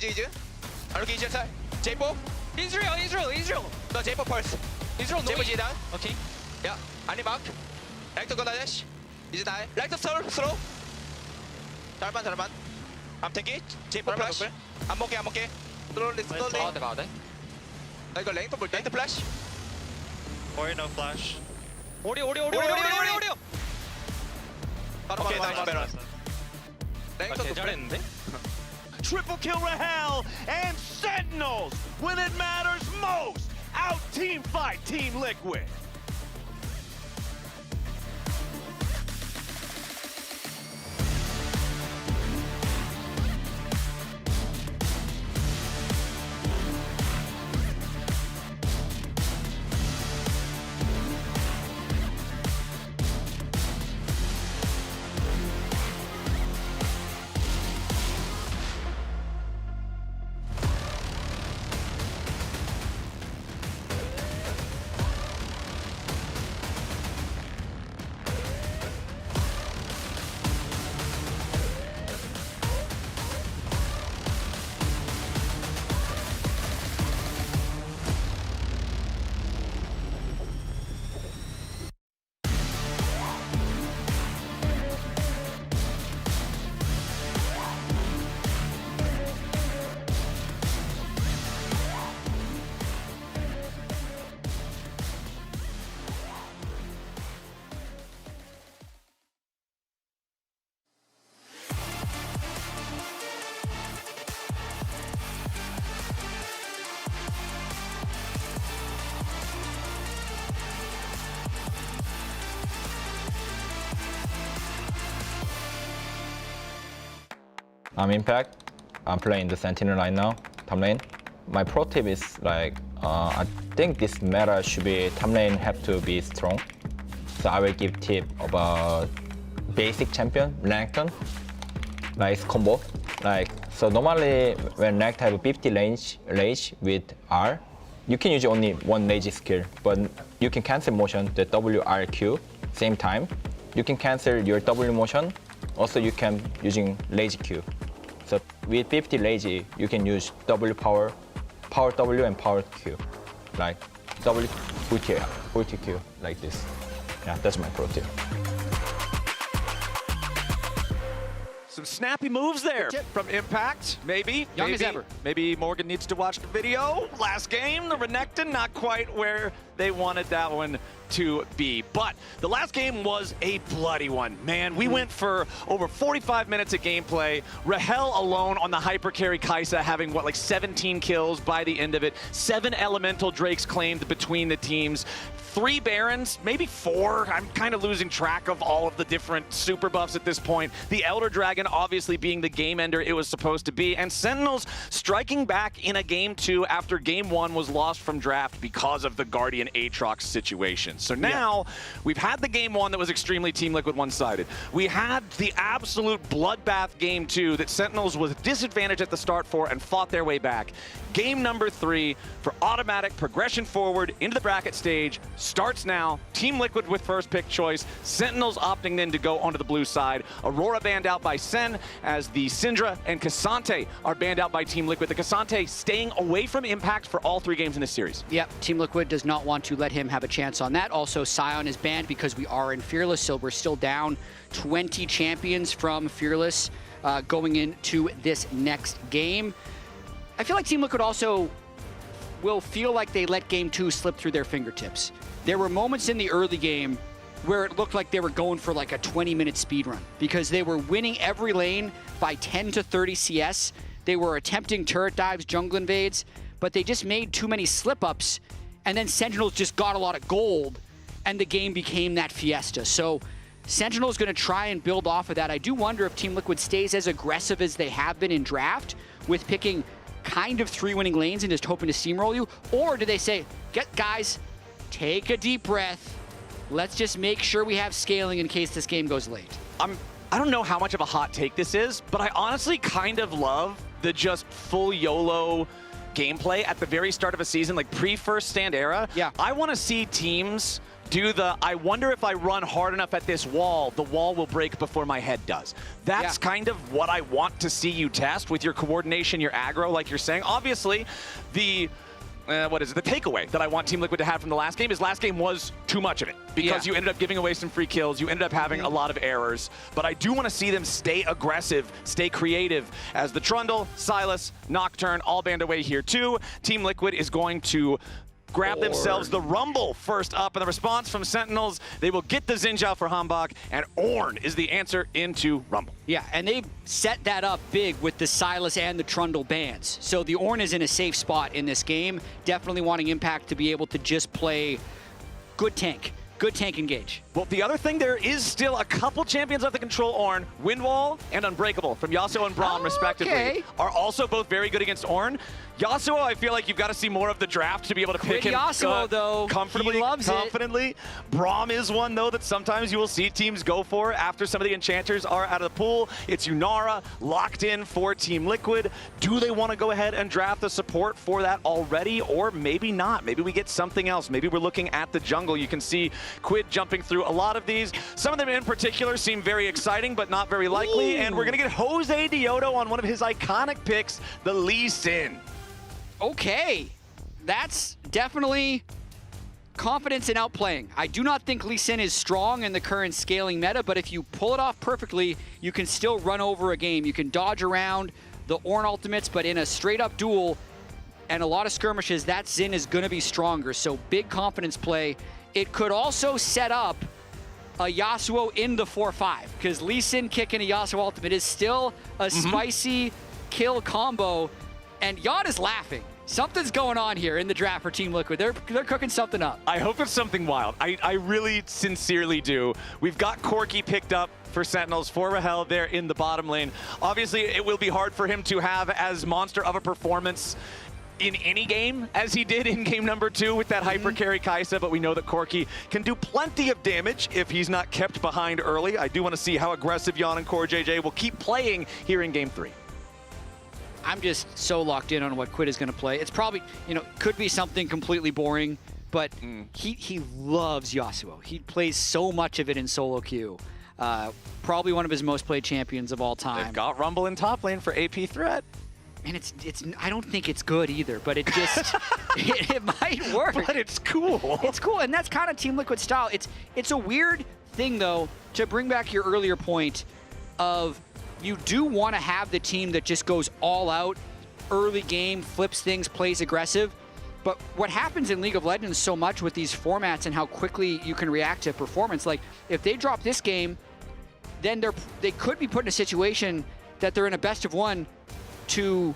이즈 알로기 이즈 살 제이포 Israel 너 제이포 펄스 제이포 지단 오케이 야 아니 마크 렉터 거다시 이제 다해 렉터 스로 달반 I'm taking 제이포 플래시 안 먹게 슬롤리 가운데 나 이거 랭터 볼게 랭터 플래시 Or no flash. 오리 오케이 나이스 랭터 잘했는데? Triple kill Rahel and Sentinels when it matters most. Out team fight Team Liquid. I'm Impact. I'm playing the Sentinel right now, top lane. My pro tip is like, I think this meta should be top lane have to be strong. So I will give tip about basic champion, Renekton, like combo. Like, so normally when Renekton have 50 range with R, you can use only one rage skill, but you can cancel motion, the WRQ, same time. You can cancel your W motion, also you can using rage Q. So with 50 rage, you can use W power W and power Q, like W ulti Q, like this. Yeah, that's my pro tip. Some snappy moves there from Impact. Young as ever. Maybe Morgan needs to watch the video. Last game, the Renekton not quite where they wanted that one to be. But the last game was a bloody one. Man, we went for over 45 minutes of gameplay. Rahel alone on the hyper carry Kai'Sa having, what, like 17 kills by the end of it. 7 elemental drakes claimed between the teams. 3 Barons, maybe 4. I'm kind of losing track of all of the different super buffs at this point. The Elder Dragon obviously being the game ender it was supposed to be. And Sentinels striking back in a game 2 after game 1 was lost from draft because of the Guardian Aatrox situation. So now we've had the game 1 that was extremely Team Liquid one-sided. We had the absolute bloodbath game 2 that Sentinels was disadvantaged at the start for and fought their way back. Game number 3 for automatic progression forward into the bracket stage starts now. Team Liquid with first pick choice. Sentinels opting then to go onto the blue side. Aurora banned out by Sen as the Syndra and Cassante are banned out by Team Liquid. The Cassante staying away from Impact for all 3 games in this series. Yep, Team Liquid does not want to let him have a chance on that. Also, Scion is banned because we are in Fearless, so we're still down 20 champions from Fearless going into this next game. I feel like Team Liquid also will feel like they let game 2 slip through their fingertips. There were moments in the early game where it looked like they were going for like a 20-minute speed run because they were winning every lane by 10 to 30 CS. They were attempting turret dives, jungle invades, but they just made too many slip-ups, and then Sentinels just got a lot of gold, and the game became that fiesta. So Sentinel's going to try and build off of that. I do wonder if Team Liquid stays as aggressive as they have been in draft with picking kind of 3 winning lanes and just hoping to steamroll you, or do they say, guys, take a deep breath. Let's just make sure we have scaling in case this game goes late. I don't know how much of a hot take this is, but I honestly kind of love the just full YOLO gameplay at the very start of a season, like pre-first stand era. Yeah. I want to see teams do the, I wonder if I run hard enough at this wall, the wall will break before my head does. That's kind of what I want to see you test with your coordination, your aggro, like you're saying. Obviously, the the takeaway that I want Team Liquid to have from the last game is last game was too much of it because you ended up giving away some free kills. You ended up having a lot of errors. But I do want to see them stay aggressive, stay creative as the Trundle, Silas, Nocturne all banned away here too. Team Liquid is going to grab themselves the Rumble first up, and the response from Sentinels, they will get the Xinjiao for Hambach, and Ornn is the answer into Rumble. Yeah, and they set that up big with the Silas and the Trundle bans. So the Ornn is in a safe spot in this game, definitely wanting Impact to be able to just play good tank engage. Well, the other thing, there is still a couple champions left to control Ornn. Windwall and Unbreakable from Yasuo and Braum, respectively, are also both very good against Ornn. Yasuo, I feel like you've got to see more of the draft to be able to pick him Yasuo, though. Comfortably, He loves confidently. it. Braum is one, though, that sometimes you will see teams go for after some of the enchanters are out of the pool. It's Yunara locked in for Team Liquid. Do they want to go ahead and draft the support for that already, or maybe not? Maybe we get something else. Maybe we're looking at the jungle. You can see Quid jumping through a lot of these. Some of them in particular seem very exciting, but not very likely. And we're going to get Jose Dioto on one of his iconic picks, the Lee Sin. Okay, that's definitely confidence in outplaying. I do not think Lee Sin is strong in the current scaling meta, but if you pull it off perfectly, you can still run over a game. You can dodge around the Ornn ultimates, but in a straight-up duel and a lot of skirmishes, that Xin is going to be stronger. So big confidence play. It could also set up a Yasuo in the 4-5, because Lee Sin kicking a Yasuo ultimate is still a spicy kill combo. And Yacht is laughing. Something's going on here in the draft for Team Liquid. They're cooking something up. I hope it's something wild. I really sincerely do. We've got Corki picked up for Sentinels, for Rahel there in the bottom lane. Obviously, it will be hard for him to have as monster of a performance in any game as he did in game number 2 with that hyper carry Kai'Sa, but we know that Corki can do plenty of damage if he's not kept behind early. I do want to see how aggressive Jan and Core JJ will keep playing here in game 3. I'm just so locked in on what Quid is going to play. It's probably, could be something completely boring, but he loves Yasuo. He plays so much of it in solo queue. Probably one of his most played champions of all time. They've got Rumble in top lane for AP threat. And it's I don't think it's good either, but it just it might work. But it's cool. It's cool, and that's kind of Team Liquid style. It's a weird thing though, to bring back your earlier point of you do want to have the team that just goes all out, early game, flips things, plays aggressive. But what happens in League of Legends so much with these formats and how quickly you can react to performance, like if they drop this game, then they could be put in a situation that they're in a best of one to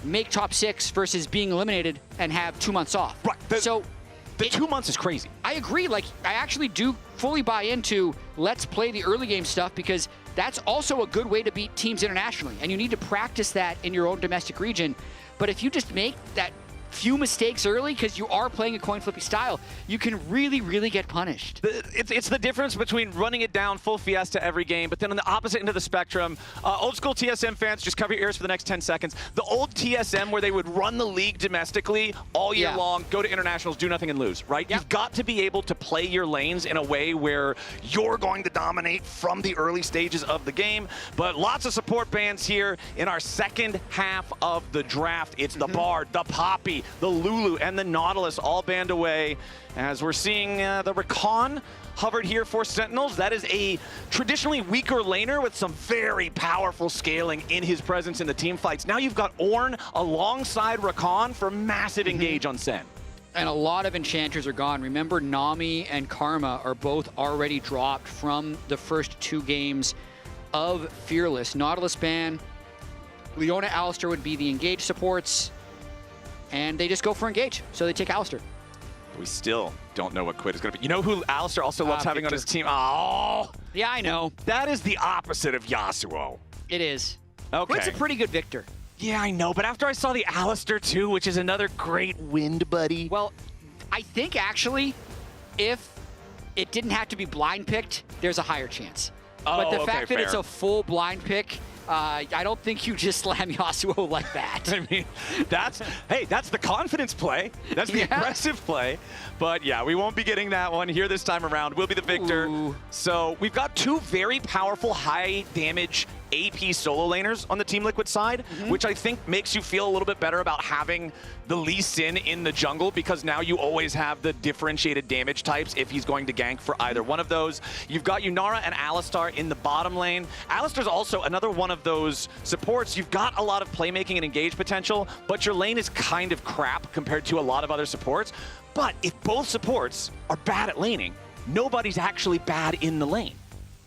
make top 6 versus being eliminated and have 2 months off. Right. The 2 months is crazy. I agree. Like, I actually do fully buy into let's play the early game stuff because that's also a good way to beat teams internationally. And you need to practice that in your own domestic region. But if you just make that few mistakes early because you are playing a coin flippy style, you can really, really get punished. It's the difference between running it down full fiesta every game, but then on the opposite end of the spectrum, old school TSM fans, just cover your ears for the next 10 seconds. The old TSM where they would run the league domestically all year long, go to internationals, do nothing and lose, right? You've got to be able to play your lanes in a way where you're going to dominate from the early stages of the game. But lots of support bands here in our second half of the draft. It's the Bard, the Poppy, the Lulu, and the Nautilus all band away as we're seeing the Recon hovered here for Sentinels. That is a traditionally weaker laner with some very powerful scaling in his presence in the team fights. Now you've got Ornn alongside Recon for massive engage on Sen. And a lot of enchanters are gone. Remember, Nami and Karma are both already dropped from the first 2 games of Fearless. Nautilus ban, Leona, Alistar would be the engage supports, and they just go for engage, so they take Alistar. We still don't know what Quid is going to be. You know who Alistar also loves having Victor. on his team? Oh! Yeah, I know. That is the opposite of Yasuo. It is. Okay. Quid's a pretty good Victor. Yeah, I know, but after I saw the Alistar too, which is another great wind buddy. Well, I think actually, if it didn't have to be blind picked, there's a higher chance. But the fact that it's a full blind pick, I don't think you just slam Yasuo like that. I mean, that's the confidence play. That's the aggressive play. But yeah, we won't be getting that one here this time around. We'll be the victor. Ooh. So we've got 2 very powerful high damage AP solo laners on the Team Liquid side, which I think makes you feel a little bit better about having the Lee Sin in the jungle, because now you always have the differentiated damage types if he's going to gank for either one of those. You've got Yunara and Alistar in the bottom lane. Alistar's also another one of those supports. You've got a lot of playmaking and engage potential, but your lane is kind of crap compared to a lot of other supports. But if both supports are bad at laning, nobody's actually bad in the lane.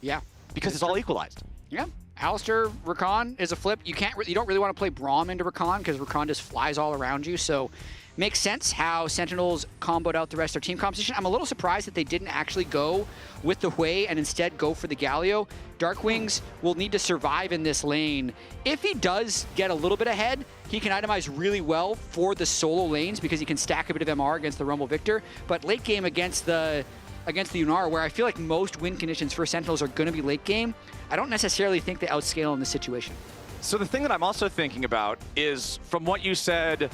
Yeah. Because it's all equalized. Yeah. Alistar, Rakan is a flip. You don't really want to play Braum into Rakan because Rakan just flies all around you. So makes sense how Sentinels comboed out the rest of their team composition. I'm a little surprised that they didn't actually go with the Hui and instead go for the Galio. Darkwings will need to survive in this lane. If he does get a little bit ahead, he can itemize really well for the solo lanes because he can stack a bit of MR against the Rumble Victor. But late game against the Yunara, where I feel like most win conditions for Sentinels are going to be late game, I don't necessarily think they outscale in this situation. So the thing that I'm also thinking about is, from what you said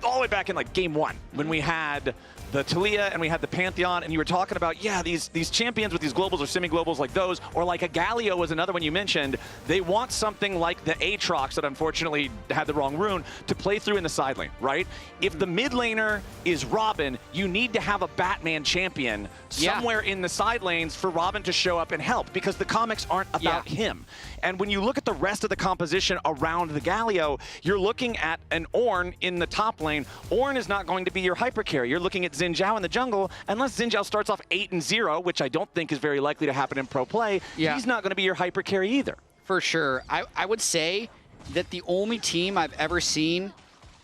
all the way back in like game 1, when we had the Taliyah and we had the Pantheon, and you were talking about, yeah, these champions with these globals or semi-globals like those, or like a Galio was another one you mentioned, they want something like the Aatrox that unfortunately had the wrong rune to play through in the side lane, right? If the mid laner is Robin, you need to have a Batman champion somewhere in the side lanes for Robin to show up and help, because the comics aren't about him. And when you look at the rest of the composition around the Galio, you're looking at an Ornn in the top lane. Ornn is not going to be your hyper carry. You're looking at Xin Zhao in the jungle. Unless Xin Zhao starts off 8-0, which I don't think is very likely to happen in pro play, he's not going to be your hyper carry either. For sure. I would say that the only team I've ever seen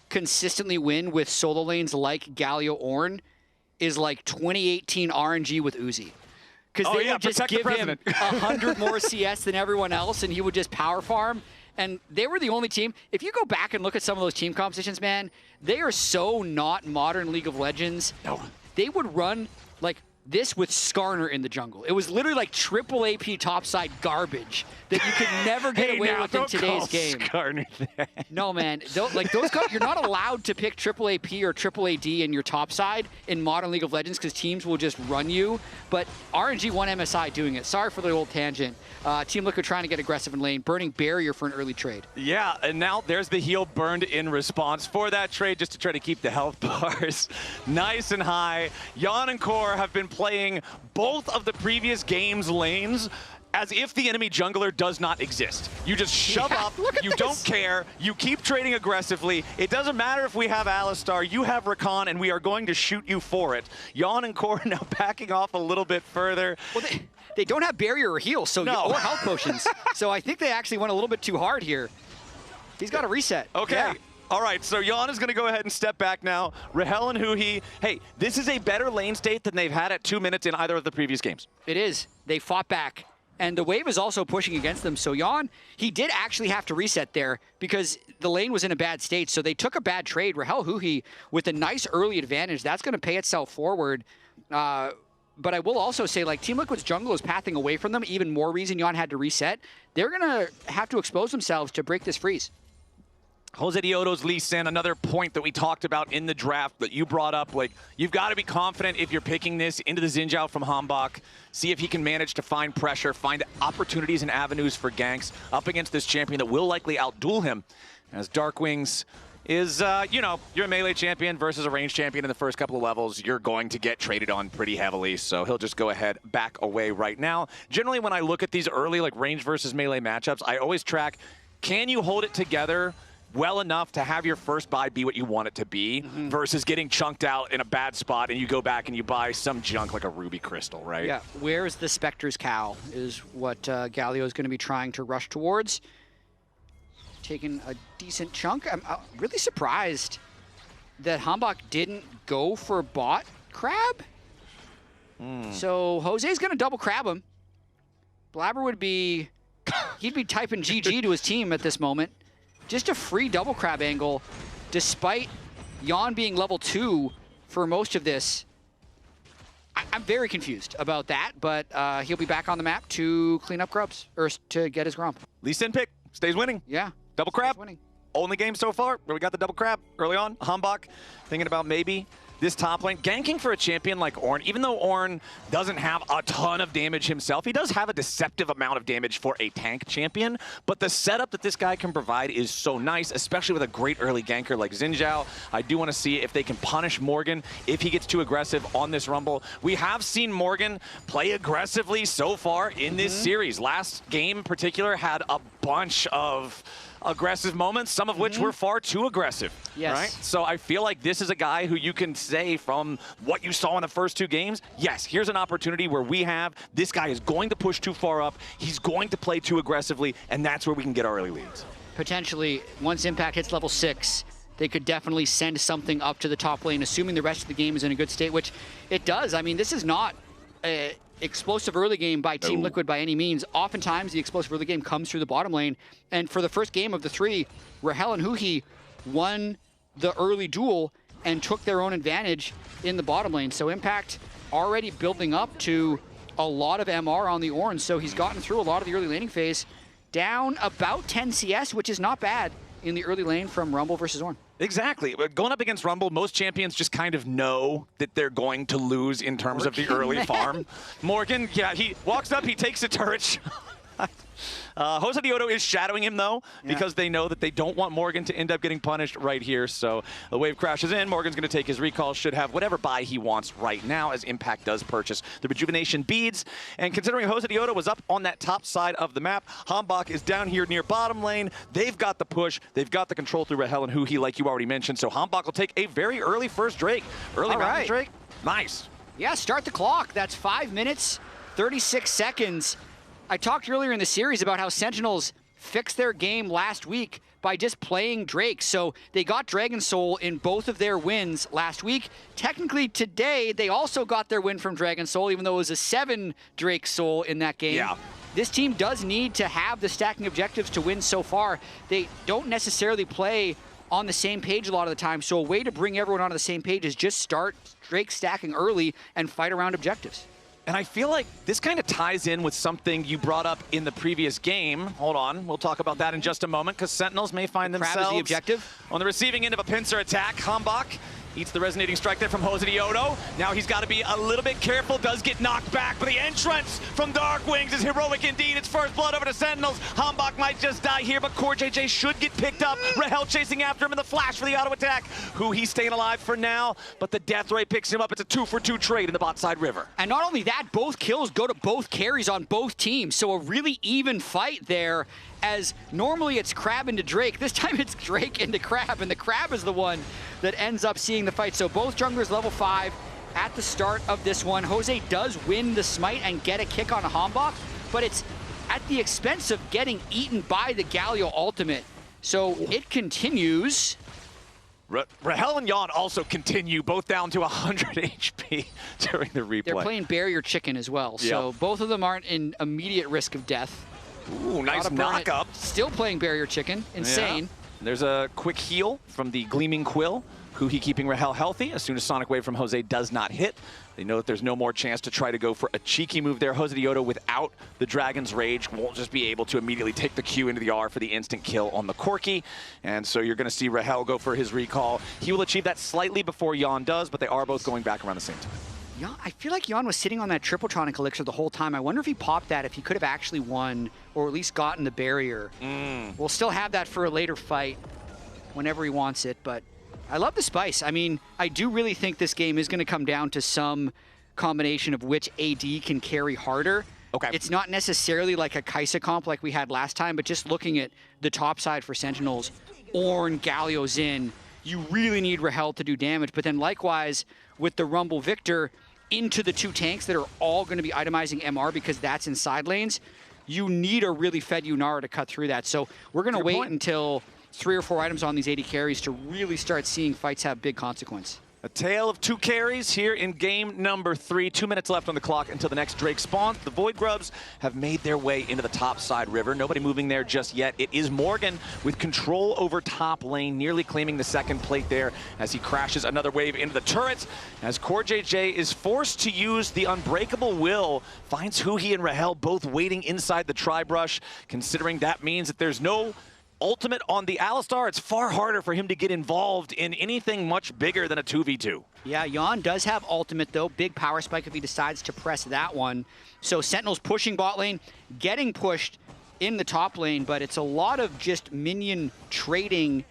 consistently win with solo lanes like Galio Ornn is like 2018 RNG with Uzi. Because they would just give him 100 more CS than everyone else, and he would just power farm. And they were the only team. If you go back and look at some of those team compositions, man, they are so not modern League of Legends. No. They would run like this with Skarner in the jungle. It was literally like triple AP topside garbage that you could never get away with in today's game. Skarner there. No, man. You're not allowed to pick triple AP or triple AD in your topside in modern League of Legends because teams will just run you. But RNG won MSI doing it. Sorry for the old tangent. Team Liquid trying to get aggressive in lane, burning barrier for an early trade. Yeah, and now there's the heal burned in response for that trade just to try to keep the health bars nice and high. Jan and Core have been playing both of the previous game's lanes as if the enemy jungler does not exist. You just shove up, you don't care, you keep trading aggressively. It doesn't matter if we have Alistar, you have Rakan, and we are going to shoot you for it. Yawn and Core now backing off a little bit further. Well, they don't have barrier or heal, or health potions. So I think they actually went a little bit too hard here. He's got to reset. Okay. Yeah. All right, so Yawn is going to go ahead and step back now. Rahel and Huhi, hey, this is a better lane state than they've had at 2 minutes in either of the previous games. It is. They fought back. And the wave is also pushing against them. So Yawn, he did actually have to reset there because the lane was in a bad state. So they took a bad trade. Rahel Huhi with a nice early advantage. That's going to pay itself forward. But I will also say, like, Team Liquid's jungle is pathing away from them. Even more reason Yawn had to reset. They're going to have to expose themselves to break this freeze. Jose Dioto's Lee Sin, another point that we talked about in the draft that you brought up. Like, you've got to be confident if you're picking this into the Xin Zhao from Hambach. See if he can manage to find pressure, find opportunities and avenues for ganks up against this champion that will likely outduel him. As Darkwings is, you know, you're a melee champion versus a range champion in the first couple of levels. You're going to get traded on pretty heavily, so he'll just go ahead, back away right now. Generally, when I look at these early, like, range versus melee matchups, I always track, can you hold it together well enough to have your first buy be what you want it to be versus getting chunked out in a bad spot and you go back and you buy some junk like a ruby crystal, right? Yeah, where is the Spectre's cow is what Galio is going to be trying to rush towards. Taking a decent chunk. I'm really surprised that Hambach didn't go for bot crab. So Jose's going to double crab him. Blabber would be, he'd be typing GG to his team at this moment. Just a free double crab angle, despite Yawn being level 2 for most of this. I'm very confused about that, but he'll be back on the map to clean up grubs, or to get his Gromp. Lee Sin pick, stays winning. Yeah. Double crab, winning. Only game so far where we got the double crab early on. Hambach thinking about maybe this top lane. Ganking for a champion like Ornn, even though Ornn doesn't have a ton of damage himself, he does have a deceptive amount of damage for a tank champion, but the setup that this guy can provide is so nice, especially with a great early ganker like Xin Zhao. I do want to see if they can punish Morgan if he gets too aggressive on this Rumble. We have seen Morgan play aggressively so far in this series. Last game in particular had a bunch of aggressive moments, some of which were far too aggressive. Yes. Right? So I feel like this is a guy who you can say from what you saw in the first 2 games, yes, here's an opportunity where we have, this guy is going to push too far up, he's going to play too aggressively, and that's where we can get our early leads. Potentially, once Impact hits level 6, they could definitely send something up to the top lane, assuming the rest of the game is in a good state, which it does. I mean, this is not a explosive early game by Team Liquid by any means. Oftentimes, the explosive early game comes through the bottom lane. And for the first game of the 3, Rahel and Huhi won the early duel and took their own advantage in the bottom lane. So Impact already building up to a lot of MR on the Ornn. So he's gotten through a lot of the early laning phase. Down about 10 CS, which is not bad in the early lane from Rumble versus Ornn. Exactly. Going up against Rumble, most champions just kind of know that they're going to lose in terms of the early farm. Morgan, yeah, he walks up, he takes a turret. Jose Dioto is shadowing him, though, because they know that they don't want Morgan to end up getting punished right here. So the wave crashes in. Morgan's going to take his recall, should have whatever buy he wants right now, as Impact does purchase the Rejuvenation Beads. And considering Jose Dioto was up on that top side of the map, Hambach is down here near bottom lane. They've got the push. They've got the control through Rahel and Huhi, like you already mentioned. So Hambach will take a very early first Drake. Early round Drake. Nice. Yeah, start the clock. That's 5 minutes, 36 seconds. I talked earlier in the series about how Sentinels fixed their game last week by just playing Drake. So they got Dragon Soul in both of their wins last week. Technically today, they also got their win from Dragon Soul, even though it was a 7 Drake Soul in that game. Yeah. This team does need to have the stacking objectives to win so far. They don't necessarily play on the same page a lot of the time. So a way to bring everyone onto the same page is just start Drake stacking early and fight around objectives. And I feel like this kind of ties in with something you brought up in the previous game. Hold on, we'll talk about that in just a moment, because Sentinels may find themselves the objective on the receiving end of a pincer attack. Hambach Eats the resonating strike there from Jose Diodo. Now he's got to be a little bit careful. Does get knocked back, but the entrance from Dark Wings is heroic indeed. It's first blood over to Sentinels. Hambach might just die here, but CoreJJ should get picked up. Rahel chasing after him in the flash for the auto attack. Who he's staying alive for now, but the death ray picks him up. It's a 2-for-2 trade in the bot side river. And not only that, both kills go to both carries on both teams. So a really even fight there, as normally it's Crab into Drake. This time it's Drake into Crab, and the Crab is the one that ends up seeing the fight. So both junglers level 5 at the start of this one. Jose does win the smite and get a kick on a Hambach, but it's at the expense of getting eaten by the Galio ultimate. So it continues. Rahel and Jan also continue, both down to 100 HP during the replay. They're playing barrier chicken as well, so both of them aren't in immediate risk of death. Ooh, nice knock up. Still playing barrier chicken. Insane. Yeah. There's a quick heal from the Gleaming Quill. Huhi keeping Rahel healthy. As soon as Sonic Wave from Jose does not hit, they know that there's no more chance to try to go for a cheeky move there. Jose Diodo, without the Dragon's Rage, won't just be able to immediately take the Q into the R for the instant kill on the Corki. And so you're going to see Rahel go for his recall. He will achieve that slightly before Jan does, but they are both going back around the same time. Yeah, I feel like Jan was sitting on that Tripletronic Elixir the whole time. I wonder if he popped that, if he could have actually won, or at least gotten the barrier. We'll still have that for a later fight whenever he wants it, but I love the spice. I mean, I do really think this game is going to come down to some combination of which AD can carry harder. Okay. It's not necessarily like a Kaisa comp like we had last time, but just looking at the top side for Sentinels, Ornn, Galio's in, you really need Rahel to do damage. But then likewise, with the Rumble Victor into the two tanks that are all going to be itemizing MR because that's in side lanes, you need a really fed Yunara to cut through that. So we're going to wait until 3 or 4 items on these AD carries to really start seeing fights have big consequence. A tale of 2 carries here in game number 3. 2 minutes left on the clock until the next Drake spawns. The Void Grubs have made their way into the top side river. Nobody moving there just yet. It is Morgan with control over top lane, nearly claiming the second plate there as he crashes another wave into the turret. As CoreJJ is forced to use the Unbreakable Will, finds Huhi and Rahel both waiting inside the Tri-Brush, considering that means that there's no ultimate on the Alistar. It's far harder for him to get involved in anything much bigger than a 2v2. Yeah, Jan does have ultimate though. Big power spike if he decides to press that one. So Sentinels pushing bot lane, getting pushed in the top lane, but it's a lot of just minion trading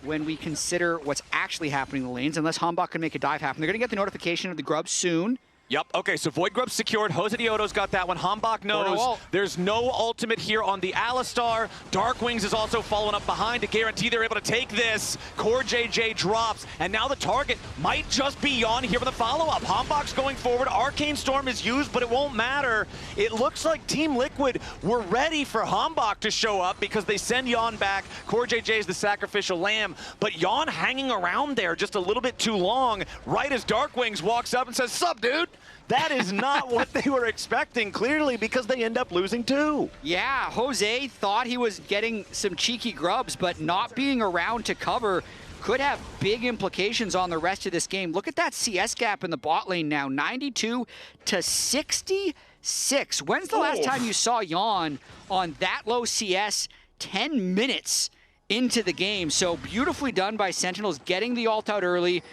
when we consider what's actually happening in the lanes, unless Hambach can make a dive happen. They're gonna get the notification of the grubs soon. Yep, okay, so Void Grub's secured. Jose Diodo's got that one. Hambach knows there's no ultimate here on the Alistar. Dark Wings is also following up behind to guarantee they're able to take this. CoreJJ drops, and now the target might just be Jan here with a follow-up. Hambach's going forward. Arcane Storm is used, but it won't matter. It looks like Team Liquid were ready for Hambach to show up because they send Jan back. CoreJJ is the sacrificial lamb, but Jan hanging around there just a little bit too long, right as Dark Wings walks up and says, "Sup, dude?" That is not what they were expecting, clearly, because they end up losing 2. Yeah, Jose thought he was getting some cheeky grubs, but not being around to cover could have big implications on the rest of this game. Look at that CS gap in the bot lane now, 92 to 66. When's the last time you saw Jan on that low CS 10 minutes into the game? So beautifully done by Sentinels, getting the ult out early,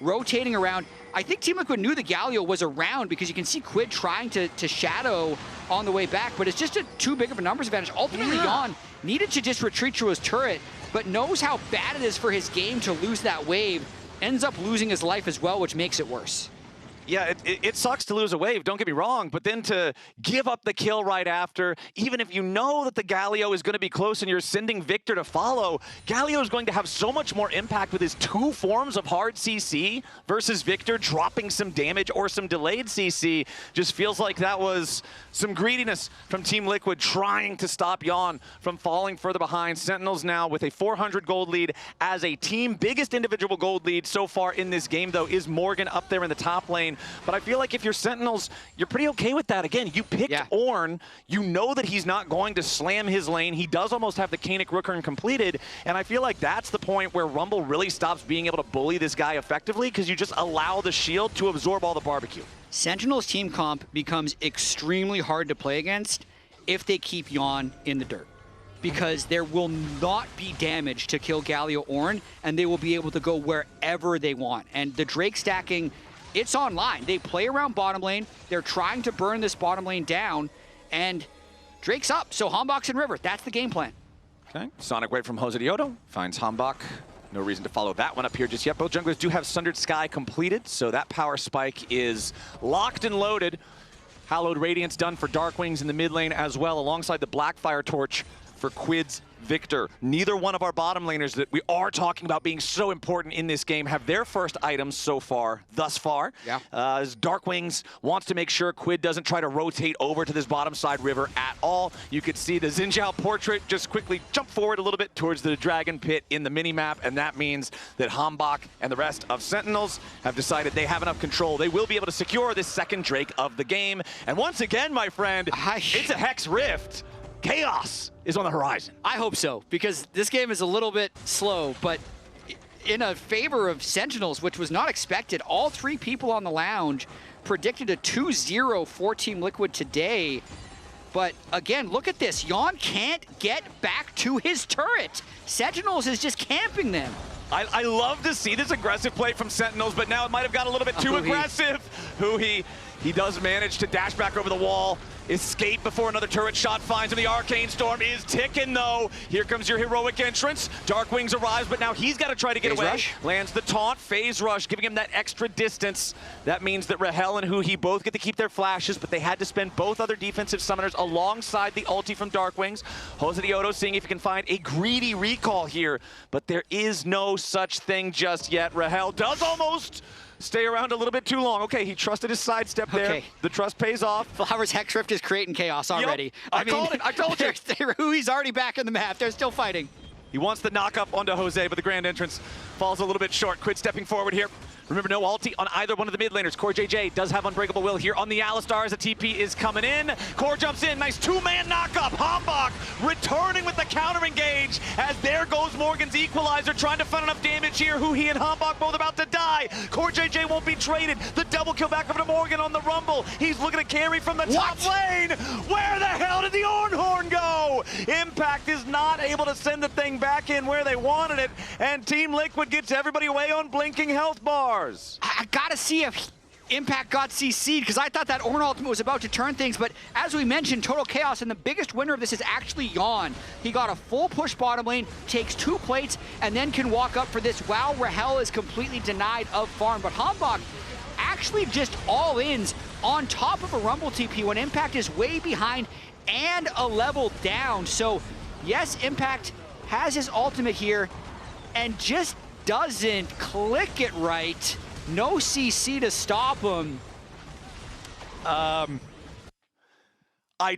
rotating around. I think Team Liquid knew the Galio was around because you can see Quid trying to shadow on the way back, but it's just too big of a numbers advantage. Ultimately, Jan needed to just retreat to his turret, but knows how bad it is for his game to lose that wave. Ends up losing his life as well, which makes it worse. Yeah, it sucks to lose a wave, don't get me wrong, but then to give up the kill right after, even if you know that the Galio is going to be close and you're sending Victor to follow, Galio is going to have so much more impact with his 2 forms of hard CC versus Victor dropping some damage or some delayed CC. Just feels like that was some greediness from Team Liquid trying to stop Jan from falling further behind. Sentinels now with a 400 gold lead as a team. Biggest individual gold lead so far in this game, though, is Morgan up there in the top lane. But I feel like if you're Sentinels, you're pretty okay with that. Again, you picked Ornn. You know that he's not going to slam his lane. He does almost have the Kaenic Rookern completed. And I feel like that's the point where Rumble really stops being able to bully this guy effectively because you just allow the shield to absorb all the barbecue. Sentinels team comp becomes extremely hard to play against if they keep Jan in the dirt. because there will not be damage to kill Galio Ornn, and they will be able to go wherever they want. And the Drake stacking, it's online. They play around bottom lane. They're trying to burn this bottom lane down, and Drake's up. So Hambach and River, that's the game plan. Okay, Sonic Wave from Jose Diodo finds Hambach. No reason to follow that one up here just yet. Both junglers do have Sundered Sky completed, so that power spike is locked and loaded. Hallowed Radiance done for Darkwings in the mid lane as well, alongside the Blackfire Torch for Quid's Victor. Neither one of our bottom laners that we are talking about being so important in this game have their first items thus far. Yeah. As Darkwings wants to make sure Quid doesn't try to rotate over to this bottom side river at all. You could see the Xin Zhao portrait just quickly jump forward a little bit towards the Dragon Pit in the minimap, and that means that Hambach and the rest of Sentinels have decided they have enough control. They will be able to secure this second Drake of the game. And once again, my friend, it's a Hex Rift. Chaos is on the horizon. I hope so, because this game is a little bit slow, but in a favor of Sentinels, which was not expected. All three people on the lounge predicted a 2-0 for Team Liquid today. But again, look at this. Yon can't get back to his turret. Sentinels is just camping them. I love to see this aggressive play from Sentinels, but now it might have got a little bit too aggressive. He does manage to dash back over the wall, escape before another turret shot finds him. The Arcane Storm is ticking, though. Here comes your heroic entrance. Darkwings arrives, but now he's got to try to get away. Rush. Lands the taunt, Phase Rush, giving him that extra distance. That means that Rahel and Huhi both get to keep their flashes, but they had to spend both other defensive summoners alongside the ulti from Darkwings. Jose Diodo seeing if he can find a greedy recall here, but there is no such thing just yet. Rahel does almost stay around a little bit too long. Okay, he trusted his sidestep there. Okay. The trust pays off. Flowers Hex Rift is creating chaos already. Yep. I told you. He's already back in the map. They're still fighting. He wants the knock up onto Jose, but the grand entrance falls a little bit short. Quid stepping forward here. Remember, no ulti on either one of the mid laners. Core JJ does have Unbreakable Will here on the Alistar as the TP is coming in. Core jumps in, nice two-man knock-up. Hambach returning with the counter-engage as there goes Morgan's Equalizer, trying to find enough damage here. Huhi and Hambach both about to die. Core JJ won't be traded. The double kill back over to Morgan on the Rumble. He's looking to carry from the top lane. Where the hell did the Ornhorn go? Impact is not able to send the thing back in where they wanted it, and Team Liquid gets everybody away on blinking health bars. I gotta see if Impact got CC'd, because I thought that Ornn ultimate was about to turn things, but as we mentioned, total chaos, and the biggest winner of this is actually Yon. He got a full push bottom lane, takes 2 plates, and then can walk up for this. Wow, Rahel is completely denied of farm, but Hambach actually just all-ins on top of a Rumble TP when Impact is way behind and a level down. So yes, Impact has his ultimate here and just doesn't click it right. No CC to stop him. I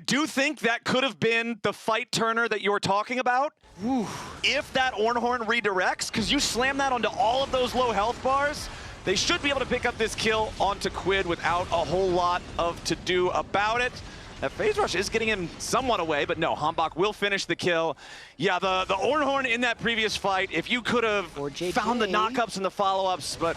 do think that could have been the fight turner that you were talking about. Ooh. If that Ornhorn redirects, because you slam that onto all of those low health bars, they should be able to pick up this kill onto Quid without a whole lot of to do about it. That Phase Rush is getting him somewhat away, but no, Hambach will finish the kill. Yeah, the Ornhorn in that previous fight, if you could have found the knockups and the follow-ups, but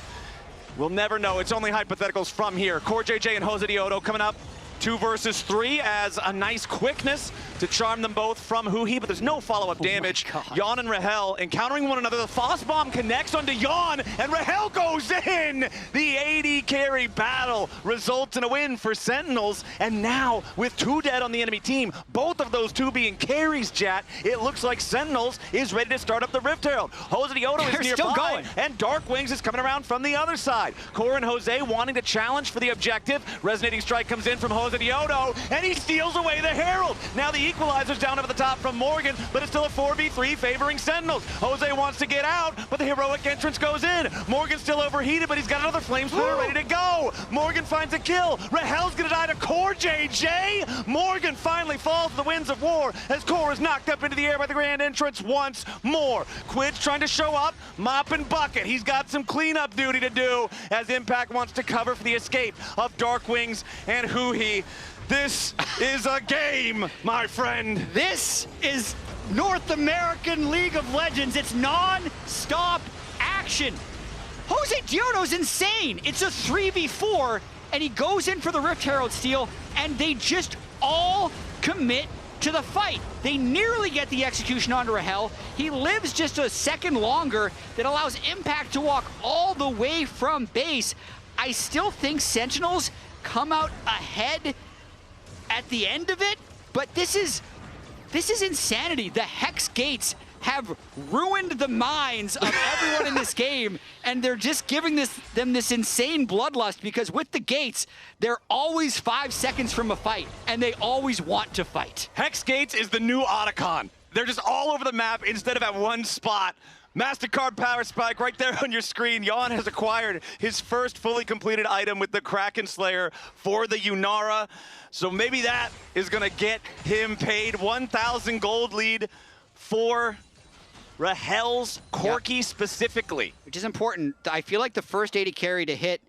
we'll never know. It's only hypotheticals from here. Core JJ and Jose Diodo coming up 2 versus 3 as a nice quickness to charm them both from Huhi, but there's no follow-up damage. Yon and Rahel encountering one another. The Foss Bomb connects onto Yon, and Rahel goes in! The AD carry battle results in a win for Sentinels, and now with 2 dead on the enemy team, both of those 2 being carries, chat, it looks like Sentinels is ready to start up the Rift Herald. Jose Diodo is nearby, still going. and Darkwings is coming around from the other side. Core and Jose wanting to challenge for the objective. Resonating Strike comes in from Jose Diodo, and he steals away the Herald. Now the Equalizer's down over the top from Morgan, but it's still a 4v3 favoring Sentinels. Jose wants to get out, but the heroic entrance goes in. Morgan's still overheated, but he's got another flame splitter ready to go. Morgan finds a kill. Rahel's gonna die to Core JJ. Morgan finally falls to the winds of war as Core is knocked up into the air by the grand entrance once more. Quid's trying to show up, mop and bucket. He's got some cleanup duty to do as Impact wants to cover for the escape of Darkwings and Huhi. This is a game, my friend. This is North American League of Legends. It's non-stop action. Jose Diodo's insane. It's a 3v4, and he goes in for the Rift Herald steal, and they just all commit to the fight. They nearly get the execution onto Rahel. He lives just a second longer. That allows Impact to walk all the way from base. I still think Sentinels come out ahead at the end of it, but this is insanity. The Hex Gates have ruined the minds of everyone in this game, and they're just giving them this insane bloodlust because with the Gates, they're always 5 seconds from a fight, and they always want to fight. Hex Gates is the new Otacon. They're just all over the map instead of at one spot. MasterCard Power Spike right there on your screen. Jan has acquired his first fully completed item with the Kraken Slayer for the Yunara. So maybe that is going to get him paid. 1,000 gold lead for Rahel's Corki specifically. Which is important. I feel like the first AD carry to hit,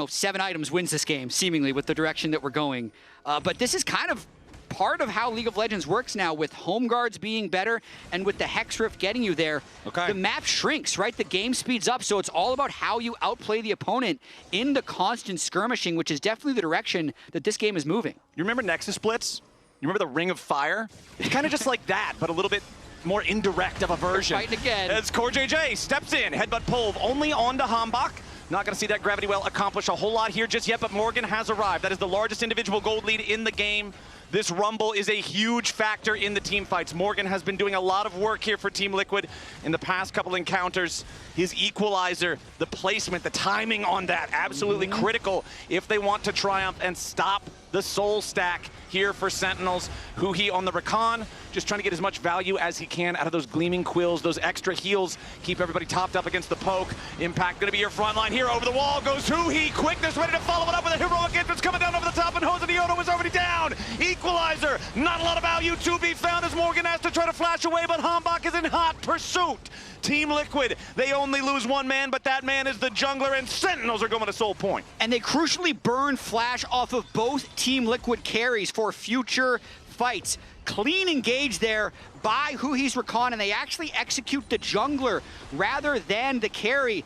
7 items wins this game, seemingly, with the direction that we're going. But this is kind of part of how League of Legends works now, with home guards being better and with the Hex Rift getting you there. Okay. The map shrinks, right? The game speeds up, so it's all about how you outplay the opponent in the constant skirmishing, which is definitely the direction that this game is moving. You remember Nexus Blitz? You remember the Ring of Fire? It's kind of just like that, but a little bit more indirect of a version. Fighting again. As Core JJ steps in, headbutt pull only onto Hambach. Not going to see that Gravity Well accomplish a whole lot here just yet, but Morgan has arrived. That is the largest individual gold lead in the game. This Rumble is a huge factor in the team fights. Morgan has been doing a lot of work here for Team Liquid in the past couple encounters. His equalizer, the placement, the timing on that, absolutely critical if they want to triumph and stop the soul stack here for Sentinels. Huhi on the Recon, just trying to get as much value as he can out of those gleaming quills, those extra heals, keep everybody topped up against the poke. Impact gonna be your front line here. Over the wall goes Huhi. Quickness ready to follow it up with a heroic entrance coming down over the top, and Jose Dioto is already down. Equalizer, not a lot of value to be found as Morgan has to try to flash away, but Hambach is in hot pursuit. Team Liquid, they only lose one man, but that man is the jungler, and Sentinels are going to Soul Point. And they crucially burn Flash off of both Team Liquid carries for future fights. Clean engage there by Huhi's Recon, and they actually execute the jungler rather than the carry.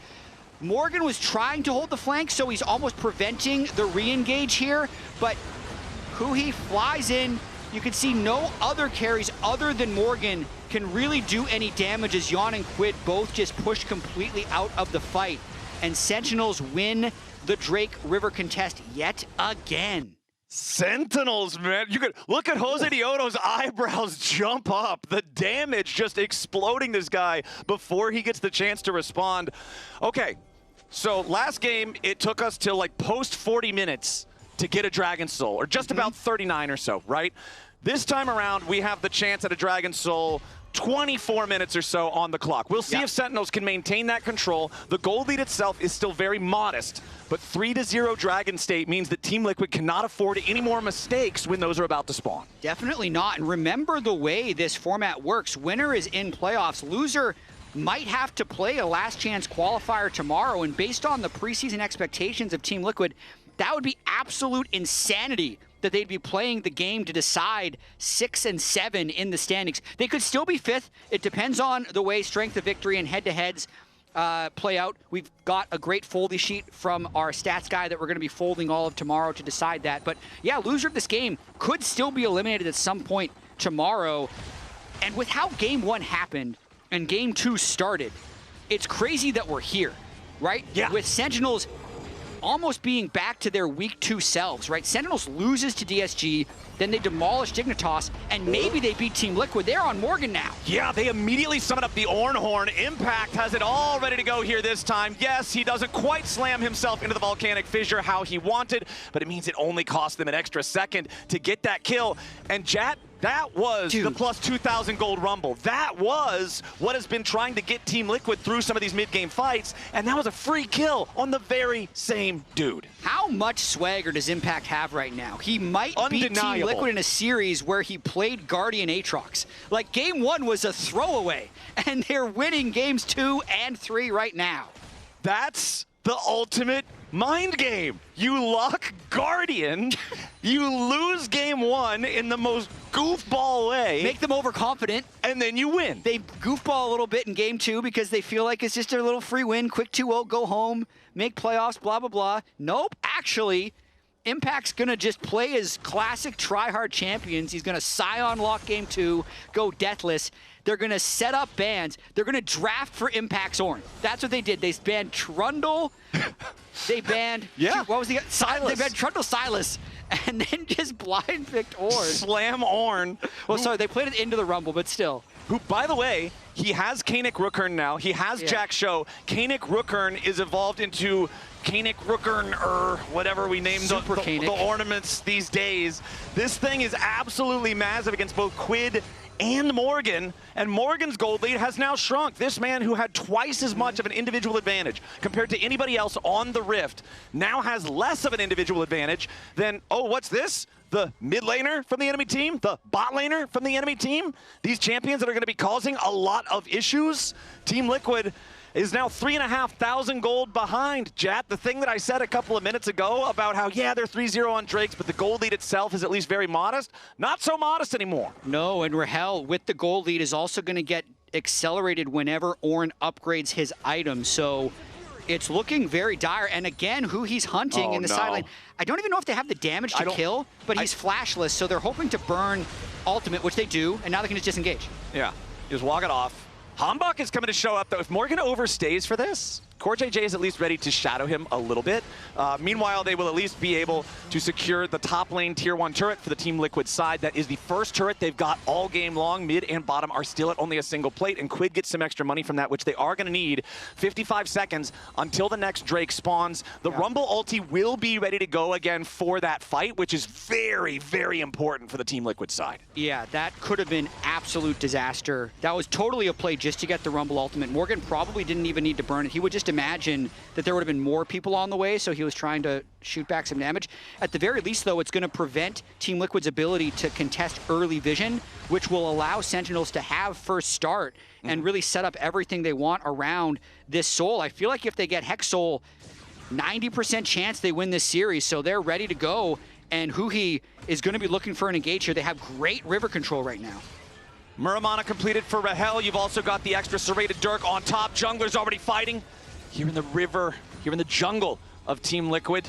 Morgan was trying to hold the flank, so he's almost preventing the re-engage here, but Huhi flies in. You can see no other carries other than Morgan can really do any damage as Jan and Quid both just push completely out of the fight. And Sentinels win the Drake River contest yet again. Sentinels, man. You could look at Jose Dioto's eyebrows jump up. The damage just exploding this guy before he gets the chance to respond. Okay, so last game, it took us till like post 40 minutes to get a Dragon Soul, or just about 39 or so, right? This time around, we have the chance at a Dragon Soul 24 minutes or so on the clock. We'll see if Sentinels can maintain that control. The gold lead itself is still very modest, but 3-0 Dragon State means that Team Liquid cannot afford any more mistakes when those are about to spawn. Definitely not. And remember the way this format works. Winner is in playoffs. Loser might have to play a last chance qualifier tomorrow. And based on the preseason expectations of Team Liquid, that would be absolute insanity that they'd be playing the game to decide 6 and 7 in the standings. They could still be 5th. It depends on the way strength of victory and head-to-heads play out. We've got a great foldy sheet from our stats guy that we're going to be folding all of tomorrow to decide that. But yeah, loser of this game could still be eliminated at some point tomorrow. And with how Game 1 happened and Game 2 started, it's crazy that we're here, right? Yeah. With Sentinels almost being back to their Week 2 selves, right? Sentinels loses to DSG, then they demolish Dignitas, and maybe they beat Team Liquid. They're on Morgan now. Yeah, they immediately summon up the Ornhorn. Impact has it all ready to go here this time. Yes, he doesn't quite slam himself into the volcanic fissure how he wanted, but it means it only cost them an extra second to get that kill. And Jat, that was the plus 2,000 gold Rumble. That was what has been trying to get Team Liquid through some of these mid-game fights, and that was a free kill on the very same dude. How much swagger does Impact have right now? He might beat Team Liquid in a series where he played Guardian Aatrox. Like, Game 1 was a throwaway, and they're winning Games 2 and 3 right now. That's the ultimate mind game. You lock Guardian, you lose Game 1 in the most goofball way. Make them overconfident. And then you win. They goofball a little bit in Game 2 because they feel like it's just a little free win, quick 2-0, go home, make playoffs, blah, blah, blah. Nope, actually, Impact's going to just play his classic try-hard champions. He's going to Scion lock game 2, go deathless. They're going to set up bans. They're going to draft for Impact's Ornn. That's what they did. They banned Trundle. They banned... Yeah. What was the... Silas. They banned Trundle Silas. And then just blind picked Ornn. Slam Ornn. Well, sorry, they played it into the Rumble, but still. Who, by the way, he has Kanik Rookern now. He has Jack Show. Kanik Rookern is evolved into Kanik Rookern, or whatever we named the ornaments these days. This thing is absolutely massive against both Quid and Morgan, and Morgan's gold lead has now shrunk. This man who had twice as much of an individual advantage compared to anybody else on the Rift now has less of an individual advantage than, oh, what's this? The mid laner from the enemy team, the bot laner from the enemy team. These champions that are going to be causing a lot of issues. Team Liquid is now 3,500 gold behind. Jat, the thing that I said a couple of minutes ago about how, yeah, they're 3-0 on Drakes, but the gold lead itself is at least very modest. Not so modest anymore. No, and Rahel with the gold lead is also going to get accelerated whenever Ornn upgrades his item. So it's looking very dire. And again, who he's hunting in the sideline. I don't even know if they have the damage to kill, but he's flashless, so they're hoping to burn ultimate, which they do, and now they can just disengage. Yeah, just walk it off. Hambach is coming to show up, though. If Morgan overstays for this, Core JJ is at least ready to shadow him a little bit. Meanwhile, they will at least be able to secure the top lane tier 1 turret for the Team Liquid side. That is the first turret they've got all game long. Mid and bottom are still at only a single plate, and Quid gets some extra money from that, which they are going to need. 55 seconds until the next Drake spawns. The Rumble ulti will be ready to go again for that fight, which is very, very important for the Team Liquid side. Yeah, that could have been absolute disaster. That was totally a play just to get the Rumble ultimate. Morgan probably didn't even need to burn it. He would just imagine that there would have been more people on the way, so he was trying to shoot back some damage. At the very least, though, it's going to prevent Team Liquid's ability to contest early vision, which will allow Sentinels to have first start and really set up everything they want around this Soul. I feel like if they get Hex Soul, 90% chance they win this series, so they're ready to go, and Huhi is going to be looking for an engage here. They have great river control right now. Muramana completed for Rahel. You've also got the extra serrated Dirk on top. Jungler's already fighting. Here in the river, here in the jungle of Team Liquid.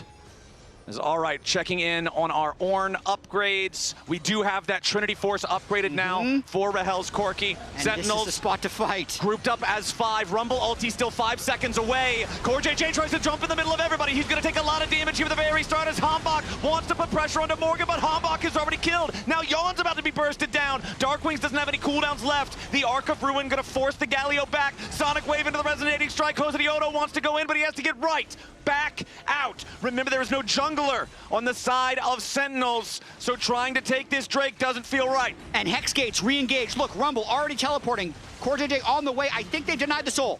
Is all right, checking in on our Ornn upgrades. We do have that Trinity Force upgraded now for Rahel's Corki. And Sentinels, this is the spot to fight. Grouped up as 5. Rumble ulti still 5 seconds away. Core JJ tries to jump in the middle of everybody. He's going to take a lot of damage here at the very start as Hambach wants to put pressure onto Morgan, but Hambach is already killed. Now Yon's about to be bursted down. Darkwings doesn't have any cooldowns left. The Arc of Ruin going to force the Galio back. Sonic Wave into the Resonating Strike. Hosadioto wants to go in, but he has to get right back out. Remember, there is no jungler on the side of Sentinels, so trying to take this Drake doesn't feel right. And Hex Gates re-engaged. Look, Rumble already teleporting. Core JJ on the way. I think they denied the Soul.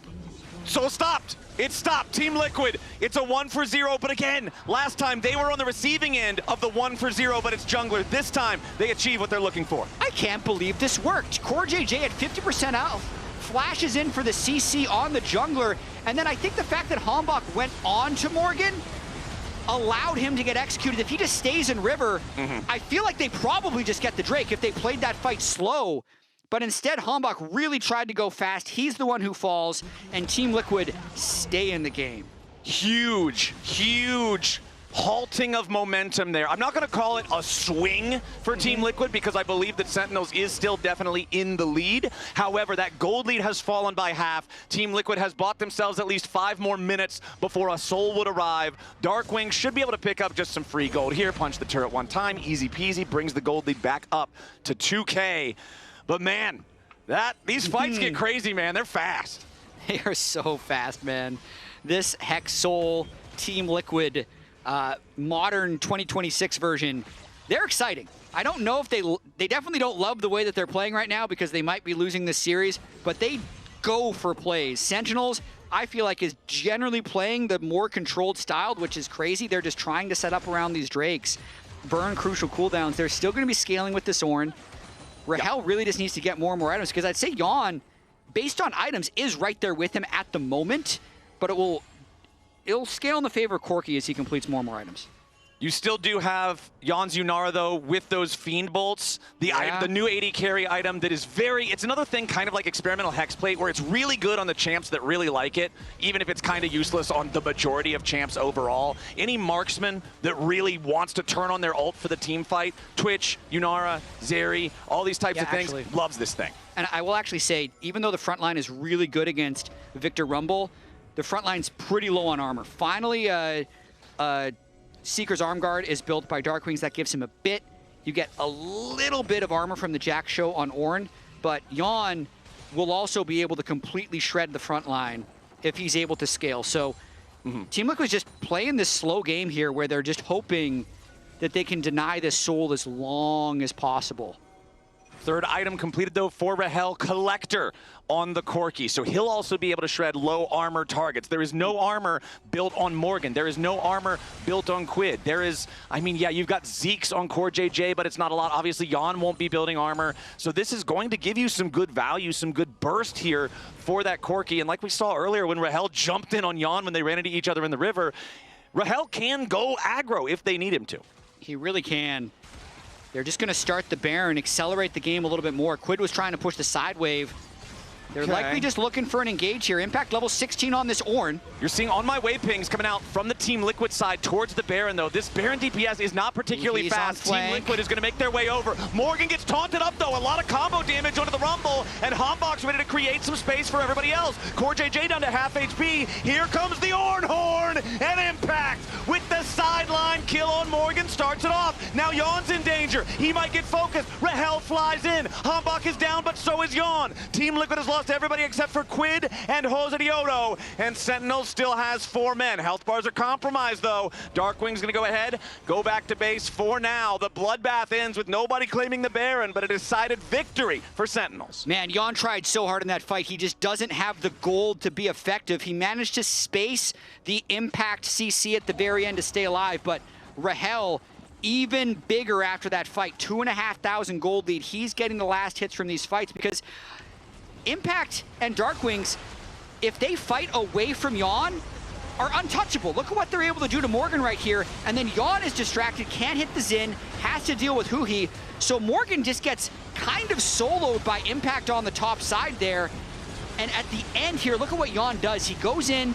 Soul stopped. It stopped. Team Liquid, it's a 1-for-0, but again, last time they were on the receiving end of the 1-for-0, but it's jungler. This time, they achieve what they're looking for. I can't believe this worked. Core JJ at 50% out. Flashes in for the CC on the jungler, and then I think the fact that Hambach went on to Morgan allowed him to get executed. If he just stays in river, I feel like they probably just get the Drake if they played that fight slow. But instead, Hambach really tried to go fast. He's the one who falls, and Team Liquid stay in the game. Huge, huge halting of momentum there. I'm not going to call it a swing for Team Liquid because I believe that Sentinels is still definitely in the lead. However, that gold lead has fallen by half. Team Liquid has bought themselves at least 5 more minutes before a Soul would arrive. Darkwing should be able to pick up just some free gold here. Punch the turret one time. Easy peasy. Brings the gold lead back up to 2K. But man, these fights get crazy, man. They're fast. They are so fast, man. This Hex Soul Team Liquid modern 2026 version, they're exciting. I don't know if they definitely don't love the way that they're playing right now because they might be losing this series, but they go for plays. Sentinels, I feel like, is generally playing the more controlled style, which is crazy. They're just trying to set up around these Drakes, burn crucial cooldowns. They're still going to be scaling with this Ornn. Rahel really just needs to get more and more items because I'd say Yon, based on items, is right there with him at the moment, but it'll scale in the favor of Corki as he completes more and more items. You still do have Jan's Yunara, though, with those Fiend Bolts. The new AD carry item that is it's another thing kind of like Experimental Hexplate, where it's really good on the champs that really like it, even if it's kind of useless on the majority of champs overall. Any marksman that really wants to turn on their ult for the team fight, Twitch, Yunara, Zeri, all these types of things, loves this thing. And I will actually say, even though the front line is really good against Victor Rumble, the front line's pretty low on armor. Finally, Seeker's Arm Guard is built by Darkwings. That gives him a bit. You get a little bit of armor from the Jack Show on Ornn, but Jan will also be able to completely shred the front line if he's able to scale. So Team Liquid's just playing this slow game here where they're just hoping that they can deny this soul as long as possible. Third item completed, though, for Rahel, Collector on the Corki. So he'll also be able to shred low armor targets. There is no armor built on Morgan. There is no armor built on Quid. There is, I mean, yeah, you've got Zeke's on Core JJ, but it's not a lot. Obviously, Jan won't be building armor. So this is going to give you some good value, some good burst here for that Corki. And like we saw earlier when Rahel jumped in on Jan when they ran into each other in the river, Rahel can go aggro if they need him to. He really can. They're just going to start the Baron, accelerate the game a little bit more. Quid was trying to push the side wave. They're likely just looking for an engage here. Impact level 16 on this Ornn. You're seeing on my way pings coming out from the Team Liquid side towards the Baron, though. This Baron DPS is not particularly fast. Team Liquid is going to make their way over. Morgan gets taunted up, though. A lot of combo damage onto the Rumble, and Hombok's ready to create some space for everybody else. Core JJ down to half HP. Here comes the Ornn Horn, and Impact with the sideline kill on Morgan starts it off. Now Jan's in danger. He might get focused. Rahel flies in. Hombok is down, but so is Jan. Team Liquid has lost everybody except for Quid and Jose Diodo, and Sentinels still has 4 men. Health bars are compromised, though. Darkwing's gonna go ahead, go back to base for now. The bloodbath ends with nobody claiming the Baron, but a decided victory for Sentinels. Man, Jan tried so hard in that fight. He just doesn't have the gold to be effective. He managed to space the Impact CC at the very end to stay alive, but Rahel even bigger after that fight. 2,500 gold lead. He's getting the last hits from these fights because Impact and Darkwings, if they fight away from Jan, are untouchable. Look at what they're able to do to Morgan right here. And then Jan is distracted, can't hit the Xin, has to deal with Huhi. So Morgan just gets kind of soloed by Impact on the top side there. And at the end here, look at what Jan does. He goes in,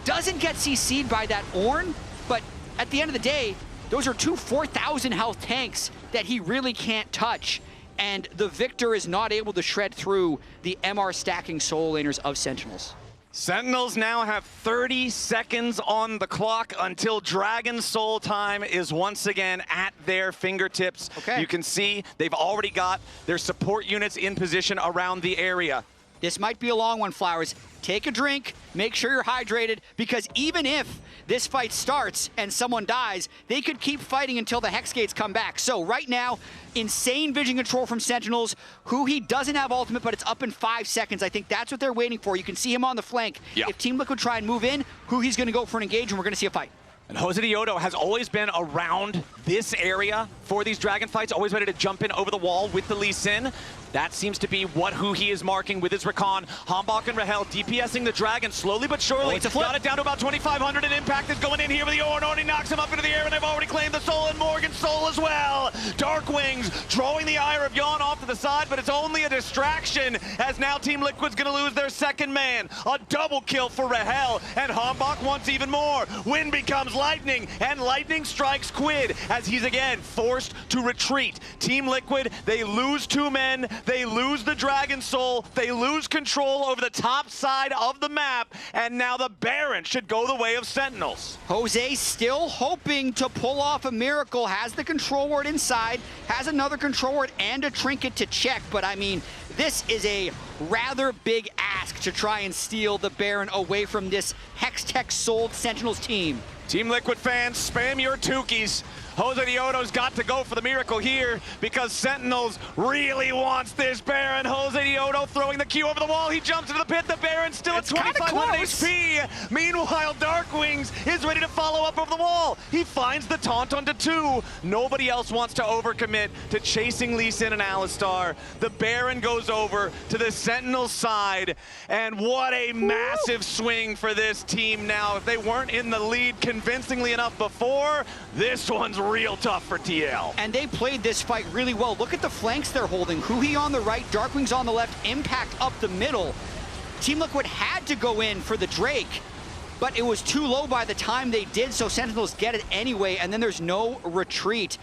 doesn't get CC'd by that Ornn, but at the end of the day, those are 2 4,000 health tanks that he really can't touch. And the Victor is not able to shred through the MR stacking solo laners of Sentinels. Sentinels now have 30 seconds on the clock until Dragon Soul time is once again at their fingertips. You can see they've already got their support units in position around the area. This might be a long one, Flowers. Take a drink, make sure you're hydrated, because even if this fight starts and someone dies, they could keep fighting until the Hex Gates come back. So right now, insane vision control from Sentinels. Huhi doesn't have ultimate, but it's up in 5 seconds. I think that's what they're waiting for. You can see him on the flank. If Team Liquid try and move in, Huhi's going to go for an engage, and we're going to see a fight. And Jose Diodo has always been around this area for these Dragon fights, always ready to jump in over the wall with the Lee Sin. That seems to be what Huhi is marking with his Recon. Hombok and Rahel DPSing the Dragon slowly but surely. It's a flip. Got it down to about 2,500, and Impact is going in here with the Ornn. Ornn knocks him up into the air, and they've already claimed the Soul and Morgan's Soul as well. Darkwings drawing the ire of Jan off to the side, but it's only a distraction as now Team Liquid's going to lose their second man. A double kill for Rahel, and Hombok wants even more. Wind becomes lightning, and lightning strikes Quid as he's again forced to retreat. Team Liquid, they lose 2 men. They lose the Dragon Soul, they lose control over the top side of the map, and now the Baron should go the way of Sentinels. Jose still hoping to pull off a miracle, has the control ward inside, has another control ward and a trinket to check, but I mean, this is a rather big ask to try and steal the Baron away from this Hextech sold Sentinels team. Team Liquid fans, spam your Tukis. Jose Diodo's got to go for the miracle here because Sentinels really wants this Baron. Jose Diodo Leo throwing the Q over the wall. He jumps into the pit. The Baron's still at 2,500 HP. Meanwhile, Darkwings is ready to follow up over the wall. He finds the taunt onto 2. Nobody else wants to overcommit to chasing Lee Sin and Alistar. The Baron goes over to the Sentinels side. And what a massive swing for this team now. If they weren't in the lead convincingly enough before, this one's real tough for TL. And they played this fight really well. Look at the flanks they're holding. Huhi on the right, Darkwings on the left, Impact up the middle. Team Liquid had to go in for the Drake, but it was too low by the time they did, so Sentinels get it anyway, and then there's no retreat.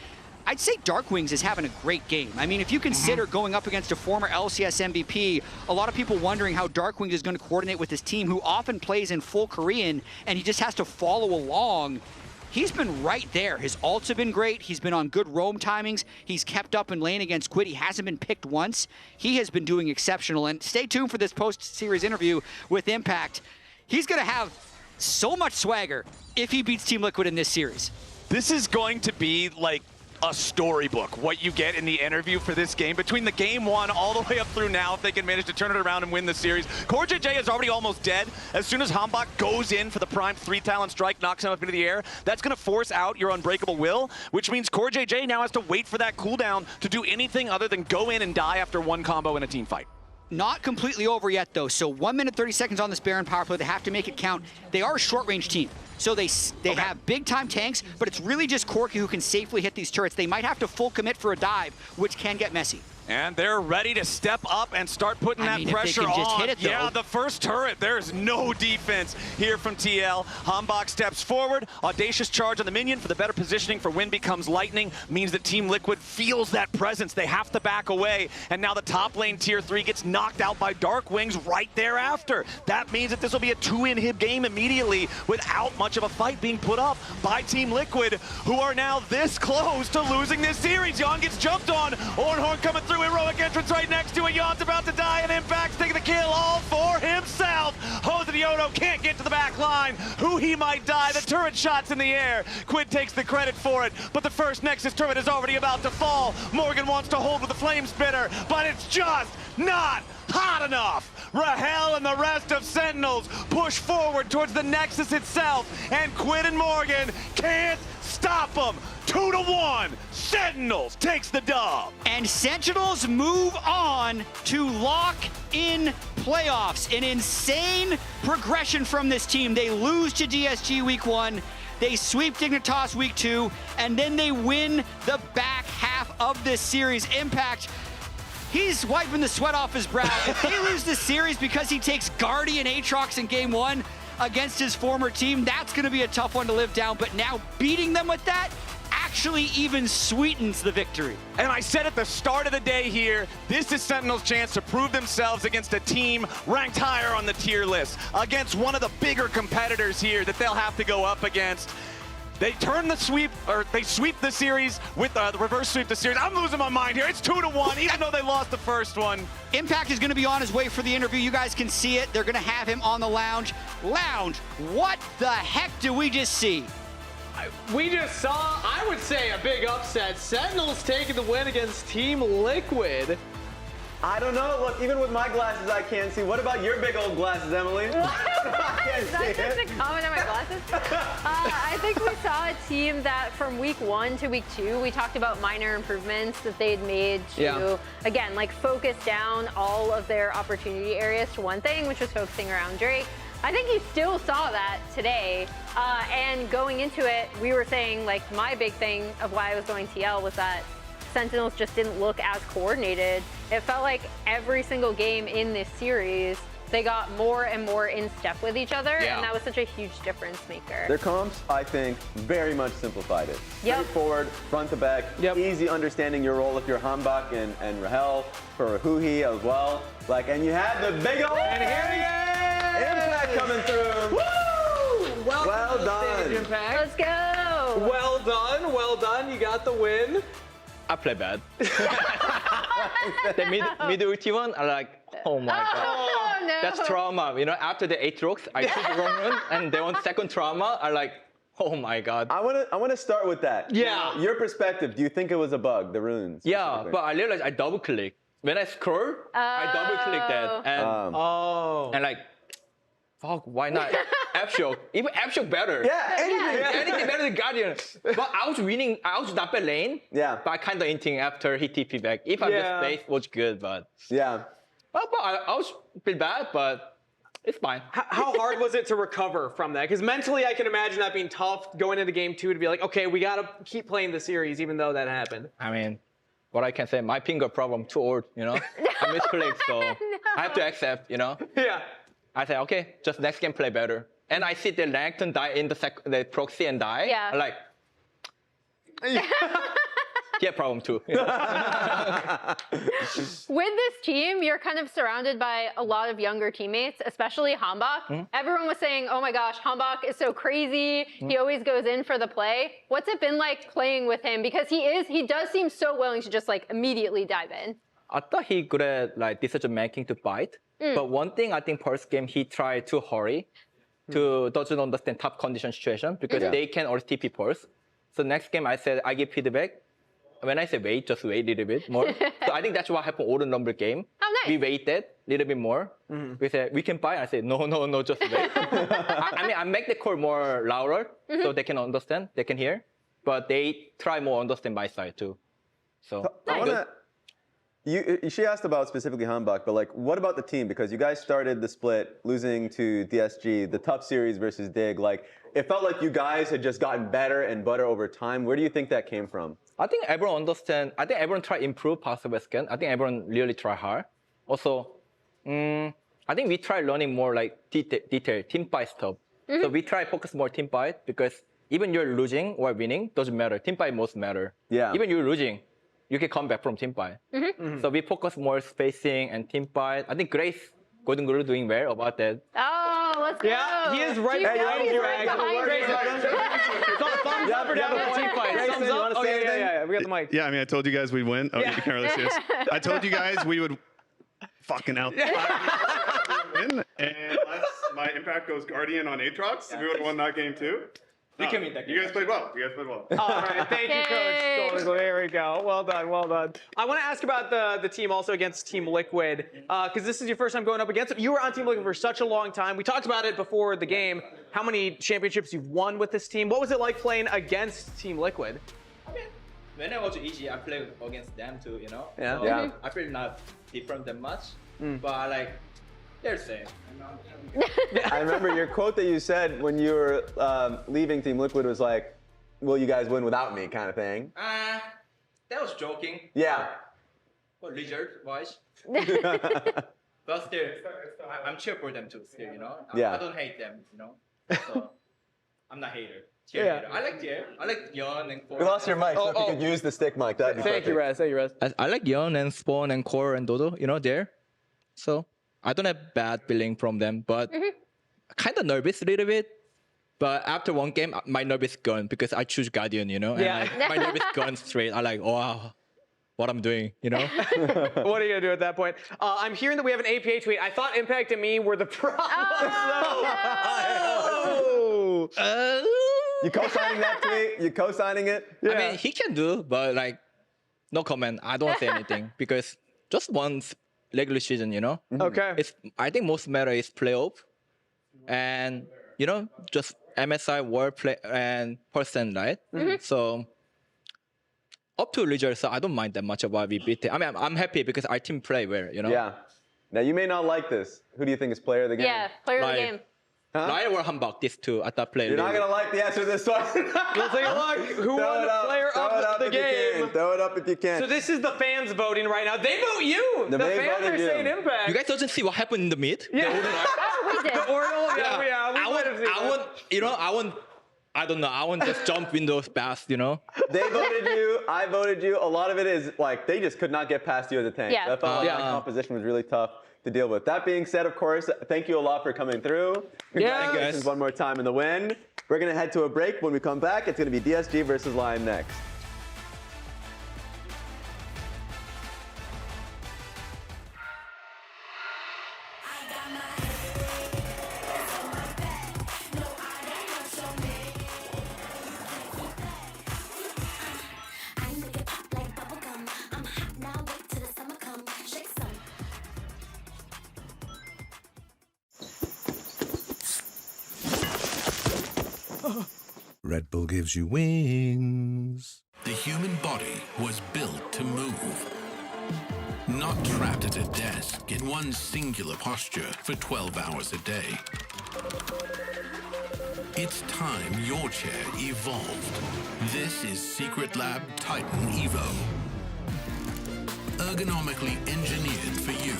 I'd say Darkwings is having a great game. I mean, if you consider going up against a former LCS MVP, a lot of people wondering how Darkwings is going to coordinate with his team, who often plays in full Korean, and he just has to follow along. He's been right there. His ults have been great. He's been on good roam timings. He's kept up in lane against Quid. He hasn't been picked once. He has been doing exceptional. And stay tuned for this post-series interview with Impact. He's going to have so much swagger if he beats Team Liquid in this series. This is going to be like a storybook, what you get in the interview for this game. Between the game 1 all the way up through now, if they can manage to turn it around and win the series. CoreJJ is already almost dead. As soon as Hambach goes in for the prime 3-talent strike, knocks him up into the air, that's going to force out your Unbreakable Will, which means CoreJJ now has to wait for that cooldown to do anything other than go in and die after one combo in a team fight. Not completely over yet, though. So 1 minute, 30 seconds on this Baron power play. They have to make it count. They are a short-range team. So they have big-time tanks, but it's really just Corki who can safely hit these turrets. They might have to full commit for a dive, which can get messy. And they're ready to step up and start putting that pressure on. Just hit it, though. Yeah, the first turret. There's no defense here from TL. Hambach steps forward. Audacious charge on the minion for the better positioning for when becomes lightning. Means that Team Liquid feels that presence. They have to back away. And now the top lane tier 3 gets knocked out by Darkwings right thereafter. That means that this will be a 2-inhib game immediately without much of a fight being put up by Team Liquid, who are now this close to losing this series. Jan gets jumped on. Ornhorn coming through. Heroic entrance right next to it. Jan's about to die, and Impact's taking the kill all for himself. Hosediono can't get to the back line. Who he might die. The turret shot's in the air. Quid takes the credit for it, but the first Nexus turret is already about to fall. Morgan wants to hold with the flame spitter, but it's just not hot enough. Rahel and the rest of Sentinels push forward towards the Nexus itself, and Quid and Morgan can't stop them. 2-1. Sentinels takes the dub. And Sentinels move on to lock in playoffs. An insane progression from this team. They lose to DSG week 1. They sweep Dignitas week 2, and then they win the back half of this series. Impact, he's wiping the sweat off his brow. If they lose this series because he takes Guardian Aatrox in game 1 against his former team, that's going to be a tough one to live down. But now beating them with that actually even sweetens the victory. And I said at the start of the day here, this is Sentinel's chance to prove themselves against a team ranked higher on the tier list, against one of the bigger competitors here that they'll have to go up against. They turn the sweep, or they sweep the series with the reverse sweep the series. I'm losing my mind here. It's 2-1, even though they lost the first one. Impact is going to be on his way for the interview. You guys can see it. They're going to have him on the lounge. Lounge, what the heck do we just see? We just saw, I would say, a big upset. Sentinels taking the win against Team Liquid. I don't know. Look, even with my glasses, I can't see. What about your big old glasses, Emily? Is that just a comment on my glasses? I think we saw a team that from week 1 to week 2, we talked about minor improvements that they'd made to, again, like focus down all of their opportunity areas to one thing, which was focusing around Drake. I think you still saw that today. And going into it, we were saying, like, my big thing of why I was going TL was that Sentinels just didn't look as coordinated. It felt like every single game in this series, they got more and more in step with each other, and that was such a huge difference maker. Their comps, I think, very much simplified it. Straightforward, front to back, easy understanding your role if you're Hambach and Rahel, for Huhi as well. Like, and you had the big old Impact coming through. Woo! Well done. Impact. Let's go. Well done, well done. You got the win. I play bad. The mid ulti one, I like, oh my god. Oh, no. That's trauma. You know, after the Aatrox, I took the wrong run, and they want second trauma. I like, oh my god. I wanna start with that. Yeah. Your perspective. Do you think it was a bug, the runes? Yeah, but I realized I double click. when I scroll, I double click that and like, fuck, why not? F-Shock, even F-Shock better. Yeah, anything better than Guardian. But I was not bad lane. Yeah. But I kind of hinting after he TP back. If I'm just base, was good, but yeah. But I was feel bad, but it's fine. How hard was it to recover from that? Because mentally, I can imagine that being tough going into game 2 to be like, okay, we gotta keep playing the series even though that happened. I mean, what I can say, my finger problem too old, you know. I misclick, so I have to accept, you know. Yeah. I say, okay, just next game play better. And I see the Langton die in the proxy and die. Yeah. I'm like, he had problem too. With this team, you're kind of surrounded by a lot of younger teammates, especially Hambach. Everyone was saying, oh my gosh, Hambach is so crazy. He always goes in for the play. What's it been like playing with him? Because he does seem so willing to just like immediately dive in. I thought he good at like decision making to fight. But one thing I think first game he tried to hurry to doesn't understand top condition situation because they can always TP first. So next game I said I give feedback. When I say wait, just wait a little bit more. So I think that's what happened all the number game. Oh, nice. We waited a little bit more. We said we can buy. I said no, just wait. I make the call more louder so they can understand, they can hear. But they try more understand my side too. So she asked about specifically Hambach, but like, what about the team? Because you guys started the split losing to DSG, the tough series versus Dig. Like, it felt like you guys had just gotten better and better over time. Where do you think that came from? I think everyone understand. I think everyone try improve passive scan. I think everyone really try hard. Also, I think we try learning more like detail, team fight stuff. So we try focus more team fight because even you're losing or winning doesn't matter. Team fight most matter. Yeah. Even you're losing, you can come back from team fight. So we focus more spacing and team fight. I think Grace, Golden Guru doing well about that. Oh, let's go. Yeah, he is right behind you, Thumbs up or down for team fight. Thumbs up. Oh, yeah. We got the mic. Yeah, I mean, I told you guys we'd win. Oh, you can't really see us. I told you guys we would fucking out. Win. And unless my impact goes Guardian on Aatrox, we would have won that game too. We can win that game. You guys played well. All right, thank you, Coach. There we go. Well done. I want to ask about the team also against Team Liquid, because this is your first time going up against them. You were on Team Liquid for such a long time. We talked about it before the game, how many championships you've won with this team. What was it like playing against Team Liquid? When I was EG, I played against them too, you know? Yeah. So I feel not different that much, but like, they're the same. I remember your quote that you said when you were leaving Team Liquid was like, will you guys win without me kind of thing. That was joking. Yeah. Well, lizard wise. But still, I'm cheer for them too, still, you know? I don't hate them, you know? So, I'm not a hater. Hater. I like Tier. I like Yon and Core. We lost your mic, so if you could use the stick mic, that'd be perfect. Thank you, Raz. I like Yon and Spawn and Core and Dodo, you know, there. So, I don't have bad feeling from them, but kind of nervous a little bit. But after one game, my nervous gone because I choose Guardian, you know? Yeah. And like, my nervous gone straight. I like, wow, what I'm doing, you know? What are you going to do at that point? I'm hearing that we have an APA tweet. I thought Impact and me were the problem. You co-signing that tweet? You co-signing it? Yeah. I mean, he can do, but like, no comment. I don't say anything because just one regular season, you know? Okay. I think most matter is playoff and, you know, just MSI world play and person, right? So up to results, so I don't mind that much about we beat it. I mean, I'm happy because our team play well, you know? Yeah. Now, you may not like this. Who do you think is player of the game? Yeah, player of the game. Lyon or Hambach, these two at that play. You're not going to like the answer to this one. We'll take a look. Who won player of the game? Throw it up if you can. So this is the fans voting right now. They vote you. The fans are saying Impact. You guys doesn't see what happened in the mid? Yeah. We did. The Oriole, I don't know. I want to just jump windows past, you know? They voted you. I voted you. A lot of it is like they just could not get past you as a tank. Yeah. That felt like the composition was really tough to deal with. That being said, of course, thank you a lot for coming through. Congratulations one more time in the win. We're going to head to a break. When we come back, it's going to be DSG versus Lyon next. Red Bull gives you wings. The human body was built to move. Not trapped at a desk in one singular posture for 12 hours a day. It's time your chair evolved. This is Secret Lab Titan Evo. Ergonomically engineered for you,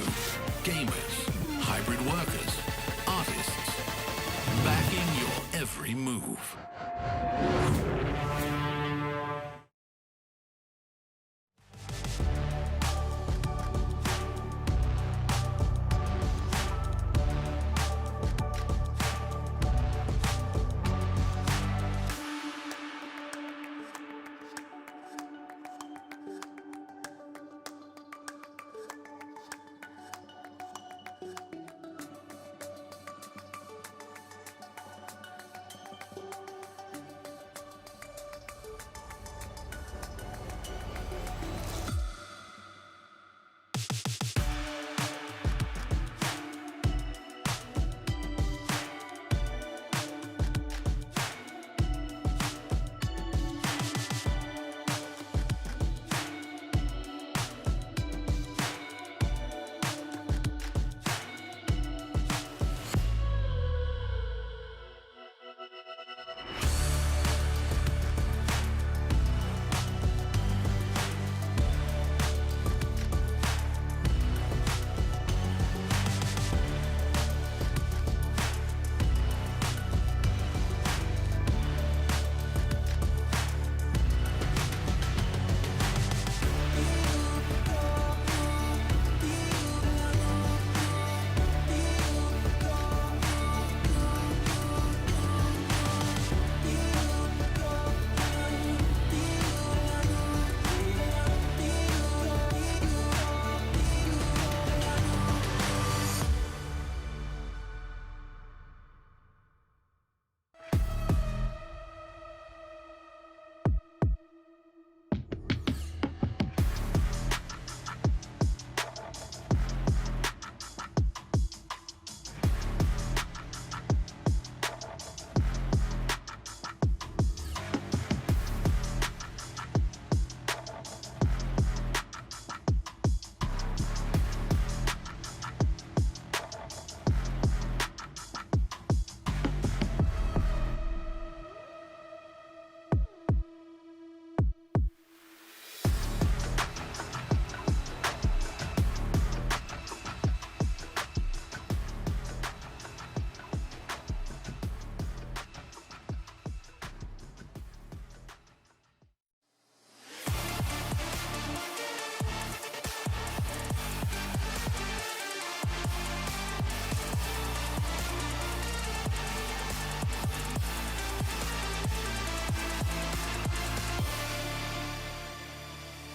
gamers, hybrid workers, artists, backing your every move.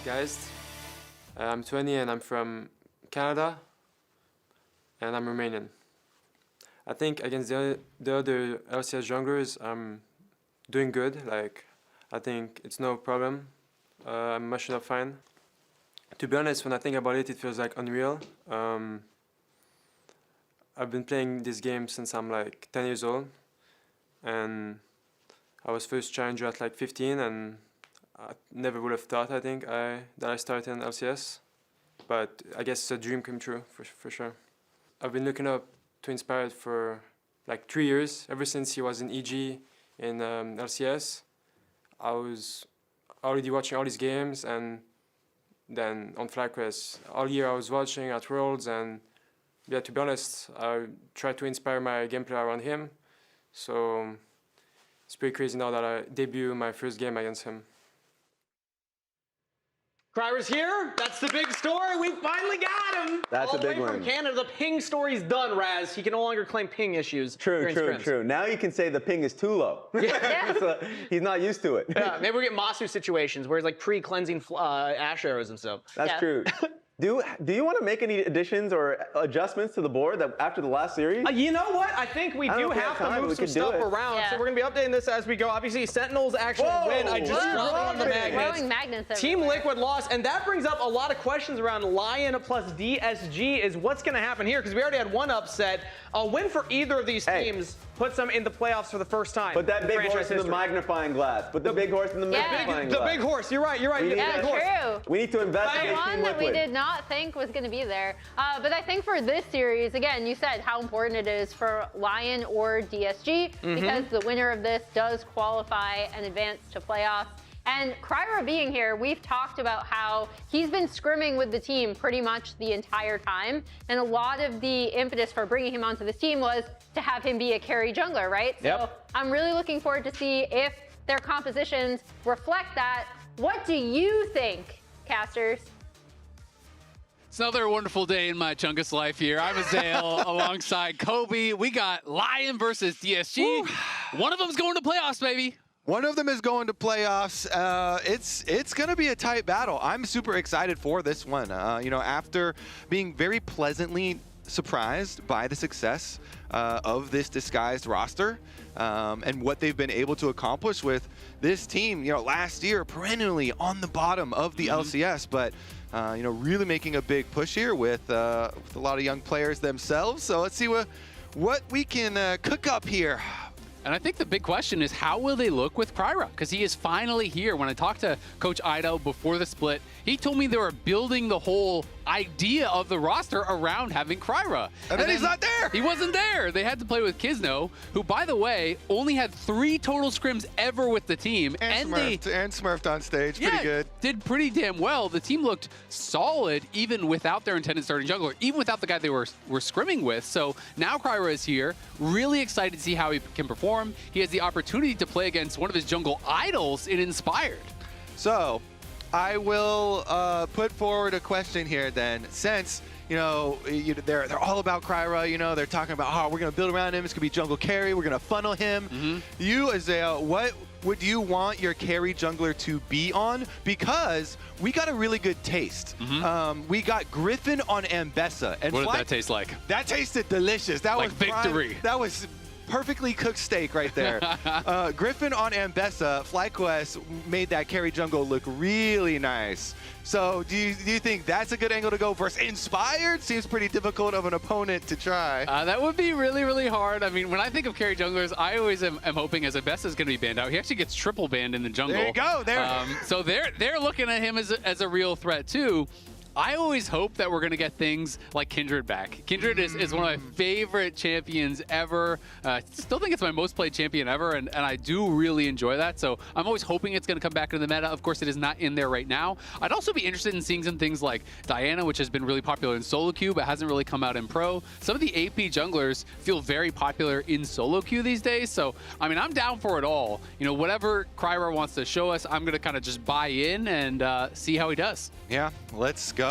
Guys, I'm 20 and I'm from Canada and I'm Romanian. I think against the other LCS junglers I'm doing good, like I think it's no problem, I'm mashing up fine. To be honest, when I think about it, it feels like unreal. I've been playing this game since I'm like 10 years old and I was first challenger at like 15 and I never would have thought, I think, that I started in LCS, but I guess it's a dream come true, for sure. I've been looking up to Inspired for like 3 years, ever since he was in EG in LCS. I was already watching all his games, and then on FlyQuest, all year I was watching at Worlds, and yeah, to be honest, I tried to inspire my gameplay around him, so it's pretty crazy now that I debut my first game against him. Crier's here. That's the big story. We finally got him. That's all a big the way one. From Canada, the ping story's done, Raz. He can no longer claim ping issues. True. Now you can say the ping is too low. So he's not used to it. Yeah, maybe we get Masu situations where he's like pre-cleansing ash arrows himself. That's true. Do you want to make any additions or adjustments to the board after the last series? You know what? I think we do have to move some stuff around. So we're going to be updating this as we go. Obviously, Sentinels actually win. I just dropped on the magnets. Team Liquid lost, and that brings up a lot of questions around Lyon plus DSG is what's going to happen here, because we already had one upset. A win for either of these teams. puts them in the playoffs for the first time. Put that in big franchise horse in the history. magnifying glass. Put the big horse in the magnifying The glass. big horse. You're right. We need Yeah, that horse. true. We need to investigate One Team that we Liquid. did not think was going to be there. But I think for this series, again, you said how important it is for Lyon or DSG because the winner of this does qualify and advance to playoffs. And Kryra being here, we've talked about how he's been scrimming with the team pretty much the entire time. And a lot of the impetus for bringing him onto this team was to have him be a carry jungler, right? So I'm really looking forward to see if their compositions reflect that. What do you think, casters? It's another wonderful day in my Chungus life here. I'm Azale alongside Kobe. We got Lyon versus DSG. One of them's going to playoffs, baby. One of them is going to playoffs. It's going to be a tight battle. I'm super excited for this one. You know, after being very pleasantly surprised by the success of this disguised roster and what they've been able to accomplish with this team. You know, last year perennially on the bottom of the LCS, but you know, really making a big push here with a lot of young players themselves. So let's see what we can cook up here. And I think the big question is, how will they look with Kryra? Because he is finally here. When I talked to Coach Ido before the split, he told me they were building the whole idea of the roster around having Kryra. And then he's not there. He wasn't there. They had to play with Kizno, who, by the way, only had 3 total scrims ever with the team. And Smurfed on stage. Pretty good. Did pretty damn well. The team looked solid even without their intended starting jungler, even without the guy they were scrimming with. So now Kryra is here. Really excited to see how he can perform. He has the opportunity to play against one of his jungle idols in Inspired. So I will put forward a question here then. Since, you know, they're all about Kryra, you know, they're talking about, oh, we're going to build around him. It's going to be jungle carry. We're going to funnel him. You, Azale, what would you want your carry jungler to be on? Because we got a really good taste. We got Griffin on Ambessa. And what did that taste like? That tasted delicious. That like was victory. That was perfectly cooked steak right there. Griffin on Ambessa, FlyQuest made that carry jungle look really nice. So do you think that's a good angle to go versus Inspired? Seems pretty difficult of an opponent to try. That would be really, really hard. I mean, when I think of carry junglers, I always am hoping as Ambessa is going to be banned out. He actually gets triple banned in the jungle. There you go. So they're looking at him as a real threat too. I always hope that we're going to get things like Kindred back. Kindred is one of my favorite champions ever. Still think it's my most played champion ever, and I do really enjoy that. So I'm always hoping it's going to come back into the meta. Of course, it is not in there right now. I'd also be interested in seeing some things like Diana, which has been really popular in solo queue, but hasn't really come out in pro. Some of the AP junglers feel very popular in solo queue these days. So, I mean, I'm down for it all. You know, whatever Kryra wants to show us, I'm going to kind of just buy in and see how he does. Yeah, let's go.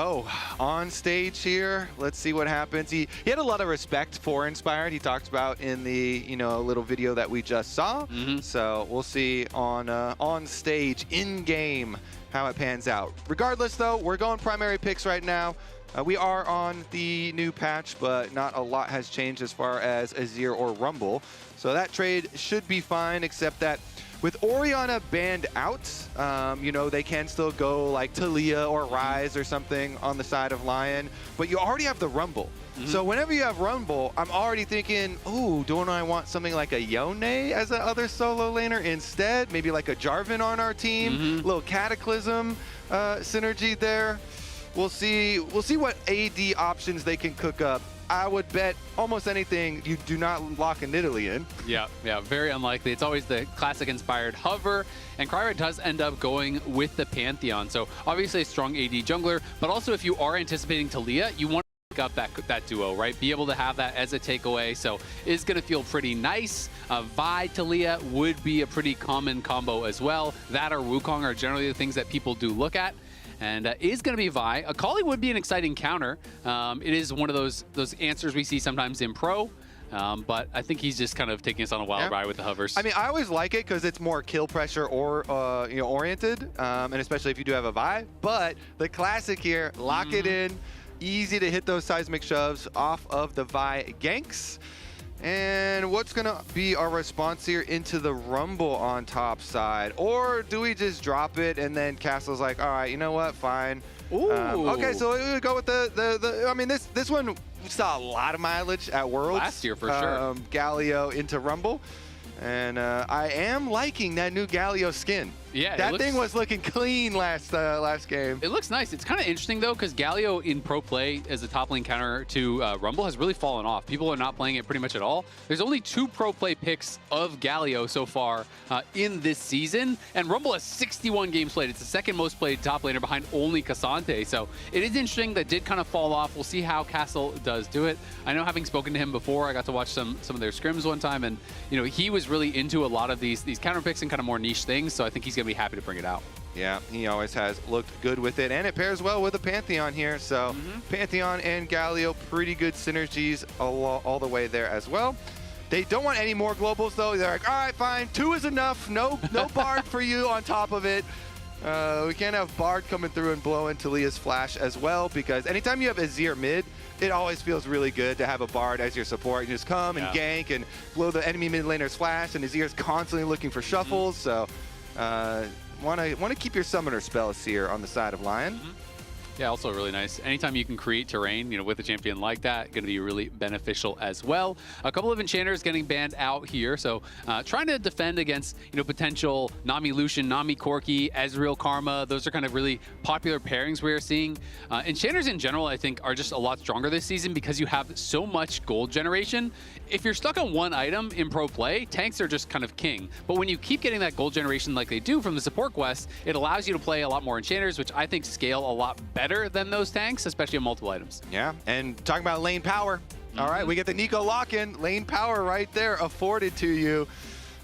On stage here, let's see what happens. He had a lot of respect for Inspired. He talked about in the, you know, little video that we just saw. So we'll see on stage, in game, how it pans out. Regardless, though, we're going primary picks right now. We are on the new patch, but not a lot has changed as far as Azir or Rumble. So that trade should be fine, except that with Orianna banned out, you know, they can still go like Talia or Ryze or something on the side of Lyon, but you already have the Rumble. So whenever you have Rumble, I'm already thinking, ooh, don't I want something like a Yone as an other solo laner instead? Maybe like a Jarvan on our team, little Cataclysm synergy there. We'll see what AD options they can cook up. I would bet almost anything you do not lock a Nidalee in. Yeah, very unlikely. It's always the classic Inspired hover, and Kryra does end up going with the Pantheon. So obviously a strong AD jungler, but also if you are anticipating Talia, you want to pick up that duo, right? Be able to have that as a takeaway. So it's going to feel pretty nice. Vi Talia would be a pretty common combo as well. That or Wukong are generally the things that people do look at. And is going to be Vi. Akali would be an exciting counter. It is one of those answers we see sometimes in pro. But I think he's just kind of taking us on a wild ride with the hovers. I mean, I always like it because it's more kill pressure or you know, oriented, and especially if you do have a Vi. But the classic here, lock it in, easy to hit those seismic shoves off of the Vi ganks. And what's going to be our response here into the Rumble on top side? Or do we just drop it and then Castle's like, all right, you know what, fine. Okay, so we go with the I mean, this one we saw a lot of mileage at Worlds. Last year, for sure. Galio into Rumble. And I am liking that new Galio skin. Yeah, that thing was looking clean last game. It looks nice. It's kind of interesting though, because Galio in pro play as a top lane counter to Rumble has really fallen off. People are not playing it pretty much at all. There's only 2 pro play picks of Galio so far in this season, and Rumble has 61 games played. It's the second most played top laner behind only Cassante. So it is interesting that did kind of fall off. We'll see how Castle does do it. I know, having spoken to him before, I got to watch some of their scrims one time, and he was really into a lot of these counter picks and kind of more niche things. So I think he's gonna be happy to bring it out. Yeah, he always has looked good with it, and it pairs well with a Pantheon here. So Pantheon and Galio, pretty good synergies all the way there as well. They don't want any more globals though. They're like, all right, fine, 2 is enough. No Bard for you on top of it. We can't have Bard coming through and blowing Talia's flash as well, because anytime you have Azir mid, it always feels really good to have a Bard as your support. You just come and gank and blow the enemy mid laner's flash, and Azir's constantly looking for shuffles. So want to keep your summoner spells here on the side of Lyon. Yeah, also really nice. Anytime you can create terrain, with a champion like that, going to be really beneficial as well. A couple of enchanters getting banned out here, so trying to defend against, potential Nami Lucian, Nami Corki, Ezreal Karma. Those are kind of really popular pairings we are seeing. Enchanters in general, I think, are just a lot stronger this season because you have so much gold generation. If you're stuck on one item in pro play, tanks are just kind of king. But when you keep getting that gold generation like they do from the support quests, it allows you to play a lot more enchanters, which I think scale a lot better than those tanks, especially on multiple items. Yeah, and talking about lane power. All right, we get the Nico lock-in. Lane power right there afforded to you.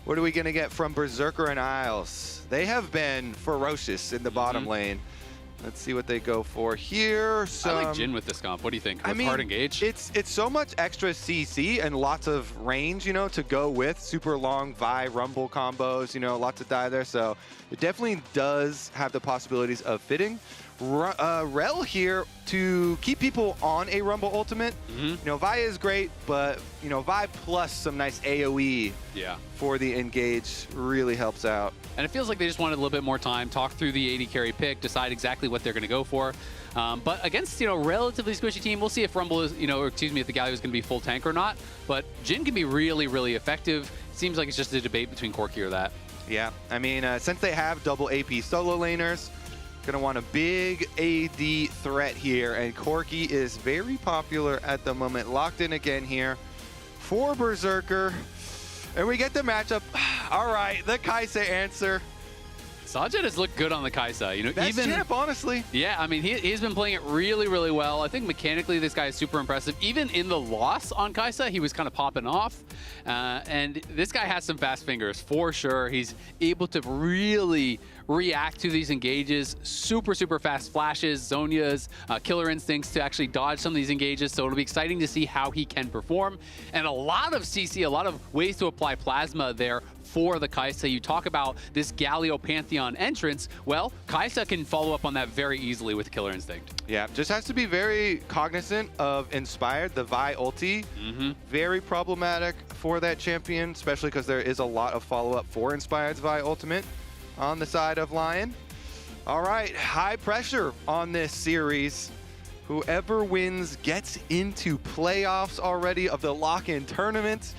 What are we going to get from Berserker and Isles? They have been ferocious in the bottom lane. Let's see what they go for here. I like Jhin with this comp. What do you think? Hard engage? It's so much extra CC and lots of range, to go with super long Vi Rumble combos, lots of die there. So it definitely does have the possibilities of fitting. Rel here to keep people on a Rumble ultimate. Vi is great, but Vi plus some nice AoE for the engage really helps out. And it feels like they just wanted a little bit more time, talk through the AD carry pick, decide exactly what they're going to go for. But against relatively squishy team, we'll see if Rumble is, or excuse me, if the Galio is going to be full tank or not. But Jhin can be really, really effective. Seems like it's just a debate between Corki or that. Yeah, I mean, since they have double AP solo laners, gonna want a big AD threat here, and Corki is very popular at the moment. Locked in again here for Berserker, and we get the matchup. All right, the Kaisa answer. Sajid has looked good on the Kaisa. That's even champ, honestly. Yeah, I mean, he's been playing it really, really well. I think mechanically this guy is super impressive. Even in the loss on Kaisa, he was kind of popping off. And this guy has some fast fingers for sure. He's able to really react to these engages. Super, super fast flashes, Zhonya's, killer instincts to actually dodge some of these engages. So it'll be exciting to see how he can perform. And a lot of CC, a lot of ways to apply plasma there for the Kaisa. You talk about this Galio Pantheon entrance. Well, Kaisa can follow up on that very easily with Killer Instinct. Yeah, just has to be very cognizant of Inspired, the Vi ulti. Very problematic for that champion, especially because there is a lot of follow-up for Inspired's Vi ultimate on the side of Lyon. All right, high pressure on this series. Whoever wins gets into playoffs already of the lock-in tournament.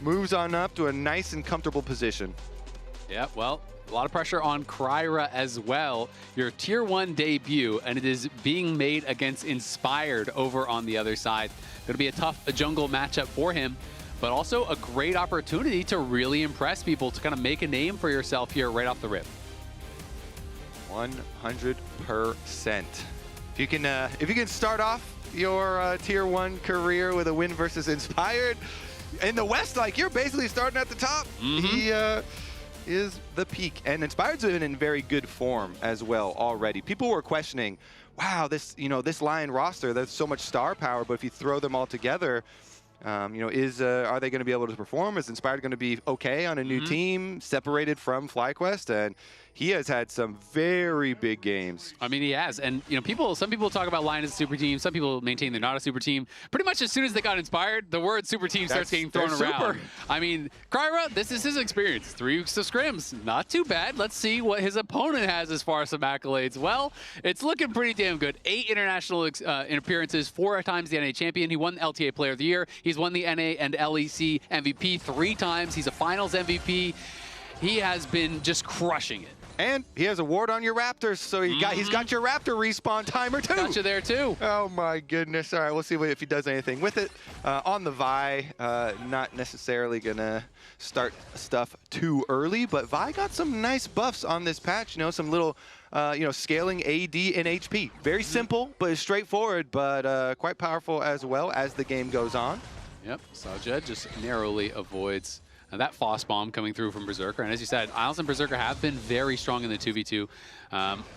Moves on up to a nice and comfortable position. Yeah, well, a lot of pressure on Kryra as well. Your tier 1 debut, and it is being made against Inspired over on the other side. Going to be a tough jungle matchup for him, but also a great opportunity to really impress people, to kind of make a name for yourself here right off the rip. 100%. If you can start off your tier 1 career with a win versus Inspired in the West, like, you're basically starting at the top. He is the peak, and Inspired's been in very good form as well already. People were questioning, wow, this Lyon roster, there's so much star power, but if you throw them all together, You know, are they going to be able to perform? Is Inspired going to be okay on a new team, separated from FlyQuest? And he has had some very big games. I mean, he has. And, you know, some people talk about Lyon as a super team. Some people maintain they're not a super team. Pretty much as soon as they got Inspired, the word super team starts getting thrown around. I mean, Kryra, this is his experience. 3 weeks of scrims. Not too bad. Let's see what his opponent has as far as some accolades. Well, it's looking pretty damn good. 8 international appearances, 4 times the NA champion. He won the LTA Player of the Year. He's won the NA and LEC MVP 3 times. He's a finals MVP. He has been just crushing it. And he has a ward on your Raptors, so he's got your Raptor respawn timer too. Got you there too. Oh my goodness. All right, we'll see if he does anything with it. On the Vi, not necessarily gonna start stuff too early, but Vi got some nice buffs on this patch. You know, some little, you know, scaling AD and HP. Very simple, but straightforward, but quite powerful as well as the game goes on. Yep, Sajed just narrowly avoids that Foss bomb coming through from Berserker. And as you said, Isles and Berserker have been very strong in the 2v2. You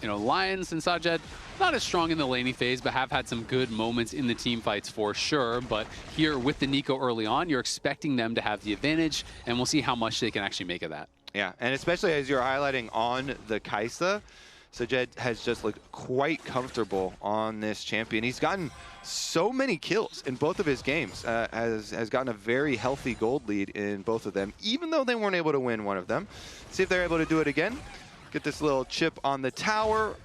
know, Lions and Sajed, not as strong in the laning phase, but have had some good moments in the team fights for sure. But here with the Nico early on, you're expecting them to have the advantage, and we'll see how much they can actually make of that. Yeah, and especially as you're highlighting on the Kaisa, Sajed has just looked quite comfortable on this champion. He's gotten so many kills in both of his games, has gotten a very healthy gold lead in both of them, even though they weren't able to win one of them. See if they're able to do it again. Get this little chip on the tower,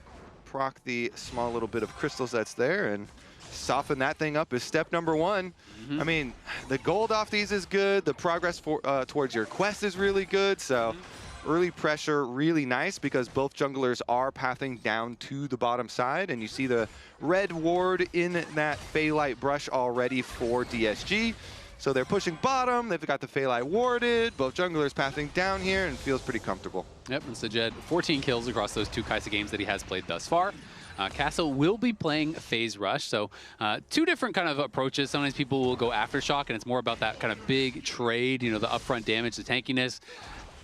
proc the small little bit of crystals that's there, and soften that thing up is step number 1. I mean, the gold off these is good. The progress towards your quest is really good. So early pressure, really nice, because both junglers are pathing down to the bottom side, and you see the red ward in that Phaelite brush already for DSG. So they're pushing bottom, they've got the Phaelite warded, both junglers pathing down here, and feels pretty comfortable. Yep, and Sajed, 14 kills across those 2 Kaisa games that he has played thus far. Castle will be playing Phase Rush, so 2 different kind of approaches. Sometimes people will go Aftershock, and it's more about that kind of big trade, you know, the upfront damage, the tankiness.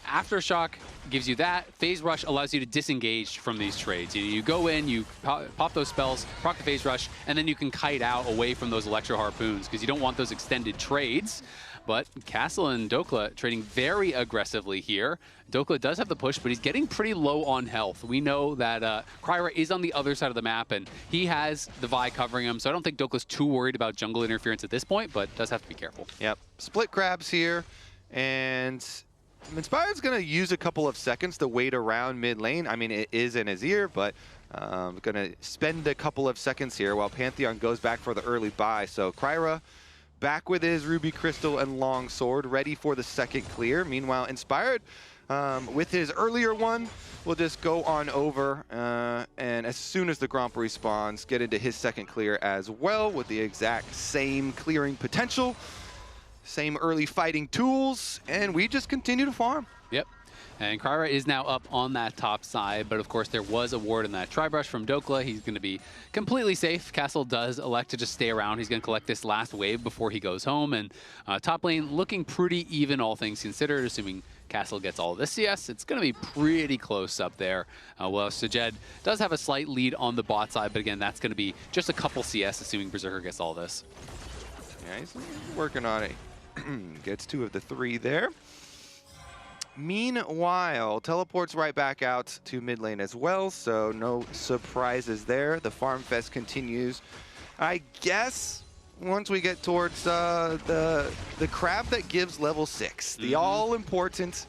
Aftershock gives you that. Phase Rush allows you to disengage from these trades. You go in, you pop those spells, proc the Phase Rush, and then you can kite out away from those Electro Harpoons because you don't want those extended trades. But Castle and Dokla trading very aggressively here. Dokla does have the push, but he's getting pretty low on health. We know that Kryra is on the other side of the map, and he has the Vi covering him, so I don't think Dokla's too worried about jungle interference at this point, but does have to be careful. Yep. Split crabs here, and Inspired's going to use a couple of seconds to wait around mid lane. I mean, it is in his ear, but going to spend a couple of seconds here while Pantheon goes back for the early buy. So Kryra back with his Ruby Crystal and Longsword, ready for the second clear. Meanwhile, Inspired, with his earlier one, will just go on over, and as soon as the Gromp respawns, get into his second clear as well with the exact same clearing potential. Same early fighting tools, and we just continue to farm. Yep. And Kryra is now up on that top side, but of course there was a ward in that Tri-Brush from Dokla. He's going to be completely safe. Castle does elect to just stay around. He's going to collect this last wave before he goes home, and top lane looking pretty even, all things considered, assuming Castle gets all of this CS. It's going to be pretty close up there. Well, Sajed does have a slight lead on the bot side, but again, that's going to be just a couple CS, assuming Berserker gets all this. Yeah, he's working on it. Gets 2 of the 3 there. Meanwhile, teleports right back out to mid lane as well, so no surprises there. The farm fest continues. I guess once we get towards the crab that gives level 6, the all-important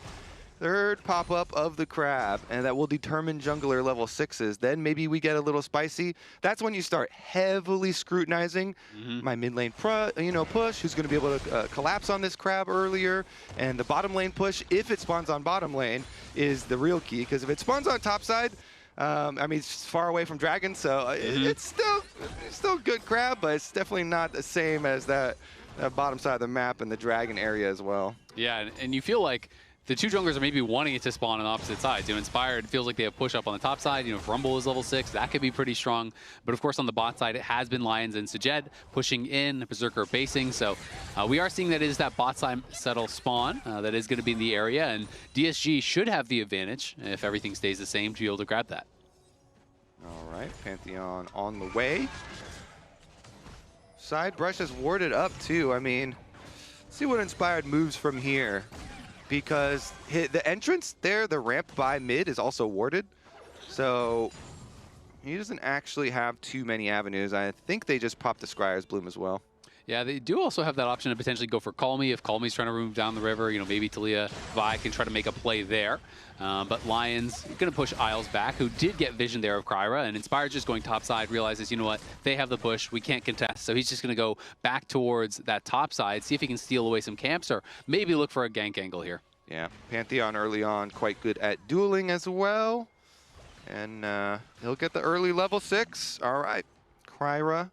third pop-up of the crab, and that will determine jungler level 6s. Then maybe we get a little spicy. That's when you start heavily scrutinizing my mid lane push, who's going to be able to collapse on this crab earlier, and the bottom lane push, if it spawns on bottom lane, is the real key, because if it spawns on top side, I mean, it's far away from dragon, so it's still good crab, but it's definitely not the same as that bottom side of the map and the dragon area as well. Yeah, and you feel like the 2 junglers are maybe wanting it to spawn on opposite sides. You know, Inspired feels like they have push up on the top side. You know, if Rumble is level 6, that could be pretty strong. But of course, on the bot side, it has been Lions and Sajed pushing in, Berserker basing. So we are seeing that it is that bot side settle spawn that is going to be in the area. And DSG should have the advantage, if everything stays the same, to be able to grab that. All right, Pantheon on the way. Side brush is warded up too. I mean, See what Inspired moves from here. Because the entrance there, the ramp by mid, is also warded. So he doesn't actually have too many avenues. I think they just popped the Scryer's Bloom as well. Yeah, they do also have that option to potentially go for Call Me if Call Me's trying to move down the river. You know, maybe Talia Vi can try to make a play there. But Lion's going to push Isles back, who did get vision there of Kryra, and Inspired just going topside, realizes, you know what, they have the push, we can't contest. So he's just going to go back towards that top side, see if he can steal away some camps, or maybe look for a gank angle here. Yeah, Pantheon early on quite good at dueling as well. And he'll get the early level 6. All right, Kryra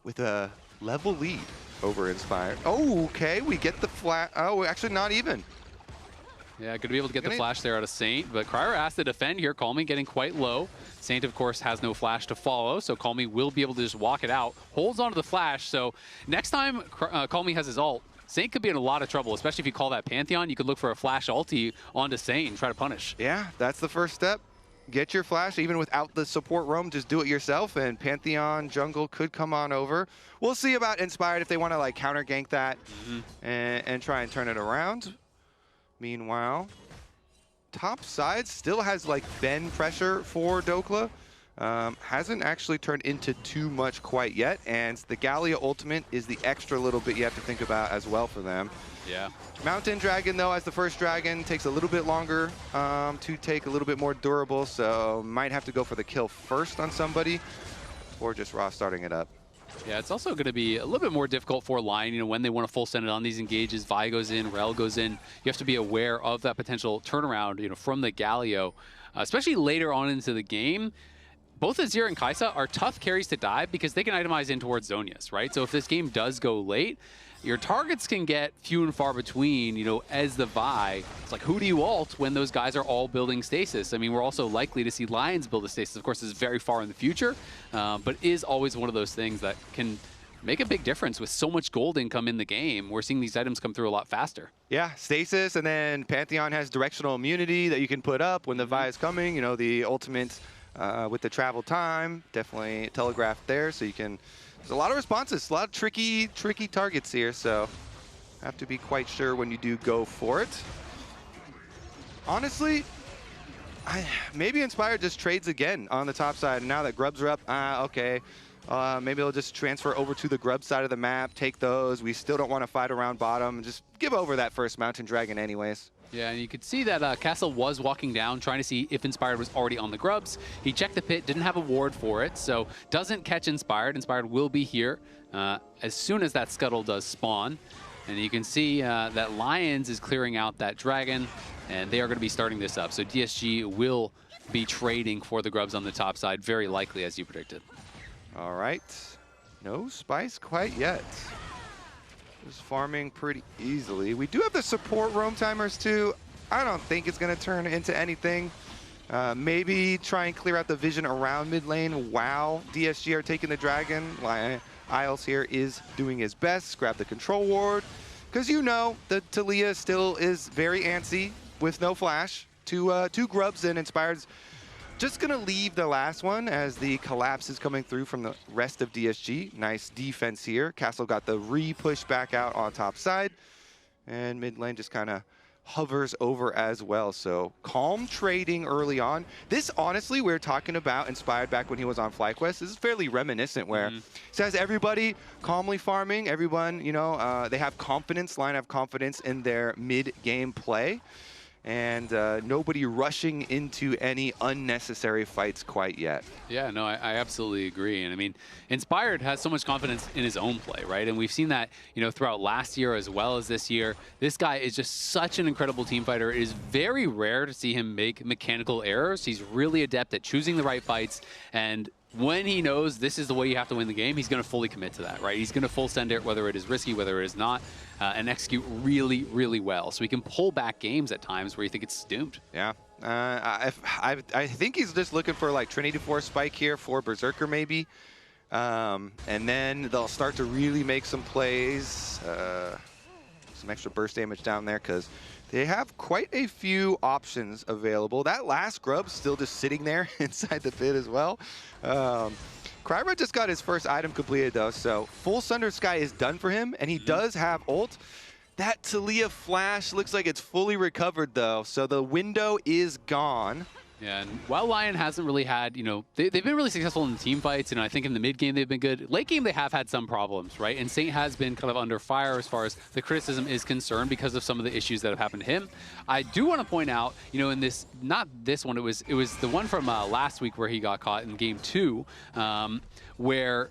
with a level lead over Inspired. Oh, okay, we get the flat. Oh, actually not even. Yeah, going to be able to get the flash there out of Saint, but Kryra has to defend here. Call Me getting quite low. Saint, of course, has no flash to follow, so Call Me will be able to just walk it out. Holds onto the flash, so next time Call Me has his ult, Saint could be in a lot of trouble, especially if you call that Pantheon. You could look for a flash ulti onto Saint and try to punish. Yeah, that's the first step. Get your flash, even without the support roam, just do it yourself, and Pantheon jungle could come on over. We'll see about Inspired if they want to like counter gank that and try and turn it around. Meanwhile, top side still has like bend pressure for Dokla. Hasn't actually turned into too much quite yet, and the Gallia ultimate is the extra little bit you have to think about as well for them. Yeah. Mountain Dragon, though, as the first dragon, takes a little bit longer to take, a little bit more durable, so might have to go for the kill first on somebody, or just raw starting it up. Yeah, it's also going to be a little bit more difficult for Lion, you know, when they want to full send it on these engages. Vi goes in, Rel goes in. You have to be aware of that potential turnaround, you know, from the Galio, especially later on into the game. Both Azir and Kai'Sa are tough carries to dive because they can itemize in towards Zhonya's, right? So if this game does go late, your targets can get few and far between, you know, as the Vi. It's like, who do you ult when those guys are all building stasis? I mean, we're also likely to see Lions build a stasis. Of course, this is very far in the future, but is always one of those things that can make a big difference with so much gold income in the game. We're seeing these items come through a lot faster. Yeah, stasis, and then Pantheon has directional immunity that you can put up when the Vi is coming. You know, the ultimate with the travel time, definitely telegraphed there, so you can... There's a lot of responses, a lot of tricky targets here, so have to be quite sure when you do go for it. Honestly, maybe Inspired just trades again on the top side. Now that grubs are up, okay. Maybe they'll just transfer over to the grub side of the map, take those. We still don't want to fight around bottom. Just give over that first Mountain Dragon anyways. Yeah, and you could see that Castle was walking down, trying to see if Inspired was already on the grubs. He checked the pit, didn't have a ward for it, so doesn't catch Inspired. Inspired will be here as soon as that scuttle does spawn. And you can see that Lions is clearing out that dragon, and they are going to be starting this up. So DSG will be trading for the grubs on the top side, very likely, as you predicted. All right. No spice quite yet. Just farming pretty easily. We do have the support roam timers too. I don't think it's going to turn into anything. Maybe try and clear out the vision around mid lane while DSG are taking the dragon. Isles here is doing his best. Grab the control ward. Because you know, the Talia still is very antsy with no flash. Two grubs and Inspired's just going to leave the last one as the collapse is coming through from the rest of DSG. Nice defense here. Castle got the re-push back out on top side. And mid lane just kind of hovers over as well. So calm trading early on. This, honestly, we were talking about Inspired back when he was on FlyQuest. This is fairly reminiscent where it says everybody calmly farming. Everyone, you know, they have confidence, line have confidence in their mid-game play. And nobody rushing into any unnecessary fights quite yet. Yeah, no, I absolutely agree. And I mean, Inspired has so much confidence in his own play, right? And we've seen that, you know, throughout last year as well as this year. This guy is just such an incredible team fighter. It is very rare to see him make mechanical errors. He's really adept at choosing the right fights, and when he knows this is the way you have to win the game, he's going to fully commit to that, right? He's going to full send it, whether it is risky, whether it is not, and execute really, really well. So he can pull back games at times where you think it's doomed. Yeah. I think he's just looking for like Trinity Force Spike here for Berserker maybe. And then they'll start to really make some plays. Some extra burst damage down there because they have quite a few options available. That last grub still just sitting there inside the pit as well. Kryra just got his first item completed though, so full Sundered Sky is done for him, and he does have ult. That Talia flash looks like it's fully recovered though, so the window is gone. Yeah, and while Lyon hasn't really had, they've been really successful in team fights, and I think in the mid game they've been good. Late game they have had some problems, right? And Saint has been kind of under fire as far as the criticism is concerned because of some of the issues that have happened to him. I do want to point out, in this, not this one, it was the one from last week where he got caught in game 2, where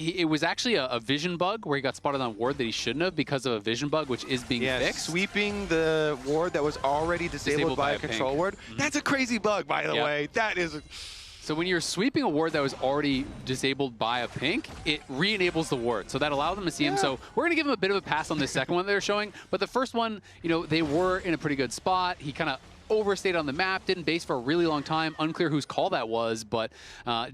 it was actually a vision bug where he got spotted on ward that he shouldn't have because of a vision bug, which is being fixed. Sweeping the ward that was already disabled by a control ward. That's a crazy bug, by the way. That is... So when you're sweeping a ward that was already disabled by a pink, it re-enables the ward. So that allowed them to see him. So we're going to give him a bit of a pass on this second one they're showing. But the first one, they were in a pretty good spot. He kind of overstayed on the map, didn't base for a really long time. Unclear whose call that was, but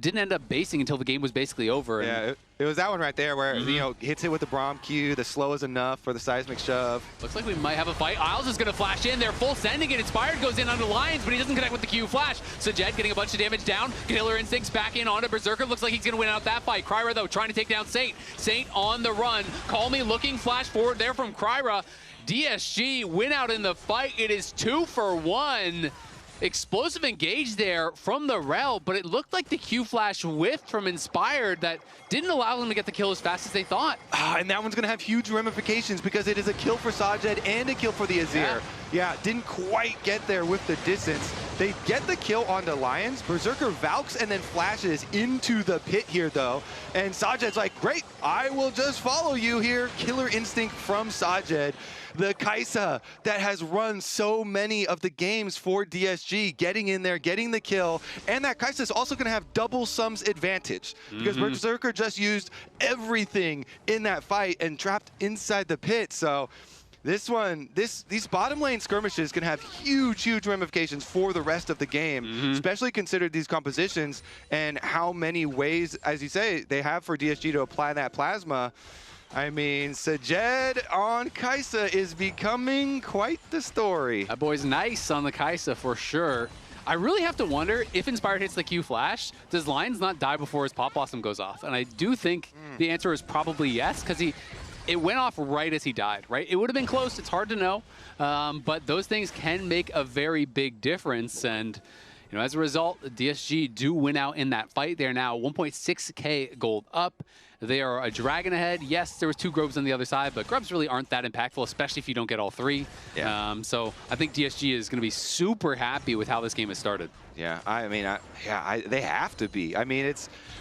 didn't end up basing until the game was basically over. Yeah, it was that one right there where, hits it with the Braum Q, the slow is enough for the seismic shove. Looks like we might have a fight. Isles is going to flash in there, full sending it. Inspired goes in onto Lions, but he doesn't connect with the Q flash. Sajed getting a bunch of damage down. Killer Instincts back in onto Berserker. Looks like he's going to win out that fight. Kryra, though, trying to take down Saint. Saint on the run. Call me looking flash forward there from Kryra. DSG win out in the fight. It is 2 for 1. Explosive engage there from the Rel, but it looked like the Q flash whiffed from Inspired that didn't allow them to get the kill as fast as they thought. And that one's going to have huge ramifications because it is a kill for Sajed and a kill for the Azir. Yeah, didn't quite get there with the distance. They get the kill onto Lions. Berserker Valks and then flashes into the pit here, though. And Sajed's like, great, I will just follow you here. Killer instinct from Sajed. The Kaisa that has run so many of the games for DSG, getting in there, getting the kill, and that Kaisa is also going to have double sums advantage because Berserker just used everything in that fight and trapped inside the pit. So this one, these bottom lane skirmishes can have huge ramifications for the rest of the game, especially considered these compositions and how many ways, as you say, they have for DSG to apply that plasma. I mean, Sajed on Kaisa is becoming quite the story. That boy's nice on the Kaisa for sure. I really have to wonder if Inspired hits the Q flash, does Lions not die before his Pop Blossom goes off? And I do think the answer is probably yes, because it went off right as he died, right? It would have been close, it's hard to know, but those things can make a very big difference. And as a result, DSG do win out in that fight. They're now 1.6k gold up. They are a dragon ahead. Yes, there was 2 Grubs on the other side, but Grubs really aren't that impactful, especially if you don't get all 3. Yeah. So I think DSG is going to be super happy with how this game has started. Yeah, I mean, they have to be. I mean,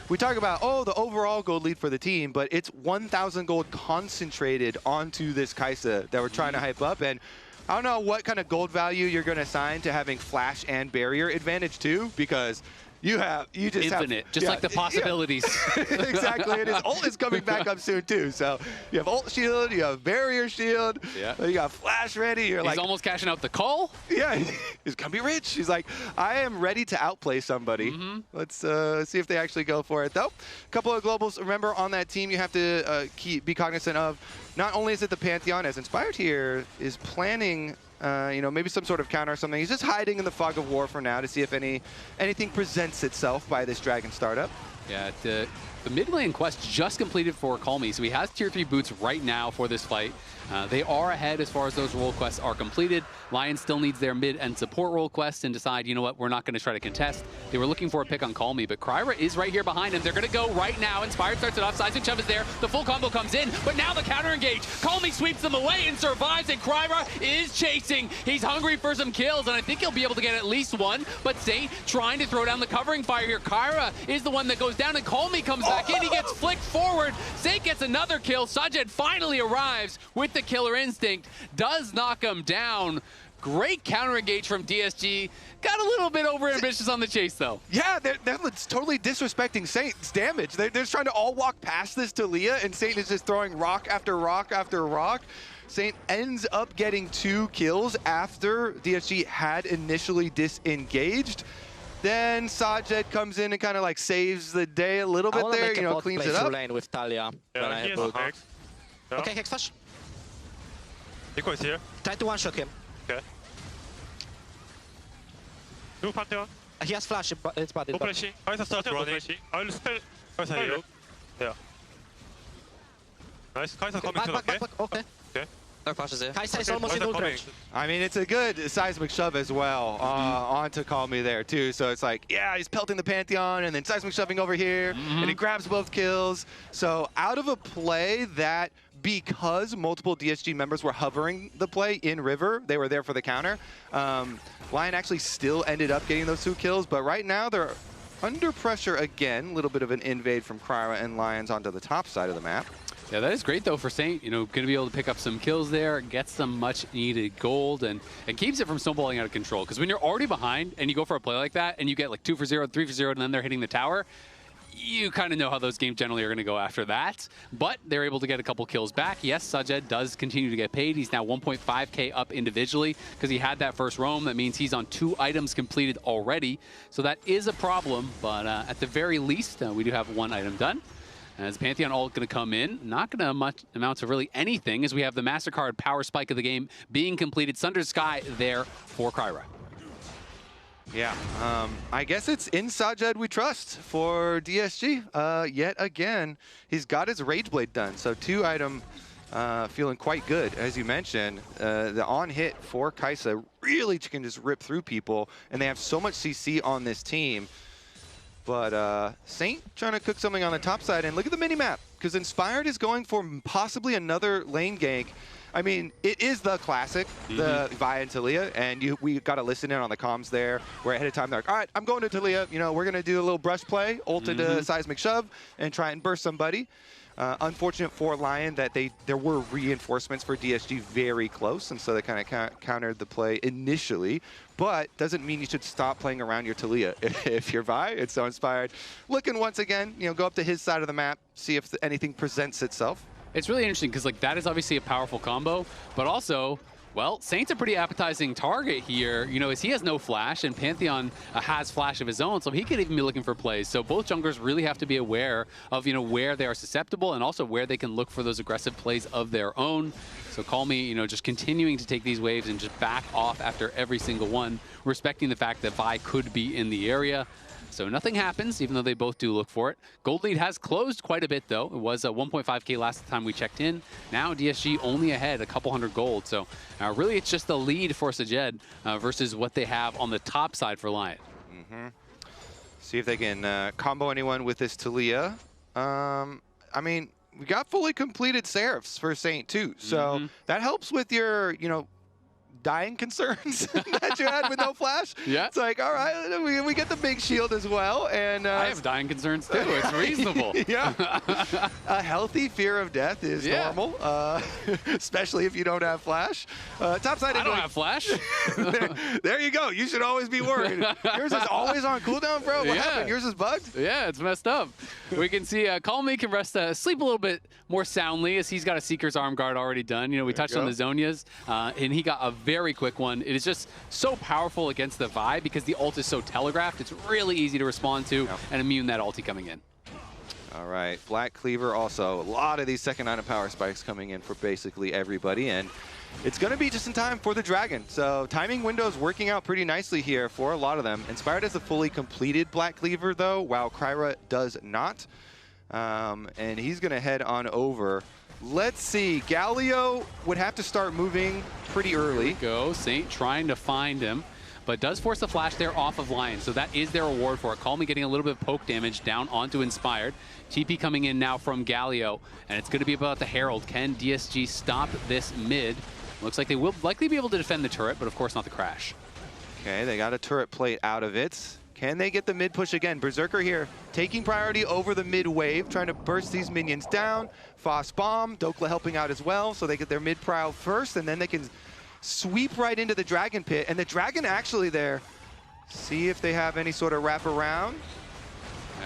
we talk about, the overall gold lead for the team, but it's 1,000 gold concentrated onto this Kaisa that we're trying to hype up. And I don't know what kind of gold value you're going to assign to having flash and barrier advantage too, because you just infinite, just like the possibilities. Exactly, and his ult is coming back up soon too. So you have ult shield, you have barrier shield, you got flash ready. He's almost cashing out the call. Yeah, he's gonna be rich. He's like, I am ready to outplay somebody. Let's see if they actually go for it though. A couple of globals. Remember, on that team, you have to be cognizant of. Not only is it the Pantheon, as Inspired here is planning. Maybe some sort of counter or something. He's just hiding in the fog of war for now to see if anything presents itself by this Dragon startup. Yeah, the mid lane quest just completed for Call Me, so he has tier 3 boots right now for this fight. They are ahead as far as those role quests are completed. Lion still needs their mid and support role quests and decide, you know what, we're not going to try to contest. They were looking for a pick on Call Me, but Kryra is right here behind him. They're going to go right now. Inspired starts it off. Seismic Shove is there. The full combo comes in, but now the counter engage. Call Me sweeps them away and survives, and Kryra is chasing. He's hungry for some kills, and I think he'll be able to get at least one, but Saint trying to throw down the covering fire here. Kryra is the one that goes down, and Call Me comes back in. He gets flicked forward. Saint gets another kill. Sajed finally arrives with the killer instinct, does knock him down. Great counter engage from DSG. Got a little bit over ambitious on the chase though. Yeah, that's totally disrespecting Saint's damage. They're just trying to all walk past this to Leah, and Saint is just throwing rock after rock after rock. Saint ends up getting 2 kills after DSG had initially disengaged. Then Sajed comes in and kind of like saves the day a little bit there, cleans it up. Lane with Talia. Okay, Hex Flash. Nico is here. Try to one-shot him. Okay. Do Pantheon. He has flash, it's bad. Go flashing. Kaisa starts running. I will spell Kaisa here. Yeah. Nice. Kaisa coming to the back. Okay. Jungle flashes here. I mean, it's a good seismic shove as well onto Call Me there too. So it's like, yeah, he's pelting the Pantheon and then seismic shoving over here, and he grabs both kills. So out of a play that, because multiple DSG members were hovering the play in River, they were there for the counter. Lyon actually still ended up getting those 2 kills, but right now they're under pressure again. A little bit of an invade from Kryra and Lions onto the top side of the map. Yeah, that is great though for Saint. You know, going to be able to pick up some kills there, get some much needed gold, and keeps it from snowballing out of control. Because when you're already behind and you go for a play like that and you get like 2 for 0, 3 for 0, and then they're hitting the tower, you kind of know how those games generally are going to go after that. But they're able to get a couple kills back. Yes, Sajed does continue to get paid. He's now 1.5K up individually because he had that first roam. That means he's on 2 items completed already. So that is a problem. But at the very least, we do have 1 item done. As Pantheon ult going to come in, not going to amount to really anything, as we have the MasterCard power spike of the game being completed. Sunder Sky there for Kryra. Yeah, I guess it's in Sajed we trust for DSG. Yet again, he's got his Rage Blade done, so 2 item feeling quite good. As you mentioned, the on-hit for Kaisa really can just rip through people, and they have so much CC on this team. But Saint trying to cook something on the top side, and look at the mini-map, because Inspired is going for possibly another lane gank. I mean, it is the classic, the Vi and Taliyah, and we got to listen in on the comms there, where ahead of time they're like, all right, I'm going to Taliyah, you know, we're going to do a little brush play, ult into seismic shove, and try and burst somebody. Unfortunate for Lyon that there were reinforcements for DSG very close, and so they kind of countered the play initially. But doesn't mean you should stop playing around your Taliyah if you're Vi. It's so Inspired. Looking once again, you know, go up to his side of the map, see if anything presents itself. It's really interesting because like that is obviously a powerful combo, but also, well, Saint's a pretty appetizing target here, you know, as he has no flash, and Pantheon has flash of his own, so he could even be looking for plays. So both junglers really have to be aware of, you know, where they are susceptible and also where they can look for those aggressive plays of their own. So Call Me, you know, just continuing to take these waves and just back off after every single one, respecting the fact that Vi could be in the area. So nothing happens, even though they both do look for it. Gold lead has closed quite a bit, though. It was 1.5K last time we checked in. Now DSG only ahead a couple hundred gold. So really it's just the lead for Sajed versus what they have on the top side for Lyon. See if they can combo anyone with this Taliyah. I mean, we got fully completed Seraphs for Saint too. So that helps with your, you know, dying concerns that you had with no flash. Yeah. It's like, all right, we get the big shield as well. And I have dying concerns too. It's reasonable. Yeah. A healthy fear of death is normal, especially if you don't have flash. Top side. I don't have flash. there you go. You should always be worried. Yours is always on cooldown, bro. What happened? Yours is bugged? Yeah, it's messed up. We can see Call Me can rest, sleep a little bit more soundly as he's got a Seeker's Arm Guard already done. You know, we touched on the Zonias, and he got a very quick one. It is just so powerful against the Vi because the ult is so telegraphed. It's really easy to respond to and immune that ulti coming in. All right, Black Cleaver also. A lot of these second item power spikes coming in for basically everybody, and it's going to be just in time for the Dragon. So timing windows working out pretty nicely here for a lot of them. Inspired has a fully completed Black Cleaver though, while Kryra does not. And he's going to head on over. Let's see, Galio would have to start moving pretty early. Here we go, Saint trying to find him, but does force the flash there off of Lion, so that is their reward for it. Call Me getting a little bit of poke damage down onto Inspired. TP coming in now from Galio, and it's going to be about the Herald. Can DSG stop this mid? Looks like they will likely be able to defend the turret, but of course not the crash. Okay, they got a turret plate out of it. Can they get the mid push again? Berserker here taking priority over the mid wave, trying to burst these minions down. Foss bomb, Dokla helping out as well, so they get their mid prowl first, and then they can sweep right into the Dragon Pit. And the Dragon actually there, see if they have any sort of wraparound.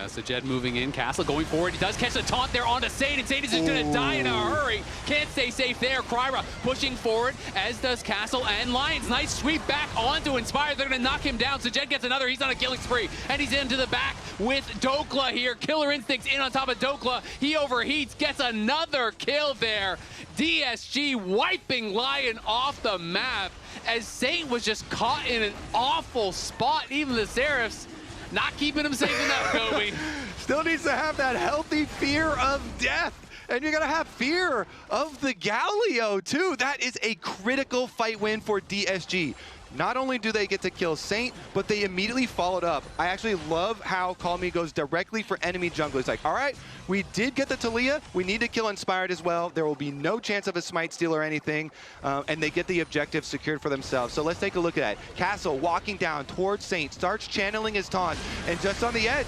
So Jed moving in, Castle going forward. He does catch the taunt there onto Saint, and Saint is just going to die in a hurry. Can't stay safe there. Kryra pushing forward, as does Castle and Lions. Nice sweep back onto Inspired. They're going to knock him down. So Jed gets another. He's on a killing spree, and he's into the back with Dokla here. Killer Instincts in on top of Dokla. He overheats, gets another kill there. DSG wiping Lion off the map, as Saint was just caught in an awful spot. Even the Seraphs not keeping him safe enough, Kobe. Still needs to have that healthy fear of death. And you're going to have fear of the Galio, too. That is a critical fight win for DSG. Not only do they get to kill Saint, but they immediately followed up. I actually love how Call Me goes directly for enemy jungle. He's like, all right, we did get the Taliyah. We need to kill Inspired as well. There will be no chance of a smite steal or anything. And they get the objective secured for themselves. So let's take a look at that. Castle walking down towards Saint, starts channeling his taunt, and just on the edge,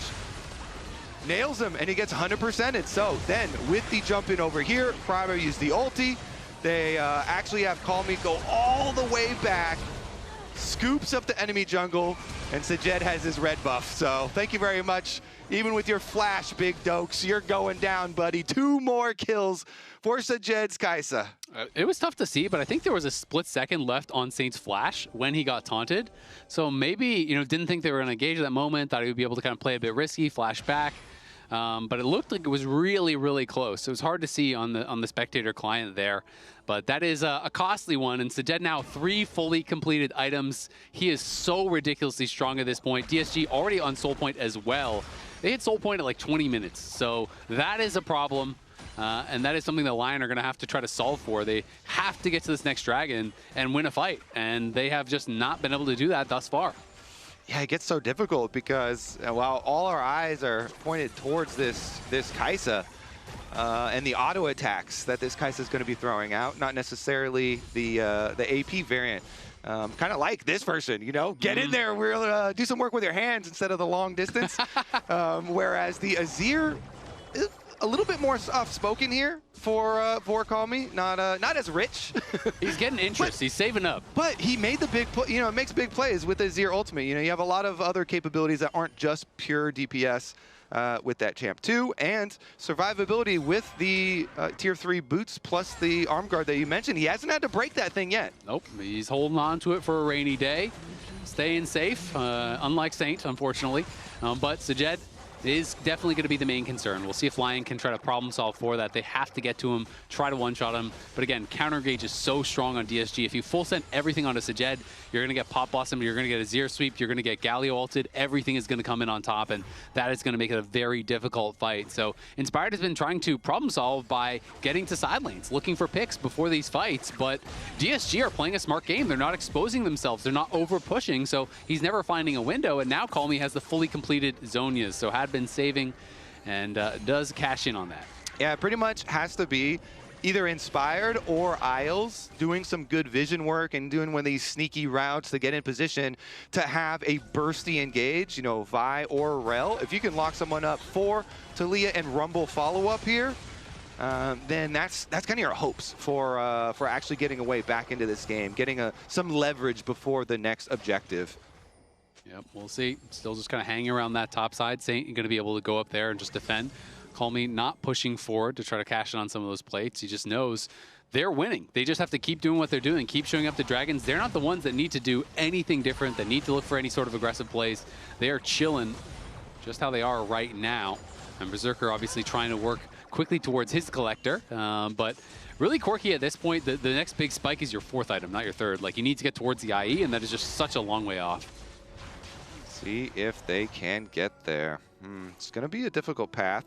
nails him, and he gets 100%ed. So then, with the jump in over here, Primer used the ulti. They actually have Call Me go all the way back, scoops up the enemy jungle, and Sajed has his red buff. So thank you very much. Even with your flash, Big Dokes, you're going down, buddy. 2 more kills for Sajed's Kaisa. It was tough to see, but I think there was a split second left on Saint's flash when he got taunted. So maybe, you know, didn't think they were going to engage at that moment, thought he would be able to kind of play a bit risky, flash back. But it looked like it was really, really close. It was hard to see on the spectator client there. But that is a costly one. And Sajed now 3 fully completed items. He is so ridiculously strong at this point. DSG already on Soul Point as well. They hit Soul Point at like 20 minutes. So that is a problem. And that is something that Lyon are going to have to try to solve for. They have to get to this next dragon and win a fight. And they have just not been able to do that thus far. Yeah, it gets so difficult because while all our eyes are pointed towards this Kaisa and the auto attacks that this Kaisa is going to be throwing out, not necessarily the AP variant. Kind of like this version, you know, get in there, we'll do some work with your hands instead of the long distance. Whereas the Azir is a little bit more soft-spoken here for Call Me, not as rich. He's getting interest. He's saving up. But he made the big, you know, makes big plays with the Azir ultimate. You know, you have a lot of other capabilities that aren't just pure DPS with that champ too, and survivability with the tier 3 boots plus the arm guard that you mentioned. He hasn't had to break that thing yet. Nope, he's holding on to it for a rainy day, staying safe. Unlike Saint, unfortunately, but Sajed is definitely going to be the main concern. We'll see if Lyon can try to problem solve for that. They have to get to him, try to one-shot him. But again, counter gauge is so strong on DSG. If you full send everything onto Sajed, you're going to get Pop Blossom, you're going to get a Azir sweep, you're going to get Galio ulted. Everything is going to come in on top, and that is going to make it a very difficult fight. So Inspired has been trying to problem solve by getting to side lanes, looking for picks before these fights. But DSG are playing a smart game. They're not exposing themselves. They're not over-pushing, so he's never finding a window. And now Call Me has the fully completed Zonias, so had been saving and does cash in on that. Yeah, it pretty much has to be either Inspired or Isles doing some good vision work and doing one of these sneaky routes to get in position to have a bursty engage, you know, Vi or Rel. If you can lock someone up for Taliyah and Rumble follow-up here, then that's kind of your hopes for actually getting a way back into this game, getting some leverage before the next objective. Yep, we'll see. Still just kind of hanging around that top side. Saint going to be able to go up there and just defend. Call Me not pushing forward to try to cash in on some of those plates. He just knows they're winning. They just have to keep doing what they're doing, keep showing up to Dragons. They're not the ones that need to do anything different, that need to look for any sort of aggressive plays. They are chilling just how they are right now. And Berserker obviously trying to work quickly towards his collector. But really quirky at this point, the next big spike is your 4th item, not your 3rd. Like, you need to get towards the IE, and that is just such a long way off. See if they can get there. It's going to be a difficult path.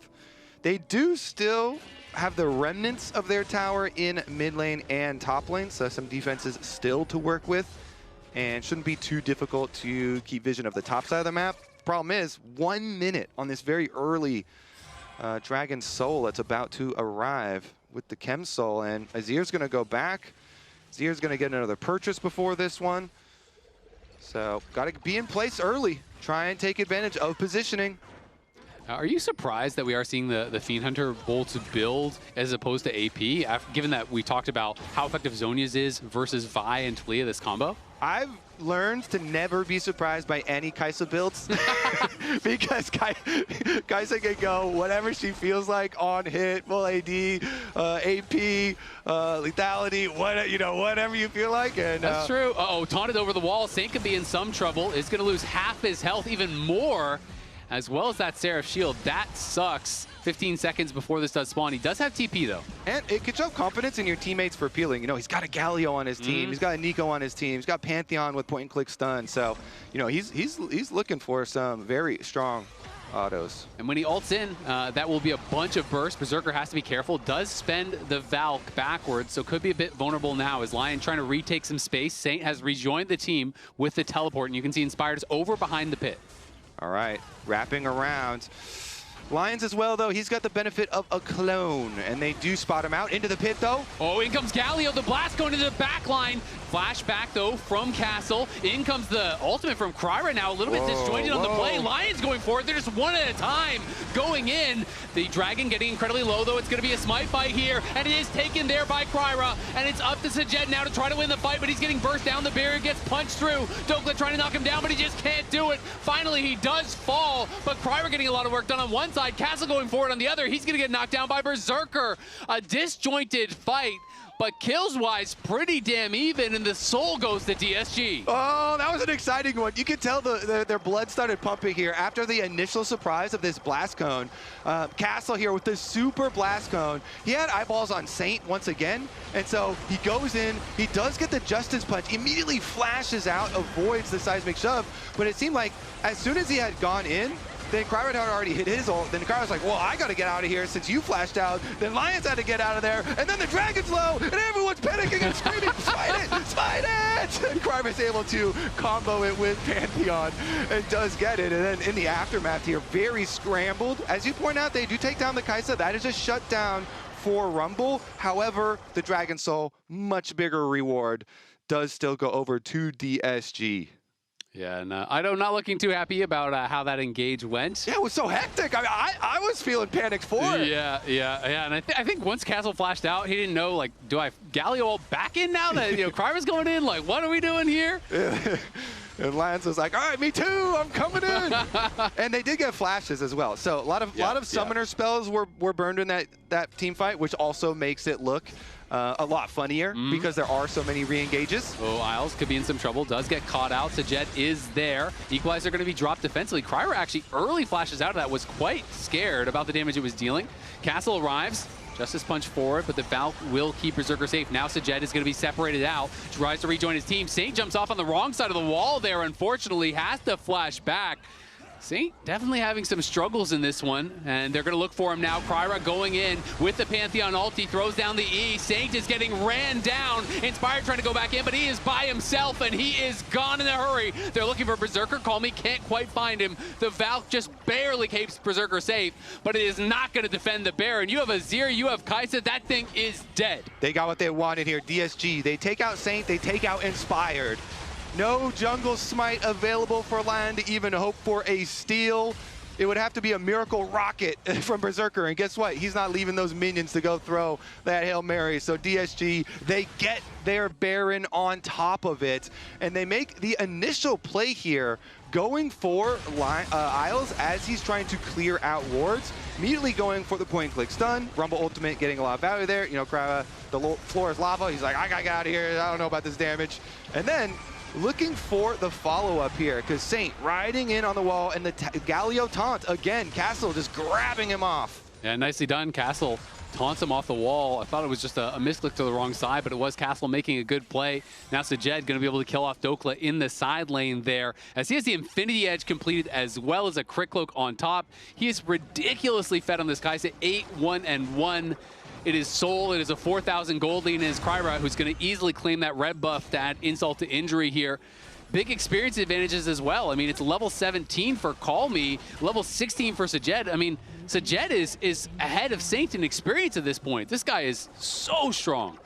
They do still have the remnants of their tower in mid lane and top lane, so some defenses still to work with, and shouldn't be too difficult to keep vision of the top side of the map. Problem is, 1 minute on this very early Dragon Soul that's about to arrive with the Chem Soul, and Azir's going to go back. Azir's going to get another purchase before this one. So, got to be in place early. Try and take advantage of positioning. Are you surprised that we are seeing the Fiend Hunter bolt build as opposed to AP, given that we talked about how effective Zonias is versus Vi and Taliyah, this combo? I've learned to never be surprised by any Kaisa builds because Kaisa can go whatever she feels like on hit, full AD, AP, lethality, whatever you feel like. And that's true. Uh-oh, taunted over the wall. Saint could be in some trouble. Is going to lose half his health, even more, as well as that Seraph shield. That sucks. 15 seconds before this does spawn. He does have TP, though. And it could show confidence in your teammates for peeling. You know, he's got a Galio on his team. He's got a Nico on his team. He's got Pantheon with point-and-click stun. So, you know, he's looking for some very strong autos. And when he ults in, that will be a bunch of bursts. Berserker has to be careful. Does spend the Valk backwards, so could be a bit vulnerable now as Lyon trying to retake some space. Saint has rejoined the team with the teleport, and you can see Inspired's over behind the pit. All right, wrapping around. Lions as well, though, he's got the benefit of a clone, and they do spot him out into the pit, though. Oh, in comes Galio, the blast going into the back line. Flashback, though, from Castle. In comes the ultimate from Cry right now, a little bit disjointed on the play. Lions going for it. They're just one at a time going in. The Dragon getting incredibly low, though. It's going to be a smite fight here, and it is taken there by Kryra, and it's up to Sajet now to try to win the fight, but he's getting burst down. The barrier gets punched through. Dokla trying to knock him down, but he just can't do it. Finally, he does fall, but Kryra getting a lot of work done on one side. Castle going forward on the other. He's going to get knocked down by Berserker. A disjointed fight, but kills-wise, pretty damn even, and the soul goes to DSG. Oh, that was an exciting one. You could tell their blood started pumping here after the initial surprise of this blast cone. Castle here with this super blast cone. He had eyeballs on Saint once again, and so he goes in, he does get the Justice Punch, immediately flashes out, avoids the seismic shove, but it seemed like as soon as he had gone in, then Kryra had already hit his ult. Then Kryra's like, well, I got to get out of here since you flashed out. Then Lions had to get out of there. And then the Dragon's low, and everyone's panicking and screaming, smite it, smite it! And Kryra's able to combo it with Pantheon and does get it. And then in the aftermath here, very scrambled. As you point out, they do take down the Kai'Sa. That is a shutdown for Rumble. However, the Dragon Soul, much bigger reward, does still go over to DSG. Yeah, and I'm not looking too happy about how that engage went. Yeah, it was so hectic. I mean, I was feeling panicked for it. Yeah. And I think once Castle flashed out, he didn't know, like, do I Galio all back in now that, Kryra's going in? Like, what are we doing here? And Lance was like, all right, me too, I'm coming in. And they did get flashes as well. So a lot of summoner spells were burned in that team fight, which also makes it look a lot funnier because there are so many re-engages. Oh, Isles could be in some trouble. Does get caught out. Sajet is there. Equalizer going to be dropped defensively. Kryra actually early flashes out of that. Was quite scared about the damage it was dealing. Castle arrives. Justice Punch forward, but the Valk will keep Berserker safe. Now Sajet is going to be separated out. Tries to rejoin his team. Saint jumps off on the wrong side of the wall there, unfortunately. Has to flash back. Saint definitely having some struggles in this one, and they're going to look for him now. Kryra going in with the Pantheon ult. He throws down the E. Saint is getting ran down. Inspired trying to go back in, but he is by himself, and he is gone in a hurry. They're looking for Berserker. Call Me can't quite find him. The Valk just barely keeps Berserker safe, but it is not going to defend the Baron. You have Azir, you have Kai'Sa. That thing is dead. They got what they wanted here. DSG, they take out Saint, they take out Inspired. No jungle smite available for Lion to even hope for a steal. It would have to be a miracle rocket from Berserker, and guess what? He's not leaving those minions to go throw that Hail Mary. So DSG, they get their Baron on top of it, and they make the initial play here, going for Isles as he's trying to clear out wards, immediately going for the point-and-click stun. Rumble ultimate getting a lot of value there. Kryra, the floor is lava. He's like, I gotta get out of here. I don't know about this damage. And then looking for the follow-up here, because Saint riding in on the wall, and the Galio taunt again. Castle just grabbing him off. Yeah, nicely done. Castle taunts him off the wall. I thought it was just a misclick to the wrong side, but it was Castle making a good play. Now Sajet going to be able to kill off Dokla in the side lane there, as he has the Infinity Edge completed as well as a Crit Cloak on top. He is ridiculously fed on this Kai'Sa, 8-1-1. It is Soul. It is a 4,000 gold lead, and it is Kryra who's going to easily claim that red buff to add insult to injury here. Big experience advantages as well. I mean, it's level 17 for Call Me, level 16 for Sajet. I mean, Sajet is ahead of Saint in experience at this point. This guy is so strong.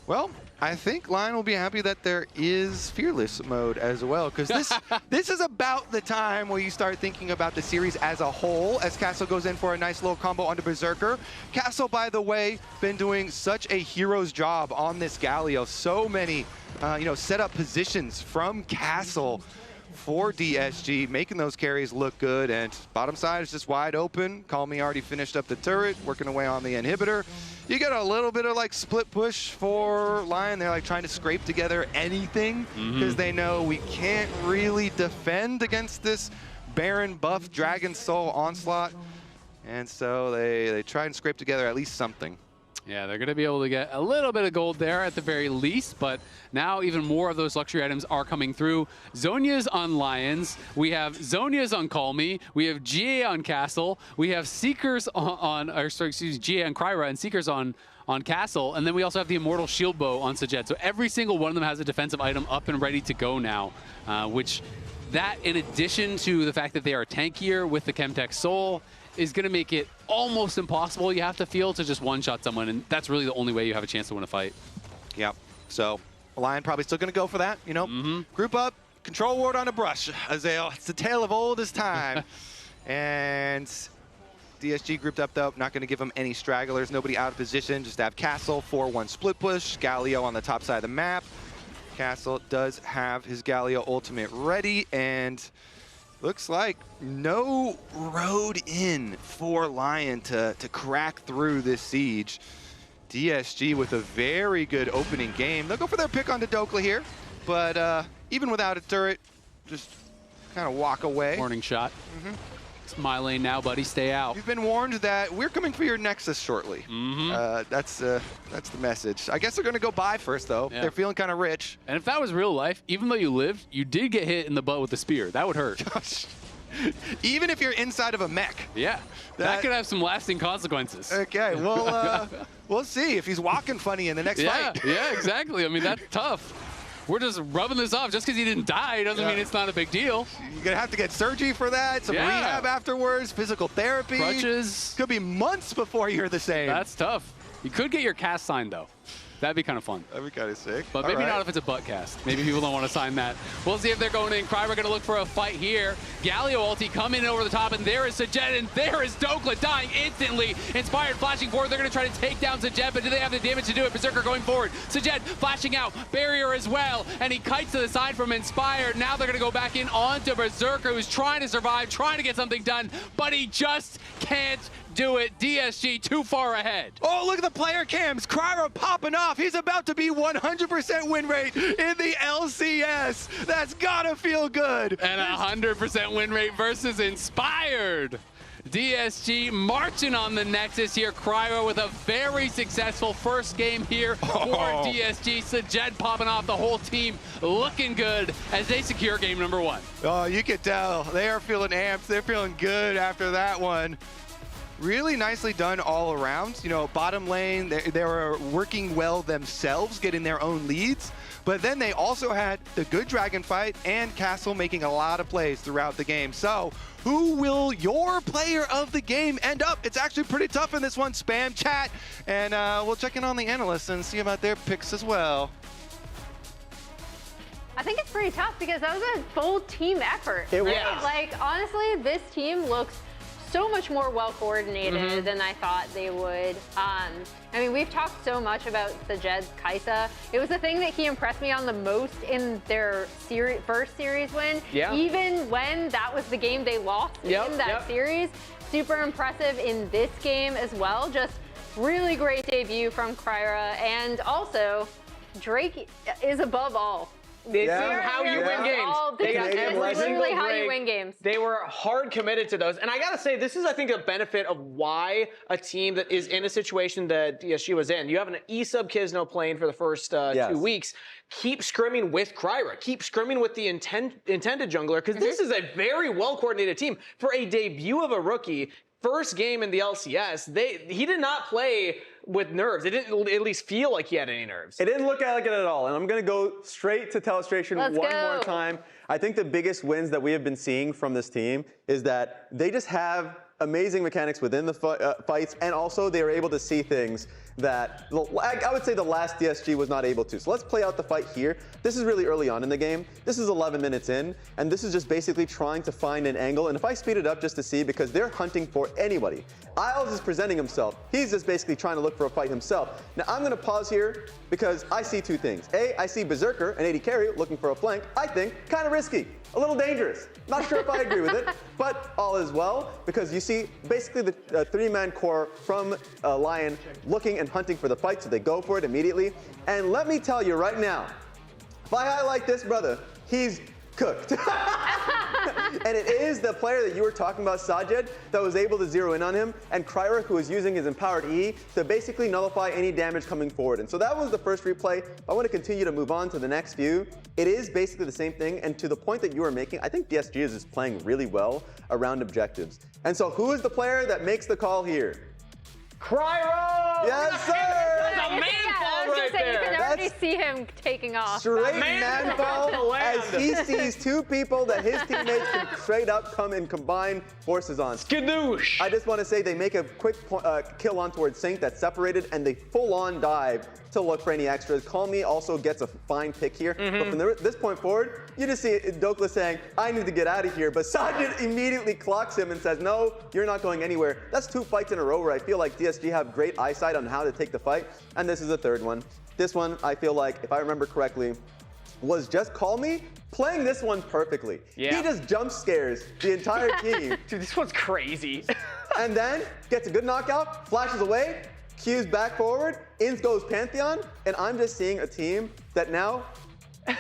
Well, I think Lion will be happy that there is Fearless mode as well, because this is about the time where you start thinking about the series as a whole, as Castle goes in for a nice little combo onto Berserker. Castle, by the way, been doing such a hero's job on this Galio. So many, set-up positions from Castle for DSG, making those carries look good, and bottom side is just wide open. Call Me already finished up the turret, working away on the inhibitor. You get a little bit of like split push for Lion. They're like trying to scrape together anything because they know we can't really defend against this Baron buff Dragon Soul onslaught. And so they try and scrape together at least something. Yeah, they're going to be able to get a little bit of gold there at the very least, but now even more of those luxury items are coming through. Zhonya's on Lions. We have Zhonya's on Call Me. We have GA on Castle. We have Seekers GA on Kryra and Seekers on Castle. And then we also have the Immortal Shield Bow on Sajed. So every single one of them has a defensive item up and ready to go now, which that, in addition to the fact that they are tankier with the Chemtech Soul, is going to make it almost impossible, you have to feel, to just one-shot someone, and that's really the only way you have a chance to win a fight. Yep. So Lion probably still going to go for that, you know. Group up, control ward on a brush, Azael. It's the tale of oldest time. And DSG grouped up, though, not going to give them any stragglers, nobody out of position, just have Castle, 4-1 split push, Galio on the top side of the map. Castle does have his Galio ultimate ready, and looks like no road in for Lion to crack through this siege. DSG with a very good opening game. They'll go for their pick onto Dokla here, but even without a turret, just kind of walk away. Warning shot. It's my lane now, buddy. Stay out. You've been warned that we're coming for your Nexus shortly. That's the message. I guess they're going to go buy first, though. Yeah. They're feeling kind of rich. And if that was real life, even though you lived, you did get hit in the butt with a spear. That would hurt. Even if you're inside of a mech. Yeah, that could have some lasting consequences. Okay, well, we'll see if he's walking funny in the next fight. Yeah, exactly. I mean, that's tough. We're just rubbing this off. Just because he didn't die doesn't mean it's not a big deal. You're going to have to get surgery for that, some rehab afterwards, physical therapy. Crutches. Could be months before you're the same. That's tough. You could get your cast signed, though. That'd be kind of fun. That'd be kind of sick. But maybe not if it's a butt cast. Maybe people don't want to sign that. We'll see if they're going in. Kryra going to look for a fight here. Galio ulti coming in over the top, and there is Sajed, and there is Dokla dying instantly. Inspired flashing forward. They're going to try to take down Sajed, but do they have the damage to do it? Berserker going forward. Sajed flashing out. Barrier as well, and he kites to the side from Inspired. Now they're going to go back in onto Berserker, who's trying to survive, trying to get something done, but he just can't do it. DSG too far ahead. Oh, look at the player cams. Kryra popping off. He's about to be 100% win rate in the LCS. That's gotta feel good. And 100% win rate versus Inspired. DSG marching on the Nexus here. Kryra with a very successful first game here for DSG. Sajed popping off, the whole team looking good as they secure game number 1. Oh, you can tell. They are feeling amped. They're feeling good after that one. Really nicely done all around. You know, bottom lane, they were working well themselves, getting their own leads. But then they also had the good dragon fight and Castle making a lot of plays throughout the game. So who will your player of the game end up? It's actually pretty tough in this one. Spam chat, and we'll check in on the analysts and see about their picks as well. I think it's pretty tough because that was a full team effort. It was. Like, honestly, this team looks so much more well-coordinated than I thought they would. I mean, we've talked so much about Sajed's Kaisa. It was the thing that he impressed me on the most in their first series win. Even when that was the game they lost in that series. Super impressive in this game as well. Just really great debut from Kryra. And also, Drake is above all. This is how you win games. This is literally how you win games. They were hard committed to those. And I got to say, this is, I think, a benefit of why a team that is in a situation that DSG was in. You have an E-sub Kisno playing for the first 2 weeks. Keep scrimming with Kryra. Keep scrimming with the intended jungler, because this is a very well-coordinated team. For a debut of a rookie, first game in the LCS, he did not play with nerves. It didn't at least feel like he had any nerves. It didn't look like it at all. And I'm going to go straight to Telestration one more time. I think the biggest wins that we have been seeing from this team is that they just have amazing mechanics within the fights, and also they are able to see things that I would say the last DSG was not able to. So let's play out the fight here. This is really early on in the game. This is 11 minutes in, and this is just basically trying to find an angle. And if I speed it up just to see, because they're hunting for anybody. Isles is presenting himself. He's just basically trying to look for a fight himself. Now I'm going to pause here because I see two things. A, I see Berserker, an AD carry, looking for a flank. I think kind of risky, a little dangerous. Not sure if I agree with it, but all is well, because you see basically the three-man core from Lyon looking and hunting for the fight, so they go for it immediately. And let me tell you right now, if I highlight this brother, he's cooked. And it is the player that you were talking about, Sajid, that was able to zero in on him, and Kryra, who was using his empowered E to basically nullify any damage coming forward. And so that was the first replay. I want to continue to move on to the next few. It is basically the same thing, and to the point that you were making, I think DSG is just playing really well around objectives. And so who is the player that makes the call here? Kryra! Yes, sir! That's a manfall right there. You can already see him taking off. Straight manfall as he sees two people that his teammates can straight up come and combine forces on. Skadoosh! I just want to say they make a quick kill on towards Sync that's separated, and they full-on dive to look for any extras. Call Me also gets a fine pick here. But from this point forward, you just see Dokla saying, I need to get out of here. But Sajid immediately clocks him and says, no, you're not going anywhere. That's 2 fights in a row where I feel like DSG have great eyesight on how to take the fight. And this is the third one. This one, I feel like, if I remember correctly, was just Call Me playing this one perfectly. Yeah. He just jump scares the entire team. Dude, this one's crazy. And then gets a good knockout, flashes away, Q's back forward, in goes Pantheon, and I'm just seeing a team that now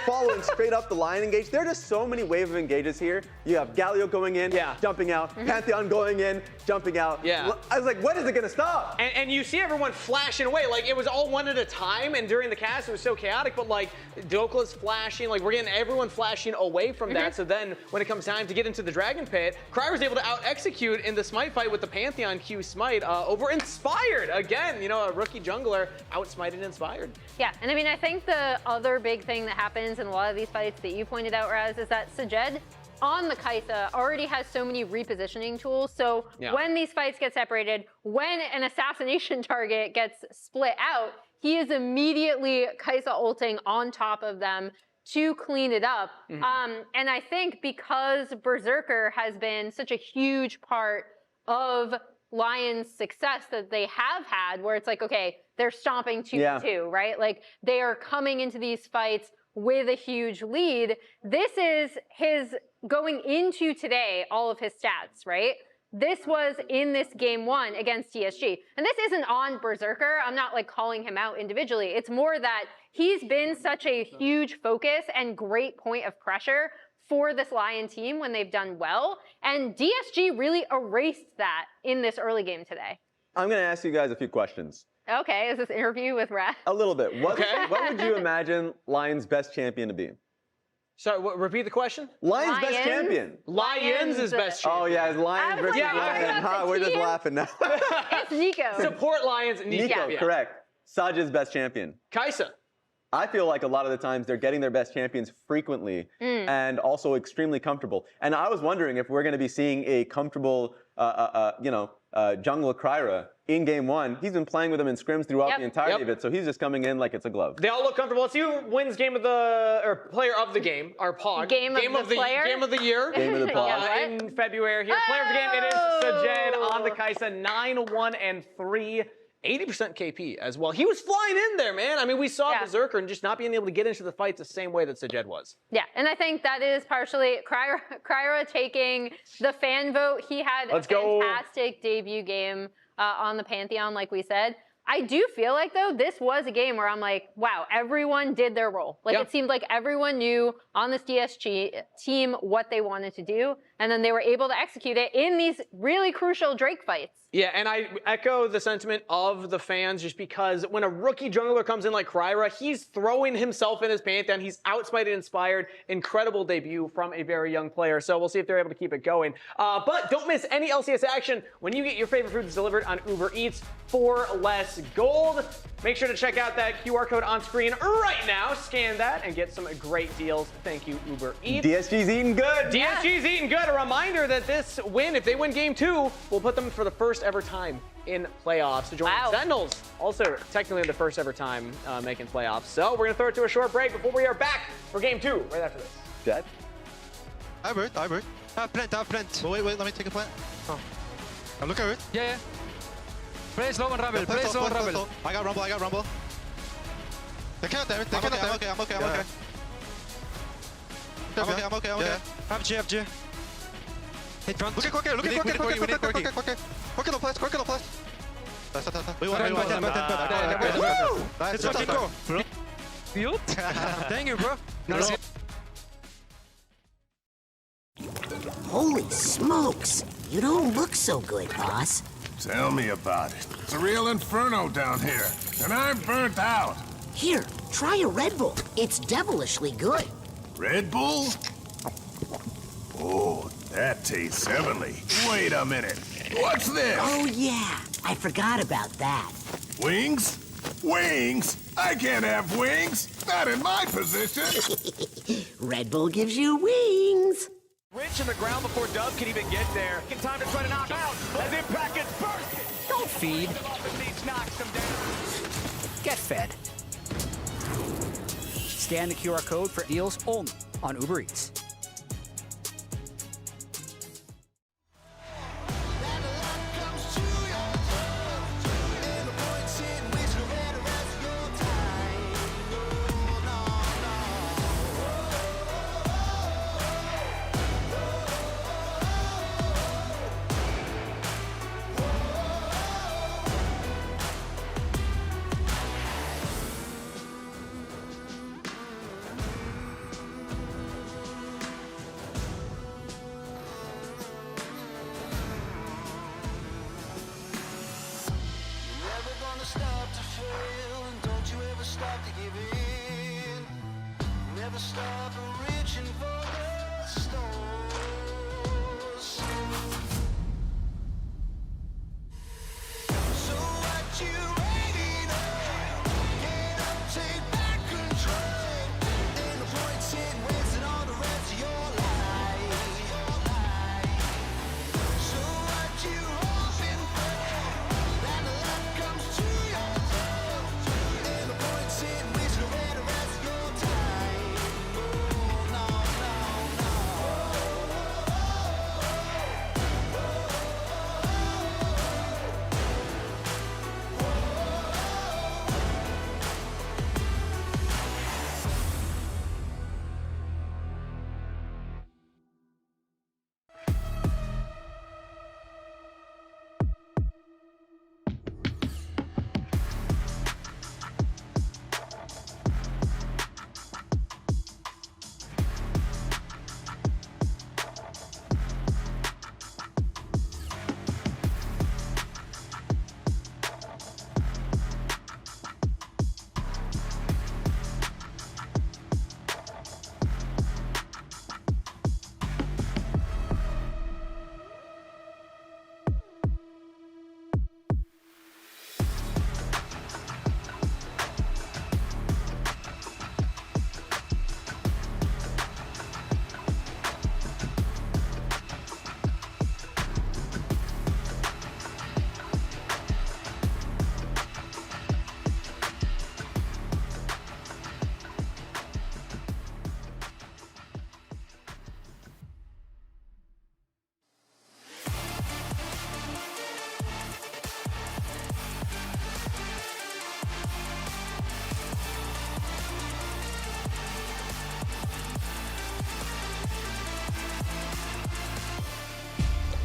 following straight up the Lion engage. There are just so many wave of engages here. You have Galio going in, jumping out, Pantheon going in, jumping out. Yeah. I was like, when is it gonna stop? And you see everyone flashing away. Like, it was all one at a time, and during the cast, it was so chaotic, but like, Dokla's flashing, like, we're getting everyone flashing away from that. So then, when it comes time to get into the Dragon Pit, Cry was able to out-execute in the Smite fight with the Pantheon Q Smite over Inspired. Again, you know, a rookie jungler out-smited Inspired. Yeah, and I mean, I think the other big thing that happens in a lot of these fights that you pointed out, Raz, is that Sajid on the Kaisa already has so many repositioning tools. So when these fights get separated, when an assassination target gets split out, he is immediately Kaisa ulting on top of them to clean it up. And I think because Berserker has been such a huge part of Lion's success that they have had, where it's like, okay, they're stomping 2-2, right? Like, they are coming into these fights with a huge lead. This is his going into today, all of his stats, right? This was in this game 1 against DSG. And this isn't on Berserker. I'm not like calling him out individually. It's more that he's been such a huge focus and great point of pressure for this Lion team when they've done well. And DSG really erased that in this early game today. I'm gonna ask you guys a few questions. Okay, is this interview with Raz? A little bit. What would you imagine Lion's best champion to be? Sorry, repeat the question? Lion's best champion. Lions is best champion. Oh yeah, it's Lions versus Lion. We're just laughing now. It's Nico. Support Lions, Nico. Nico, correct. Sajid's best champion. Kaisa. I feel like a lot of the times they're getting their best champions frequently and also extremely comfortable. And I was wondering if we're going to be seeing a comfortable, jungler Kryra in game 1. He's been playing with them in scrims throughout the entirety of it, so he's just coming in like it's a glove. They all look comfortable. Let's see who wins game of the, or player of the game, our POG. Game of the year. Game of the POG. In February here. Player of the game, it is Sajid on the Kaisa, 9-1-3. 80% KP as well. He was flying in there, man. I mean, we saw Berserker and just not being able to get into the fights the same way that Sajid was. Yeah, and I think that is partially Kryra taking the fan vote. He had a fantastic debut game on the Pantheon, like we said. I do feel like, though, this was a game where I'm like, wow, everyone did their role. Like, it seemed like everyone knew on this DSG team what they wanted to do, and then they were able to execute it in these really crucial Drake fights. Yeah, and I echo the sentiment of the fans just because when a rookie jungler comes in like Kryra, he's throwing himself in his Pantheon. He's outsmited Inspired. Incredible debut from a very young player. So we'll see if they're able to keep it going. But don't miss any LCS action when you get your favorite foods delivered on Uber Eats for less gold. Make sure to check out that QR code on screen right now. Scan that and get some great deals. Thank you, Uber Eats. DSG's eating good. DSG's eating good. A remander that this win, if they win game 2, will put them for the first ever time in playoffs to join Sentinels. Also, technically the first ever time making playoffs. So we're going to throw it to a short break before we are back for game 2 right after this. Dead? I have plant. Oh, wait, let me take a plant. Oh. Look at it. Yeah. Play slow and rumble. Play slow and rumble. I got rumble. They cannot damage. I'm okay. I'm okay. Have G. Hit front. Look at Quirky. Quirky no flash. We won. Let's fucking go. Thank you, bro. Holy smokes! You don't look so good, boss. Tell me about it. It's a real inferno down here, and I'm burnt out. Here, try a Red Bull. It's devilishly good. Red Bull? Oh, that tastes heavenly. Wait a minute. What's this? Oh, yeah. I forgot about that. Wings? Wings? I can't have wings. Not in my position. Red Bull gives you wings. Rich in the ground before Dub can even get there. In time to try to knock out as Impact gets bursted. Don't feed. Get fed. Scan the QR code for deals only on Uber Eats.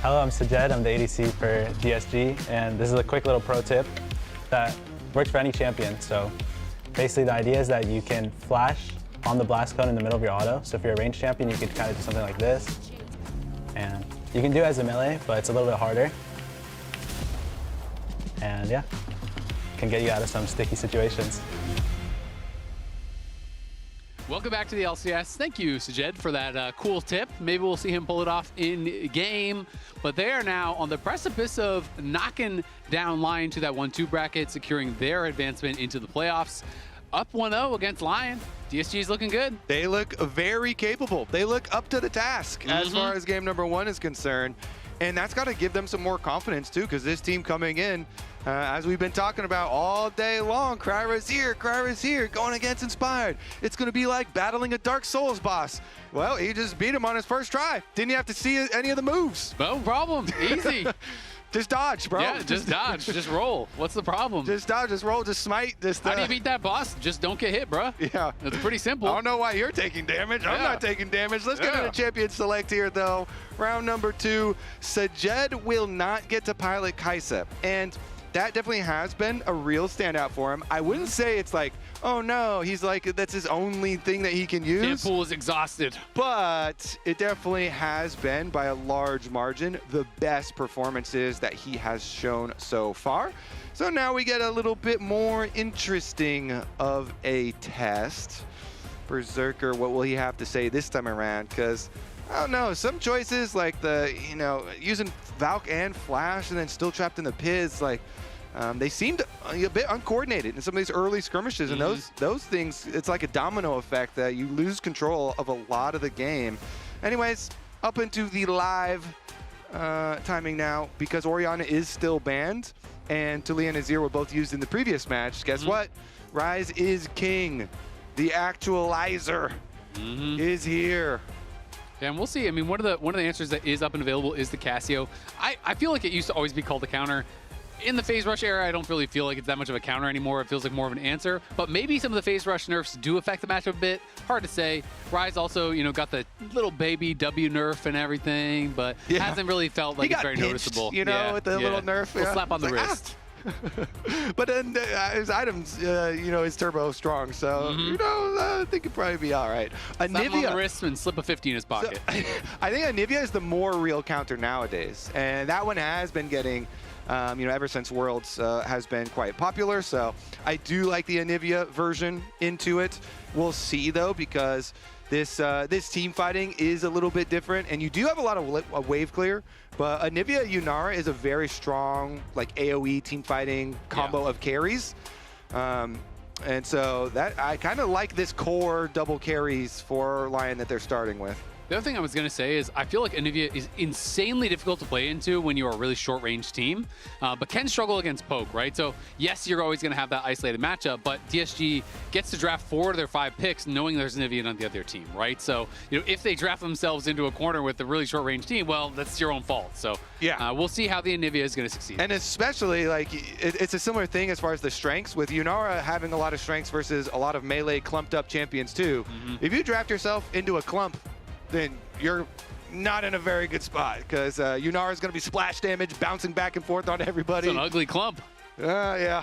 Hello, I'm Sajed. I'm the ADC for DSG, and this is a quick little pro tip that works for any champion. So basically the idea is that you can flash on the blast cone in the middle of your auto. So if you're a ranged champion, you could kind of do something like this. And you can do it as a melee, but it's a little bit harder. And yeah, can get you out of some sticky situations. Welcome back to the LCS. Thank you, Sajed, for that cool tip. Maybe we'll see him pull it off in game. But they are now on the precipice of knocking down Lyon to that 1-2 bracket, securing their advancement into the playoffs. Up 1-0 against Lyon. DSG is looking good. They look very capable. They look up to the task as far as game number 1 is concerned. And that's got to give them some more confidence, too, because this team coming in, as we've been talking about all day long, Kryra's here, going against Inspired. It's going to be like battling a Dark Souls boss. Well, he just beat him on his first try. Didn't have to see any of the moves. No problem. Easy. Just dodge, bro. Yeah, just dodge. Just roll. What's the problem? Just dodge, just roll, just smite. Just, How do you beat that boss? Just don't get hit, bro. Yeah. It's pretty simple. I don't know why you're taking damage. I'm not taking damage. Let's get to the champion select here, though. Round number 2. Sajed will not get to pilot Kaisa. And that definitely has been a real standout for him. I wouldn't say it's like oh no, he's like, that's his only thing that he can use. Pool is exhausted. But it definitely has been, by a large margin, the best performances that he has shown so far. So now we get a little bit more interesting of a test. Berserker, what will he have to say this time around? Because, I don't know, some choices like the, using Valk and Flash and then still trapped in the pits, like, they seemed a bit uncoordinated in some of these early skirmishes, and those things, it's like a domino effect that you lose control of a lot of the game. Anyways, up into the live timing now, because Orianna is still banned, and Talia and Azir were both used in the previous match. Guess what? Rise is king. The actualizer is here. Yeah, and we'll see. I mean, one of the answers that is up and available is the Casio. I feel like it used to always be called the counter. In the phase rush era, I don't really feel like it's that much of a counter anymore. It feels like more of an answer. But maybe some of the phase rush nerfs do affect the matchup a bit. Hard to say. Rise also, got the little baby W nerf and everything, but hasn't really felt like it's very noticeable. With the little nerf. Little slap on the wrist. But then his items, his turbo strong, so I think it'd probably be all right. Slap him on the wrist and slip a 50 in his pocket. So, I think Anivia is the more real counter nowadays, and that one has been getting, ever since Worlds has been quite popular. So I do like the Anivia version into it. We'll see though, because this team fighting is a little bit different, and you do have a lot of wave clear. But Anivia Yunara is a very strong, like, AoE team fighting combo of carries. And so that I kind of like this core double carries for Lyon that they're starting with. The other thing I was going to say is I feel like Anivia is insanely difficult to play into when you're a really short-range team, but can struggle against poke, right? So, yes, you're always going to have that isolated matchup, but DSG gets to draft 4 of their 5 picks knowing there's Anivia on the other team, right? So, if they draft themselves into a corner with a really short-range team, well, that's your own fault. So, we'll see how the Anivia is going to succeed. And especially, like, it's a similar thing as far as the strengths, with Yunara having a lot of strengths versus a lot of melee clumped-up champions, too. If you draft yourself into a clump, then you're not in a very good spot, because Yunara is going to be splash damage, bouncing back and forth on everybody. It's an ugly clump. Yeah,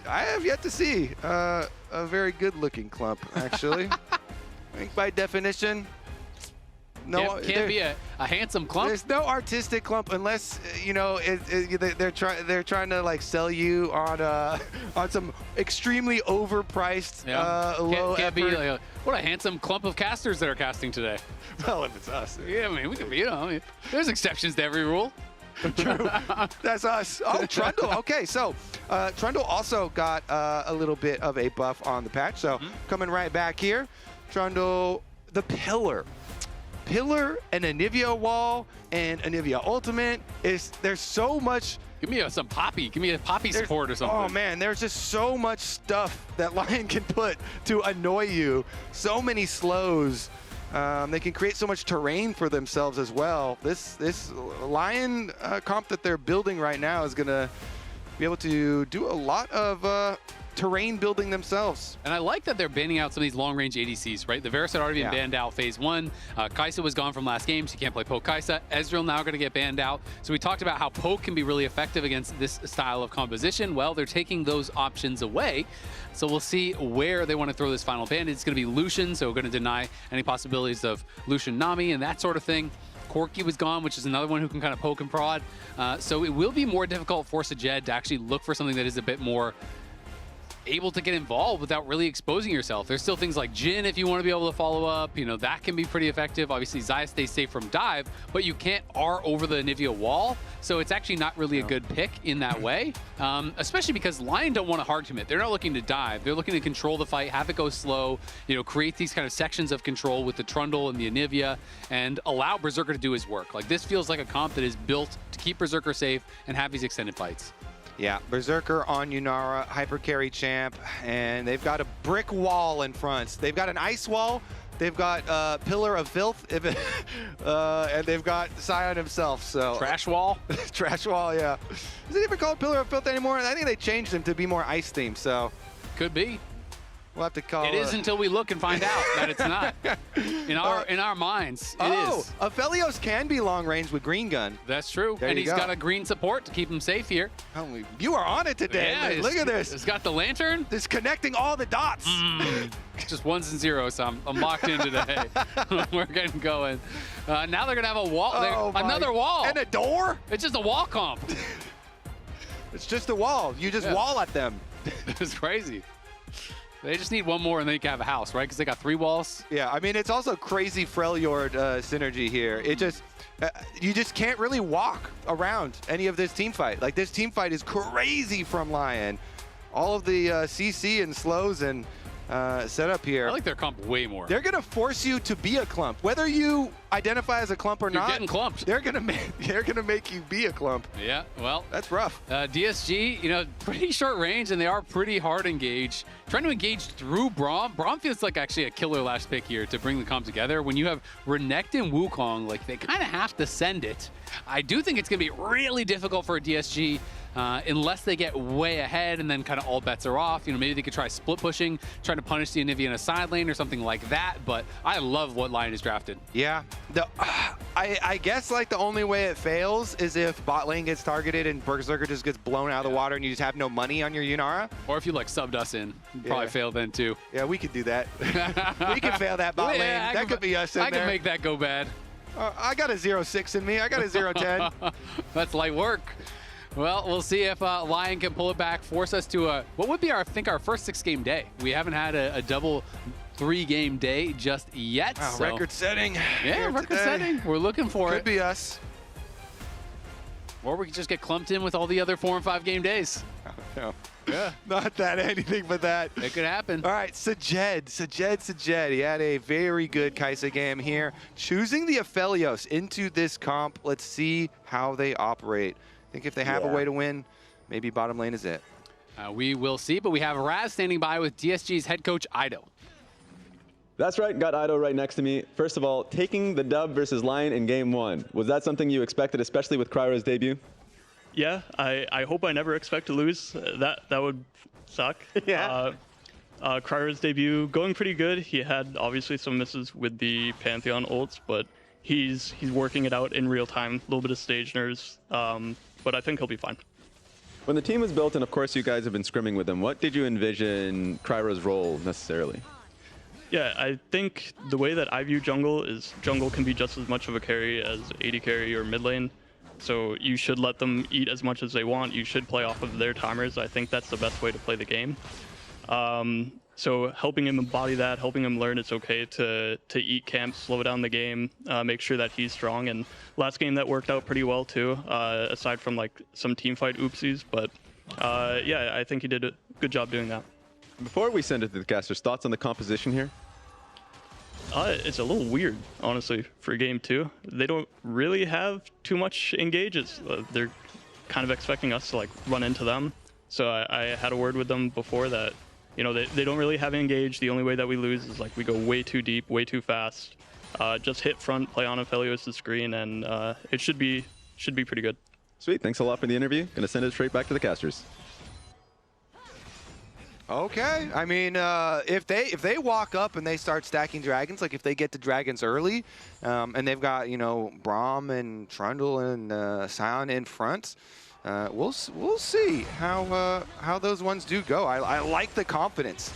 I have yet to see a very good-looking clump, actually. I think by definition, no, can't be a handsome clump. There's no artistic clump unless they're trying to like sell you on some extremely overpriced low can't effort. be like what a handsome clump of casters that are casting today. Well, if it's us. Yeah, I mean, we can be, there's exceptions to every rule. True. That's us. Oh, Trundle. Okay, so Trundle also got a little bit of a buff on the patch. So coming right back here, Trundle, the Pillar and Anivia Wall and Anivia Ultimate. There's so much. Give me some Poppy. Give me a Poppy support or something. Oh, man, there's just so much stuff that Lyon can put to annoy you. So many slows. They can create so much terrain for themselves as well. This Lyon comp that they're building right now is going to be able to do a lot of terrain building themselves. And I like that they're banning out some of these long-range ADCs, right? The Varus had already been banned out phase 1. Kai'Sa was gone from last game, so you can't play poke Kai'Sa. Ezreal now going to get banned out. So we talked about how poke can be really effective against this style of composition. Well, they're taking those options away. So we'll see where they want to throw this final ban. It's going to be Lucian, so we're going to deny any possibilities of Lucian Nami and that sort of thing. Corki was gone, which is another one who can kind of poke and prod. So it will be more difficult for Sajed to actually look for something that is a bit more able to get involved without really exposing yourself. There's still things like Jhin if you want to be able to follow up. That can be pretty effective. Obviously, Xayah stays safe from dive, but you can't R over the Anivia wall, so it's actually not really a good pick in that way, especially because Lyon don't want to hard commit. They're not looking to dive. They're looking to control the fight, have it go slow, create these kind of sections of control with the Trundle and the Anivia, and allow Berserker to do his work. Like, this feels like a comp that is built to keep Berserker safe and have these extended fights. Yeah, Berserker on Yunara, hyper carry champ, and they've got a brick wall in front. They've got an ice wall. They've got Pillar of Filth, and they've got Sion himself. So Trash Wall? Trash Wall, yeah. Is it even called Pillar of Filth anymore? I think they changed him to be more ice themed, so. Could be. We'll have to call It is until we look and find out that it's not. In our minds, it is. Aphelios can be long range with green gun. That's true. There and you he's go. got a green support to keep him safe here. You are on it today. Yeah, Look at this. It's got the lantern. It's connecting all the dots. Just ones and zeros, so I'm locked in today. We're getting going. Now they're going to have a wall. Another wall. And a door? It's just a wall comp. It's just a wall. You just wall at them. It's crazy. They just need one more and then you can have a house, right? Because they got 3 walls. Yeah, I mean, it's also crazy Freljord synergy here. It just, you just can't really walk around any of this team fight. Like, this team fight is crazy from Lyon. All of the CC and slows and setup here. I like their comp way more. They're gonna force you to be a clump, whether you identify as a clump or You're not. getting clumped. They're gonna make you be a clump. Yeah, well, that's rough. DSG, you know, pretty short range, and they are pretty hard engaged. Trying to engage through Braum. Braum feels like actually a killer last pick here to bring the comp together. When you have Renekton and Wukong, like they kind of have to send it. I do think it's gonna be really difficult for a DSG. Unless they get way ahead and then kind of all bets are off. You know, maybe they could try split pushing, trying to punish the Anivia in a side lane or something like that. But I love what Lyon has drafted. Yeah. I guess like the only way it fails is if bot lane gets targeted and Berserker just gets blown out of the water and you just have no money on your Yunara. Or if you like subbed us in, you'd probably fail then too. Yeah, we could do that. We could fail that bot lane. That could be us in there. I can make that go bad. I got a 0-6 in me. I got a 0-10. That's light work. Well, we'll see if Lyon can pull it back, force us to what would be our first 6-game day. We haven't had a double 3-game day just yet. Wow, so. record setting. Yeah, record setting. We're looking for it. Could be us. Or we could just get clumped in with all the other 4- and 5-game days. No. Yeah. Not that, anything but that. It could happen. All right, Sajed. He had a very good Kaisa game here. Choosing the Aphelios into this comp. Let's see how they operate. I think if they have a way to win, maybe bottom lane is it. We will see, but we have Raz standing by with DSG's head coach, Ido. That's right, got Ido right next to me. First of all, taking the dub versus Lyon in game 1. Was that something you expected, especially with Cryo's debut? Yeah, I hope I never expect to lose. That would suck. Yeah. Cryo's debut going pretty good. He had obviously some misses with the Pantheon ults, but he's working it out in real time. A little bit of stage nerves, but I think he'll be fine. When the team was built, and of course you guys have been scrimming with him, what did you envision Cryo's role necessarily? Yeah, I think the way that I view jungle is jungle can be just as much of a carry as AD carry or mid lane. So you should let them eat as much as they want. You should play off of their timers. I think that's the best way to play the game. So helping him embody that, helping him learn it's okay to eat camps, slow down the game, make sure that he's strong. And last game that worked out pretty well too, aside from like some team fight oopsies. But yeah, I think he did a good job doing that. Before we send it to the casters, thoughts on the composition here? It's a little weird, honestly, for game 2. They don't really have too much engages. They're kind of expecting us to like run into them. So I had a word with them before that, you know, they don't really have engage. The only way that we lose is like we go way too deep, way too fast. Just hit front, play on Aphelios' screen, and it should be pretty good. Sweet, thanks a lot for the interview. Gonna send it straight back to the casters. Okay, I mean, if they walk up and they start stacking dragons, like if they get to dragons early, and they've got, you know, Braum and Trundle and Sion in front, we'll see how those ones do go. I like the confidence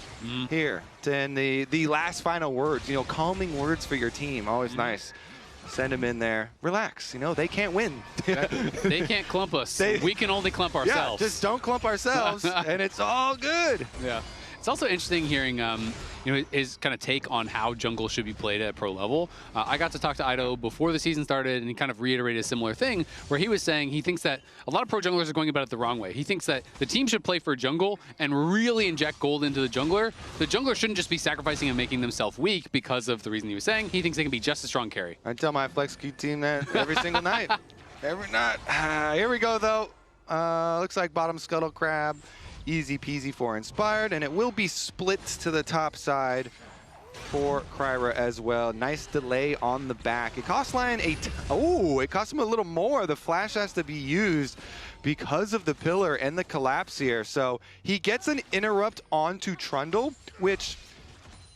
here. And the last final words, you know, calming words for your team, always nice. Send them in there. Relax. You know, they can't win. They can't clump us. We can only clump Yeah, ourselves. just don't clump ourselves, and it's all good. Yeah. It's also interesting hearing, you know, his kind of take on how jungle should be played at pro level. I got to talk to Ido before the season started, and he kind of reiterated a similar thing, where he was saying he thinks that a lot of pro junglers are going about it the wrong way. He thinks that the team should play for jungle and really inject gold into the jungler. The jungler shouldn't just be sacrificing and making themselves weak because of the reason he was saying. He thinks they can be just a strong carry. I tell my Flex Q team that every single night. Every night. Here we go, though. Looks like bottom Scuttle Crab. Easy peasy for Inspired, and it will be split to the top side for Kryra as well. Nice delay on the back. It cost Lyon it cost him a little more. The flash has to be used because of the pillar and the collapse here. So he gets an interrupt onto Trundle, which,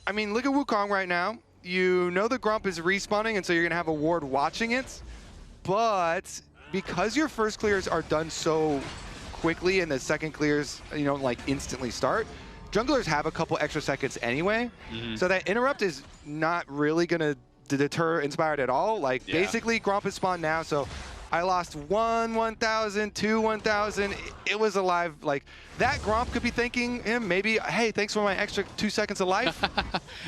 I mean, look at Wukong right now. You know the Grump is respawning, and so you're going to have a ward watching it. But because your first clears are done so quickly and the second clears, you know, like instantly start, junglers have a couple extra seconds anyway. So that interrupt is not really going to deter Inspired at all. Like, basically, Grump is spawned now, so I lost 1,000, 2, 1,000. It was alive. Like, that Grump could be thanking him maybe, hey, thanks for my extra 2 seconds of life.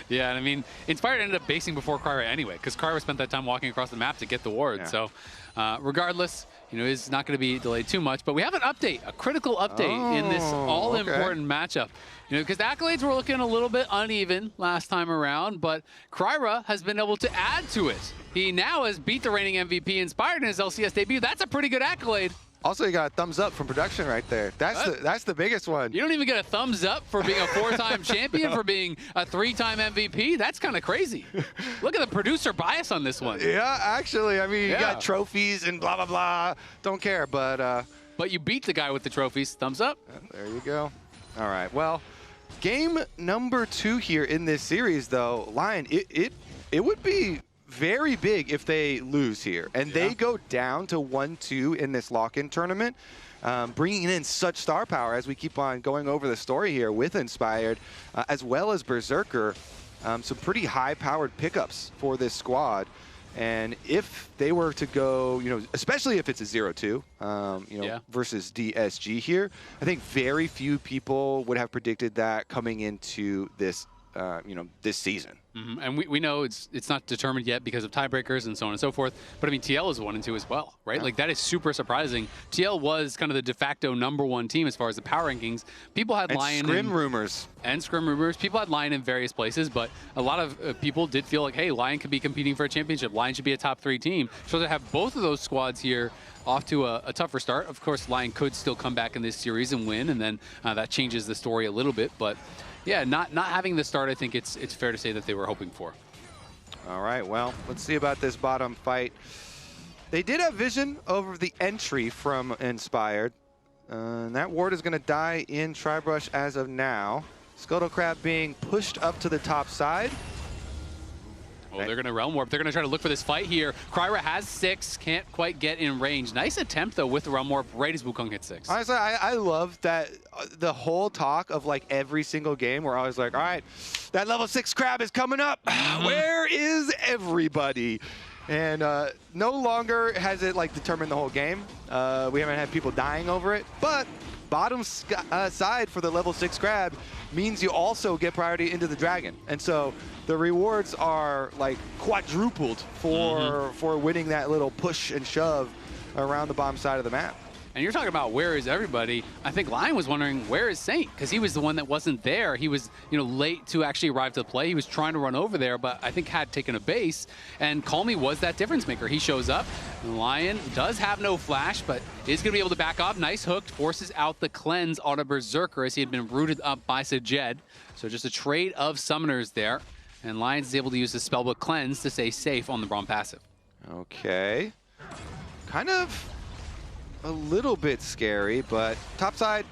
Yeah, and I mean, Inspired ended up basing before Kryra anyway, because Kryra spent that time walking across the map to get the ward. So regardless, you know, it's not going to be delayed too much. But we have an update, a critical update in this all-important matchup. You know, because the accolades were looking a little bit uneven last time around, but Kryra has been able to add to it. He now has beat the reigning MVP Inspired in his LCS debut. That's a pretty good accolade. Also, you got a thumbs up from production right there. That's the biggest one. You don't even get a thumbs up for being a 4-time champion, for being a 3-time MVP. That's kind of crazy. Look at the producer bias on this one. Yeah, actually, I mean, you got trophies and blah, blah, blah. Don't care, but... But you beat the guy with the trophies. Thumbs up. There you go. All right, well, game number 2 here in this series, though, Lyon, it would be very big if they lose here and they go down to 1-2 in this lock-in tournament, bringing in such star power as we keep on going over the story here with Inspired, as well as Berserker. Some pretty high-powered pickups for this squad. And if they were to go, you know, especially if it's a 0-2, you know, versus DSG here, I think very few people would have predicted that coming into this, you know, this season. And we know it's not determined yet because of tiebreakers and so on and so forth. But I mean, TL is 1-2 as well, right? Like, that is super surprising. TL was kind of the de facto #1 team as far as the power rankings. People had Lyon Scrim rumors. And Scrim rumors. People had Lyon in various places, but a lot of people did feel like, hey, Lyon could be competing for a championship. Lyon should be a top 3 team. So to have both of those squads here off to a tougher start. Of course, Lyon could still come back in this series and win, and then that changes the story a little bit. But yeah, not having the start, I think it's fair to say that they were hoping for. All right, well, let's see about this bottom fight. They did have vision over the entry from Inspired. And that ward is going to die in Tribrush as of now. Scuttle Crab being pushed up to the top side. Oh, they're going to Realm Warp. They're going to try to look for this fight here. Kryra has 6, can't quite get in range. Nice attempt, though, with the Realm Warp right as Wukong hits 6. Honestly, I love that the whole talk of, like, every single game, we're always like, all right, that level 6 crab is coming up. Where is everybody? And no longer has it, like, determined the whole game. We haven't had people dying over it. But bottom side for the level 6 crab means you also get priority into the dragon. And so the rewards are, like, quadrupled for winning that little push and shove around the bottom side of the map. And you're talking about where is everybody. I think Lyon was wondering, where is Saint? Because he was the one that wasn't there. He was, you know, late to actually arrive to the play. He was trying to run over there, but I think had taken a base. And Calmy was that difference maker. He shows up. And Lyon does have no flash, but is going to be able to back off. Nice hook. Forces out the cleanse on a Berserker as he had been rooted up by Sajed. So just a trade of summoners there. And Lyons is able to use the Spellbook Cleanse to stay safe on the Braum passive. Okay. Kind of a little bit scary, but topside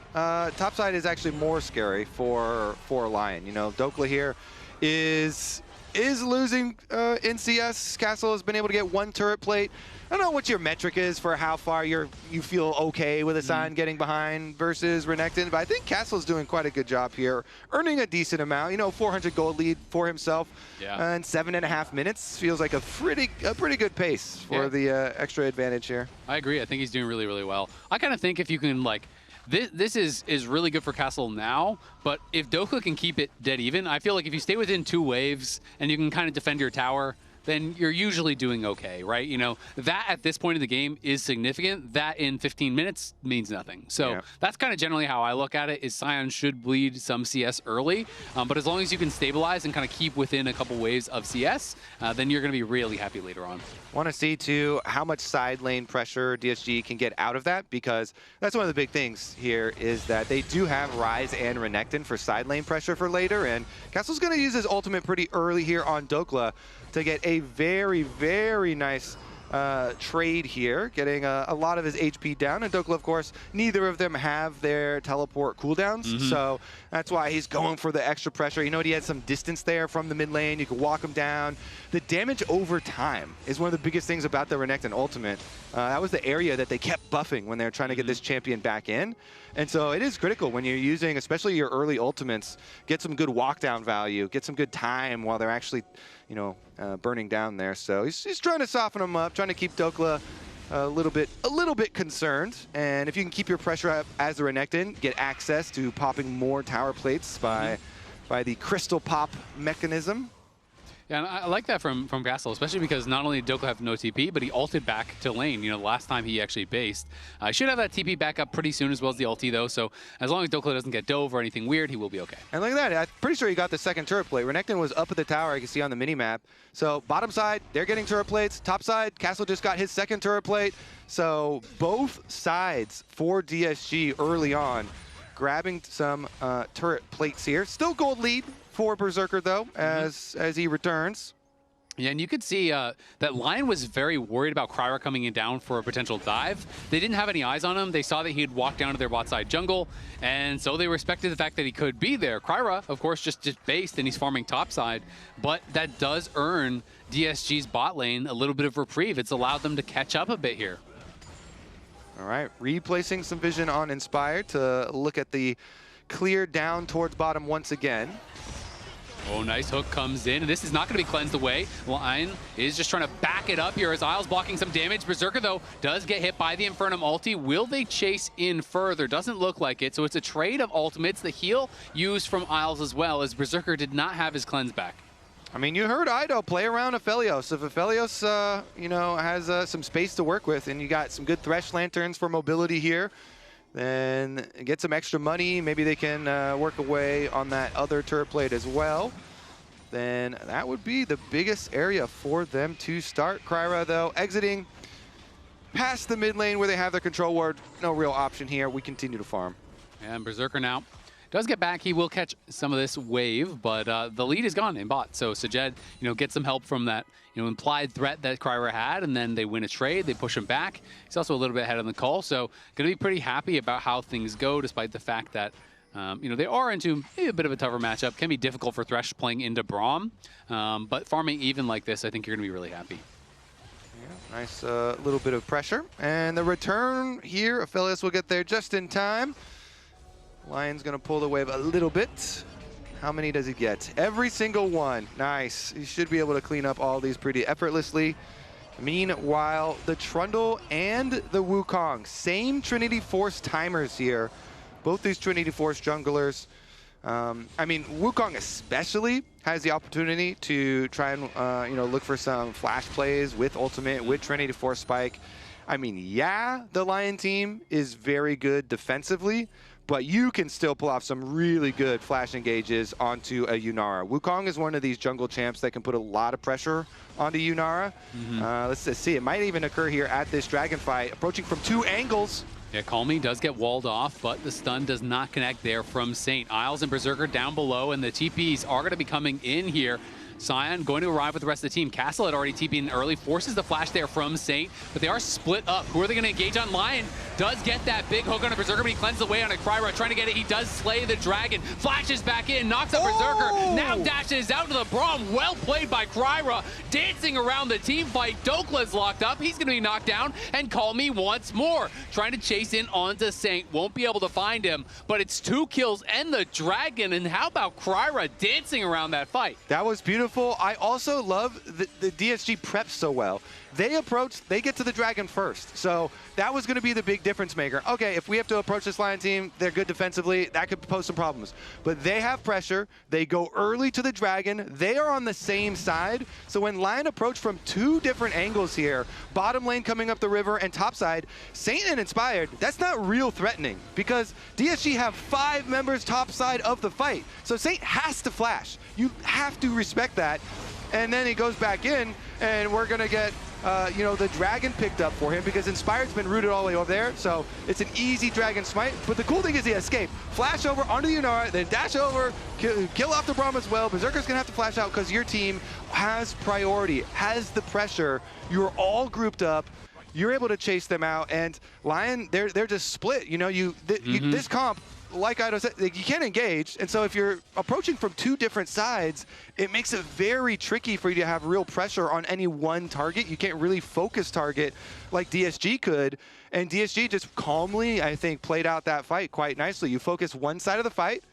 is actually more scary for Lyon. You know, Dokla here is losing in CS. Castle has been able to get 1 turret plate. I don't know what your metric is for how far you feel okay with a sign getting behind versus Renekton, but I think Castle's doing quite a good job here, earning a decent amount. You know, 400 gold lead for himself, and 7.5 minutes feels like a pretty good pace for the extra advantage here. I agree. I think he's doing really, really well. I kind of think if you can, like, this is really good for Castle now, but if Dokla can keep it dead even, I feel like if you stay within 2 waves and you can kind of defend your tower, then you're usually doing okay, right? You know, that at this point in the game is significant. That in 15 minutes means nothing. So that's kind of generally how I look at it, is Sion should bleed some CS early, but as long as you can stabilize and kind of keep within a couple waves of CS, then you're going to be really happy later on. Want to see, too, how much side lane pressure DSG can get out of that, because that's one of the big things here is that they do have Ryze and Renekton for side lane pressure for later, and Castle's going to use his ultimate pretty early here on Dokla to get a very, very nice trade here, getting a lot of his HP down. And Dokla, of course, neither of them have their teleport cooldowns, so that's why he's going for the extra pressure. You know, he had some distance there from the mid lane. You could walk him down. The damage over time is one of the biggest things about the Renekton ultimate. That was the area that they kept buffing when they were trying to get this champion back in. And so it is critical when you're using, especially your early ultimates, get some good walk down value, get some good time while they're actually, you know, burning down there. So he's trying to soften them up, trying to keep Dokla a little bit concerned. And if you can keep your pressure up as a Renekton, get access to popping more tower plates by the crystal pop mechanism. Yeah, and I like that from Castle, especially because not only did Dokla have no TP, but he ulted back to lane, you know, the last time he actually based. I should have that TP back up pretty soon, as well as the ulti, though, so as long as Dokla doesn't get dove or anything weird, he will be okay. And look at that, I'm pretty sure he got the second turret plate. Renekton was up at the tower, you can see on the mini-map. So bottom side, they're getting turret plates. Top side, Castle just got his second turret plate. So both sides for DSG early on, grabbing some turret plates here. Still gold lead for Berserker, though, as he returns. Yeah, and you could see that Lyon was very worried about Kryra coming in down for a potential dive. They didn't have any eyes on him. They saw that he'd walk down to their bot side jungle, and so they respected the fact that he could be there. Kryra, of course, just based, and he's farming top side, but that does earn DSG's bot lane a little bit of reprieve. It's allowed them to catch up a bit here. All right, replacing some vision on Inspired to look at the clear down towards bottom once again. Oh, nice hook comes in, and this is not going to be cleansed away. Lyon is just trying to back it up here as Isles blocking some damage. Berserker, though, does get hit by the Infernum ulti. Will they chase in further? Doesn't look like it, so it's a trade of ultimates. The heal used from Isles as well, as Berserker did not have his cleanse back. I mean, you heard Ido play around Aphelios. If Aphelios, you know, has some space to work with, and you got some good Thresh Lanterns for mobility here, then get some extra money. Maybe they can work away on that other turret plate as well. Then that would be the biggest area for them to start. Kryra, though, exiting past the mid lane where they have their control ward. No real option here. We continue to farm. And Berserker now does get back. He will catch some of this wave, but the lead is gone in bot. So Sajed, you know, gets some help from that, you know, implied threat that Kryra had, and then they win a trade. They push him back. He's also a little bit ahead on the call, so going to be pretty happy about how things go, despite the fact that, you know, they are into a bit of a tougher matchup. Can be difficult for Thresh playing into Braum, but farming even like this, I think you're going to be really happy. Yeah, nice little bit of pressure. And the return here, Aphelios will get there just in time. Lion's going to pull the wave a little bit. How many does he get? Every single one. Nice. He should be able to clean up all these pretty effortlessly. Meanwhile, the Trundle and the Wukong, same Trinity Force timers here. Both these Trinity Force junglers. I mean, Wukong especially has the opportunity to try and you know, look for some flash plays with ultimate, with Trinity Force Spike. I mean, yeah, the Lion team is very good defensively, but you can still pull off some really good flash engages onto a Yunara. Wukong is one of these jungle champs that can put a lot of pressure onto Yunara. Let's just see, it might even occur here at this dragon fight, approaching from two angles. Yeah, Call Me does get walled off, but the stun does not connect there from Saint. Isles and Berserker down below, and the TPs are going to be coming in here. Sion going to arrive with the rest of the team. Castle had already TP'd in early, forces the flash there from Saint, but they are split up. Who are they going to engage on? Lion does get that big hook on a Berserker, but he cleanses away on a Kryra, trying to get it. He does slay the dragon, flashes back in, knocks up Berserker, now dashes out to the Braum. Well played by Kryra, dancing around the team fight. Dokla's locked up, he's going to be knocked down, and Call Me once more, trying to chase in onto Saint. Won't be able to find him, but it's 2 kills and the dragon, and how about Kryra dancing around that fight? That was beautiful. I also love the DSG preps so well. They get to the dragon first. So that was going to be the big difference maker. Okay, if we have to approach this Lion team, they're good defensively, that could pose some problems. But they have pressure. They go early to the dragon. They are on the same side. So when Lion approach from 2 different angles here, bottom lane coming up the river and top side, Saint and Inspired, that's not real threatening because DSG have 5 members top side of the fight. So Saint has to flash. You have to respect that. And then he goes back in, and we're going to get, you know, the dragon picked up for him because Inspired's been rooted all the way over there. So it's an easy dragon smite. But the cool thing is he escaped. Flash over onto the Yunara, then dash over, kill off the Braum as well. Berserker's going to have to flash out because your team has priority, has the pressure. You're all grouped up. You're able to chase them out, and Lyon, they're just split. You know, this comp, like I said, you can't engage, and so if you're approaching from two different sides, it makes it very tricky for you to have real pressure on any one target. You can't really focus target like DSG could, and DSG just calmly, I think, played out that fight quite nicely. You focus one side of the fight,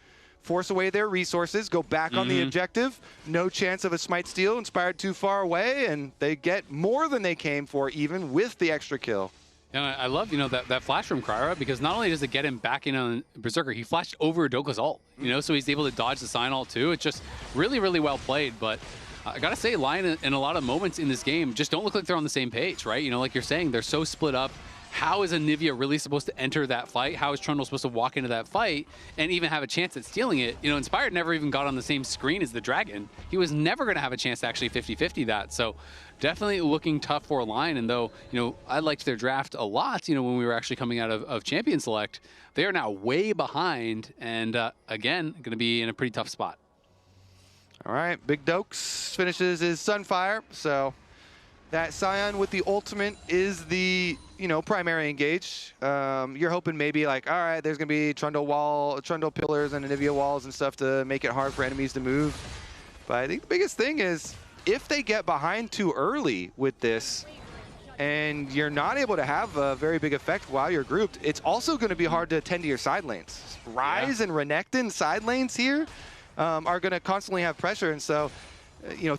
force away their resources, go back on the objective, no chance of a smite steal, Inspired too far away, and they get more than they came for even with the extra kill. And I love, that flash from Kryra, because not only does it get him back in on Berserker, he flashed over Doka's ult, so he's able to dodge the sign ult too. It's just really, really well played, but I gotta say, Lyon in a lot of moments in this game just don't look like they're on the same page, right? Like you're saying, they're so split up. How is Anivia really supposed to enter that fight? How is Trundle supposed to walk into that fight and even have a chance at stealing it? Inspired never even got on the same screen as the Dragon. He was never going to have a chance to actually 50-50 that. So definitely looking tough for Lyon. And though, I liked their draft a lot, when we were actually coming out of Champion Select, they are now way behind and, again, going to be in a pretty tough spot. All right, Big Dokes finishes his Sunfire. So that Scion with the ultimate is the primary engage. You're hoping maybe like, all right, there's gonna be Trundle pillars and Anivia walls and stuff to make it hard for enemies to move. But I think the biggest thing is if they get behind too early with this and you're not able to have a very big effect while you're grouped, it's also gonna be hard to attend to your side lanes. Ryze and Renekton side lanes here are gonna constantly have pressure, and so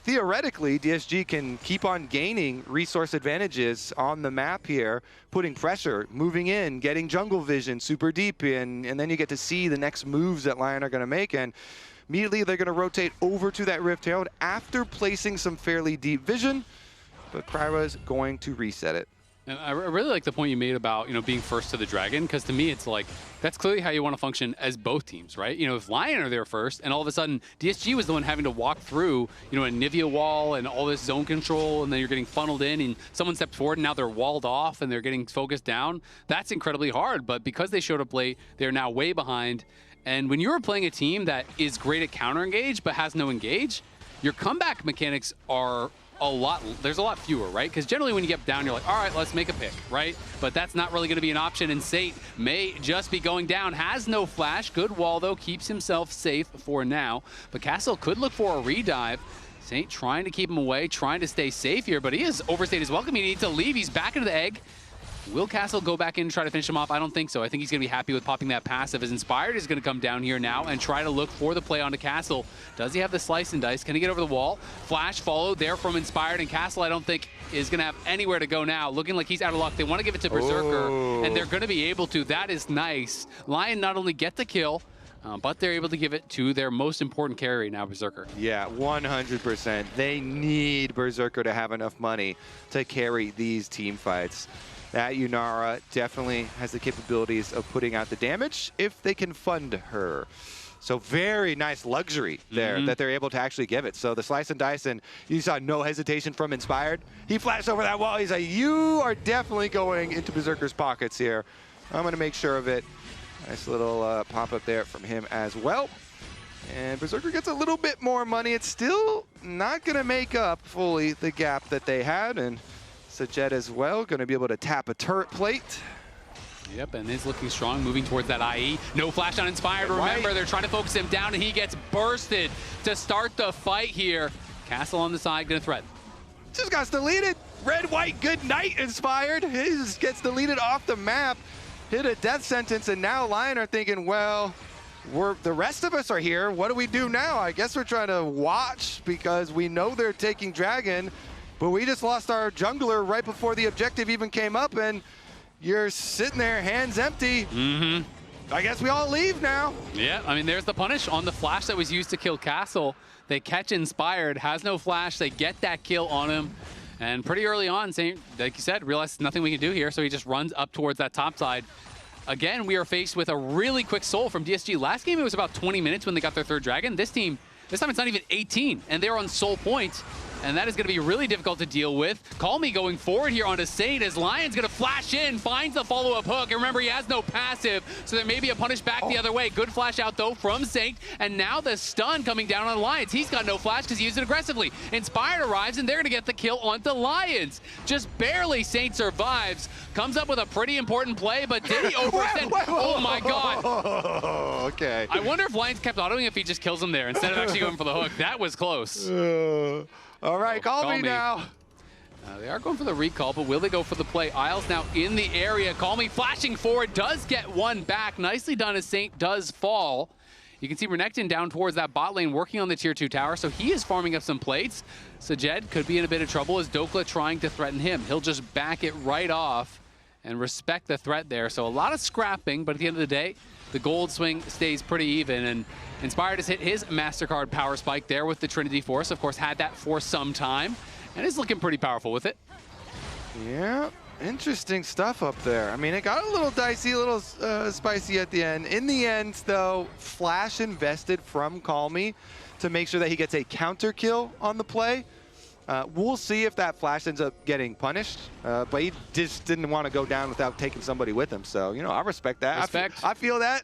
theoretically, DSG can keep on gaining resource advantages on the map here, putting pressure, moving in, getting jungle vision super deep in, and then you get to see the next moves that Lyon are going to make. And immediately they're going to rotate over to that Rift Herald after placing some fairly deep vision, but Kryra's going to reset it. And I really like the point you made about, being first to the Dragon, because to me, it's like, that's clearly how you want to function as both teams, right? If Lyon are there first, and all of a sudden, DSG was the one having to walk through, a Nivea wall and all this zone control, and then you're getting funneled in, and someone steps forward, and now they're walled off, and they're getting focused down. That's incredibly hard, but because they showed up late, they're now way behind. And when you're playing a team that is great at counter-engage, but has no engage, your comeback mechanics are there's a lot fewer, right? Because generally when you get down, you're like, all right, let's make a pick, right? But that's not really going to be an option, and Saint may just be going down. Has no flash. Good wall, though. Keeps himself safe for now. But Castle could look for a redive. Saint trying to keep him away, trying to stay safe here, but he has overstayed his welcome. He needs to leave. He's back into the egg. Will Castle go back in and try to finish him off? I don't think so. I think he's going to be happy with popping that passive, as Inspired is going to come down here now and try to look for the play onto Castle. Does he have the slice and dice? Can he get over the wall? Flash followed there from Inspired, and Castle I don't think is going to have anywhere to go now. Looking like he's out of luck. They want to give it to Berserker, and they're going to be able to. That is nice. Lyon not only get the kill, but they're able to give it to their most important carry now, Berserker. Yeah, 100%. They need Berserker to have enough money to carry these team fights. That Yunara definitely has the capabilities of putting out the damage if they can fund her. So very nice luxury there that they're able to actually give it. So the slice and dice, and you saw no hesitation from Inspired. He flashed over that wall. He's like, you are definitely going into Berserker's pockets here. I'm going to make sure of it. Nice little pop-up there from him as well. And Berserker gets a little bit more money. It's still not going to make up fully the gap that they had. And Sajet as well, going to be able to tap a turret plate. Yep, and is looking strong, moving towards that IE. No flash on Inspired. Remember, they're trying to focus him down, and he gets bursted to start the fight here. Castle on the side, going to threaten. Just got deleted. Red, white, good night, Inspired. He just gets deleted off the map. Hit a death sentence, and now Lyon are thinking, well, the rest of us are here. What do we do now? I guess we're trying to watch because we know they're taking Dragon. But we just lost our jungler right before the objective even came up, and you're sitting there hands empty. I guess we all leave now. Yeah, I mean, there's the punish on the flash that was used to kill Castle. They catch Inspired, has no flash. They get that kill on him. And pretty early on, Saint, like you said, realized nothing we can do here, so he just runs up towards that top side. Again, we are faced with a really quick soul from DSG. Last game, it was about 20 minutes when they got their third Dragon. This time, it's not even 18, and they're on soul point. and that is going to be really difficult to deal with. Call Me going forward here onto Saint as Lion's going to flash in, finds the follow-up hook, and remember, he has no passive, so there may be a punish back the other way. Good flash out, though, from Saint, and now the stun coming down on Lions. He's got no flash because he used it aggressively. Inspired arrives, and they're going to get the kill onto Lions. Just barely Saint survives, comes up with a pretty important play, but did he overextend? Oh my god. Okay. I wonder if Lions kept autoing if he just kills him there instead of actually going for the hook. That was close. All right, call me now. They are going for the recall, but will they go for the play? Isles now in the area. Call Me flashing forward, does get one back. Nicely done as Saint does fall. You can see Renekton down towards that bot lane working on the tier 2 tower, so he is farming up some plates. Sajed could be in a bit of trouble as Dokla trying to threaten him. He'll just back it right off and respect the threat there. So a lot of scrapping, but at the end of the day, the gold swing stays pretty even, and Inspired has hit his MasterCard power spike there with the Trinity Force. Of course, had that for some time, and is looking pretty powerful with it. Yeah, interesting stuff up there. I mean, it got a little dicey, a little spicy at the end. In the end, though, Flash invested from Call Me to make sure that he gets a counter kill on the play. We'll see if that Flash ends up getting punished, but he just didn't want to go down without taking somebody with him. So, you know, I respect that. Respect. I feel that.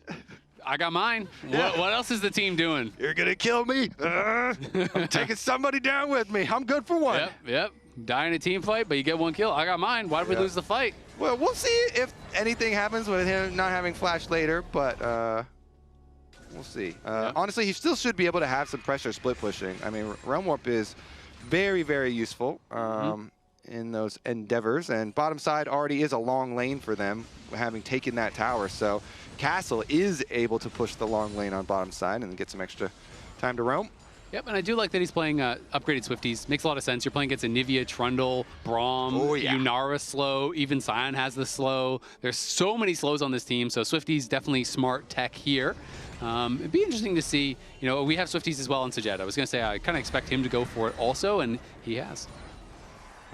I got mine. Yeah. What else is the team doing? You're going to kill me. I'm taking somebody down with me. I'm good for one. Yep. Die in a team fight, but you get one kill. I got mine. Why did we lose the fight? Well, we'll see if anything happens with him not having Flash later, but we'll see. Honestly, he still should be able to have some pressure split pushing. I mean, Realm Warp is very, very useful in those endeavors, and bottom side already is a long lane for them, having taken that tower. So Castle is able to push the long lane on bottom side and get some extra time to roam. Yep, and I do like that he's playing upgraded Swifties. Makes a lot of sense. You're playing against Anivia, Trundle, Braum, Yunara slow, even Sion has the slow. There's so many slows on this team, so Swifties definitely smart tech here. It'd be interesting to see, you know, we have Swifties as well in Sajed. I was going to say I kind of expect him to go for it also, and he has.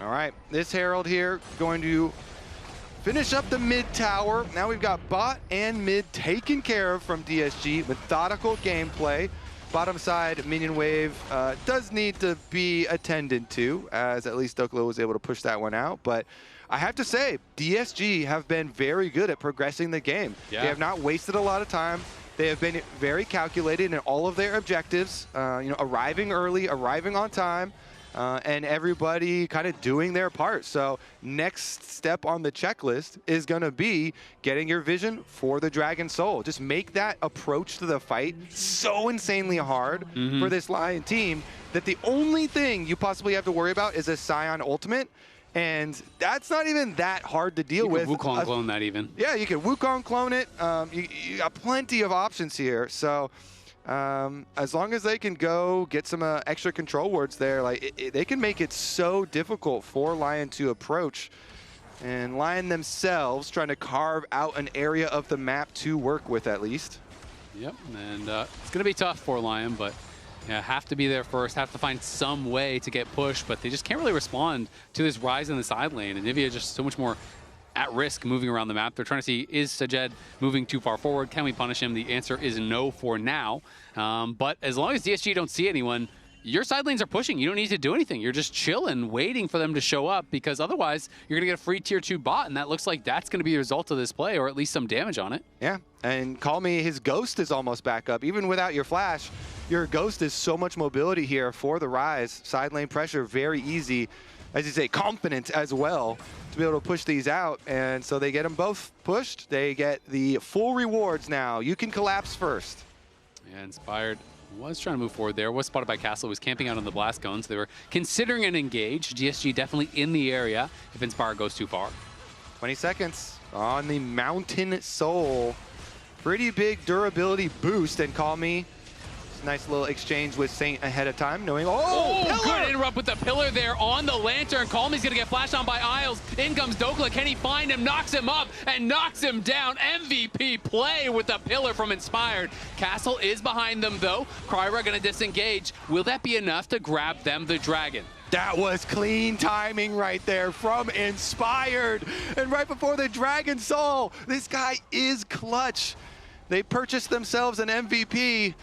All right, this Herald here going to finish up the mid tower. Now we've got bot and mid taken care of from DSG. Methodical gameplay. Bottom side minion wave does need to be attended to, as at least Dokla was able to push that one out. But I have to say, DSG have been very good at progressing the game. Yeah. They have not wasted a lot of time. They have been very calculated in all of their objectives, you know, arriving early, arriving on time, and everybody kind of doing their part. So next step on the checklist is going to be getting your vision for the Dragon Soul. Just make that approach to the fight so insanely hard for this Lion team that the only thing you possibly have to worry about is a Sion ultimate. And that's not even that hard to deal with. You can Wukong clone that even. Yeah, you can Wukong clone it. You got plenty of options here. So as long as they can go get some extra control wards there, like they can make it so difficult for Lion to approach. And Lion themselves trying to carve out an area of the map to work with at least. Yep, and it's going to be tough for Lion, but yeah, have to be there first, have to find some way to get pushed, but they just can't really respond to this rise in the side lane. And Nivea just so much more at risk moving around the map. They're trying to see, is Sajed moving too far forward? Can we punish him? The answer is no for now. But as long as DSG don't see anyone, your side lanes are pushing. You don't need to do anything. You're just chilling, waiting for them to show up, because otherwise you're going to get a free tier 2 bot, and that looks like that's going to be the result of this play, or at least some damage on it. Yeah, and Call Me, his Ghost is almost back up. Even without your flash, your Ghost is so much mobility here for the rise. Side lane pressure, very easy. As you say, confident as well to be able to push these out. And so they get them both pushed. They get the full rewards now. You can collapse first. Yeah, Inspired was trying to move forward there. Was spotted by Castle. Was camping out on the blast cones. They were considering an engage. DSG definitely in the area if Inspired goes too far. 20 seconds on the Mountain Soul. Pretty big durability boost, and Call Me. Nice little exchange with Saint ahead of time, knowing, good interrupt with the pillar there on the lantern. Call Me's gonna get flashed on by Isles. In comes Dokla. Can he find him? Knocks him up and knocks him down. MVP play with the pillar from Inspired. Castle is behind them though. Kryra gonna disengage. Will that be enough to grab them the dragon? That was clean timing right there from Inspired. And right before the Dragon Soul, this guy is clutch. They purchased themselves an MVP.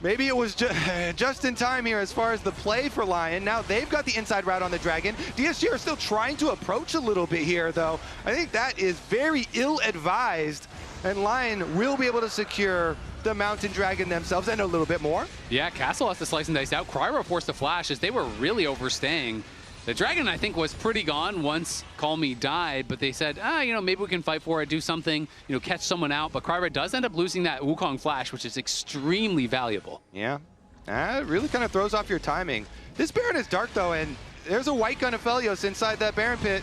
Maybe it was just in time here as far as the play for Lyon. Now they've got the inside route on the Dragon. DSG are still trying to approach a little bit here, though. I think that is very ill-advised, and Lyon will be able to secure the Mountain Dragon themselves and a little bit more. Yeah, Castle has to slice and dice out. Cryo forced to flash as they were really overstaying. The Dragon, I think, was pretty gone once Call Me died, but they said, you know, maybe we can fight for it, do something, you know, catch someone out. But Cryo does end up losing that Wukong flash, which is extremely valuable. Yeah, it really kind of throws off your timing. This Baron is dark, though, and there's a white gun of Felios inside that Baron pit.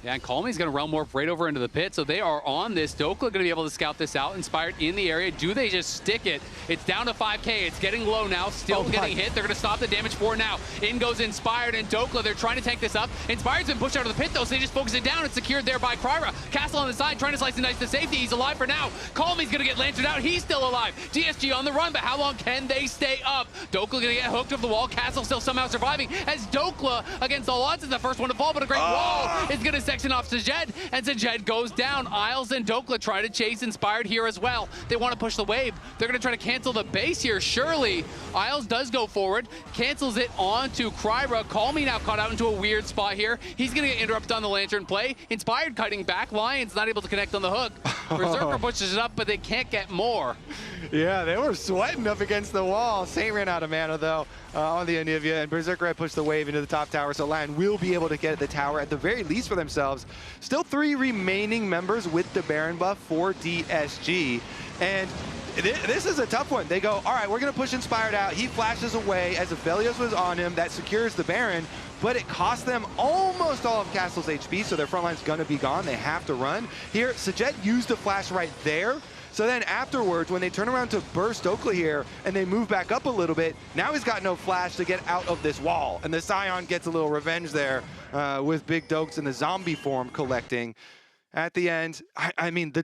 Yeah, and Call Me's going to realm warp right over into the pit, so they are on this. Dokla going to be able to scout this out. Inspired in the area. Do they just stick it? It's down to 5K. It's getting low now. Still getting hit. They're going to stop the damage for now. In goes Inspired and Dokla. They're trying to tank this up. Inspired's been pushed out of the pit, though, so they just focus it down. It's secured there by Kryra. Castle on the side trying to slice and dice to safety. He's alive for now. Call Me's going to get lanterned out. He's still alive. DSG on the run, but how long can they stay up? Dokla going to get hooked up the wall. Castle still somehow surviving as Dokla, against all odds, is the first one to fall, but a great wall is going to section off Sajed. And Sajed goes down. Isles and Dokla try to chase Inspired here as well. They want to push the wave. They're going to try to cancel the base here, surely. Isles does go forward, cancels it onto Kryra. Call Me now caught out into a weird spot here. He's going to get interrupted on the Lantern play. Inspired cutting back. Lion's not able to connect on the hook. Berserker pushes it up, but they can't get more. Yeah, they were sweating up against the wall. Saint ran out of mana, though, on the Anivia, and Berserker had pushed the wave into the top tower, so Lion will be able to get the tower at the very least for themselves. Still 3 remaining members with the Baron buff for DSG, and this is a tough one. They go, all right, we're going to push Inspired out. He flashes away as Aphelios was on him. That secures the Baron, but it costs them almost all of Castle's HP, so their front line's going to be gone. They have to run. Here, Sajed used a flash right there. So then afterwards, when they turn around to burst Dokla here and they move back up a little bit, now he's got no flash to get out of this wall. And the Scion gets a little revenge there with Big Dokes in the zombie form collecting. At the end, I mean, the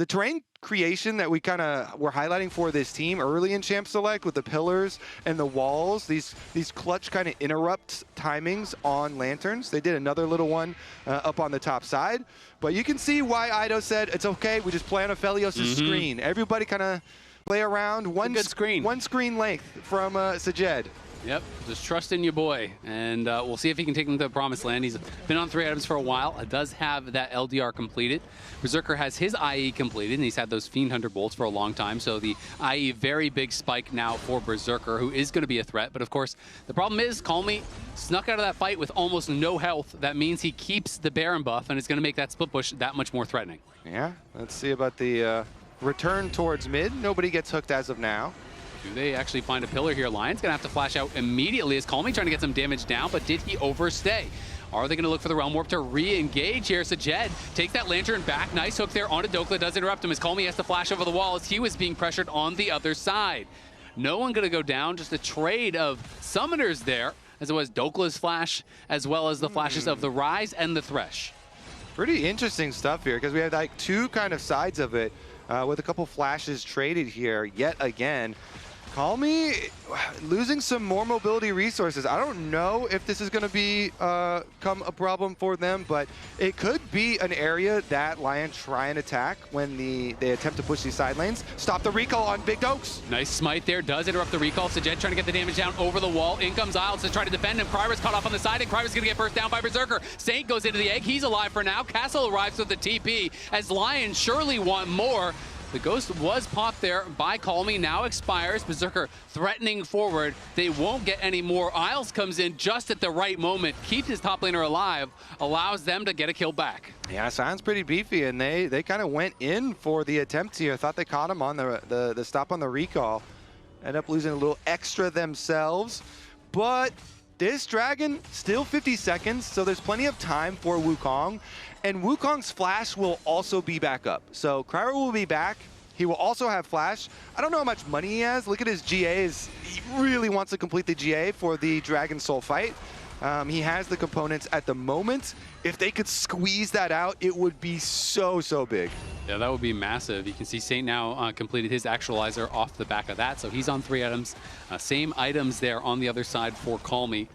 terrain creation that we kind of were highlighting for this team early in Champ Select with the pillars and the walls, these clutch kind of interrupt timings on lanterns. They did another little one up on the top side, but you can see why Ido said it's okay. We just play on Aphelios' screen. Everybody kind of play around one screen length from Sajed. Yep, just trust in your boy, and we'll see if he can take him to the promised land. He's been on 3 items for a while. It does have that LDR completed. Berserker has his IE completed, and he's had those Fiend Hunter bolts for a long time, so the IE very big spike now for Berserker, who is going to be a threat. But of course, the problem is Call Me snuck out of that fight with almost no health. That means he keeps the Baron buff, and it's going to make that split push that much more threatening. Yeah, let's see about the return towards mid. Nobody gets hooked as of now. Do they actually find a pillar here? Lion's gonna have to flash out immediately as Call Me trying to get some damage down, but did he overstay? Are they gonna look for the Realm Warp to re-engage here? Sajed takes that Lantern back. Nice hook there onto Dokla, does interrupt him as Call Me has to flash over the wall as he was being pressured on the other side. No one gonna go down, just a trade of summoners there, as it was Dokla's flash, as well as the flashes of the Rise and the Thresh. Pretty interesting stuff here, because we have like 2 kind of sides of it, with a couple flashes traded here yet again. Call Me losing some more mobility resources. I don't know if this is going to become a problem for them, but it could be an area that Lion try and attack when they attempt to push these side lanes. Stop the recall on Big Dokes. Nice smite there, does interrupt the recall. Sajed trying to get the damage down over the wall. In comes Isles to try to defend him. Kryra's caught off on the side, and Kryra's going to get burst down by Berserker. Saint goes into the egg. He's alive for now. Castle arrives with the TP as Lion surely want more. The Ghost was popped there by Call Me, now expires. Berserker threatening forward. They won't get any more. Isles comes in just at the right moment, keeps his top laner alive, allows them to get a kill back. Yeah, sounds pretty beefy, and they kind of went in for the attempt here. Thought they caught him on the stop on the recall. End up losing a little extra themselves, but this Dragon, still 50 seconds, so there's plenty of time for Wukong. And Wukong's flash will also be back up. So Kryra will be back. He will also have flash. I don't know how much money he has. Look at his GAs. He really wants to complete the GA for the Dragon Soul fight. He has the components at the moment. If they could squeeze that out, it would be so, so big. Yeah, that would be massive. You can see Saint now completed his actualizer off the back of that. So he's on 3 items. Same items there on the other side for Call Me.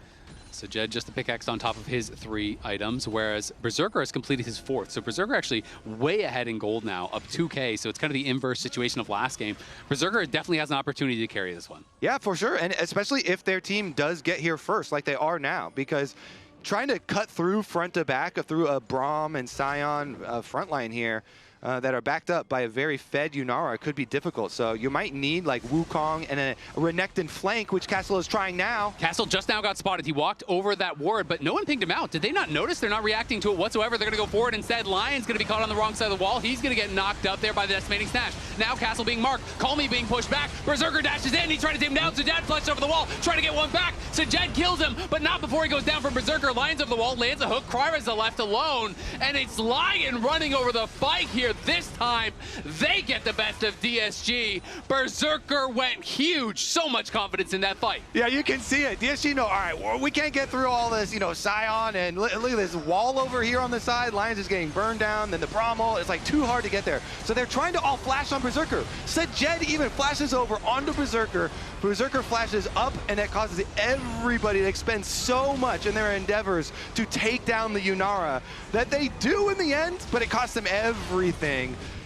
So Jed just the pickaxe on top of his 3 items, whereas Berserker has completed his 4th. So Berserker actually way ahead in gold now, up 2K. So it's kind of the inverse situation of last game. Berserker definitely has an opportunity to carry this one. Yeah, for sure. And especially if their team does get here first, like they are now, because trying to cut through front to back through a Braum and Sion front line here, that are backed up by a very fed Yunara could be difficult. So you might need like Wukong and a Renekton flank, which Castle is trying now. Castle just now got spotted. He walked over that ward, but no one pinged him out. Did they not notice? They're not reacting to it whatsoever. They're going to go forward instead. Lion's going to be caught on the wrong side of the wall. He's going to get knocked up there by the decimating Snatch. Now Castle being marked. Call Me being pushed back. Berserker dashes in. He's trying to take him down. Sajed flushed over the wall, trying to get one back. Sajed kills him, but not before he goes down from Berserker. Lion's over the wall, lands a hook. Kryra's left alone, and it's Lion running over the fight here this time. They get the best of DSG. Berserker went huge. So much confidence in that fight. Yeah, you can see it. DSG know, all right, well, we can't get through all this, you know, Sion, and look at this wall over here on the side. Lions is getting burned down, then the Bramble. It's like too hard to get there. So they're trying to all flash on Berserker. Sajed even flashes over onto Berserker. Berserker flashes up, and that causes everybody to expend so much in their endeavors to take down the Yunara that they do in the end, but it costs them everything.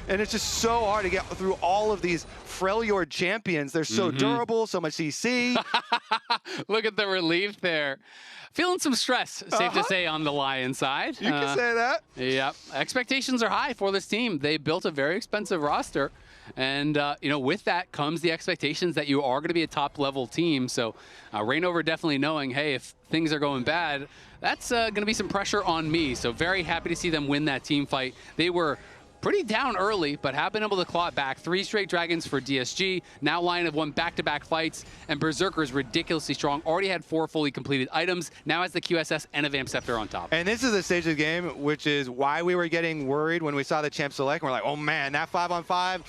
And it's just so hard to get through all of these Freljord champions. They're so durable, so much CC. Look at the relief there. Feeling some stress, safe to say, on the Lion side. You can say that. Yep. Expectations are high for this team. They built a very expensive roster. And, you know, with that comes the expectations that you are going to be a top-level team. So Reignover definitely knowing, hey, if things are going bad, that's going to be some pressure on me. So very happy to see them win that team fight. They were pretty down early, but have been able to claw it back. 3 straight dragons for DSG. Now Lion have won back-to-back fights, and Berserker is ridiculously strong. Already had 4 fully completed items. Now has the QSS and a Vamp Scepter on top. And this is the stage of the game, which is why we were getting worried when we saw the champ select. We're like, oh man, that 5-on-5.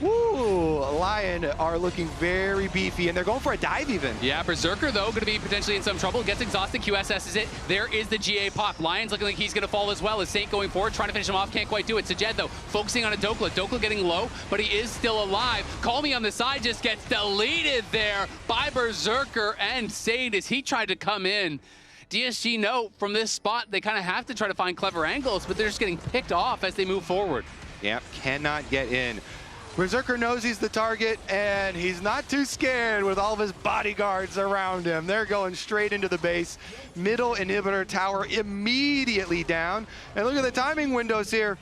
Woo! Lion are looking very beefy, and they're going for a dive even. Yeah, Berserker, though, going to be potentially in some trouble. Gets exhausted. QSS is it. There is the GA pop. Lion's looking like he's going to fall as well as Saint going forward, trying to finish him off. Can't quite do it. Sajed, though, focusing on a Dokla. Dokla getting low, but he is still alive. Call Me on the side just gets deleted there by Berserker and Saint as he tried to come in. DSG know from this spot they kind of have to try to find clever angles, but they're just getting picked off as they move forward. Yep, cannot get in. Berserker knows he's the target, and he's not too scared with all of his bodyguards around him. They're going straight into the base. Middle inhibitor tower immediately down. And look at the timing windows here.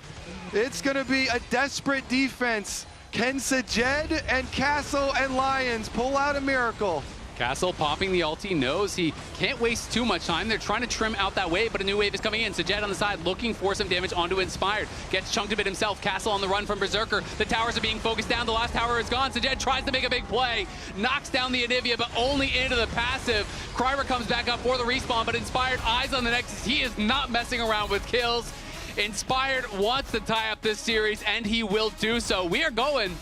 It's going to be a desperate defense. Can Sajed and Castle and Lions pull out a miracle? Castle popping the ulti, knows he can't waste too much time. They're trying to trim out that wave, but a new wave is coming in. Sajed on the side looking for some damage onto Inspired. Gets chunked a bit himself. Castle on the run from Berserker. The towers are being focused down. The last tower is gone. Sajed tries to make a big play. Knocks down the Anivia, but only into the passive. Kryra comes back up for the respawn, but Inspired eyes on the Nexus. He is not messing around with kills. Inspired wants to tie up this series, and he will do so. We are going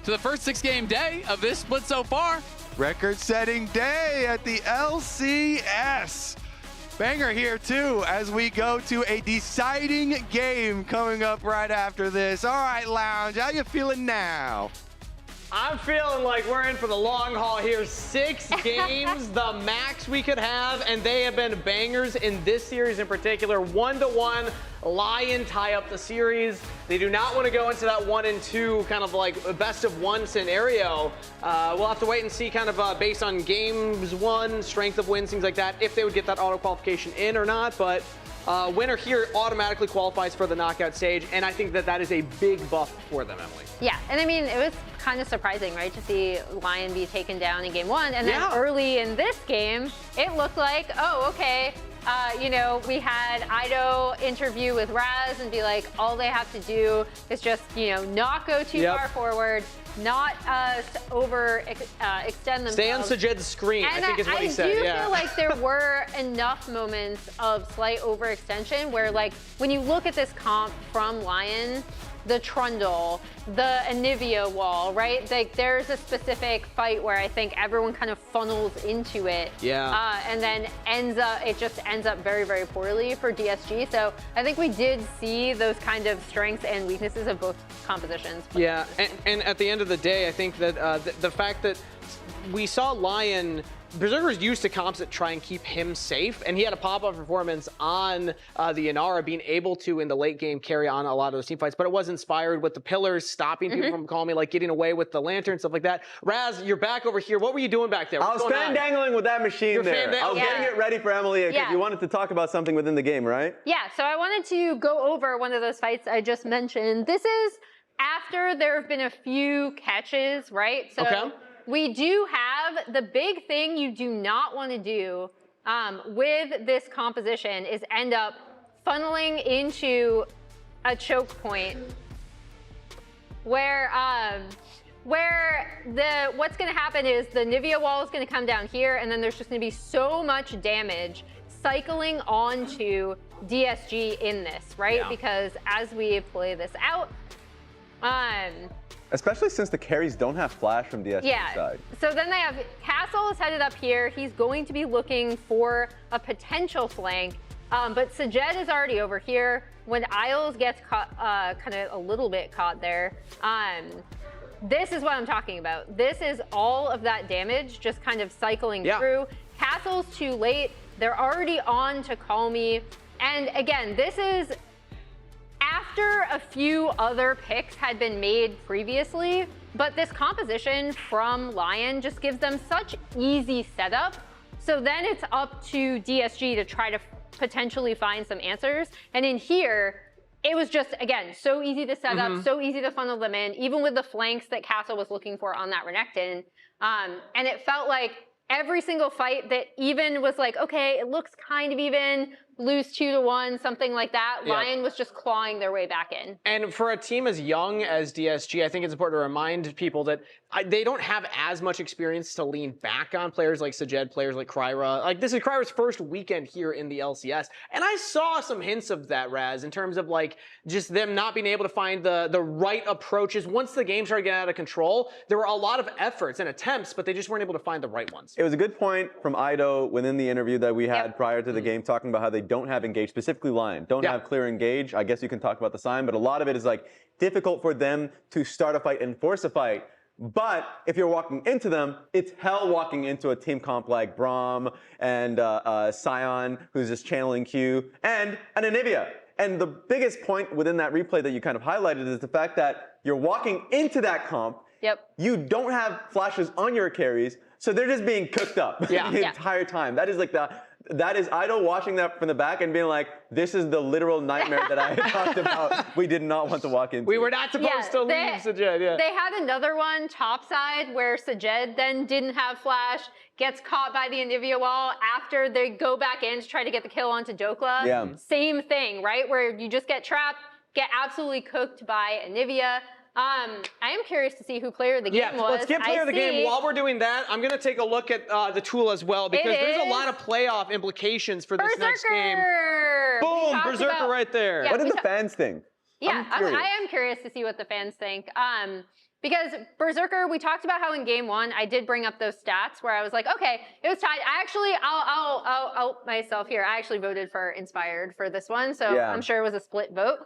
to the first 6-game day of this split so far. Record-setting day at the LCS. Banger here, too, as we go to a deciding game coming up right after this. All right, Lounge, how you feeling now? I'm feeling like we're in for the long haul here. 6 games, the max we could have, and they have been bangers in this series in particular. 1-1, Lion tie up the series. They do not want to go into that 1-2 kind of like best of 1 scenario. We'll have to wait and see kind of based on games won, strength of wins, things like that, if they would get that auto qualification in or not. But winner here automatically qualifies for the knockout stage, and I think that that is a big buff for them, Emily. Yeah, and I mean, it was kind of surprising, right, to see Lion be taken down in game 1, and then early in this game, it looked like, oh, okay, you know, we had Ido interview with Raz and be like, all they have to do is just, you know, not go too far forward, not extend themselves. Stay on Sajed's screen, and I think is what he said. I do feel like there were enough moments of slight overextension where, like, when you look at this comp from Lion, the Trundle, the Anivia wall, right? Like, there's a specific fight where I think everyone kind of funnels into it. Yeah. And then it just ends up very, very poorly for DSG. So I think we did see those kind of strengths and weaknesses of both compositions. Yeah, and at the end of the day, I think that the fact that we saw Lion Berserker's used to comps that try and keep him safe, and he had a pop-up performance on the Inara, being able to, in the late game, carry on a lot of those team fights, but it was inspired with the pillars, stopping people from calling me, like getting away with the lantern, stuff like that. Raz, you're back over here. What were you doing back there? I was fan-dangling with that machine there. I was getting it ready for Emily because you wanted to talk about something within the game, right? Yeah, so I wanted to go over one of those fights I just mentioned. This is after there have been a few catches, right? So we do have the big thing you do not want to do with this composition is end up funneling into a choke point where what's going to happen is the Nivea wall is going to come down here, and then there's just going to be so much damage cycling onto DSG in this, right? Yeah. Because as we play this out, especially since the carries don't have flash from DSG's side. So then they have Castle is headed up here. He's going to be looking for a potential flank, but Sajed is already over here. When Isles gets caught, kind of a little bit caught there, this is what I'm talking about. This is all of that damage just kind of cycling through. Castle's too late. They're already on to call me. And again, this is after a few other picks had been made previously, but this composition from Lyon just gives them such easy setup. So then it's up to DSG to try to potentially find some answers. And in here, it was just, again, so easy to set up, so easy to funnel them in, even with the flanks that Castle was looking for on that Renekton. And it felt like every single fight that even was like, okay, it looks kind of even, lose 2-1, something like that. Lyon was just clawing their way back in. And for a team as young as DSG, I think it's important to remind people that they don't have as much experience to lean back on. Players like Sajed, players like Kryra. Like, this is Kryra's first weekend here in the LCS. And I saw some hints of that, Raz, in terms of like just them not being able to find the right approaches. Once the game started getting out of control, there were a lot of efforts and attempts, but they just weren't able to find the right ones. It was a good point from Ido within the interview that we had prior to the game, talking about how they don't have engage, specifically Lyon, don't have clear engage. I guess you can talk about the sign, but a lot of it is like difficult for them to start a fight and force a fight. But if you're walking into them, it's hell walking into a team comp like Braum and Sion, who's just channeling Q, and an Anivia. And the biggest point within that replay that you kind of highlighted is the fact that you're walking into that comp, you don't have flashes on your carries, so they're just being cooked up the entire time. That is like that is Ido watching that from the back and being like, this is the literal nightmare that I had talked about. We did not want to walk into. We were not supposed to leave Sajed, They had another one topside where Sajed then didn't have flash, gets caught by the Anivia wall after they go back in to try to get the kill onto Dokla. Same thing, right? Where you just get trapped, get absolutely cooked by Anivia. I am curious to see who player of the game was. Let's get player of the game. While we're doing that, I'm going to take a look at the tool as well, because there's a lot of playoff implications for this next game. Boom, Berserker right there. What did the fans think? Yeah, I am curious to see what the fans think. Because Berserker, we talked about how in game one, I did bring up those stats where I was like, okay, it was tied. I'll out myself here. I actually voted for Inspired for this one, so I'm sure it was a split vote.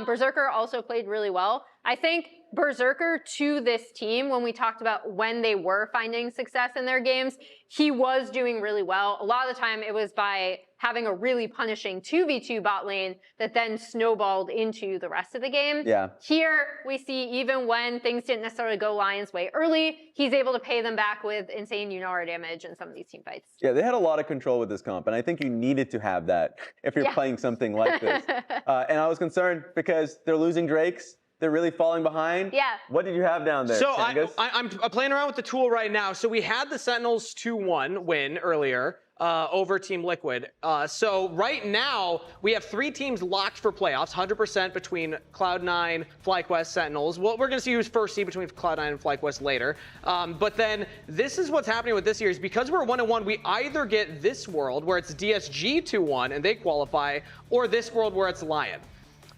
Berserker also played really well. I think Berserker to this team, when we talked about when they were finding success in their games, he was doing really well. A lot of the time it was by having a really punishing 2v2 bot lane that then snowballed into the rest of the game. Here we see even when things didn't necessarily go Lion's way early, he's able to pay them back with insane Unara damage in some of these team fights. Yeah, they had a lot of control with this comp, and I think you needed to have that if you're playing something like this. And I was concerned because they're losing Drakes. They're really falling behind. What did you have down there? So I'm playing around with the tool right now. So we had the Sentinels 2-1 win earlier over Team Liquid. So right now we have 3 teams locked for playoffs, 100% between Cloud9, FlyQuest, Sentinels. Well, we're going to see who's first seed between Cloud9 and FlyQuest later. But then this is what's happening with this series. Because we're 1-1, we either get this world where it's DSG 2-1 and they qualify, or this world where it's Lyon.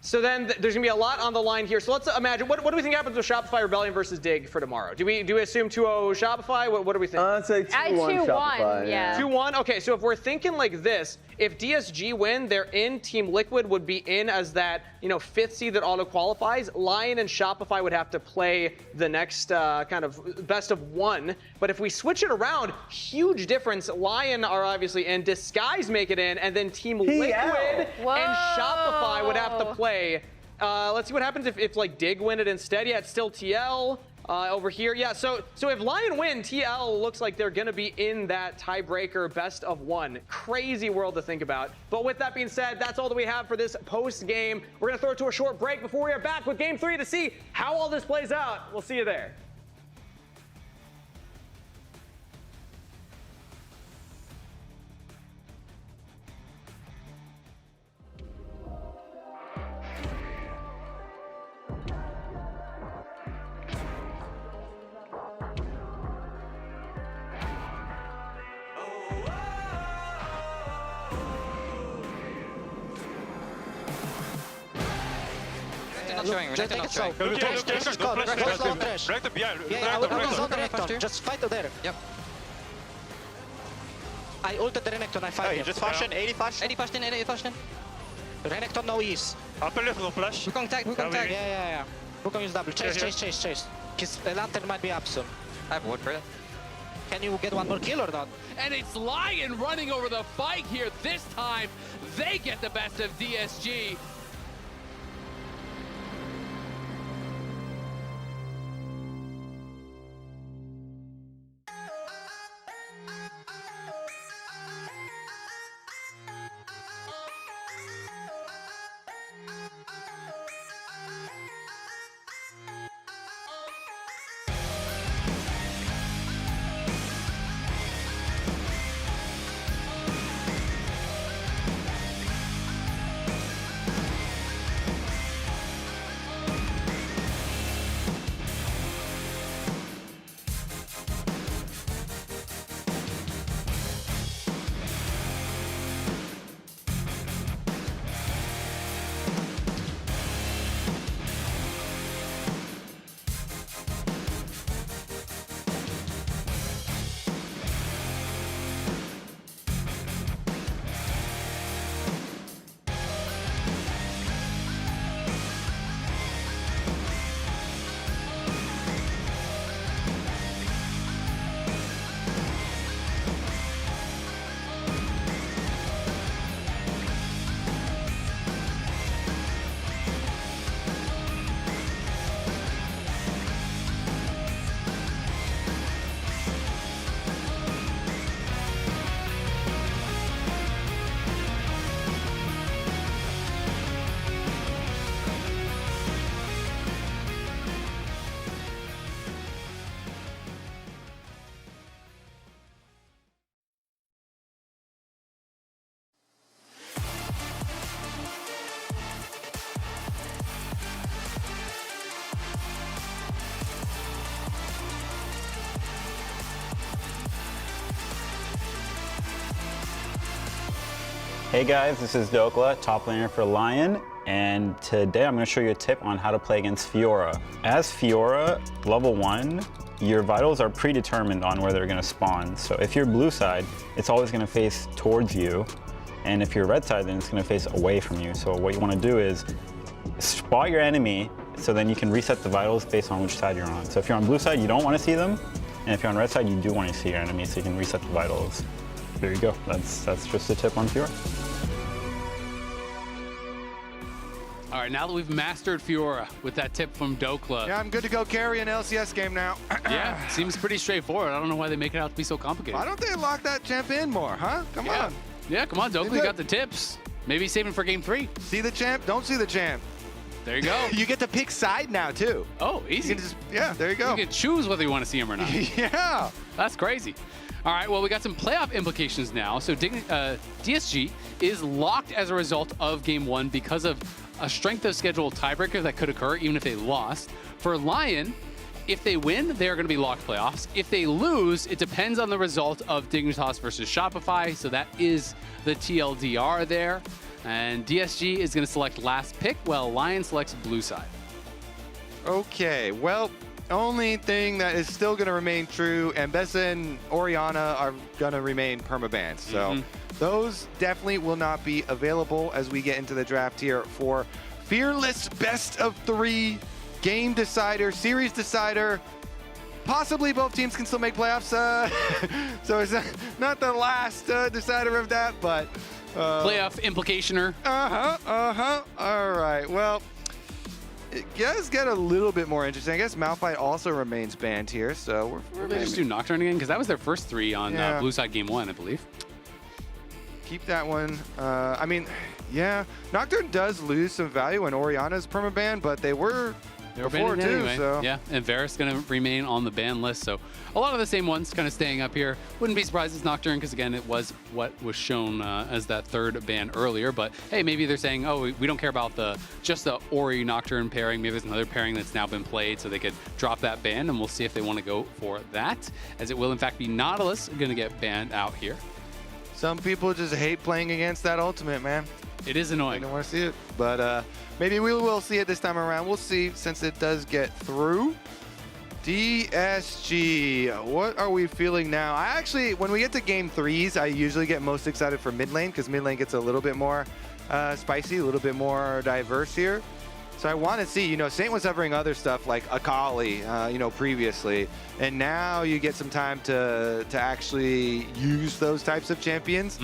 So then there's going to be a lot on the line here. So let's imagine, what do we think happens with Shopify Rebellion versus Dig for tomorrow? Do we assume 2-0 Shopify? What do we think? I'd say 2-1 Shopify. 2-1? Okay, so if we're thinking like this, if DSG win, they're in. Team Liquid would be in as that, 5th seed that auto qualifies. Lion and Shopify would have to play the next kind of best of 1. But if we switch it around, huge difference. Lion are obviously in, Disguise make it in, and then Team Liquid and Shopify would have to play. Let's see what happens if like Dig win it instead. Yeah, it's still TL. Over here, yeah, so if Lion win, TL looks like they're gonna be in that tiebreaker best of 1. Crazy world to think about. But with that being said, that's all that we have for this post game. We're gonna throw it to a short break before we are back with game 3 to see how all this plays out. We'll see you there. Just take it slow. Just fight there. Yep. I ulted the Renekton, I fight him. Just flash in, 80 flash. 80 flash in, 80 flash in. Renekton no ease. Upper left, no flash. Wukong tag. Yeah. Wukong use double. Chase. His lantern might be up soon. I have word for it. Can you get one more kill or not? And it's Lion running over the fight here. This time, they get the best of DSG. Hey guys, this is Dokla, top laner for Lion, and today I'm going to show you a tip on how to play against Fiora. As Fiora, level 1, your vitals are predetermined on where they're going to spawn. So if you're blue side, it's always going to face towards you, and if you're red side, then it's going to face away from you. So what you want to do is spot your enemy, so then you can reset the vitals based on which side you're on. So if you're on blue side, you don't want to see them, and if you're on red side, you do want to see your enemy, so you can reset the vitals. There you go. That's just a tip on Fiora. All right, now that we've mastered Fiora with that tip from Dokla. Yeah, I'm good to go carry an LCS game now. Yeah, seems pretty straightforward. I don't know why they make it out to be so complicated. Why don't they lock that champ in more, huh? Come on. Yeah, come on, Dokla. You got the tips. Maybe save him for game 3. See the champ, don't see the champ. There you go. You get to pick side now, too. Oh, easy. You can just, yeah, there you go. You can choose whether you want to see him or not. Yeah. That's crazy. All right, well, we got some playoff implications now. So DSG is locked as a result of game 1 because of a strength of schedule tiebreaker that could occur even if they lost. For Lion, if they win, they are going to be locked playoffs. If they lose, it depends on the result of Dignitas versus Shopify. So that is the TLDR there. And DSG is going to select last pick while Lion selects blue side. Okay, well, only thing that is still going to remain true, and Bessa and Orianna are going to remain permabans. So those definitely will not be available as we get into the draft here for Fearless Best of 3, Game Decider, Series Decider. Possibly both teams can still make playoffs, so it's not the last decider of that, but... playoff implicationer. All right, well, it does get a little bit more interesting. I guess Malphite also remains banned here, so we're They just do Nocturne again? Because that was their first 3 on Blue Side Game 1, I believe. Keep that one. I mean, yeah, Nocturne does lose some value when Oriana's permaban, but they were before banned too. anyway. So yeah, and Varus going to remain on the ban list. So a lot of the same ones kind of staying up here. Wouldn't be surprised it's Nocturne because again, it was what was shown as that 3rd ban earlier. But hey, maybe they're saying, oh, we don't care about just the Ori Nocturne pairing. Maybe there's another pairing that's now been played, so they could drop that ban, and we'll see if they want to go for that. As it will in fact be Nautilus going to get banned out here. Some people just hate playing against that ultimate, man. It is annoying. I don't want to see it, but maybe we will see it this time around. We'll see since it does get through. DSG, what are we feeling now? I actually, when we get to game 3s, I usually get most excited for mid lane because mid lane gets a little bit more spicy, a little bit more diverse here. So I want to see, you know, Saint was covering other stuff like Akali, you know, previously, and now you get some time to actually use those types of champions.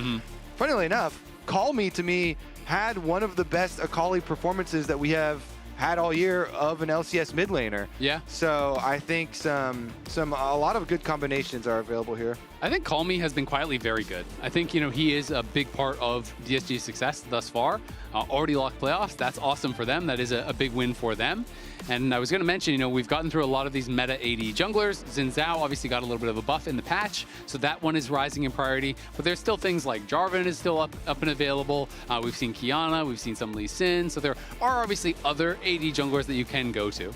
Funnily enough, Call Me to me had one of the best Akali performances that we have had all year of an LCS mid laner. Yeah. So I think a lot of good combinations are available here. I think Call Me has been quietly very good. I think, you know, he is a big part of DSG's success thus far. Already locked playoffs. That's awesome for them. That is a big win for them. And I was going to mention, you know, we've gotten through a lot of these meta AD junglers. Xin Zhao obviously got a little bit of a buff in the patch, so that one is rising in priority. But there's still things like Jarvan is still up and available. We've seen Kiana, we've seen some Lee Sin. So there are obviously other AD junglers that you can go to.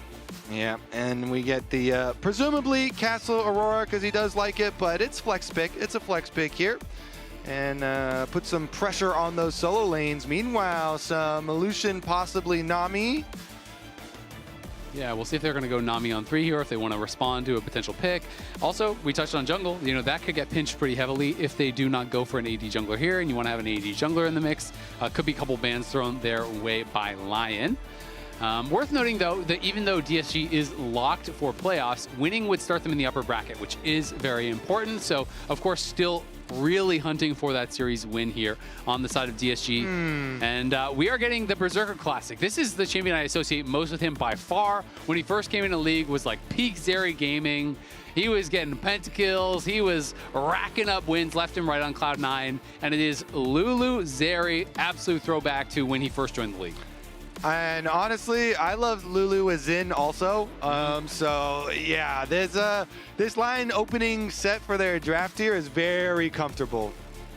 Yeah, and we get the presumably Castle Aurora because he does like it, but it's flex pick. It's a flex pick here. And put some pressure on those solo lanes. Meanwhile, some Lucian, possibly Nami. Yeah, we'll see if they're going to go Nami on 3 here, if they want to respond to a potential pick. Also, we touched on jungle. You know, that could get pinched pretty heavily if they do not go for an AD jungler here, and you want to have an AD jungler in the mix. Could be a couple bans thrown their way by Lyon. Worth noting, though, that even though DSG is locked for playoffs, winning would start them in the upper bracket, which is very important. So, of course, still really hunting for that series win here on the side of DSG. And we are getting the Berserker Classic. This is the champion I associate most with him by far. When he first came in the league, was like peak Zeri gaming. He was getting pentakills. He was racking up wins left and right on Cloud9. And it is Lulu Zeri, absolute throwback to when he first joined the league. And honestly, I love Lulu as in also. So yeah, there's this line opening set for their draft here is very comfortable.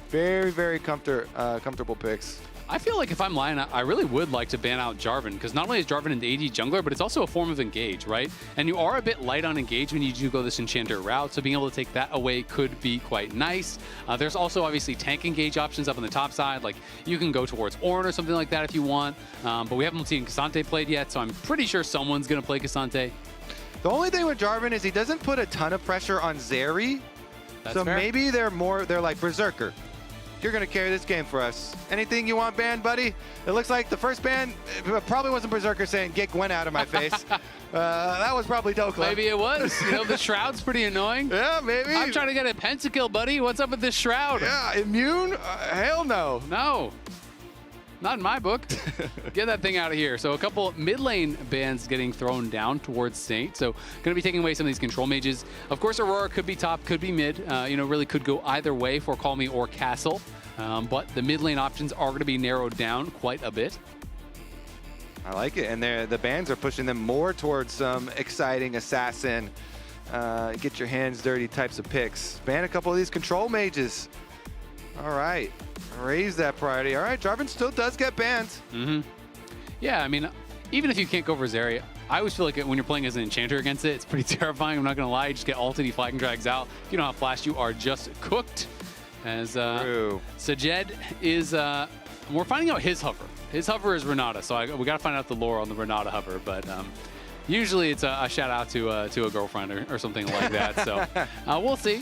Very, very comfortable picks. I feel like if I'm Lyon, I really would like to ban out Jarvan, because not only is Jarvan an AD jungler, but it's also a form of engage, right? And you are a bit light on engage when you do go this enchanter route, so being able to take that away could be quite nice. There's also obviously tank engage options up on the top side, like you can go towards Ornn or something like that if you want, but we haven't seen K'Sante played yet, so I'm pretty sure someone's going to play K'Sante. The only thing with Jarvan is he doesn't put a ton of pressure on Zeri, so fair. maybe they're like Berserker. You're going to carry this game for us. Anything you want banned, buddy? It looks like the first ban probably wasn't Berserker saying, get Gwen out of my face. That was probably Dokla. Maybe it was. You know, the Shroud's pretty annoying. Yeah, maybe. I'm trying to get a pentakill, buddy. What's up with this Shroud? Yeah, immune? Hell no. No. Not in my book. Get that thing out of here. So a couple mid lane bans getting thrown down towards Saint. So going to be taking away some of these control mages. Of course, Aurora could be top, could be mid. You know, really could go either way for Call Me or Castle. But the mid lane options are going to be narrowed down quite a bit. I like it. And the bans are pushing them more towards some exciting assassin, get your hands dirty types of picks. Ban a couple of these control mages. All right. Raise that priority. All right, Jarvan still does get banned. Yeah, I mean, even if you can't go for Zeri, I always feel like when you're playing as an enchanter against it, it's pretty terrifying. I'm not going to lie. You just get ulted, he flag and drags out. If you don't have flash, you are just cooked. As Sajed is, we're finding out his hover. His hover is Renata, so we got to find out the lore on the Renata hover. But Usually it's a shout out to a girlfriend or something like that. So we'll see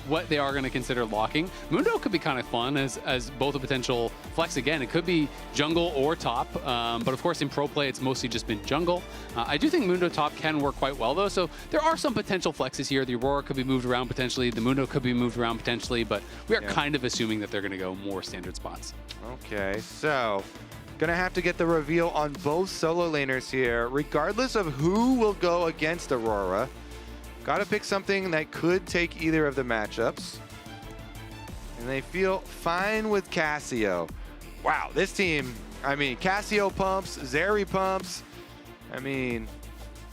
what they are going to consider locking. Mundo could be kind of fun as both a potential flex. Again, it could be jungle or top. But of course, in pro play, it's mostly just been jungle. I do think Mundo top can work quite well, though. So there are some potential flexes here. The Aurora could be moved around potentially. The Mundo could be moved around potentially. But we are kind of assuming that they're going to go more standard spots. Okay, so gonna have to get the reveal on both solo laners here, regardless of who will go against Aurora. Gotta pick something that could take either of the matchups. And they feel fine with Cassio. Wow, this team, I mean, Cassio pumps, Zeri pumps. I mean,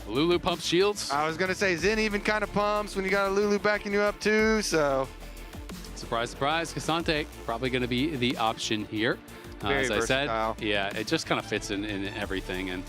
Lulu pumps shields. I was gonna say Xin even kind of pumps when you got a Lulu backing you up too, so. Surprise, surprise, Cassante probably gonna be the option here. Very as versatile. I said, yeah, it just kind of fits in everything. And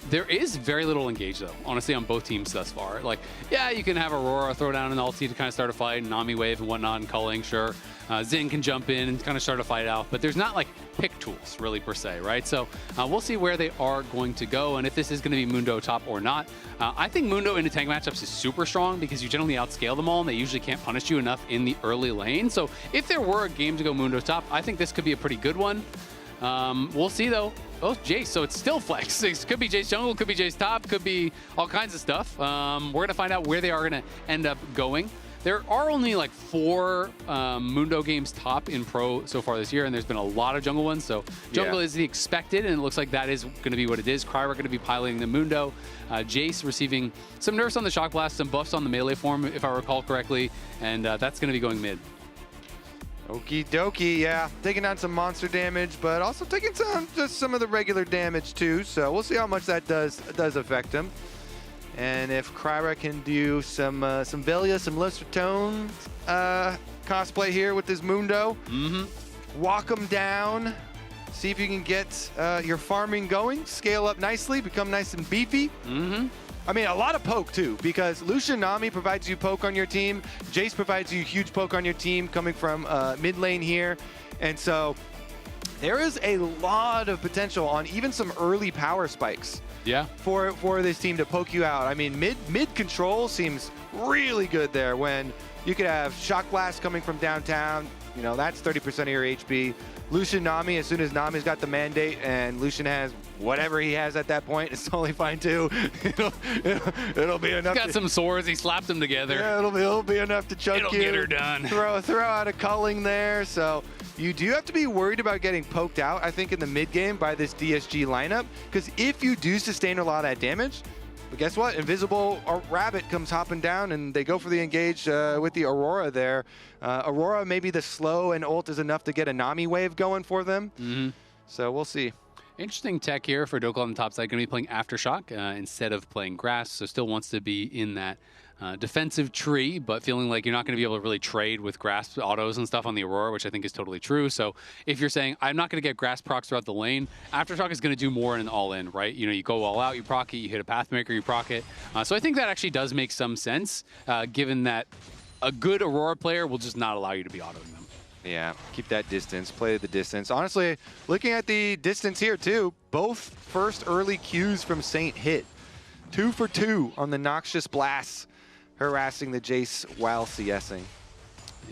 there is very little engage, though, honestly, on both teams thus far. Like, yeah, you can have Aurora throw down an ulti to kind of start a fight, Nami wave and whatnot, and culling, sure. Xin can jump in and kind of start a fight out, but there's not, like, pick tools, really, per se, right? So we'll see where they are going to go and if this is going to be Mundo top or not. I think Mundo into tank matchups is super strong because you generally outscale them all, and they usually can't punish you enough in the early lane. So if there were a game to go Mundo top, I think this could be a pretty good one. We'll see, though. Oh, Jace, so it's still flex. It could be Jace jungle, could be Jace top, could be all kinds of stuff. We're going to find out where they are going to end up going. There are only like 4 Mundo games top in pro so far this year, and there's been a lot of jungle ones. So jungle is the expected, and it looks like that is going to be what it is. Cryer going to be piloting the Mundo. Jace receiving some nerfs on the Shock Blast, some buffs on the melee form, if I recall correctly, and that's going to be going mid. Okie dokie, yeah. Taking on some monster damage, but also taking some of the regular damage too. So we'll see how much that does affect him. And if Kryra can do some Velia, some Luster Tone cosplay here with his Mundo, walk him down, see if you can get your farming going, scale up nicely, become nice and beefy. I mean, a lot of poke, too, because Lucian Nami provides you poke on your team. Jace provides you huge poke on your team coming from mid lane here. And so there is a lot of potential on even some early power spikes for this team to poke you out. I mean, mid control seems really good there when you could have Shock Blast coming from downtown. You know, that's 30% of your HP. Lucian Nami, as soon as Nami's got the mandate and Lucian has whatever he has at that point, it's totally fine too. It'll be enough. He's got some swords, he slapped them together. Yeah, it'll be enough to chunk It'll you. get her done. Throw out a culling there. So you do have to be worried about getting poked out, I think, in the mid game by this DSG lineup, because if you do sustain a lot of that damage, but guess what? Invisible Rabbit comes hopping down, and they go for the engage with the Aurora there. Aurora, maybe the slow and ult is enough to get a Nami wave going for them. So we'll see. Interesting tech here for Dokal on the top side. Going to be playing Aftershock instead of playing Grass, so still wants to be in that defensive tree, but feeling like you're not going to be able to really trade with Grass autos and stuff on the Aurora, which I think is totally true. So if you're saying, I'm not going to get Grass procs throughout the lane, Aftershock is going to do more in an all-in, right? You know, you go all out, you proc it, you hit a Pathmaker, you proc it. So I think that actually does make some sense, given that a good Aurora player will just not allow you to be autoing them. Yeah, keep that distance, play the distance. Honestly, looking at the distance here too, both first early Qs from Saint hit. 2 for 2 on the Noxious Blasts, harassing the Jace while CSing.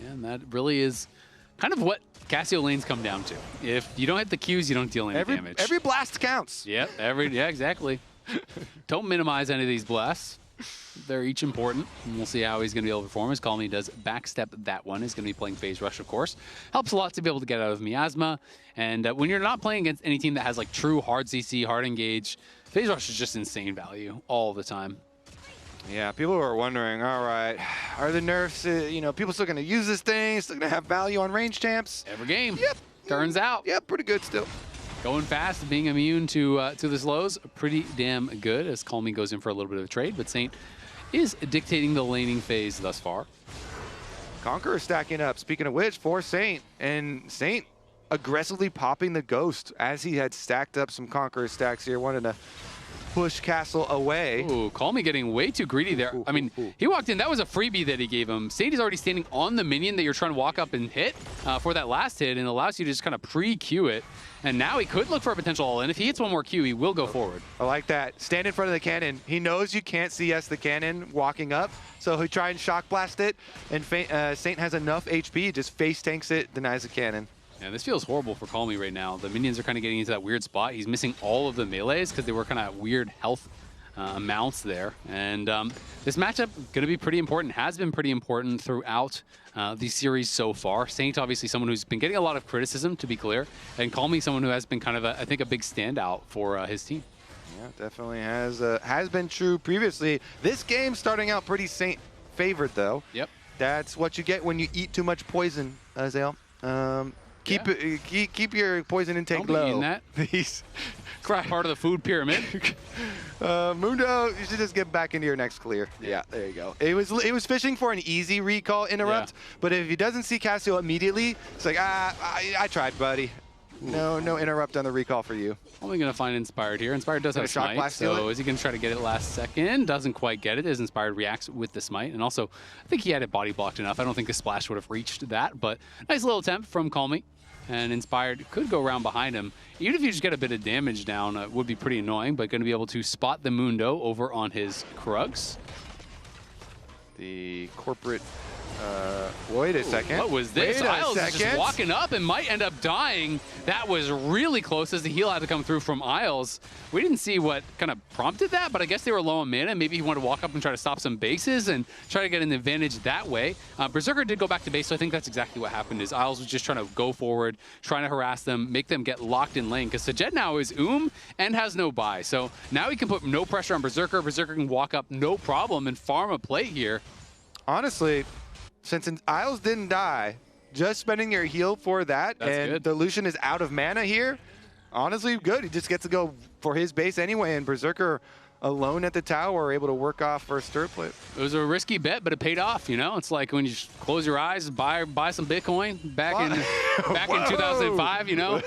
Yeah, and that really is kind of what Cassio lanes come down to. If you don't hit the Qs, you don't deal any damage. Every blast counts. Yep, yeah, exactly. Don't minimize any of these blasts. They're each important, and we'll see how he's going to be able to perform. As Calmy does backstep that one. He's going to be playing Phase Rush, of course. Helps a lot to be able to get out of Miasma. And when you're not playing against any team that has like true hard CC, hard engage, Phase Rush is just insane value all the time. Yeah, people are wondering, all right, are the nerfs, you know, people still going to use this thing, still going to have value on range champs? Every game. Yep. Turns out. Yep, pretty good still. Going fast, being immune to the slows, pretty damn good as Calmy goes in for a little bit of a trade, but Saint is dictating the laning phase thus far. Conqueror stacking up, speaking of which, for Saint, and Saint aggressively popping the Ghost as he had stacked up some Conqueror stacks here, wanted to push Castle away. Ooh, Call Me getting way too greedy there. I mean, he walked in. That was a freebie that he gave him. Saint is already standing on the minion that you're trying to walk up and hit for that last hit, and allows you to just kind of pre-queue it. And now he could look for a potential all-in. If he hits one more Q, he will go forward. I like that. Stand in front of the cannon. He knows you can't CS the cannon walking up, so he'll try and shock blast it. And Saint has enough HP, just face tanks it, denies the cannon. Yeah, this feels horrible for Call Me right now. The minions are kind of getting into that weird spot. He's missing all of the melees because they were kind of weird health amounts there. And this matchup going to be pretty important, has been pretty important throughout the series so far. Saint, obviously someone who's been getting a lot of criticism, to be clear, and Call Me someone who has been kind of, I think, a big standout for his team. Yeah, definitely has been true previously. This game starting out pretty Saint favored, though. Yep. That's what you get when you eat too much poison, Zale. Keep your poison intake low. Eating that. He's part of the food pyramid. Mundo, you should just get back into your next clear. Yeah, there you go. It was fishing for an easy recall interrupt, but if he doesn't see Cassio immediately, it's like, I tried, buddy. No interrupt on the recall for you. Only going to find Inspired here. Inspired does have a smite, so is he going to try to get it last second? Doesn't quite get it as Inspired reacts with the smite. And also, I think he had it body blocked enough. I don't think the splash would have reached that, but nice little attempt from Call Me. And Inspired could go around behind him. Even if you just get a bit of damage down, it would be pretty annoying, but going to be able to spot the Mundo over on his Krugs. The corporate... wait a second. What was this? Isles is just walking up and might end up dying. That was really close as the heal had to come through from Isles. We didn't see what kind of prompted that, but I guess they were low on mana. Maybe he wanted to walk up and try to stop some bases and try to get an advantage that way. Berserker did go back to base, so I think that's exactly what happened. Is Isles was just trying to go forward, trying to harass them, make them get locked in lane, because Sajed now is and has no buy. So now he can put no pressure on Berserker. Berserker can walk up no problem and farm a plate here. Honestly, since Isles didn't die, just spending your heal for that, and the Lucian is out of mana here, honestly, good. He just gets to go for his base anyway, and Berserker alone at the tower able to work off first turret plate. It was a risky bet, but it paid off, you know? It's like when you just close your eyes, buy some Bitcoin back in 2005, you know?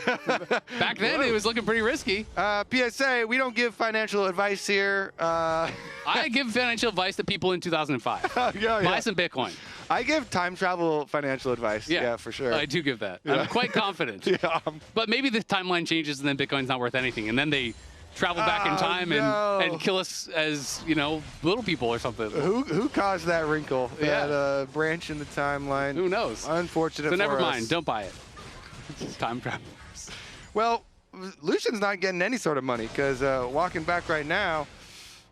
Back then, it was looking pretty risky. PSA, we don't give financial advice here. I give financial advice to people in 2005. Buy some Bitcoin. I give time travel financial advice. Yeah, for sure. I do give that. I'm quite confident. But maybe the timeline changes and then Bitcoin's not worth anything. And then they travel back in time and kill us as, you know, little people or something. Who caused that wrinkle? That branch in the timeline? Who knows? Unfortunate so for never us. mind. Don't buy it. Time travelers. Well, Lucian's not getting any sort of money because walking back right now,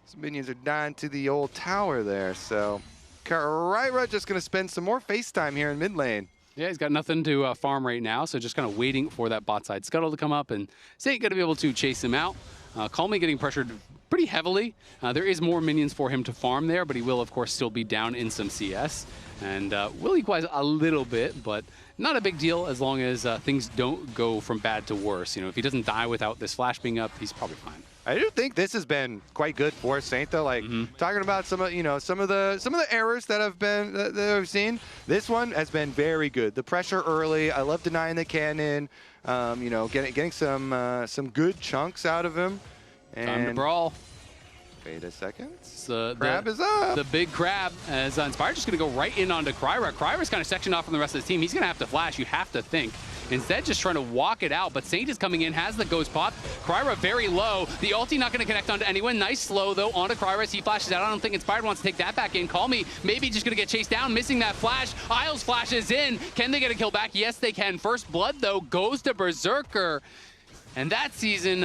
some minions are dying to the old tower there. So Kyra just going to spend some more face time here in mid lane. Yeah, he's got nothing to farm right now, so just kind of waiting for that bot side scuttle to come up, and Saint going to be able to chase him out. Call Me getting pressured pretty heavily. There is more minions for him to farm there, but he will, of course, still be down in some CS. And will equalize a little bit, but not a big deal as long as things don't go from bad to worse. You know, if he doesn't die without this flash being up, he's probably fine. I do think this has been quite good for Saint, though. Like talking about some of the errors that have been that we've seen. This one has been very good. The pressure early. I love denying the cannon. You know, getting some good chunks out of him. And time to brawl. Wait a second. Crab is up. The big crab as Inspired just going to go right in onto Kryra. Kryra's kind of sectioned off from the rest of the team. He's going to have to flash, you have to think. Instead, just trying to walk it out, but Saint is coming in, has the ghost pop. Kryra very low. The ulti not going to connect onto anyone. Nice slow, though, onto Kryra as he flashes out. I don't think Inspired wants to take that back in. Call Me, maybe just going to get chased down, missing that flash. Isles flashes in. Can they get a kill back? Yes, they can. First blood, though, goes to Berserker. And that season,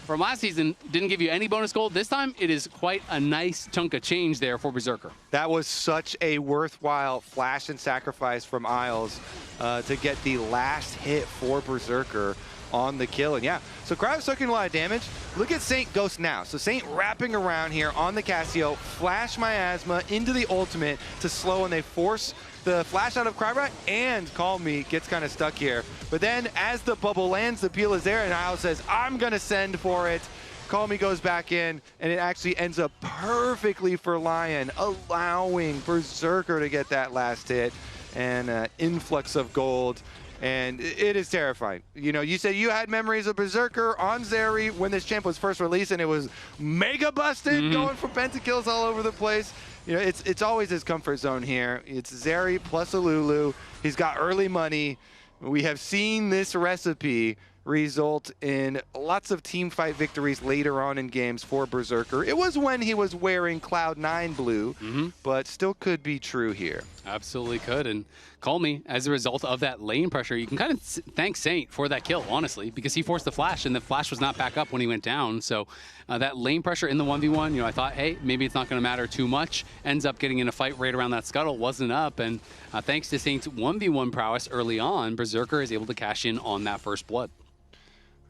from last season, didn't give you any bonus gold. This time, it is quite a nice chunk of change there for Berserker. That was such a worthwhile flash and sacrifice from Isles to get the last hit for Berserker on the kill. And yeah, so Crab's taking a lot of damage. Look at Saint Ghost now. So Saint wrapping around here on the Cassio, flash miasma into the ultimate to slow, and they force the flash out of Kryra, and Call Me gets kind of stuck here. But then as the bubble lands, the peel is there, and Isles says, I'm going to send for it. Call Me goes back in, and it actually ends up perfectly for Lyon, allowing Berserker to get that last hit, and influx of gold. And it is terrifying. You know, you said you had memories of Berserker on Zeri when this champ was first released, and it was mega busted, going for pentakills all over the place. You know, it's always his comfort zone here. It's Zeri plus a Lulu. He's got early money. We have seen this recipe result in lots of team fight victories later on in games for Berserker. It was when he was wearing Cloud9 blue, but still could be true here. Absolutely could. And Call Me, as a result of that lane pressure, you can kind of thank Saint for that kill, honestly, because he forced the flash, and the flash was not back up when he went down. So that lane pressure in the 1v1, you know, I thought, hey, maybe it's not going to matter too much. Ends up getting in a fight right around that scuttle, wasn't up. And thanks to Saint's 1v1 prowess early on, Berserker is able to cash in on that first blood.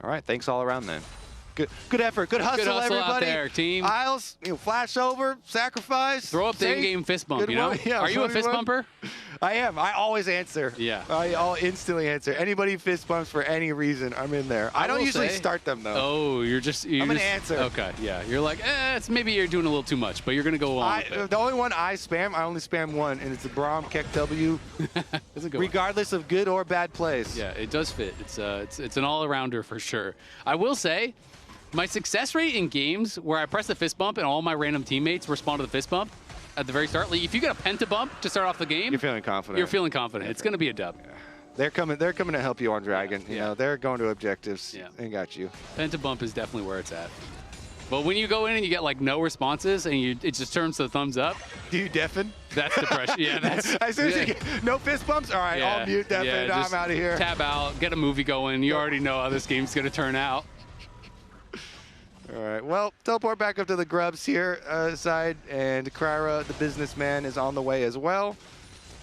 All right, thanks all around then. Good effort, good hustle, everybody. Out there, team. Isles, you know, flash over, sacrifice. Throw up the in-game fist bump, you know? Yeah, are you a fist bumper? I am. I always answer. Yeah. I'll instantly answer. Anybody fist bumps for any reason, I'm in there. I don't usually start them, though. Oh, I'm an answer. Okay, yeah. You're like, it's maybe you're doing a little too much, but you're going to go on. The only one I only spam one, and it's a Braum Keck W, That's a good regardless of good or bad plays. Yeah, it does fit. It's an all-arounder for sure. I will say, my success rate in games where I press the fist bump and all my random teammates respond to the fist bump at the very start, like if you get a penta bump to start off the game, you're feeling confident. You're feeling confident. It's going to be a dub. Yeah. They're coming to help you on Dragon. You know, they're going to objectives. Yeah. They got you. Penta bump is definitely where it's at. But when you go in and you get like no responses and it just turns to the thumbs up. Do you deafen? That's depression. Yeah, that's. As soon as you get no fist bumps, all right, I'll mute deafen. I'm out of here. Tab out, get a movie going. You already know how this game's going to turn out. All right, well, teleport back up to the Grubs here side, and Kryra, the businessman, is on the way as well.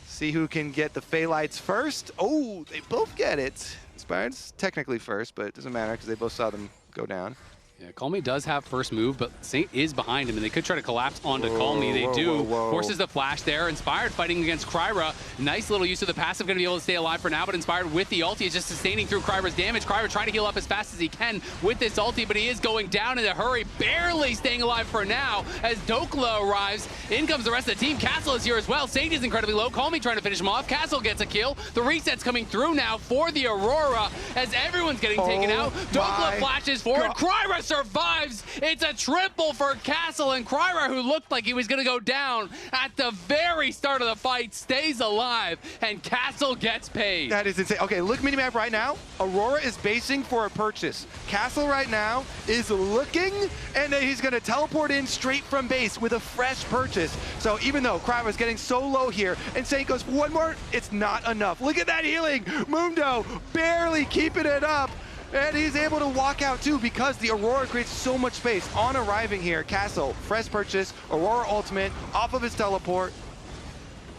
See who can get the Phalites first. Oh, they both get it. Inspired's technically first, but it doesn't matter because they both saw them go down. Yeah, Call Me does have first move, but Saint is behind him, and they could try to collapse onto Call Me. They do. Forces the flash there. Inspired fighting against Kryra. Nice little use of the passive, going to be able to stay alive for now, but Inspired with the ulti is just sustaining through Kryra's damage. Kryra trying to heal up as fast as he can with this ulti, but he is going down in a hurry, barely staying alive for now as Dokla arrives. In comes the rest of the team. Castle is here as well. Saint is incredibly low. Call Me trying to finish him off. Castle gets a kill. The reset's coming through now for the Aurora as everyone's getting taken out. Dokla flashes forward. Kryra survives. It's a triple for Castle, and Kryra, who looked like he was going to go down at the very start of the fight, stays alive, and Castle gets paid. That is insane. Okay, look minimap right now. Aurora is basing for a purchase. Castle right now is looking, and he's going to teleport in straight from base with a fresh purchase. So even though Kryra's getting so low here, and Saint goes, one more, it's not enough. Look at that healing. Mundo barely keeping it up. And he's able to walk out too because the Aurora creates so much space. On arriving here, Castle, fresh purchase, Aurora ultimate, off of his teleport.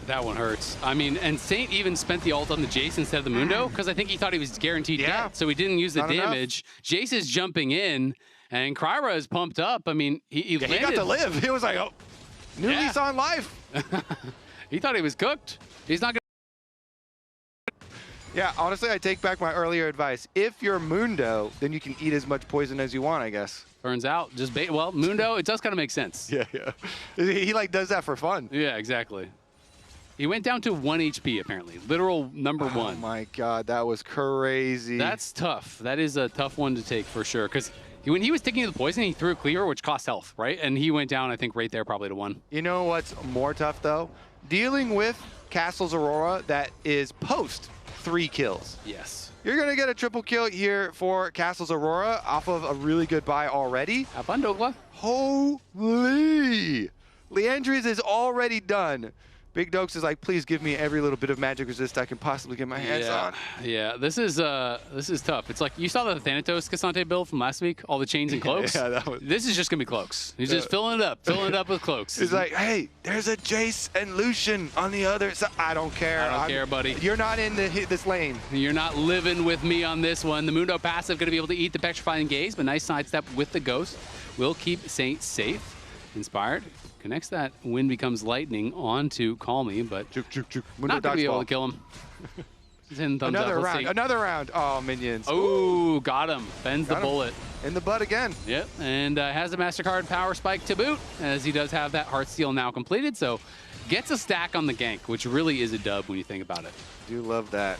That one hurts. I mean, and Saint even spent the ult on the Jace instead of the Mundo because I think he thought he was guaranteed dead, so he didn't use the damage. Jace is jumping in, and Kryra is pumped up. I mean, he landed. He got to live. He was like, oh, new lease on life. He thought he was cooked. He's not going to. Yeah, honestly, I take back my earlier advice. If you're Mundo, then you can eat as much poison as you want, I guess. Turns out, just bait. Well, Mundo, it does kind of make sense. Yeah. He like does that for fun. Yeah, exactly. He went down to 1 HP, apparently. Literal number 1. Oh my God, that was crazy. That's tough. That is a tough one to take for sure. Because when he was sticking to the poison, he threw a cleaver, which cost health, right? And he went down, I think, right there probably to 1. You know what's more tough, though? Dealing with Castle's Aurora that is post 3 kills. Yes. You're going to get a triple kill here for Castle's Aurora off of a really good buy already. Have fun, Dokla. Holy! Leandri's is already done. Big Dokes is like, please give me every little bit of magic resist I can possibly get my hands on. Yeah, this is tough. It's like, you saw the Thanatos Cassante build from last week, all the chains and cloaks. Yeah, that was... This is just going to be cloaks. He's just filling it up with cloaks. He's like, hey, there's a Jace and Lucian on the other side. I don't care. I don't care, buddy. You're not in this lane. You're not living with me on this one. The Mundo passive going to be able to eat the Petrifying Gaze, but nice sidestep with the Ghost. Will keep Saint safe. Inspired. Connects that Wind Becomes Lightning onto Call Me, but not going to be able to kill him. He's in thumbs another up. round, another round. Oh, minions. Oh, got him. Bends the bullet. In the butt again. Yep, and has a MasterCard Power Spike to boot, as he does have that Heartsteel now completed, so gets a stack on the gank, which really is a dub when you think about it. Do love that.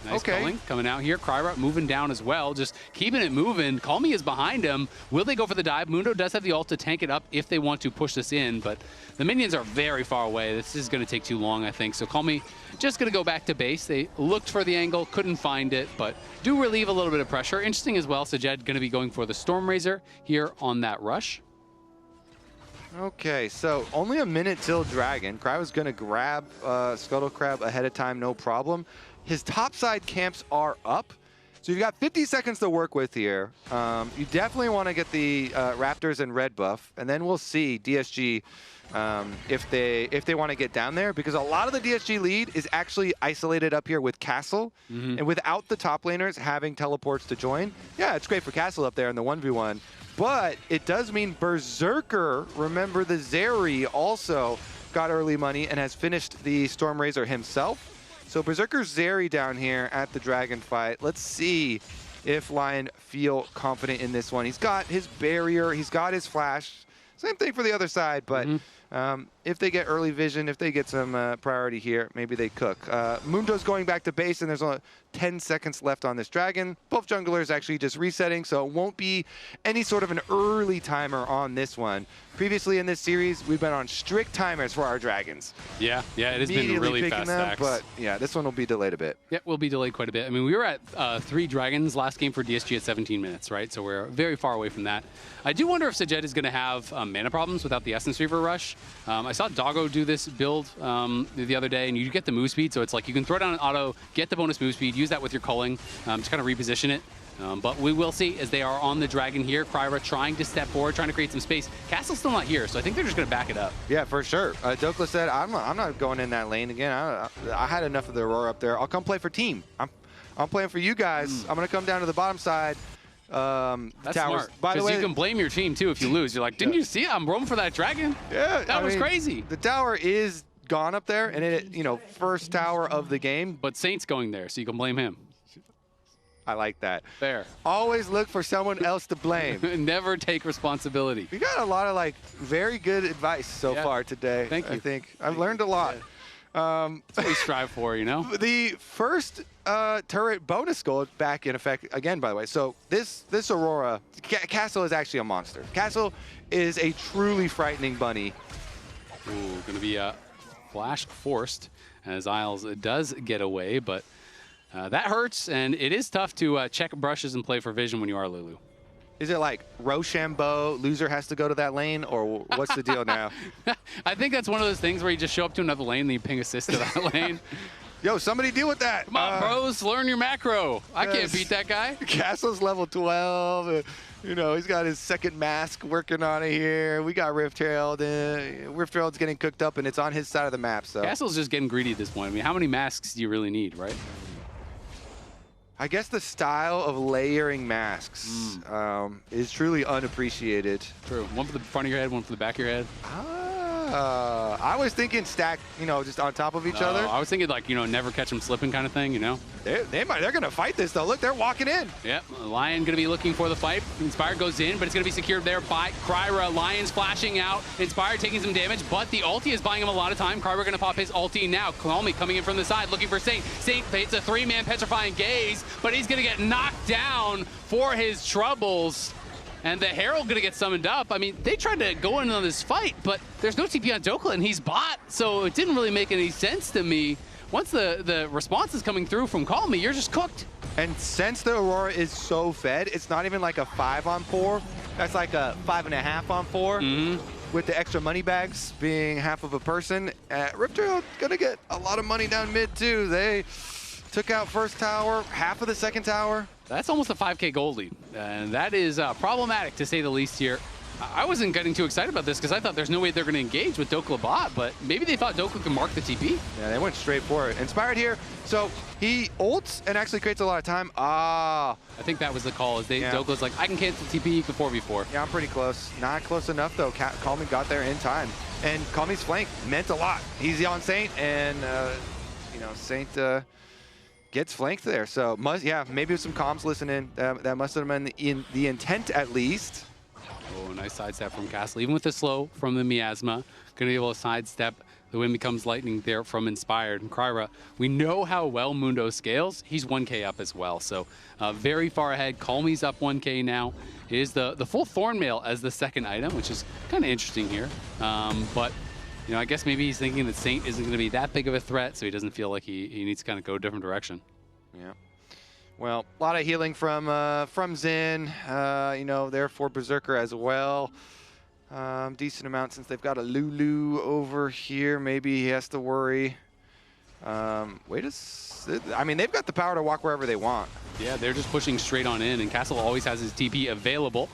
Nice culling coming out here. Kryra moving down as well, just keeping it moving. Call Me is behind him. Will they go for the dive? Mundo does have the ult to tank it up if they want to push this in, but the minions are very far away. This is going to take too long, I think. So Call Me just going to go back to base. They looked for the angle, couldn't find it, but do relieve a little bit of pressure. Interesting as well, Sajed going to be going for the Storm Razor here on that rush. Okay, so only a minute till Dragon. Kryra's going to grab Scuttle Crab ahead of time, no problem. His topside camps are up, so you've got 50 seconds to work with here. You definitely want to get the Raptors and red buff, and then we'll see DSG if they want to get down there, because a lot of the DSG lead is actually isolated up here with Castle, and without the top laners having teleports to join. Yeah, it's great for Castle up there in the 1v1, but it does mean Berserker, remember the Zeri, also got early money and has finished the Storm Razor himself. So Berserker's Zeri down here at the Dragon fight. Let's see if Lyon feel confident in this one. He's got his barrier, he's got his flash. Same thing for the other side, but if they get early vision, if they get some priority here, maybe they cook. Mundo's going back to base, and there's only 10 seconds left on this Dragon. Both junglers actually just resetting, so it won't be any sort of an early timer on this one. Previously in this series, we've been on strict timers for our Dragons. Yeah, it has been really fast stacks. But yeah, this one will be delayed a bit. Yeah, we'll be delayed quite a bit. I mean, we were at 3 Dragons last game for DSG at 17 minutes, right? So we're very far away from that. I do wonder if Sajed is going to have mana problems without the Essence Reaver rush. I saw Doggo do this build the other day, and you get the move speed, so it's like you can throw down an auto, get the bonus move speed, use that with your culling to kind of reposition it. But we will see as they are on the Dragon here. Kryra trying to step forward, trying to create some space. Castle's still not here, so I think they're just going to back it up. Yeah, for sure. Dokla said, I'm not going in that lane again. I had enough of the Aurora up there. I'll come play for team. I'm playing for you guys. I'm going to come down to the bottom side. That's towers. smart. By the way, you can blame your team, too, if you lose. You're like, didn't you see it? I'm roaming for that Dragon. Yeah. That was crazy. The tower is gone up there, and it, first tower of the game. But Saint's going there, so you can blame him. I like that. Fair. Always look for someone else to blame. Never take responsibility. We got a lot of very good advice so far today. Thank you. I think I've learned a lot. That's what we strive for, The first turret bonus gold back in effect again, by the way. So this Aurora, Castle is actually a monster. Castle is a truly frightening bunny. Ooh, gonna be flash forced as Isles does get away, but that hurts, and it is tough to check brushes and play for vision when you are Lulu. Is it like Rochambeau, loser has to go to that lane, or what's the deal now? I think that's one of those things where you just show up to another lane and you ping assist to that lane. Yo, somebody deal with that. Come on, bros, learn your macro. I can't beat that guy. Castle's level 12. He's got his second mask working on it here. We got Rift Herald. Rift Herald's getting cooked up, and it's on his side of the map. So Castle's just getting greedy at this point. I mean, how many masks do you really need, right? I guess the style of layering masks is truly unappreciated. True. One for the front of your head, one for the back of your head. I was thinking stack, just on top of each other. I was thinking never catch them slipping kind of thing, They're going to fight this, though. Look, they're walking in. Yep. Lyon going to be looking for the fight. Inspired goes in, but it's going to be secured there by Kryra. Lion's flashing out. Inspired taking some damage, but the ulti is buying him a lot of time. Kryra going to pop his ulti now. Call Me coming in from the side, looking for Saint. Saint hits a 3-man petrifying gaze, but he's going to get knocked down for his troubles. And the Herald going to get summoned up. I mean, they tried to go in on this fight, but there's no TP on Dokla, and he's bot, so it didn't really make any sense to me. Once the response is coming through from Call Me, you're just cooked. And since the Aurora is so fed, it's not even like a 5-on-4. That's like a 5.5-on-4. With the extra money bags being half of a person. Rift Herald going to get a lot of money down mid, too. They took out first tower, half of the second tower. That's almost a 5K gold lead, and that is problematic to say the least here. I wasn't getting too excited about this because I thought there's no way they're going to engage with Dokla bot, but maybe they thought Dokla could mark the TP. Yeah, they went straight for it. Inspired here, so he ults and actually creates a lot of time. I think that was the call. Dokla's like, I can cancel TP, you can 4v4. Yeah, I'm pretty close. Not close enough, though. Call Me got there in time. And Call Me's flank meant a lot. He's on Saint, and, Saint... gets flanked there, so maybe with some comms listening, that must have been in the intent at least. Oh, nice sidestep from Castle, even with the slow from the Miasma. Gonna be able to sidestep The wind becomes lightning there from Inspired. And Kryra, we know how well Mundo scales. He's 1K up as well. So very far ahead. Call Me's up 1K now. It is the full Thornmail as the second item, which is kind of interesting here. But I guess maybe he's thinking that Saint isn't going to be that big of a threat, so he doesn't feel like he needs to kind of go a different direction. Yeah. Well, a lot of healing from Zin, there for Berserker as well. Decent amount since they've got a Lulu over here. Maybe he has to worry. I mean, they've got the power to walk wherever they want. Yeah, they're just pushing straight on in, and Castle always has his TP available.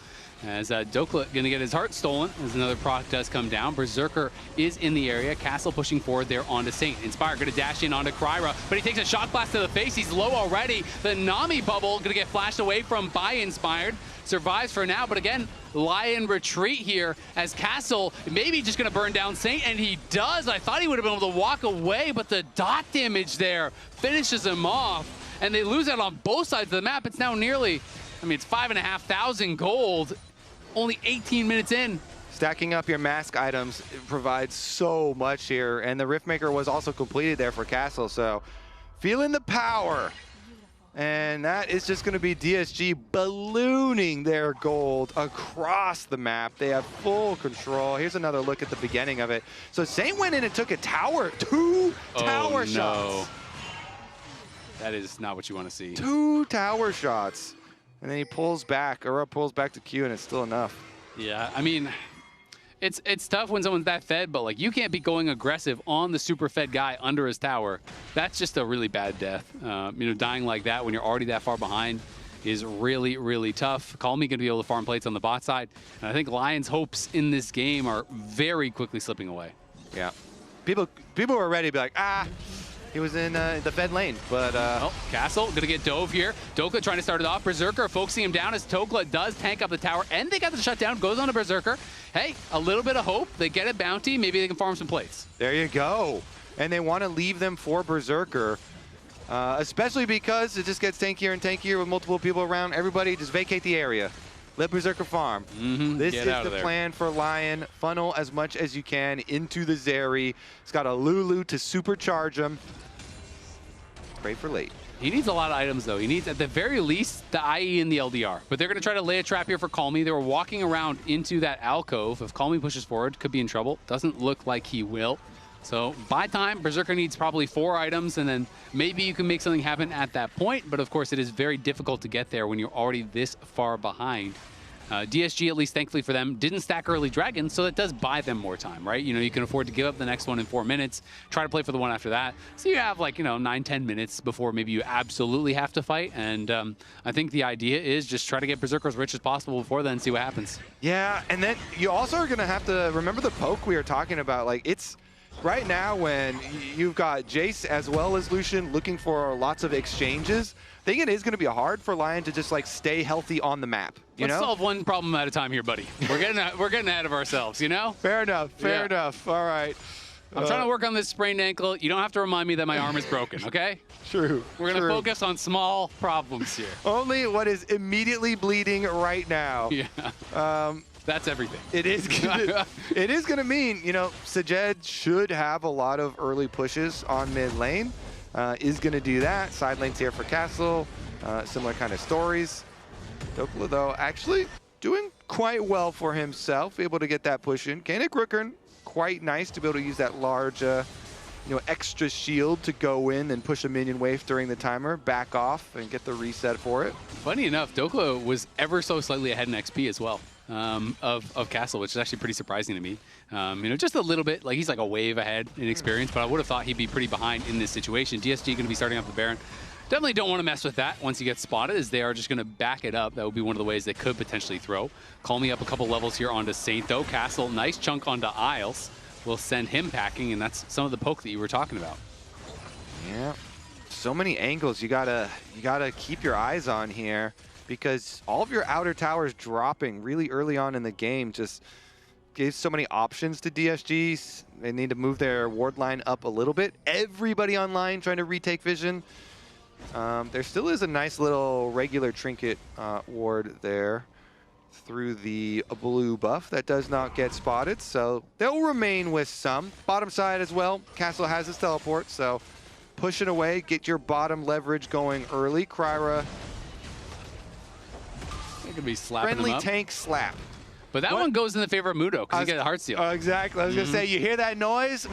As Dokla going to get his heart stolen as another proc does come down. Berserker is in the area. Castle pushing forward there onto Saint. Inspire going to dash in onto Kryra, but he takes a shock blast to the face. He's low already. The Nami bubble going to get flashed away from by Inspired. Survives for now, but again, Lyon retreat here as Castle maybe just going to burn down Saint, and he does. I thought he would have been able to walk away, but the dot damage there finishes him off, and they lose out on both sides of the map. It's now nearly, it's 5,500 gold. Only 18 minutes in. Stacking up your mask items provides so much here, and the Riftmaker was also completed there for Castle, so feeling the power. And that is just going to be DSG ballooning their gold across the map. They have full control. Here's another look at the beginning of it. So Saint went in and took a tower, two tower shots. That is not what you want to see. 2 tower shots. And then he pulls back, or pulls back to Q, and it's still enough. Yeah, I mean, it's tough when someone's that fed, but like you can't be going aggressive on the super fed guy under his tower. That's just a really bad death. Dying like that when you're already that far behind is really, really tough. Call Me going to be able to farm plates on the bot side. And I think Lion's hopes in this game are very quickly slipping away. Yeah. People were ready to be like, he was in the fed lane, but... Castle going to get dove here. Dokla trying to start it off. Berserker focusing him down as Tokla does tank up the tower, and they got the shutdown. Goes on to Berserker. Hey, a little bit of hope. They get a bounty. Maybe they can farm some plates. There you go. And they want to leave them for Berserker, especially because it just gets tankier and tankier with multiple people around. Everybody just vacate the area. Let Berserker farm. This is the plan for Lyon. Funnel as much as you can into the Zeri. It's got a Lulu to supercharge him. Pray for late. He needs a lot of items, though. He needs, at the very least, the IE and the LDR. But they're going to try to lay a trap here for Call Me. They were walking around into that alcove. If Call Me pushes forward, could be in trouble. Doesn't look like he will. So by time, Berserker needs probably 4 items, and then maybe you can make something happen at that point. But of course, it is very difficult to get there when you're already this far behind. DSG, at least thankfully for them, didn't stack early dragons, so that does buy them more time, right? You can afford to give up the next one in 4 minutes, try to play for the one after that. So you have 9-10 minutes before maybe you absolutely have to fight. And I think the idea is just try to get Berserker as rich as possible before then and see what happens. Yeah, and then you also are going to have to remember the poke we were talking about. It's right now when you've got Jace as well as Lucian looking for lots of exchanges. I think it is going to be hard for Lyon to just stay healthy on the map. Let's solve one problem at a time here, buddy. We're getting ahead of ourselves, Fair enough. Fair enough. All right. I'm trying to work on this sprained ankle. You don't have to remind me that my arm is broken, okay? True. We're going to focus on small problems here. Only what is immediately bleeding right now. Yeah. That's everything. It is going to mean, Sajed should have a lot of early pushes on mid lane. Is going to do that. Side lanes here for Castle. Similar kind of stories. Dokla, though, actually doing quite well for himself. Able to get that push in. Kanik Rookern, quite nice to be able to use that large, extra shield to go in and push a minion wave during the timer, back off, and get the reset for it. Funny enough, Dokla was ever so slightly ahead in XP as well. Of Castle, which is actually pretty surprising to me. Just a little bit, he's a wave ahead in experience, but I would have thought he'd be pretty behind in this situation. DSG going to be starting off the Baron. Definitely don't want to mess with that once he gets spotted, as they are just going to back it up. That would be one of the ways they could potentially throw. Call Me up a couple levels here onto Saint, though. Castle, nice chunk onto Isles. Will send him packing, and that's some of the poke that you were talking about. Yeah, so many angles you gotta keep your eyes on here, because all of your outer towers dropping really early on in the game just gave so many options to DSG. They need to move their ward line up a little bit. Everybody online trying to retake vision. There still is a nice little regular trinket ward there. through the blue buff that does not get spotted, so they'll remain with some. Bottom side as well, Castle has his teleport, so push it away, get your bottom leverage going early. Kryra, It could be slapping friendly them up. tank slap. But that one goes in the favor of Mundo because you get a heart seal. Exactly. I was going to say, you hear that noise?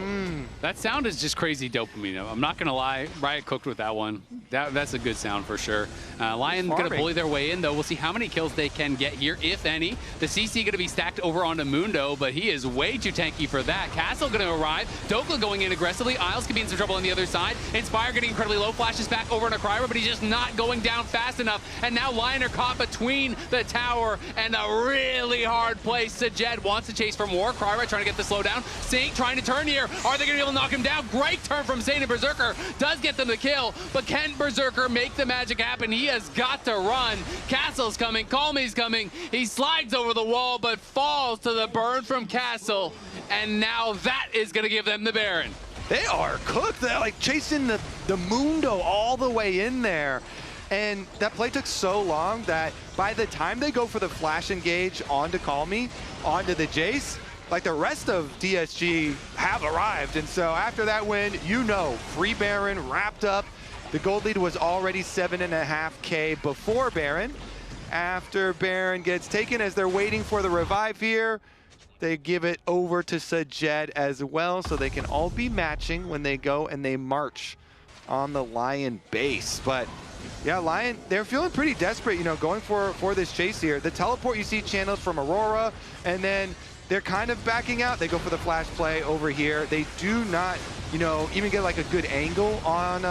That sound is just crazy dopamine. I'm not going to lie. Riot cooked with that one. That's a good sound for sure. Lion going to bully their way in, though. We'll see how many kills they can get here, if any. The CC going to be stacked over onto Mundo, but he is way too tanky for that. Castle going to arrive. Dokla going in aggressively. Isles could be in some trouble on the other side. Inspire getting incredibly low. Flashes back over to Kryra, but he's just not going down fast enough. And now Lion are caught between the tower and a really hard play. Sajed wants to chase for more. Kryra trying to get the slowdown. Saint trying to turn here. Are they going to be able to knock him down? Great turn from Saint, and Berserker does get them the kill. But can Berserker make the magic happen? He has got to run. Castle's coming. Calmy's coming. He slides over the wall, but falls to the burn from Castle. And now that is going to give them the Baron. They are cooked. They're like chasing the Mundo all the way in there. And that play took so long that by the time they go for the flash engage onto Calmy, onto the Jace, like the rest of DSG have arrived. And so after that win, you know, free Baron wrapped up. The gold lead was already 7.5K before Baron. After Baron gets taken, as they're waiting for the revive here, they give it over to Sajed as well, so they can all be matching when they go and they march on the Lion base. But yeah, Lion, they're feeling pretty desperate, you know, going for this chase here. The teleport you see channeled from Aurora, and then they're kind of backing out. They go for the flash play over here. They do not, you know, even get like a good angle on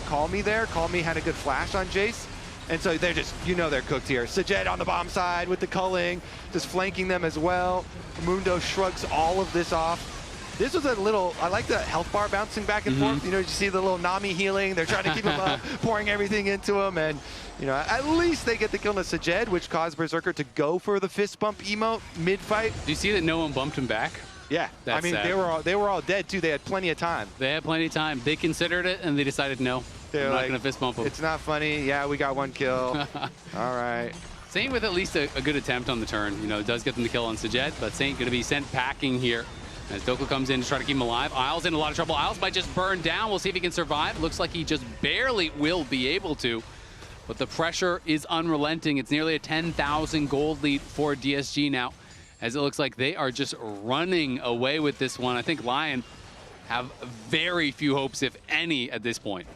Calmy there. Calmy had a good flash on Jace. And so they're just, you know, they're cooked here. Sajed on the bomb side with the culling, just flanking them as well. Mundo shrugs all of this off. This was a little, I like the health bar bouncing back and forth. You know, you see the little Nami healing. They're trying to keep him up, pouring everything into him. And, you know, at least they get the kill on Sajed, which caused Berserker to go for the fist bump emote mid-fight. Do you see that no one bumped him back? Yeah, That's I mean, sad. they were all dead too. They had plenty of time. They had plenty of time. They considered it, and they decided no. They're I'm like, not going to fist bump him. It's not funny. Yeah, we got one kill. All right. Saint with at least a good attempt on the turn. You know, it does get them the kill on Sajed, but Saint going to be sent packing here as Dokla comes in to try to keep him alive. Isles in a lot of trouble. Isles might just burn down. We'll see if he can survive. Looks like he just barely will be able to. But the pressure is unrelenting. It's nearly a 10,000 gold lead for DSG now, as it looks like they are just running away with this one. I think Lion have very few hopes, if any, at this point.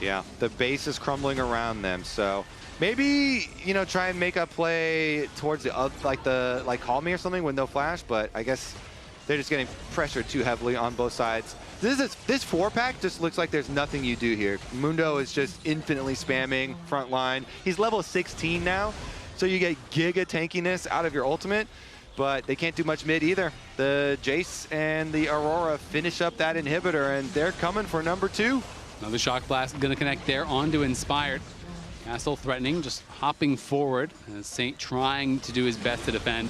Yeah, the base is crumbling around them, so maybe, you know, try and make a play towards the like Call Me or something with no flash, but I guess they're just getting pressured too heavily on both sides. This 4-pack just looks like there's nothing you do here. Mundo is just infinitely spamming front line. He's level 16 now, so you get giga tankiness out of your ultimate, but they can't do much mid either. The Jace and the Aurora finish up that inhibitor, and they're coming for number 2. Another Shock Blast going to connect there onto Inspired. Castle threatening, just hopping forward, as Saint trying to do his best to defend.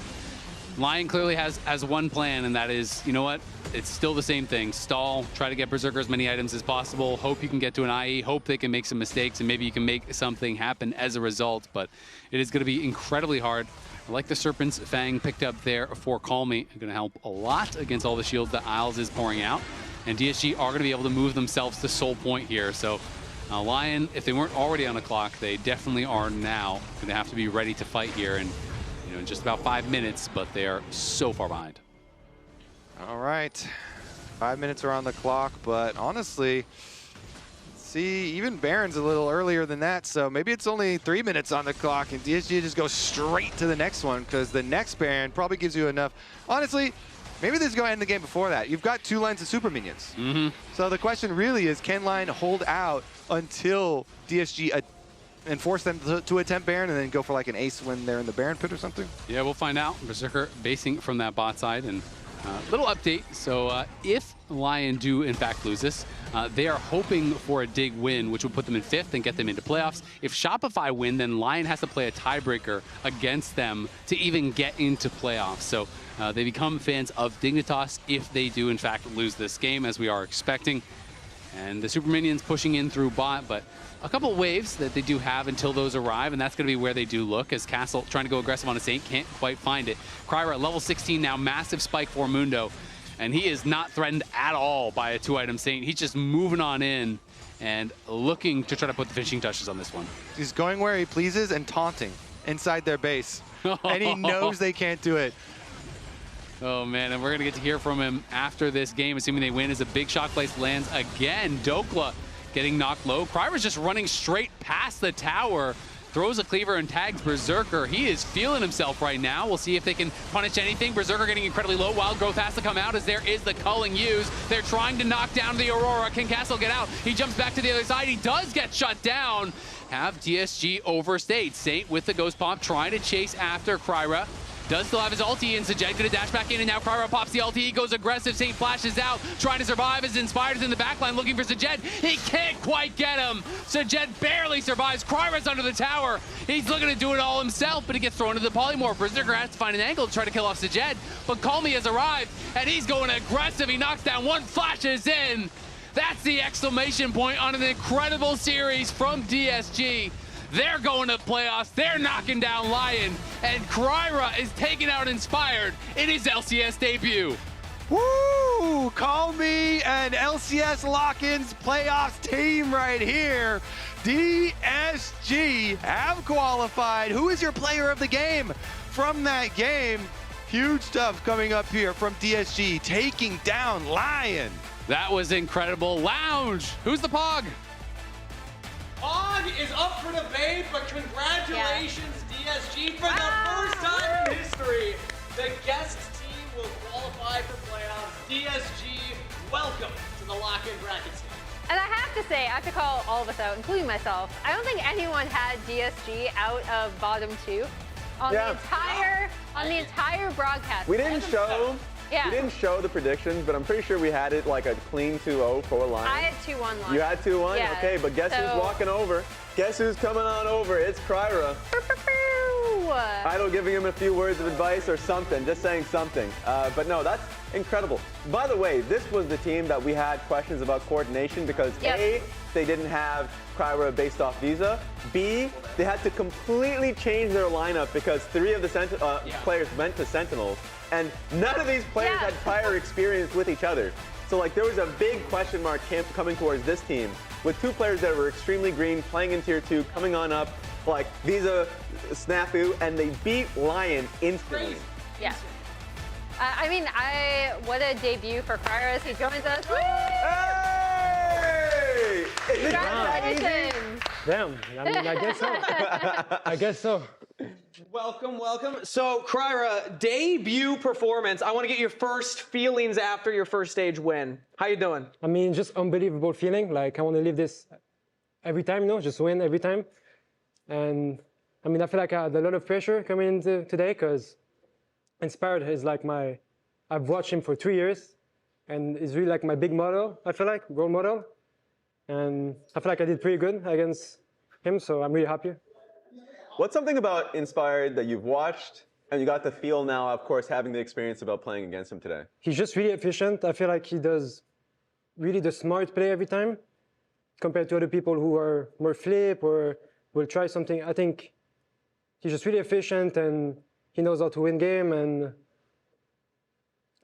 Lion clearly has one plan, and that is, you know what? It's still the same thing. Stall, try to get Berserker as many items as possible. Hope you can get to an IE. Hope they can make some mistakes, and maybe you can make something happen as a result. But it is going to be incredibly hard. I like the Serpent's Fang picked up there for Calmy. Going to help a lot against all the shields that Isles is pouring out. And DSG are going to be able to move themselves to Soul Point here. So Lion, if they weren't already on the clock, they definitely are now. Going to have to be ready to fight here. And you know, in just about 5 minutes, but they are so far behind. All right, 5 minutes are on the clock, but honestly, see, even Baron's a little earlier than that, so maybe it's only 3 minutes on the clock, and DSG just goes straight to the next one, because the next Baron probably gives you enough. Honestly, maybe this is going to end the game before that. You've got 2 lines of super minions. So the question really is, can Lion hold out until DSG and force them to attempt Baron and then go for like an ace when they're in the Baron pit or something? Yeah, we'll find out. Berserker basing from that bot side. And little update. So if Lion do in fact lose this, they are hoping for a Dig win, which would put them in 5th and get them into playoffs. If Shopify win, then Lion has to play a tiebreaker against them to even get into playoffs. So they become fans of Dignitas if they do in fact lose this game, as we are expecting. And the super minions pushing in through bot, but a couple of waves that they do have until those arrive, and that's going to be where they do look, as Castle trying to go aggressive on a Saint, can't quite find it. Kryra at level 16 now, massive spike for Mundo, and he is not threatened at all by a 2-item Saint. He's just moving on in and looking to try to put the finishing touches on this one. He's going where he pleases and taunting inside their base, and he knows they can't do it. Oh man, and we're gonna get to hear from him after this game, assuming they win, as a big shock place lands again. Dokla getting knocked low. Kryra's just running straight past the tower, throws a cleaver and tags Berserker. He is feeling himself right now. We'll see if they can punish anything. Berserker getting incredibly low. Wild Growth has to come out as there is the culling used. They're trying to knock down the Aurora. Can Castle get out? He jumps back to the other side. He does get shut down. Have DSG overstayed. Saint with the Ghost Pump trying to chase after Kryra. Does still have his ulti, and Sajed gonna dash back in, and now Kryra pops the ulti. He goes aggressive. Saint flashes out, trying to survive as Inspired is in the backline looking for Sajed. He can't quite get him. Sajed barely survives. Kryra's under the tower. He's looking to do it all himself, but he gets thrown into the polymorph. Berserker has to find an angle to try to kill off Sajed, but Calmy has arrived, and he's going aggressive. He knocks down one, flashes in. That's the exclamation point on an incredible series from DSG. They're going to playoffs. They're knocking down Lyon. And Kryra is taking out Inspired in his LCS debut. Woo! Call me an LCS Lock-ins playoffs team right here. DSG have qualified. Who is your player of the game from that game? Huge stuff coming up here from DSG, taking down Lyon. That was incredible. Lounge, who's the Pog? Pog is up for debate, but congratulations, DSG, for the first time in history. The guest team will qualify for playoffs. DSG, welcome to the lock-in bracket stage. And I have to say, I have to call all of us out, including myself. I don't think anyone had DSG out of bottom 2 on the entire broadcast. We didn't show. Yeah. We didn't show the predictions, but I'm pretty sure we had it like a clean 2-0 for Lyon. I had 2-1 Lyon. You had 2-1? Yeah. Okay, but guess who's walking over? Guess who's coming on over? It's Kryra. Idol giving him a few words of advice or something, just saying something. But no, that's incredible. By the way, this was the team that we had questions about coordination because A, they didn't have Kryra based off Visa. B, they had to completely change their lineup because 3 of the players went to Sentinels. And none of these players had prior experience with each other. So like there was a big question mark coming towards this team with 2 players that were extremely green, playing in tier 2, coming on up, like Visa, Snafu, and they beat Lyon instantly. Yeah. I mean, what a debut for Kryra as he joins us. Hey! Congratulations! Damn, I mean, I guess so. I guess so. Welcome, welcome. So, Kryra, debut performance. I want to get your first feelings after your first stage win. How you doing? I mean, just unbelievable feeling. Like, I want to live this every time, just win every time. And, I mean, I feel like I had a lot of pressure coming into today because Inspired is like I've watched him for 3 years. And he's really like my big model, I feel like, role model. And I feel like I did pretty good against him, so I'm really happy. What's something about Inspired that you've watched and you got the feel now, of course, having the experience about playing against him today? He's just really efficient. I feel like he does really the smart play every time compared to other people who are more flip or will try something. I think he's just really efficient and he knows how to win game and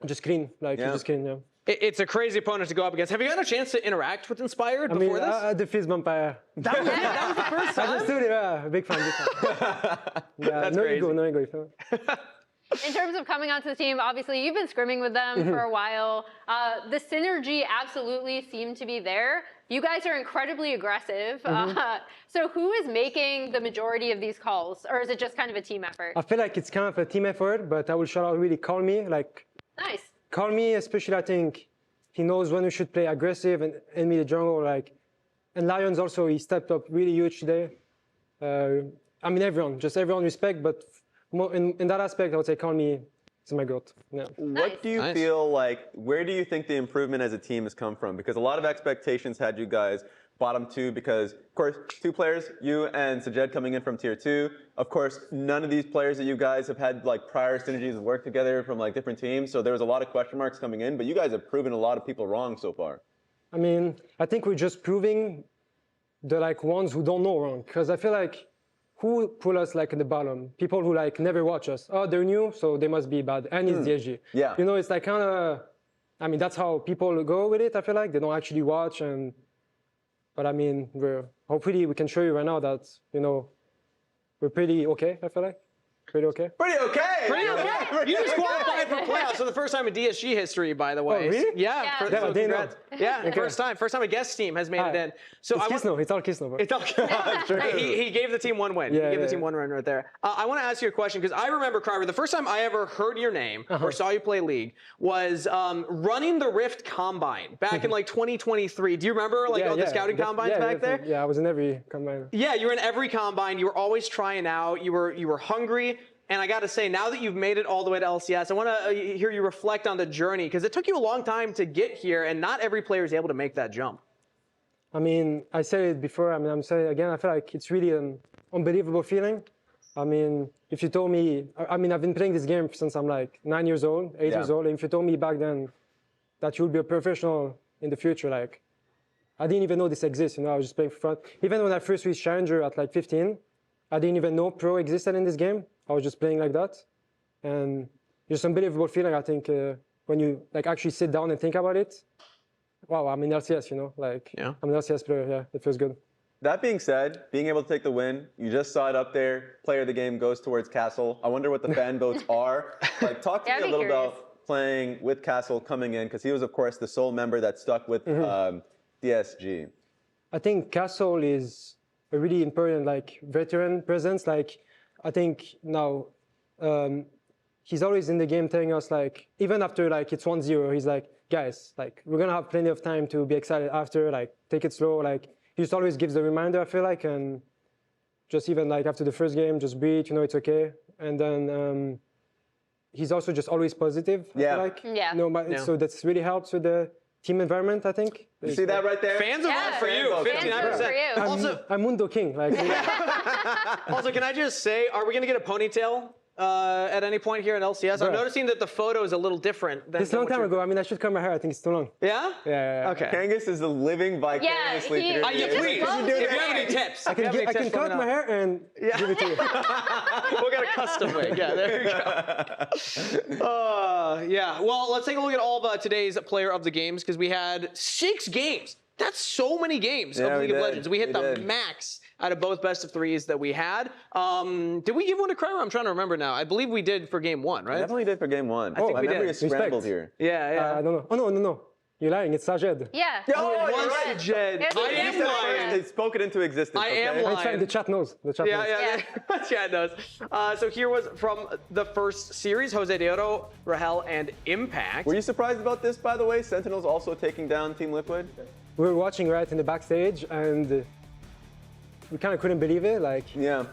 just clean. Like, he's just clean, It's a crazy opponent to go up against. Have you had a chance to interact with Inspired before this? I had the fist bump. That was the first time? I just did it. Big fan. That's no crazy. ego, no ego. In terms of coming onto the team, obviously you've been scrimming with them for a while. The synergy absolutely seemed to be there. You guys are incredibly aggressive. So who is making the majority of these calls, or is it just kind of a team effort? I feel like it's kind of a team effort, but I will shout out really Calmy. Like, nice. Calmy, especially, I think he knows when we should play aggressive and enemy the jungle. Like, and Lions also, he stepped up really huge today. I mean, everyone respect, but more in that aspect, I would say Calmy is my goat. Yeah. What do you feel like, where do you think the improvement as a team has come from? Because a lot of expectations had you guys bottom 2 because, of course, 2 players, you and Sajed coming in from tier 2. Of course, none of these players that you guys have had like prior synergies and work together from like different teams. So there was a lot of question marks coming in, but you guys have proven a lot of people wrong so far. I mean, I think we're just proving the like ones who don't know wrong. Because I feel like who put us like in the bottom? People who like never watch us. Oh, they're new, so they must be bad. And it's DSG. Yeah. You know, it's like kind of, I mean, that's how people go with it, I feel like. They don't actually watch. But I mean, hopefully we can show you right now that, you know, we're pretty okay, I feel like. Pretty okay. Pretty okay. You just qualified for playoffs for the first time in DSG history, by the way. Oh, really? Yeah. So congrats. Yeah, Okay. first time a guest team has made it in. So it's Kisno. It's all Kisno. It's all he gave the team one win. Yeah, he gave the team one win right there. I want to ask you a question because I remember, Crowder, the first time I ever heard your name or saw you play League was running the Rift Combine back in like 2023. Do you remember the scouting combines back there? Yeah, I was in every combine. Yeah, you were in every combine. You were always trying out. You were hungry. And I got to say, now that you've made it all the way to LCS, I want to hear you reflect on the journey because it took you a long time to get here, and not every player is able to make that jump. I mean, I said it before. I mean, I'm saying it again. I feel like it's really an unbelievable feeling. I mean, if you told me, I mean, I've been playing this game since I'm like 9 years old, 8 years old. And if you told me back then that you'll be a professional in the future, like, I didn't even know this exists. You know, I was just playing for fun. Even when I first reached Challenger at like 15, I didn't even know pro existed in this game. I was just playing like that, and it's an unbelievable feeling. I think when you like actually sit down and think about it. Wow, I'm in LCS, you know, like I'm an LCS player. Yeah, it feels good. That being said, being able to take the win, you just saw it up there. Player of the game goes towards Castle. I wonder what the fan votes are. Like, talk to me a little about playing with Castle coming in, because he was, of course, the sole member that stuck with DSG. I think Castle is a really important like veteran presence. Like, I think now he's always in the game telling us, like, even after like it's 1-0, he's like, guys, like, we're gonna have plenty of time to be excited after, like, take it slow. Like, he just always gives the reminder, I feel like, and just even like after the first game, just breathe, you know, it's okay. And then he's also just always positive, I feel like. Yeah. So that's really helps with the team environment, I think. You see that right there? Fans are voting for you, 59%. Also, I'm Mundo King. Like, also, can I just say, are we going to get a ponytail at any point here in LCS? I'm noticing that the photo is a little different. It's a long time ago. I mean, I should cut my hair. I think it's too long. Yeah? Yeah. Okay. Kangas is the living vicariously through please. If you have any tips. I can cut my hair and give it to you. We'll get a custom wig. Yeah, there you go. Yeah, well, let's take a look at all of today's player of the games, because we had 6 games. That's so many games of League of Legends. We hit the max out of both best of 3s that we had. Did we give one to Cryer? I'm trying to remember now. I believe we did for game 1, right? Definitely did for game 1. I think we memory did. is scrambled here. Yeah. I don't know. Oh, no. You're lying. It's Sajed. Yeah. Sajed. I am lying. They spoke it into existence. I am lying. The chat knows. The chat knows. Yeah. Chat knows. So here was from the first series, Jose de Oro, Rahel, and Impact. Were you surprised about this, by the way? Sentinels also taking down Team Liquid? We were watching right in the backstage, and we kind of couldn't believe it. Like, yeah.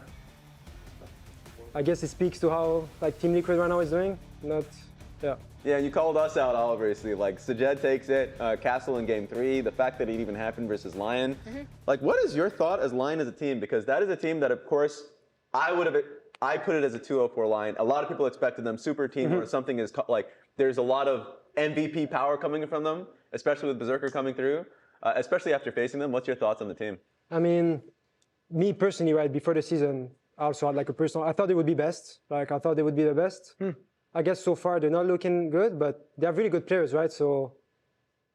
I guess it speaks to how like Team Liquid right now is doing. Yeah, and you called us out, obviously. Like, Sajed takes it, Castle in game 3, the fact that it even happened versus Lyon. Like, what is your thought as Lyon as a team? Because that is a team that, of course, I put it as a 2-0-4 Lyon. A lot of people expected them super team or something is like, there's a lot of MVP power coming from them, especially with Berserker coming through, especially after facing them. What's your thoughts on the team? I mean, me personally, right before the season, I also had like a personal, I thought they would be best. Like, I thought they would be the best. I guess so far they're not looking good, but they have really good players, right? So,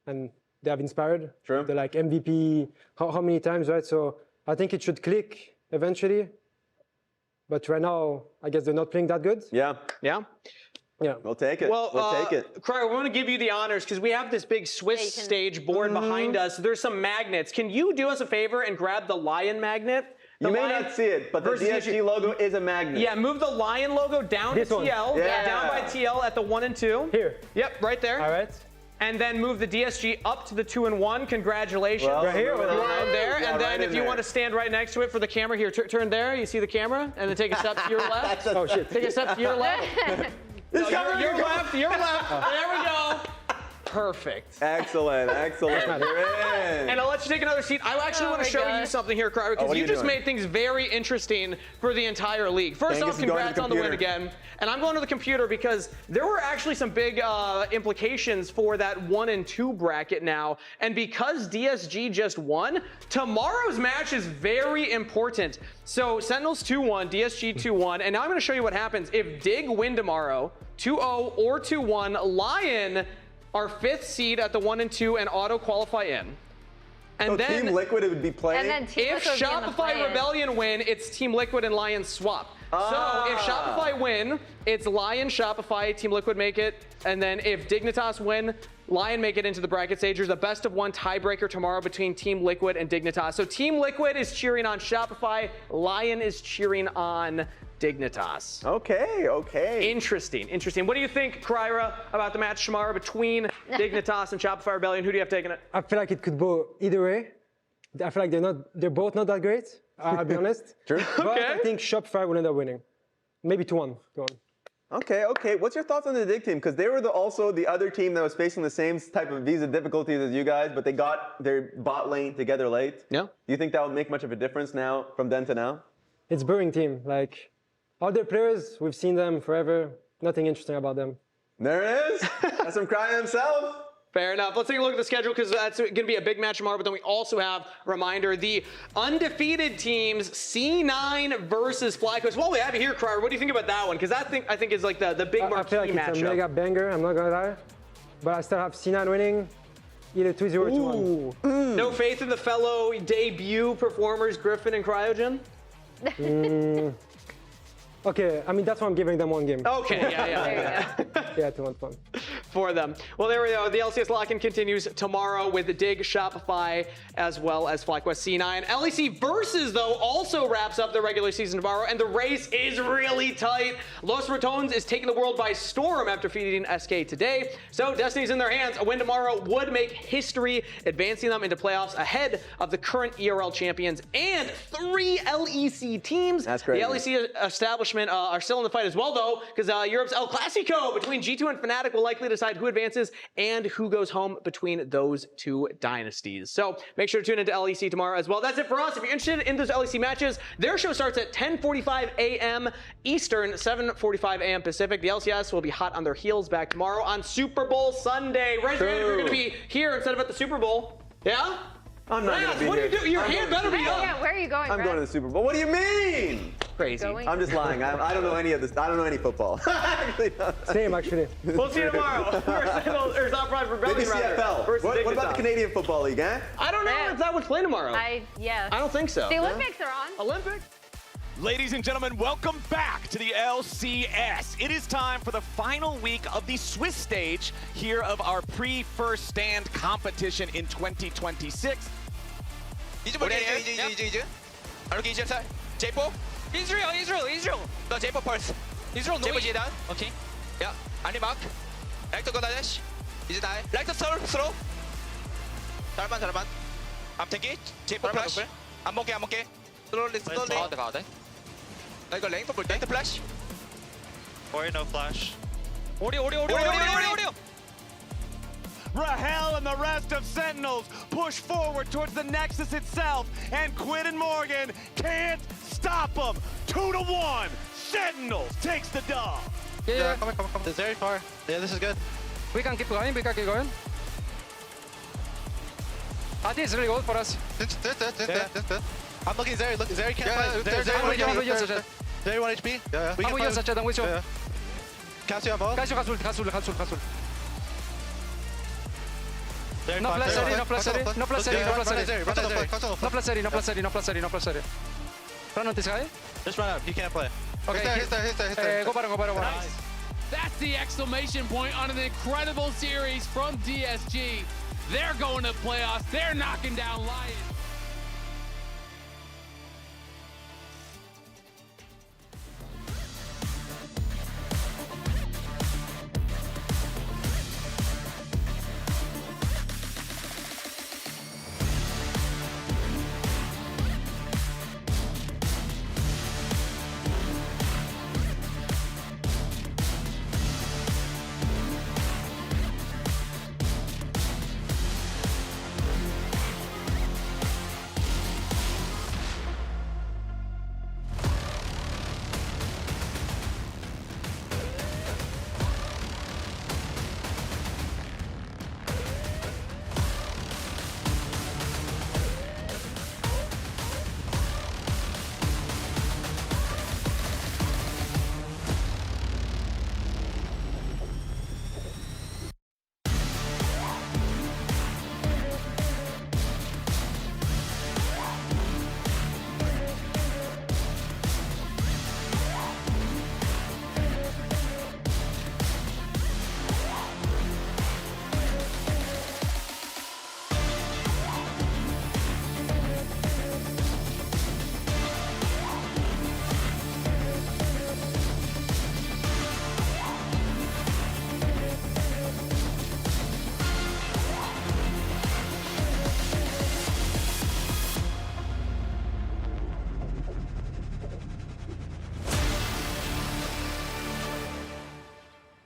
and they have inspired. True. They're like MVP how many times, right? So I think it should click eventually. But right now, I guess they're not playing that good. Yeah. We'll take it. Well, we'll take it. Cryer, we want to give you the honors because we have this big Swiss stage board behind us. There's some magnets. Can you do us a favor and grab the Lyon magnet? You may not see it, but the DSG logo is a magnet. Yeah, move the Lyon logo down to TL. Down by TL at the 1 and 2. Here. Yep, right there. All right. And then move the DSG up to the 2 and 1. Congratulations. Well, right here. Right there. Yeah, and then right if you want to stand right next to it for the camera, here, turn there. You see the camera? And then take a step to your left. Oh, shit. Take a step to your left. No, your left. There we go. Perfect. Excellent. You're in. And I'll let you take another seat. I actually want to show you something here, Cryer, because you just made things very interesting for the entire league. First off, congrats on the win again. And I'm going to the computer because there were actually some big implications for that 1 and 2 bracket now. And because DSG just won, tomorrow's match is very important. So Sentinels 2-1, DSG 2-1. And now I'm going to show you what happens if Dig win tomorrow, 2-0 or 2-1. Lyon are 5th seed at the 1 and 2 and auto qualify in. And so then Team Liquid would be playing. And then Team if Shopify Rebellion win, it's Team Liquid and Lyon swap. So if Shopify win, it's Lyon, Shopify, Team Liquid make it. And then if Dignitas win, Lyon make it into the bracket stage. There's a best of 1 tiebreaker tomorrow between Team Liquid and Dignitas. So Team Liquid is cheering on Shopify. Lyon is cheering on Dignitas. Okay. Interesting. What do you think, Kryra, about the match tomorrow between Dignitas and Shopify Rebellion? Who do you have taking it? I feel like it could go either way. I feel like they're both not that great. I'll be honest. True. But I think Shopify will end up winning. Maybe 2-1. Okay. What's your thoughts on the Dig team? Because they were also the other team that was facing the same type of visa difficulties as you guys, but they got their bot lane together late. Yeah. Do you think that would make much of a difference now, from then to now? It's boring team. Like, all their players, we've seen them forever. Nothing interesting about them. There it is. That's from Crying himself. Fair enough. Let's take a look at the schedule because that's going to be a big match tomorrow. But then we also have, reminder, the undefeated teams, C9 versus FlyQuest. Well, we have it here, Cryer. What do you think about that one? Because I think is like the big marquee I feel like matchup. it's a mega banger, I'm not going to lie. But I still have C9 winning either 2-0 or 2-1. No faith in the fellow debut performers, Griffin and Cryogen? Okay, I mean, that's why I'm giving them 1 game. Okay, yeah. Yeah, 2-1. For them. Well, there we go. The LCS lock-in continues tomorrow with the Dig, Shopify, as well as FlyQuest C9. LEC Versus, though, also wraps up the regular season tomorrow, and the race is really tight. Los Ratones is taking the world by storm after defeating SK today. So Destiny's in their hands. A win tomorrow would make history, advancing them into playoffs ahead of the current ERL champions and 3 LEC teams. That's crazy. The LEC establishment are still in the fight as well, though, because Europe's El Clasico between G2 and Fnatic will likely decide who advances and who goes home between those 2 dynasties. So make sure to tune into LEC tomorrow as well. That's it for us. If you're interested in those LEC matches, their show starts at 10:45 a.m. Eastern, 7:45 a.m. Pacific. The LCS will be hot on their heels back tomorrow on Super Bowl Sunday. Raise your hand if you're going to be here instead of at the Super Bowl. Yeah? I'm not going to be what here. do you do? Your hand better be up. Yeah, where are you going, I'm going to the Super Bowl. What do you mean? Crazy. I'm just lying. I don't know any of this. I don't know any football. Same, actually. We'll see you tomorrow. Or Stop Pride for Belgium. Maybe CFL. What about the Canadian Football League, eh? I don't know if that would play tomorrow. I don't think so. The Olympics are on. Olympics? Ladies and gentlemen, welcome back to the LCS. It is time for the final week of the Swiss stage here of our pre-first stand competition in 2026. 이제 J-pop? Israel. No, J-pop first. Israel no. J-pop je단. Okay. Yeah. 아니 막. 렉터 거다시. 이제 다. 렉터 스로. 잘만. I'm taking J-pop flash. 안 먹게. Slowly. 가운데. 나 이거 랭터 볼 때. 랭터 flash. Or no flash. 오리. Rahel and the rest of Sentinels push forward towards the Nexus itself, and Quinn and Morgan can't stop them. 2-1. Sentinels takes the dub. Yeah. Come on. This is very far. Yeah, this is good. We can keep going. I think it's really good for us. I'm looking Zeri. Look, Zeri can't play. Zeri 1 HP. Yeah. We can play. Casio ammo. 가술. No flash series. Run on this guy. Just run out. He can't play. Okay. He's there. Go bottom. Nice. That's the exclamation point on an incredible series from DSG. They're going to playoffs. They're knocking down Lyon.